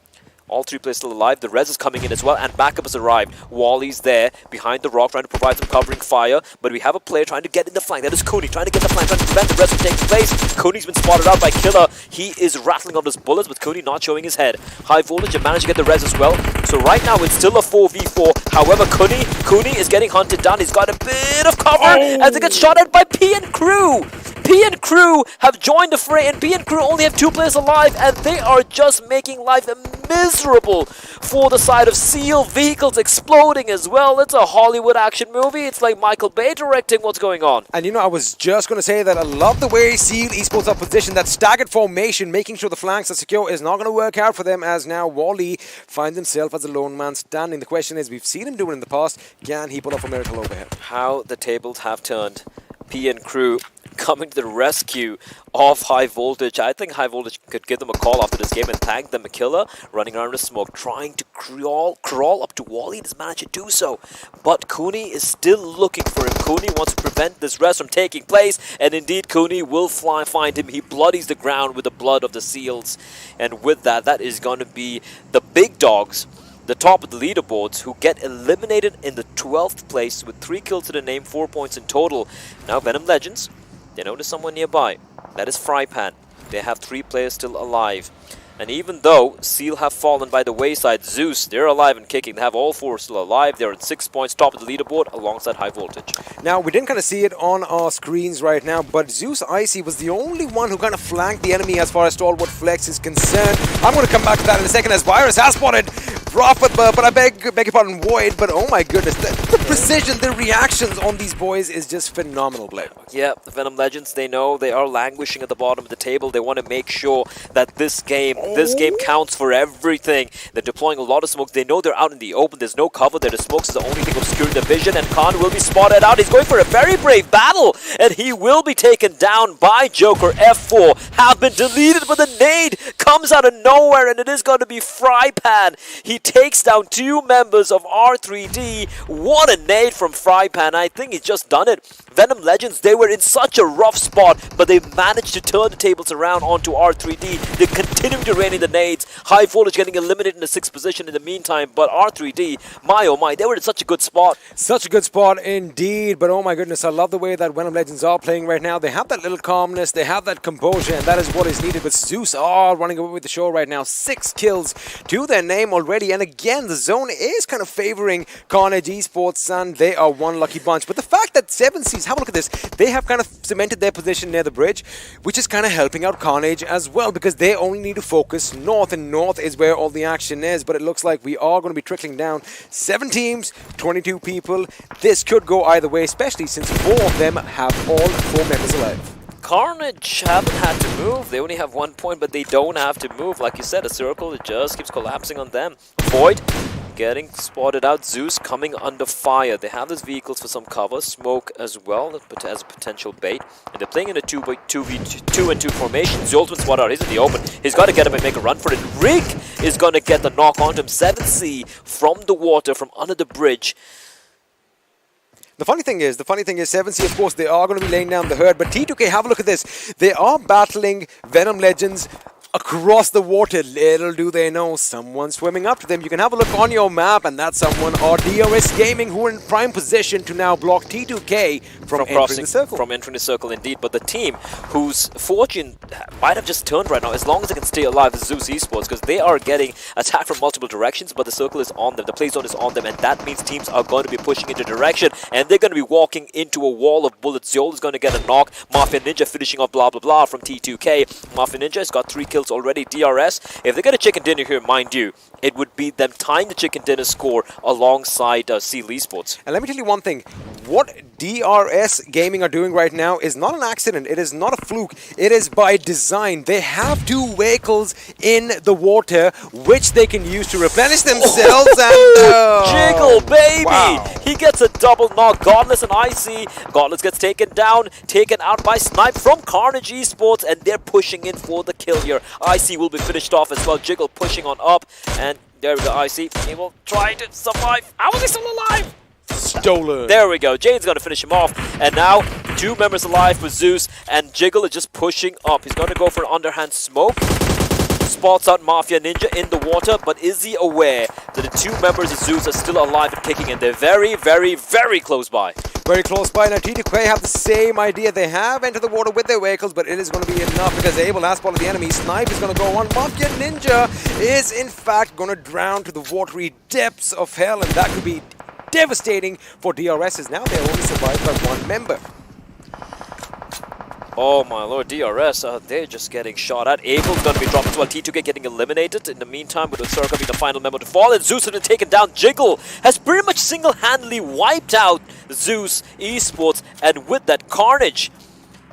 all 3 players still alive. The res is coming in as well, and backup has arrived. Wally's there behind the rock, trying to provide some covering fire. But we have a player trying to get in the flank. That is Cooney trying to get the flank, trying to prevent the res from taking place. Cooney's been spotted out by Killer. He is rattling on his bullets, with Cooney not showing his head. High Voltage have managed to get the res as well. So right now it's still a 4v4. However, Cooney is getting hunted down. He's got a bit of cover as he gets shot at by P and Crew. P and Crew have joined the fray, and P and Crew only have 2 players alive, and they are just making life miserable for the side of Seal. Vehicles exploding as well. It's a Hollywood action movie. It's like Michael Bay directing what's going on. And I was just going to say that I love the way Seal Esports are positioned. That staggered formation, making sure the flanks are secure, is not going to work out for them, as now Wally finds himself as a lone man standing. The question is, we've seen him do it in the past. Can he pull off a miracle over here? How the tables have turned. P and Crew coming to the rescue of High Voltage. I think High Voltage could give them a call after this game and tag them. A Killer running around the smoke, trying to crawl up to Wally. Does manage to do so, but Cooney is still looking for him. Cooney wants to prevent this rest from taking place, and indeed Cooney will find him. He bloodies the ground with the blood of the Seals, and with that, that is going to be the big dogs, the top of the leaderboards, who get eliminated in the 12th place with 3 kills to the name, 4 points in total. Now Venom Legends, they notice someone nearby. That is Frypan. They have 3 players still alive. And even though Seal have fallen by the wayside, Zeus, they're alive and kicking. They have all 4 still alive. They're at 6 points, top of the leaderboard, alongside High Voltage. Now, we didn't kind of see it on our screens right now, but Zeus Icy was the only one who kind of flanked the enemy as far as StalwartFlex is concerned. I'm going to come back to that in a second, as Virus has spotted Prophet, but I beg your pardon, Void. But oh my goodness, the precision, the reactions on these boys is just phenomenal, Blake. Yeah, the Venom Legends, they know they are languishing at the bottom of the table. They want to make sure that this game counts for everything. They're deploying a lot of smoke. They know they're out in the open. There's no cover there. The smokes is the only thing obscuring the vision, and Khan will be spotted out. He's going for a very brave battle, and he will be taken down by Joker. F4 have been deleted, but the nade comes out of nowhere, and it is going to be Frypan. He He takes down 2 members of R3D. What a nade from Frypan. I think he's just done it. Venom Legends, they were in such a rough spot, but they managed to turn the tables around onto R3D. They continue to rain in the nades. High Voltage getting eliminated in the 6th position in the meantime, but R3D, my oh my, they were in such a good spot. Such a good spot indeed, but oh my goodness, I love the way that Venom Legends are playing right now. They have that little calmness, they have that composure, and that is what is needed. But Zeus are running away with the show right now. 6 kills to their name already, and again, the zone is kind of favoring Carnage Esports, and they are one lucky bunch. But the fact that 7Cs, have a look at this, they have kind of cemented their position near the bridge, which is kind of helping out Carnage as well, because they only need to focus north, and north is where all the action is. But it looks like we are going to be trickling down. 7 teams, 22 people. This could go either way, especially since 4 of them have all 4 members alive. Carnage haven't had to move. They only have 1 point, but they don't have to move. Like you said, a circle, it just keeps collapsing on them. Void getting spotted out. Zeus coming under fire. They have these vehicles for some cover. Smoke as well as a potential bait. And they're playing in a 2v2 and 2 formation. The ultimate spot out. He's in the open. He's got to get up and make a run for it. Rig is going to get the knock onto him. 7C from the water, from under the bridge. The funny thing is 7C, of course, they are going to be laying down the herd, but T2K, have a look at this. They are battling Venom Legends across the water. Little do they know, someone swimming up to them. You can have a look on your map, and that someone are DRS Gaming, who are in prime position to now block T2K from entering the circle. From entering the circle, indeed. But the team whose fortune might have just turned right now, as long as they can stay alive, is Z3us Esports, because they are getting attacked from multiple directions, but the circle is on them, the play zone is on them, and that means teams are going to be pushing into direction, and they're going to be walking into a wall of bullets. Zol is going to get a knock. Mafia Ninja finishing off blah blah blah from T2K. Mafia Ninja has got 3 kills already. DRS, if they get a chicken dinner here, mind you, it would be them tying the chicken dinner score alongside Seal Esports. And let me tell you one thing, what DRS Gaming are doing right now is not an accident, it is not a fluke, it is by design. They have 2 vehicles in the water which they can use to replenish themselves. And Jiggle, baby! Wow. He gets a double knock. Godless and IC. Godless gets taken down, taken out by Snipe from Carnage Esports, and they're pushing in for the kill here. IC will be finished off as well. Jiggle pushing on up, and there we go. IC, he will try to survive. How is he still alive? Stolen. There we go. Jane's going to finish him off. And now, 2 members alive with Zeus, and Jiggle is just pushing up. He's going to go for an underhand smoke. Spots out Mafia Ninja in the water, but is he aware that the 2 members of Zeus are still alive and kicking in? They're very, very, very close by. Very close by. Now T2K have the same idea. They have entered the water with their vehicles, but it is going to be enough because Abel has spotted the enemy. Snipe is going to go on. Mafia Ninja is in fact going to drown to the watery depths of hell, and that could be devastating for DRS, as now they're only survived by 1 member. Oh my lord, DRS, they're just getting shot at. Abel's going to be dropped as well. T2K getting eliminated. In the meantime, with Osirka being the final member to fall, and Zeus has been taken down. Jiggle has pretty much single-handedly wiped out Z3us Esports, and with that, Carnage.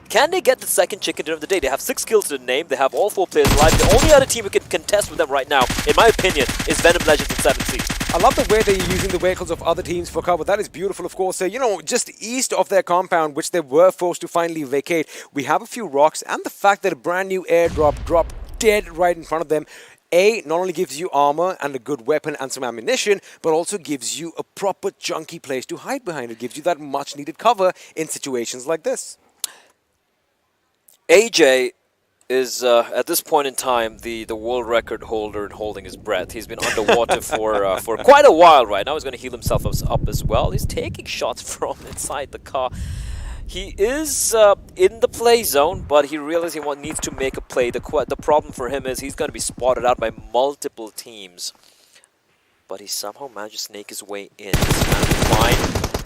Can they get the second chicken dinner of the day? They have 6 kills to the name. They have all 4 players alive. The only other team who can contest with them right now, in my opinion, is Venom Legends and 7C. I love the way they're using the vehicles of other teams for cover. That is beautiful, of course. You know, just east of their compound, which they were forced to finally vacate, we have a few rocks, and the fact that a brand new airdrop dropped dead right in front of them, not only gives you armor and a good weapon and some ammunition, but also gives you a proper chunky place to hide behind. It gives you that much needed cover in situations like this. AJ is, at this point in time, the world record holder in holding his breath. He's been underwater for quite a while right now. He's going to heal himself up as well. He's taking shots from inside the car. He is in the play zone, but he realizes he needs to make a play. The problem for him is he's going to be spotted out by multiple teams. But he somehow managed to snake his way in. He's managed to find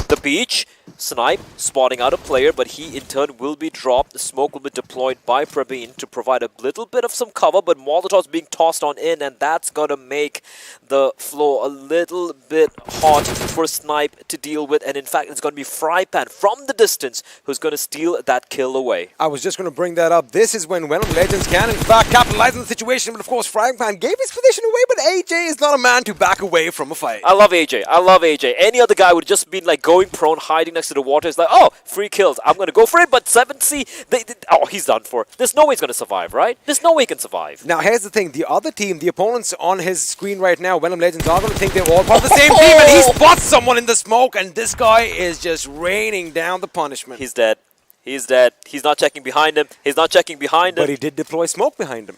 the beach. Snipe spotting out a player, but he in turn will be dropped. The smoke will be deployed by Praveen to provide a little bit of some cover, but Molotov's being tossed on in, and that's gonna make the floor a little bit hot for Snipe to deal with. And in fact, it's gonna be Frypan from the distance who's gonna steal that kill away. I was just gonna bring that up. This is when Venom Legends can in fact capitalize on the situation, but of course Frypan gave his position away, but AJ is not a man to back away from a fight. I love AJ. I love AJ. Any other guy would have just been like going going prone, hiding next to the water. It's like, oh, free kills. I'm going to go for it. But 7C, oh, he's done for. There's no way he's going to survive, right? There's no way he can survive. Now, here's the thing. The other team, the opponents on his screen right now, Venom Legends, are going to think they're all part of the same team. And he spots someone in the smoke. And this guy is just raining down the punishment. He's dead. He's dead. He's not checking behind him. He's not checking behind him. But he did deploy smoke behind him.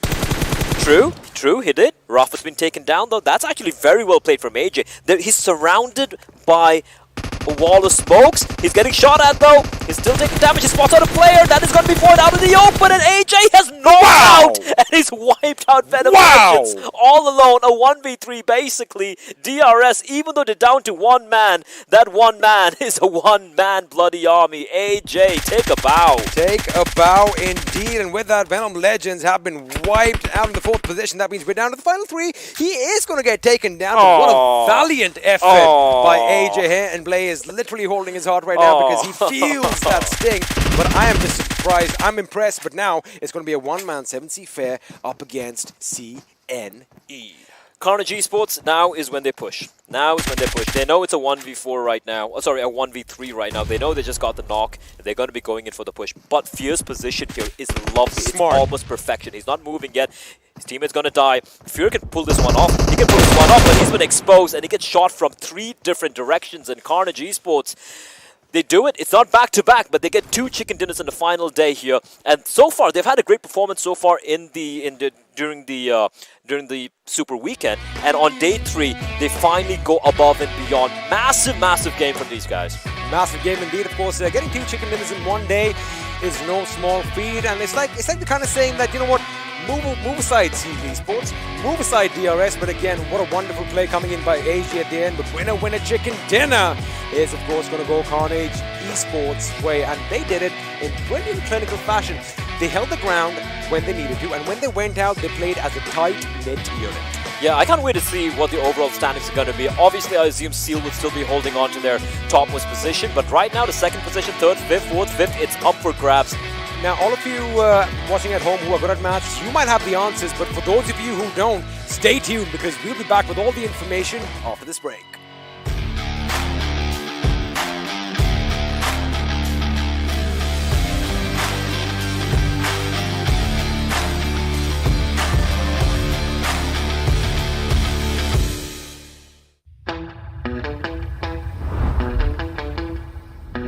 True, he did. Ruff has been taken down, though. That's actually very well played from AJ. He's surrounded by a wall of smokes. He's getting shot at, though. He's still taking damage. He spots out a player. That is going to be poured out in the open, and AJ has knocked out, and he's wiped out Venom Legends all alone. A 1v3, basically. DRS, even though they're down to one man, that one man is a one-man bloody army. AJ, take a bow. Take a bow indeed, and with that, Venom Legends have been wiped out in the 4th position. That means we're down to the final 3. He is going to get taken down. What a valiant effort by AJ here, and Blay is literally holding his heart right now because he feels that sting. But I am just surprised. I'm impressed. But now it's going to be a one-man 7C fair up against CNE. Carnage Esports, now is when they push. Now is when they push. They know it's a 1v4 right now. Oh, sorry, a 1v3 right now. They know they just got the knock. They're going to be going in for the push. But Fear's position here is lovely. Smart. It's almost perfection. He's not moving yet. His teammate's going to die. Fear can pull this one off. He can pull this one off, but he's been exposed. And he gets shot from 3 different directions. And Carnage Esports, they do it. It's not back-to-back, but they get 2 chicken dinners in the final day here. And so far, they've had a great performance so far during the Super Weekend. And on day 3, they finally go above and beyond. Massive game from these guys. Massive game indeed, of course. Getting 2 chicken dinners in one day is no small feat. And it's like the kind of saying that, you know what, move aside Z3us Esports, move aside DRS, but again, what a wonderful play coming in by AG at the end. But winner chicken dinner is, of course, going to go Carnage Esports way, and they did it in brilliant clinical fashion. They held the ground when they needed to, and when they went out, they played as a tight-knit unit. Yeah, I can't wait to see what the overall standings are going to be. Obviously, I assume Seal would still be holding on to their topmost position, but right now, the 2nd position, 3rd, 5th, 4th, 5th, it's up for grabs. Now, all of you watching at home who are good at maths, you might have the answers, but for those of you who don't, stay tuned because we'll be back with all the information after this break.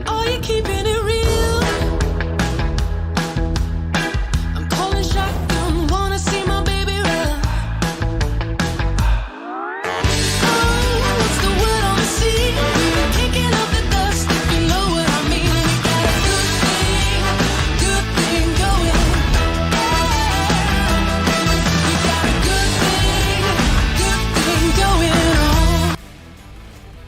Are you keeping it real? I'm calling shotgun, wanna see my baby run. Oh, what's the word on the sea? Kicking up the dust, if you know what I mean. We got a good thing going. We got a good thing going on.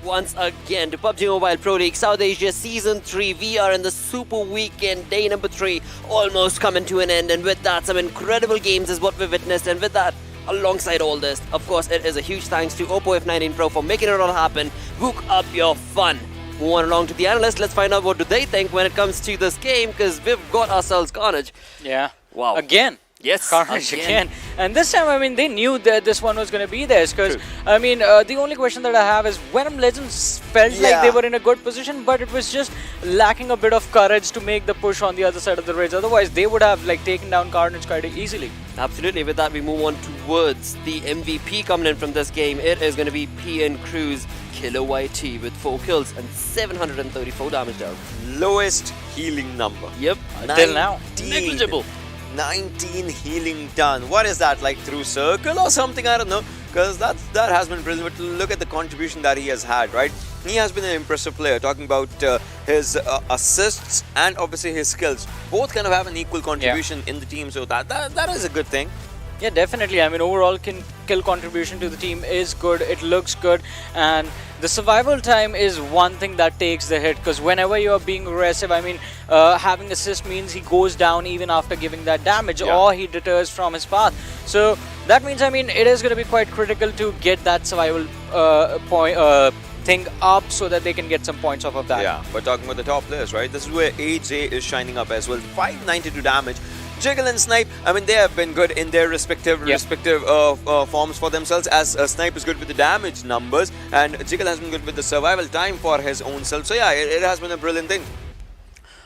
Once again to PUBG Mobile Pro League South Asia Season 3. We are in the Super Weekend, day number 3, almost coming to an end. And with that, some incredible games is what we witnessed. And with that, alongside all this, of course, it is a huge thanks to Oppo F19 Pro for making it all happen. Book up your fun. Move on along to the analysts. Let's find out what do they think when it comes to this game, because we've got ourselves Carnage. Yeah. Wow. Again. Yes, Carnage again. And this time, I mean, they knew that this one was going to be theirs because, I mean, the only question that I have is Venom Legends felt like they were in a good position, but it was just lacking a bit of courage to make the push on the other side of the ridge. Otherwise, they would have like taken down Carnage quite easily. Absolutely. With that, we move on towards the MVP coming in from this game. It is going to be PN Cruz Killer YT with 4 kills and 734 damage down. Lowest healing number. Yep. Until now. Negligible. 19 healing done. What is that, like through circle or something? I don't know, because that has been brilliant. But look at the contribution that he has had, right? He has been an impressive player. Talking about his assists and obviously his skills, both kind of have an equal contribution in the team, so that is a good thing. Yeah, definitely. I mean, overall kill contribution to the team is good. It looks good, and the survival time is one thing that takes the hit, because whenever you are being aggressive, I mean, having assist means he goes down even after giving that damage, or he deters from his path. So that means, I mean, it is going to be quite critical to get that survival thing up so that they can get some points off of that. Yeah, but talking about the top players, right? This is where AJ is shining up as well. 592 damage. Jiggle and Snipe, I mean, they have been good in their respective forms for themselves, as Snipe is good with the damage numbers and Jiggle has been good with the survival time for his own self. So yeah, it has been a brilliant thing.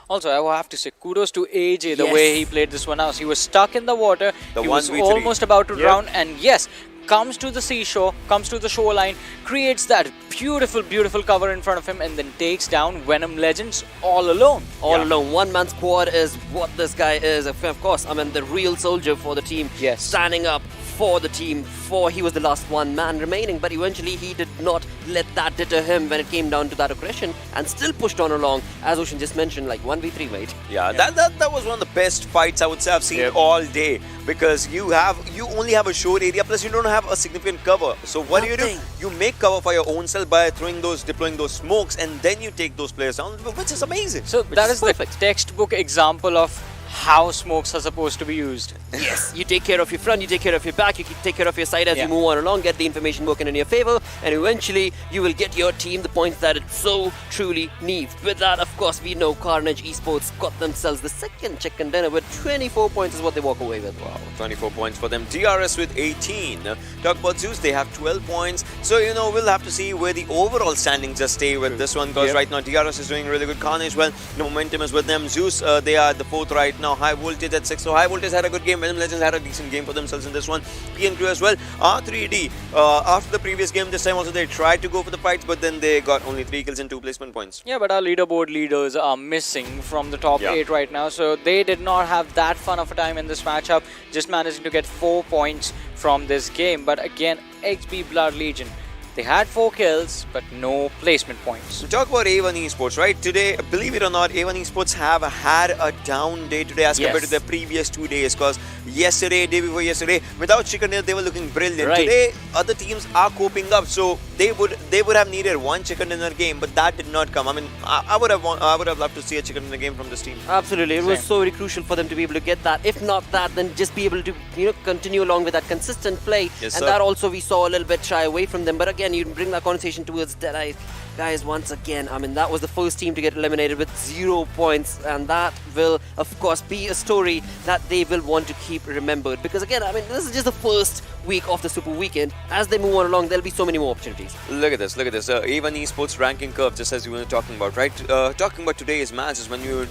Also, I will have to say kudos to AJ, the way he played this one out. He was stuck in the water, he was almost about to drown, and yes, comes to the seashore, comes to the shoreline, creates that beautiful cover in front of him, and then takes down Venom Legends all alone. All alone. One-man squad is what this guy is. Of course, I mean, the real soldier for the team. Yes. Standing up for the team, he was the last one man remaining, but eventually he did not let that deter him when it came down to that aggression and still pushed on along, as Ocean just mentioned, like 1v3, mate. Yeah, that was one of the best fights I would say I've seen all day, because you only have a short area, plus you don't have a significant cover. So what do? You make cover for your own self by deploying those smokes, and then you take those players down, which is amazing. So that is the textbook example of how smokes are supposed to be used. Yes, you take care of your front, you take care of your back, you take care of your side as you move on along, get the information working in your favor, and eventually you will get your team the points that it so truly needs. With that, of course, we know Carnage Esports got themselves the second chicken dinner with 24 points is what they walk away with. Wow, 24 points for them. DRS with 18. Talk about Zeus, they have 12 points. So, we'll have to see where the overall standings just stay with this one, because right now DRS is doing really good. Carnage, well, the momentum is with them. Zeus, they are the 4th right now. High Voltage at 6. So High Voltage had a good game. Venom Legends had a decent game for themselves in this one. PNQ as well. R3D, after the previous game, this time also they tried to go for the fights, but then they got only 3 kills and 2 placement points. Yeah, but our leaderboard leaders are missing from the top 8 right now, so they did not have that fun of a time in this matchup, just managing to get 4 points from this game. But again, XB Blood Legion, they had 4 kills, but no placement points. So talk about A1 Esports, right? Today, believe it or not, A1 Esports have had a down day today as compared to the previous 2 days. Because yesterday, day before yesterday, without chicken dinner, they were looking brilliant. Today, other teams are coping up, so they would have needed 1 chicken dinner game, but that did not come. I mean, I would have loved to see a chicken dinner game from this team. Absolutely, it was so very crucial for them to be able to get that. If not that, then just be able to continue along with that consistent play, and that also we saw a little bit shy away from them. But again, you bring that conversation towards Deadeyes Guys once again. I mean, that was the first team to get eliminated with 0 points, and that will of course be a story that they will want to keep remembered, because again, I mean, this is just the first week of the Super Weekend. As they move on along, there'll be so many more opportunities. Look at this, A1 Esports ranking curve, just as you were talking about, right? Talking about today's matches, when you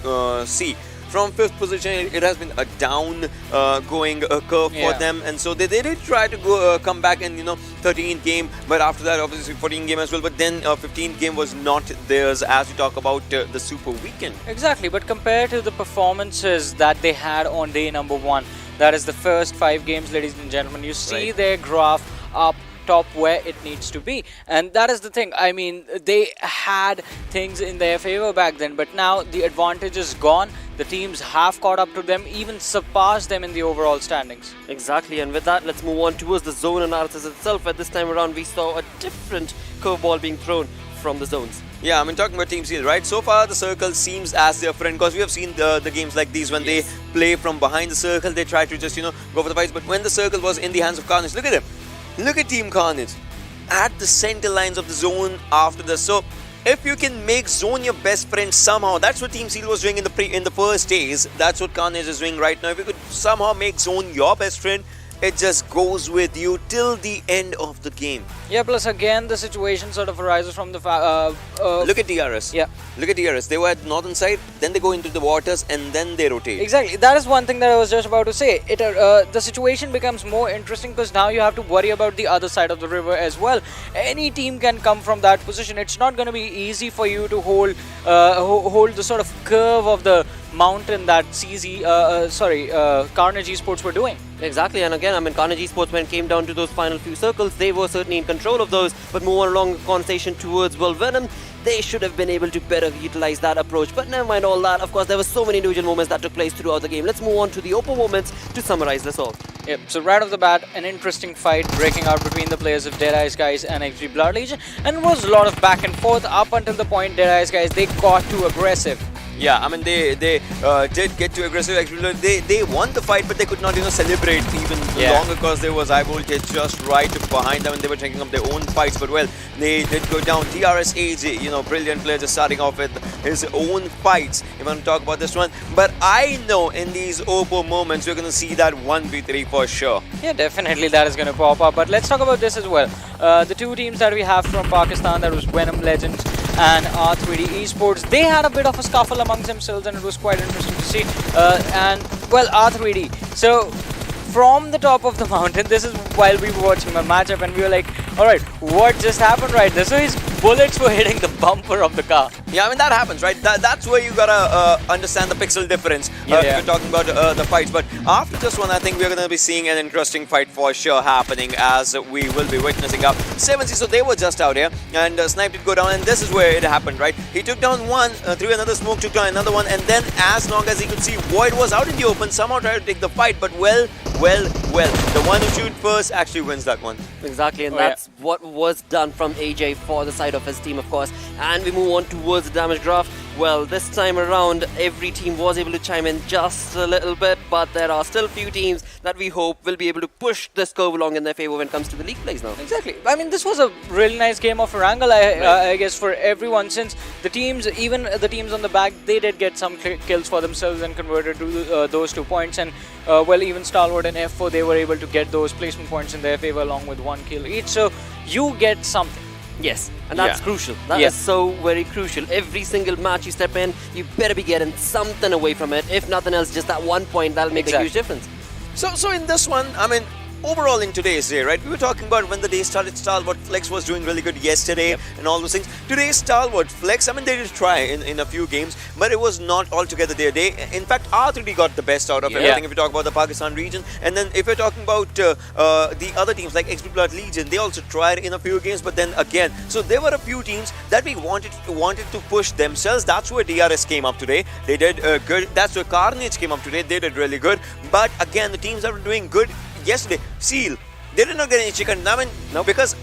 see from 5th position, it has been a down going curve for them, and so they did try to go come back in 13th game, but after that obviously 14th game as well, but then 15th game was not theirs, as we talk about the Super Weekend. Exactly, but compared to the performances that they had on day number 1, that is the first 5 games, ladies and gentlemen, you see their graph up top where it needs to be, and that is the thing. I mean, they had things in their favor back then, but now the advantage is gone. The teams have caught up to them, even surpassed them in the overall standings. Exactly, and with that, let's move on towards the zone analysis itself. At this time around, we saw a different curveball being thrown from the zones. Yeah, I mean, talking about Team Seal, right? So far, the circle seems as their friend, because we have seen the games like these when they play from behind the circle, they try to just, go for the fights. But when the circle was in the hands of Carnage, look at him. Look at Team Carnage at the center lines of the zone after this. So, if you can make zone your best friend somehow, that's what Team Seal was doing in the first days. That's what Carnage is doing right now. If you could somehow make zone your best friend, it just goes with you till the end of the game. Yeah, plus again, the situation sort of arises from the look at DRS. Yeah. Look at DRS. They were at northern side, then they go into the waters, and then they rotate. Exactly. That is one thing that I was just about to say. The situation becomes more interesting because now you have to worry about the other side of the river as well. Any team can come from that position. It's not going to be easy for you to hold the sort of curve of the mountain that Carnage Esports were doing. Exactly, and again, I mean, Carnage Esports, when it came down to those final few circles, they were certainly in control of those, but move on along the conversation towards Venom, they should have been able to better utilize that approach. But never mind all that, of course, there were so many individual moments that took place throughout the game. Let's move on to the Oppo moments to summarize this all. Yep, so right off the bat, an interesting fight breaking out between the players of Deadeyes Guys and XB Blood Legion, and it was a lot of back and forth up until the point Deadeyes Guys, they got too aggressive. Yeah, I mean they did get too aggressive. Actually, they won the fight, but they could not celebrate even longer because there was high voltage just right behind them, and they were taking up their own fights. But well, they did go down. DRS AJ, brilliant player, just starting off with his own fights. If you want to talk about this one, but I know in these Oppo moments we're gonna see that 1v3 for sure. Yeah, definitely that is going to pop up. But let's talk about this as well. The two teams that we have from Pakistan, that was Venom Legends and R3D Esports, they had a bit of a scuffle amongst themselves, and it was quite interesting to see. And well, R3D. So from the top of the mountain, this is while we were watching a matchup, and we were like, all right, what just happened right there? So his bullets were hitting the bumper of the car. Yeah, I mean that happens, right? That's where you gotta understand the pixel difference if you're talking about the fights. But after this one, I think we're gonna be seeing an interesting fight for sure happening, as we will be witnessing up 7C. So they were just out here, and Snipe did go down, and this is where it happened, right? He took down one, threw another smoke, took down another one, and then as long as he could see, Void was out in the open, somehow tried to take the fight, but well, the one who shoots first actually wins that one. Exactly, and that's what was done from AJ for the side of his team, of course. And we move on towards the damage graph. Well, this time around, every team was able to chime in just a little bit, but there are still a few teams that we hope will be able to push this curve along in their favor when it comes to the league plays now. Exactly. I mean, this was a really nice game of Erangel, I guess, for everyone, since the teams, even the teams on the back, they did get some kills for themselves and converted to those 2 points. And well, even Stalwart and F4, they were able to get those placement points in their favor along with 1 kill each. So you get something. Yes, and that's crucial. That is so very crucial. Every single match you step in, you better be getting something away from it. If nothing else, just that 1 point, that'll make a huge difference. So in this one, I mean, overall in today's day, right, we were talking about when the day started, StalwartFlex was doing really good yesterday and all those things. Today, StalwartFlex, I mean, they did try in a few games, but it was not altogether their day. In fact, R3D got the best out of everything if you talk about the Pakistan region. And then if you're talking about the other teams like XP Legion, they also tried in a few games, but then again, so there were a few teams that we wanted to push themselves. That's where DRS came up today. They did good. That's where Carnage came up today. They did really good. But again, the teams that were doing good yesterday, Seal, they did not get any chicken. I mean, no, because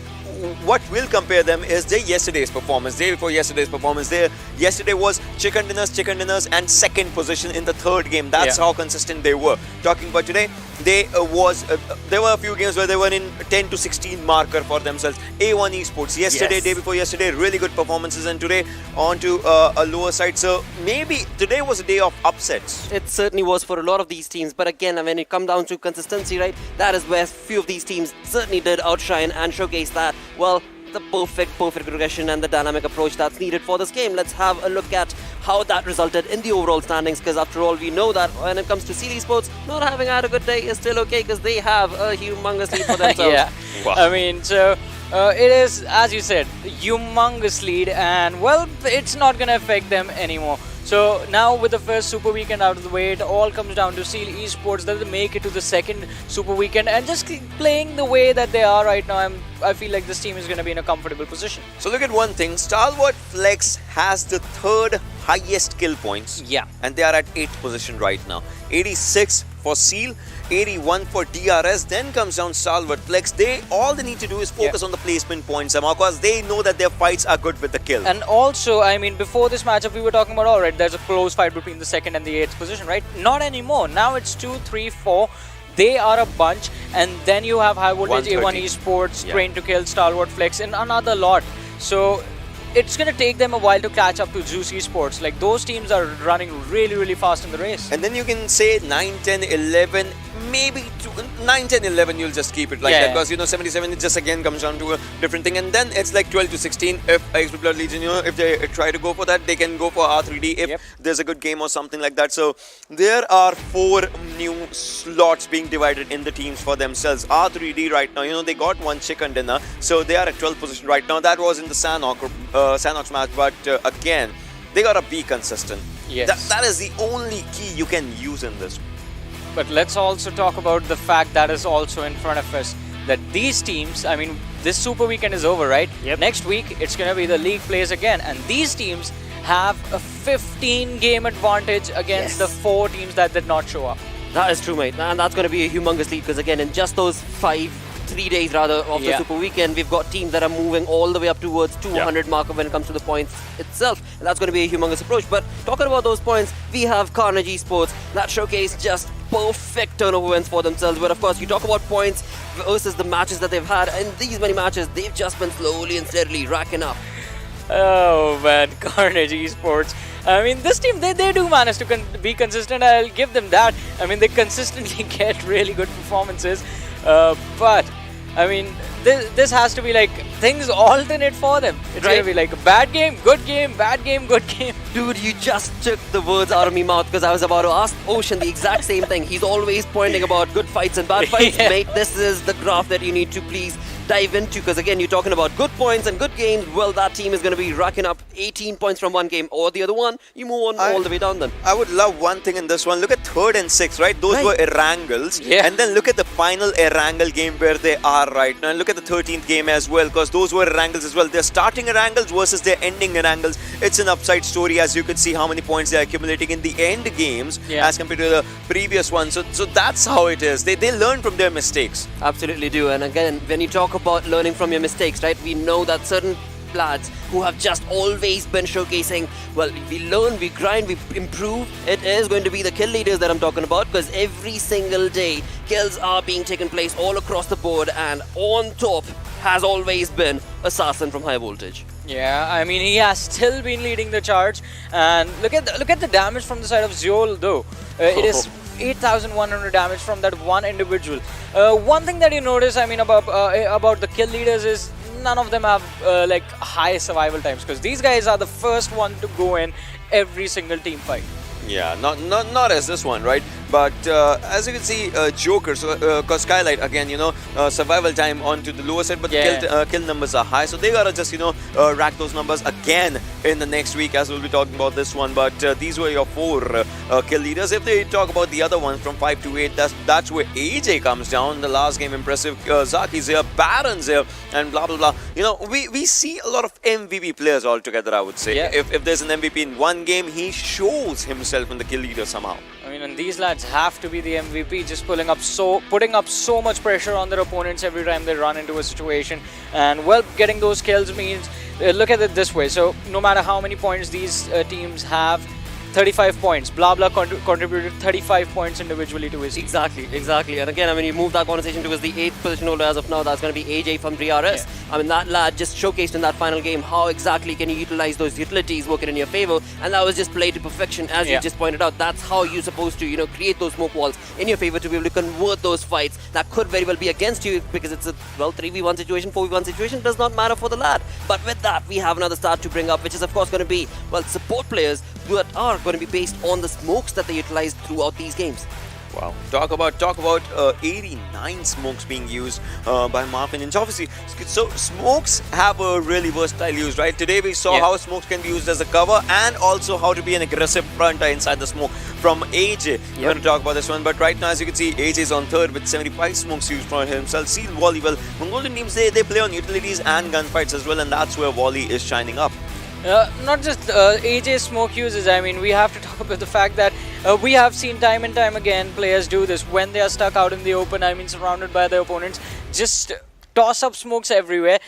what will compare them is their yesterday's performance, day before yesterday's performance. Yesterday was chicken dinners, and second position in the third game. That's how consistent they were. Talking about today, there were a few games where they were in 10 to 16 marker for themselves. A1 Esports yesterday, day before yesterday, really good performances, and today on to a lower side. So maybe today was a day of upsets. It certainly was for a lot of these teams, but again, when it comes down to consistency, right, that is where few of these teams certainly did outshine and showcase that, well, the perfect progression and the dynamic approach that's needed for this game. Let's have a look at how that resulted in the overall standings, because after all, we know that when it comes to Z3us Esports, not having had a good day is still okay, because they have a humongous lead for themselves. I mean, so it is, as you said, humongous lead, and well, it's not gonna affect them anymore. So now with the first Super Weekend out of the way, it all comes down to Z3us Esports that they make it to the second Super Weekend, and just keep playing the way that they are right now, I feel like this team is going to be in a comfortable position. So look at one thing, StalwartFlex has the third highest kill points. And they are at 8th position right now. 86 for Seal, 81 for DRS, then comes down StalwartFlex. All they need to do is focus on the placement points somehow, because they know that their fights are good with the kill. And also, I mean, before this matchup, we were talking about, alright, there's a close fight between the 2nd and the 8th position, right? Not anymore. Now it's 2, 3, 4. They are a bunch, and then you have high voltage A1 Esports, Train to Kill, StalwartFlex, and another lot. So it's going to take them a while to catch up to Z3us Esports. Like, those teams are running really fast in the race. And then you can say 9, 10, 11, maybe 9, 10, 11, you'll just keep it like that, because 77, it just again comes down to a different thing. And then it's like 12 to 16 if XP Legion, if they try to go for that, they can go for R3D if there's a good game or something like that. So there are 4 new slots being divided in the teams for themselves. R3D right now, they got 1 chicken dinner, so they are at 12th position right now. That was in the Sanok's match, but again, they gotta be consistent. That is the only key you can use in this. But let's also talk about the fact that is also in front of us, that these teams, I mean, this Super Weekend is over, right? Next week, it's going to be the league plays again, and these teams have a 15-game advantage against the 4 teams that did not show up. That is true, mate, and that's going to be a humongous lead, because again, in just those 5 3 days rather of the Super Weekend, we've got teams that are moving all the way up towards 200 marker when it comes to the points itself, and that's going to be a humongous approach. But talking about those points, we have Carnage Esports that showcase just perfect turnover wins for themselves. But of course, you talk about points versus the matches that they've had, and these many matches they've just been slowly and steadily racking up. Oh man, Carnage Esports. I mean, this team, they do manage to be consistent. I'll give them that. I mean, they consistently get really good performances. But, I mean, this has to be like, things alternate for them. It's going to be like a bad game, good game, bad game, good game. Dude, you just took the words out of my mouth because I was about to ask Ocean the exact same thing. He's always pointing about good fights and bad fights. Mate, this is the graph that you need to please dive into, because again, you're talking about good points and good games. Well, that team is going to be racking up 18 points from one game or the other one. You move on all the way down then. I would love one thing in this one. Look at 3rd and 6th, right? Those were Erangels. And then look at the final Erangel game where they are right now. And look at the 13th game as well, because those were Erangels as well. They're starting Erangels versus their ending Erangels. It's an upside story, as you can see how many points they're accumulating in the end games as compared to the previous one. So that's how it is. They learn from their mistakes. Absolutely do. And again, when you talk about learning from your mistakes, right, we know that certain lads who have just always been showcasing, well, we learn, we grind, we improve. It is going to be the kill leaders that I'm talking about, because every single day kills are being taken place all across the board, and on top has always been Assassin from High Voltage. Yeah, I mean, he has still been leading the charge, and look at the damage from the side of Ziol though. It is 8,100 damage from that one individual. One thing that you notice, I mean, about the kill leaders is none of them have like high survival times, because these guys are the first one to go in every single team fight. Yeah, not as this one, right? But as you can see, Joker, because Skylight, again, you know, survival time onto the lower side, but kill numbers are high. So they gotta just, you know, rack those numbers again in the next week, as we'll be talking about this one. But these were your 4 kill leaders. If they talk about the other one from 5 to 8, that's where AJ comes down. The last game, impressive. Zaki's here, Baron's here, and blah, blah, blah. You know, we see a lot of MVP players altogether, I would say. Yeah. If there's an MVP in one game, he shows himself in the kill leader somehow. I mean, and these lads have to be the MVP, just putting up so much pressure on their opponents every time they run into a situation. And well, getting those kills means, look at it this way. So no matter how many points these teams have, 35 points. Blah Blah contributed 35 points individually to his team. Exactly. And again, I mean, you move that conversation towards the 8th position holder as of now. That's going to be AJ from DRS. I mean, that lad just showcased in that final game how exactly can you utilize those utilities working in your favor, and that was just played to perfection, as you just pointed out. That's how you're supposed to, you know, create those smoke walls in your favor to be able to convert those fights that could very well be against you, because it's a, well, 3v1 situation, 4v1 situation, does not matter for the lad. But with that, we have another start to bring up, which is of course going to be, well, support players that are going to be based on the smokes that they utilize throughout these games. Wow. Talk about 89 smokes being used by Marvin. And obviously, so smokes have a really versatile use, right? Today we saw how smokes can be used as a cover, and also how to be an aggressive fronter inside the smoke from AJ. We're going to talk about this one, but right now, as you can see, AJ is on 3rd with 75 smokes used for himself. Seal Volley, well, Mongolian teams, they play on utilities and gunfights as well, and that's where Volley is shining up. Not just AJ smoke uses, I mean, we have to talk about the fact that we have seen time and time again players do this when they are stuck out in the open, I mean surrounded by their opponents, just toss up smokes everywhere,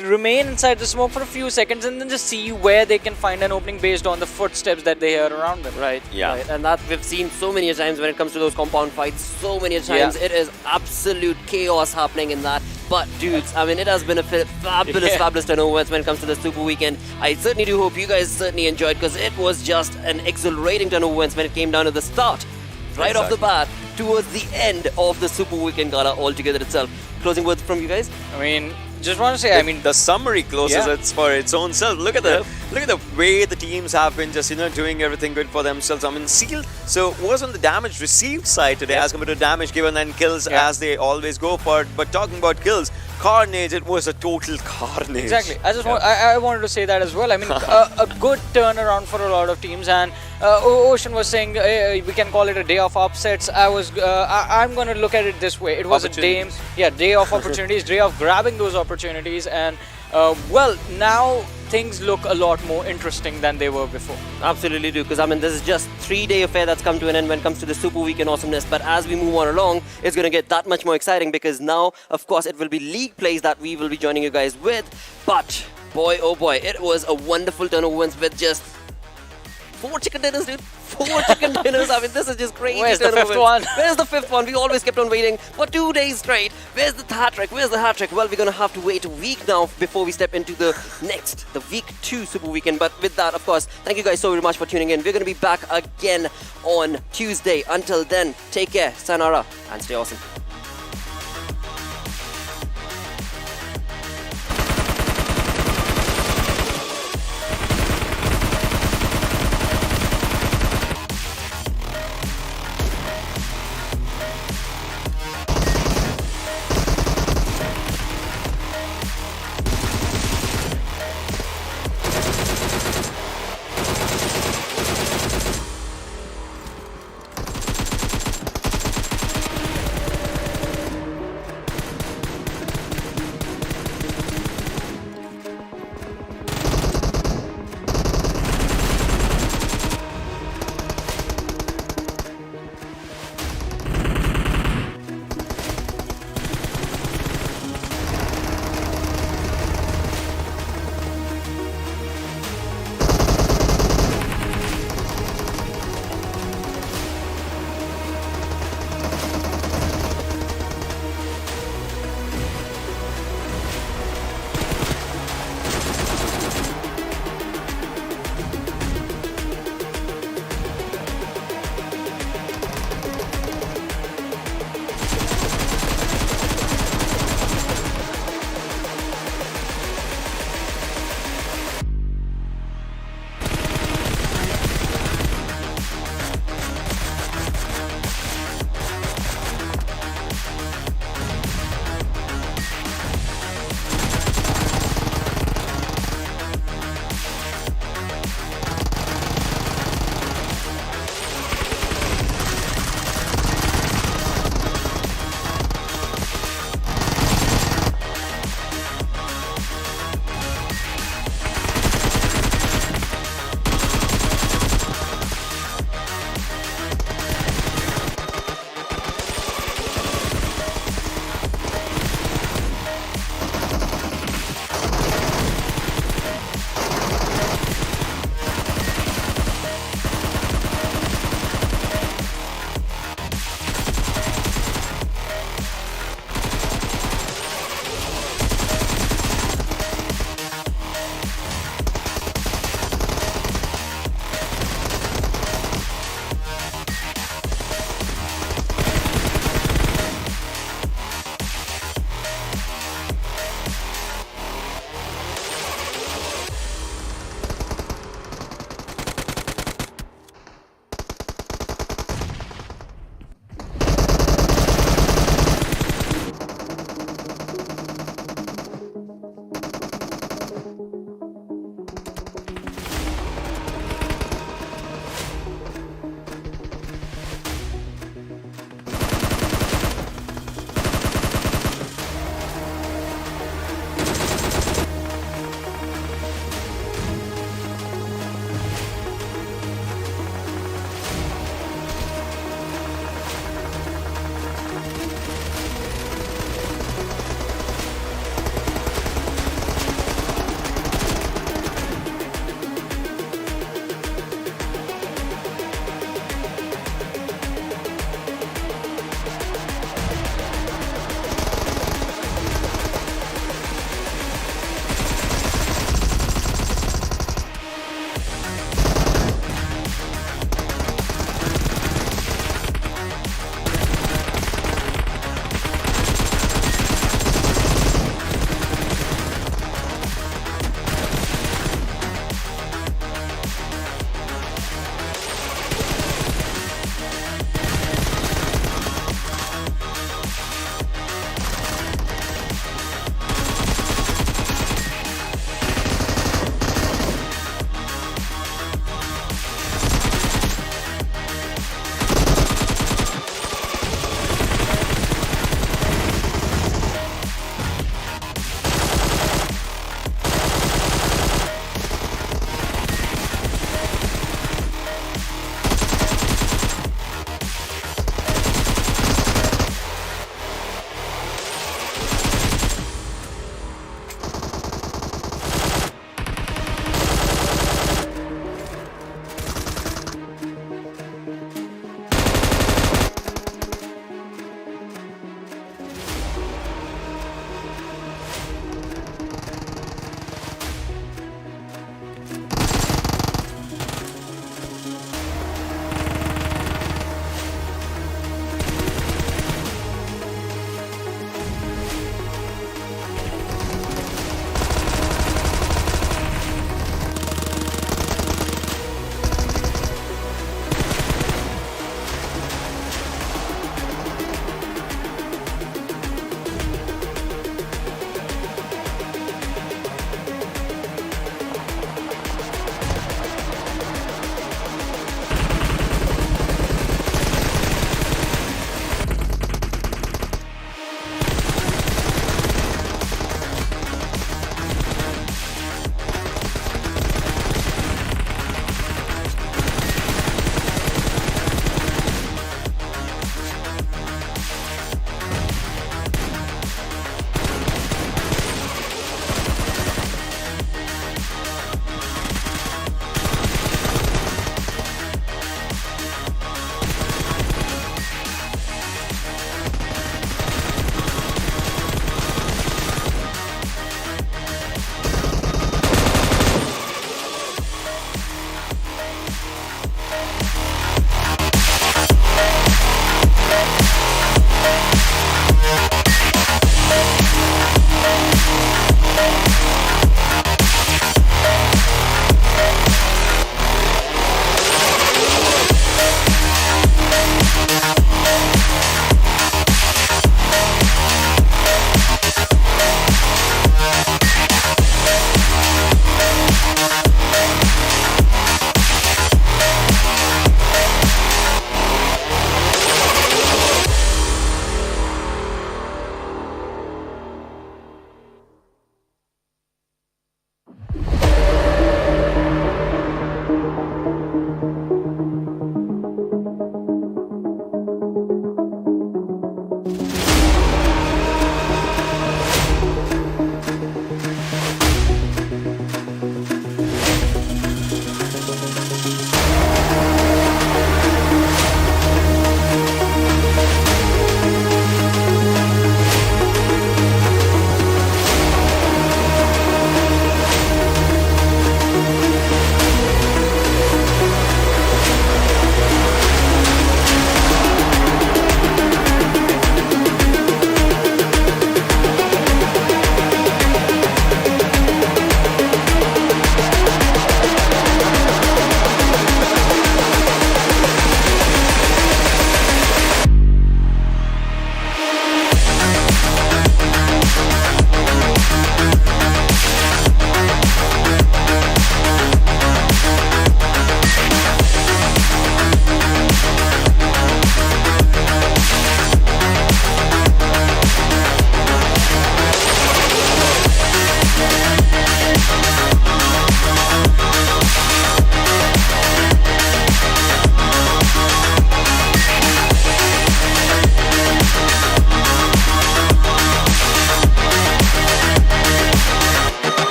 remain inside the smoke for a few seconds, and then just see where they can find an opening based on the footsteps that they hear around them. Right. Yeah. Right. And that we've seen so many times when it comes to those compound fights. So many times it is absolute chaos happening in that. But dudes, I mean, it has been a fabulous turnover when it comes to the Super Weekend. I certainly do hope you guys certainly enjoyed, because it was just an exhilarating turnover when it came down to the start, right off the bat, towards the end of the Super Weekend gala altogether itself. Closing words from you guys? I mean, just want to say, I mean, the summary closes it for its own self. Look at the way the teams have been just, you know, doing everything good for themselves. I mean, Seal was on the damage received side today as compared to damage given and kills as they always go for it. But talking about kills, Carnage, it was a total carnage. Exactly. I wanted to say that as well. I mean, a good turnaround for a lot of teams, and Ocean was saying we can call it a day of upsets. I'm going to look at it this way. It was a day of opportunities, day of grabbing those opportunities, and well, now things look a lot more interesting than they were before. Absolutely do, because I mean this is just 3-day affair that's come to an end when it comes to the Super Weekend awesomeness. But as we move on along, it's going to get that much more exciting, because now, of course, it will be league plays that we will be joining you guys with. But boy, oh boy, it was a wonderful turn of wins with just 4 chicken dinners, dude. 4 chicken dinners. I mean, this is just crazy. Where's the 5th one? Where's the 5th one? We always kept on waiting for 2 days straight. Where's the hat-trick? Where's the hat-trick? Well, we're going to have to wait a week now before we step into the week 2 Super Weekend. But with that, of course, thank you guys so very much for tuning in. We're going to be back again on Tuesday. Until then, take care, sayonara, and stay awesome.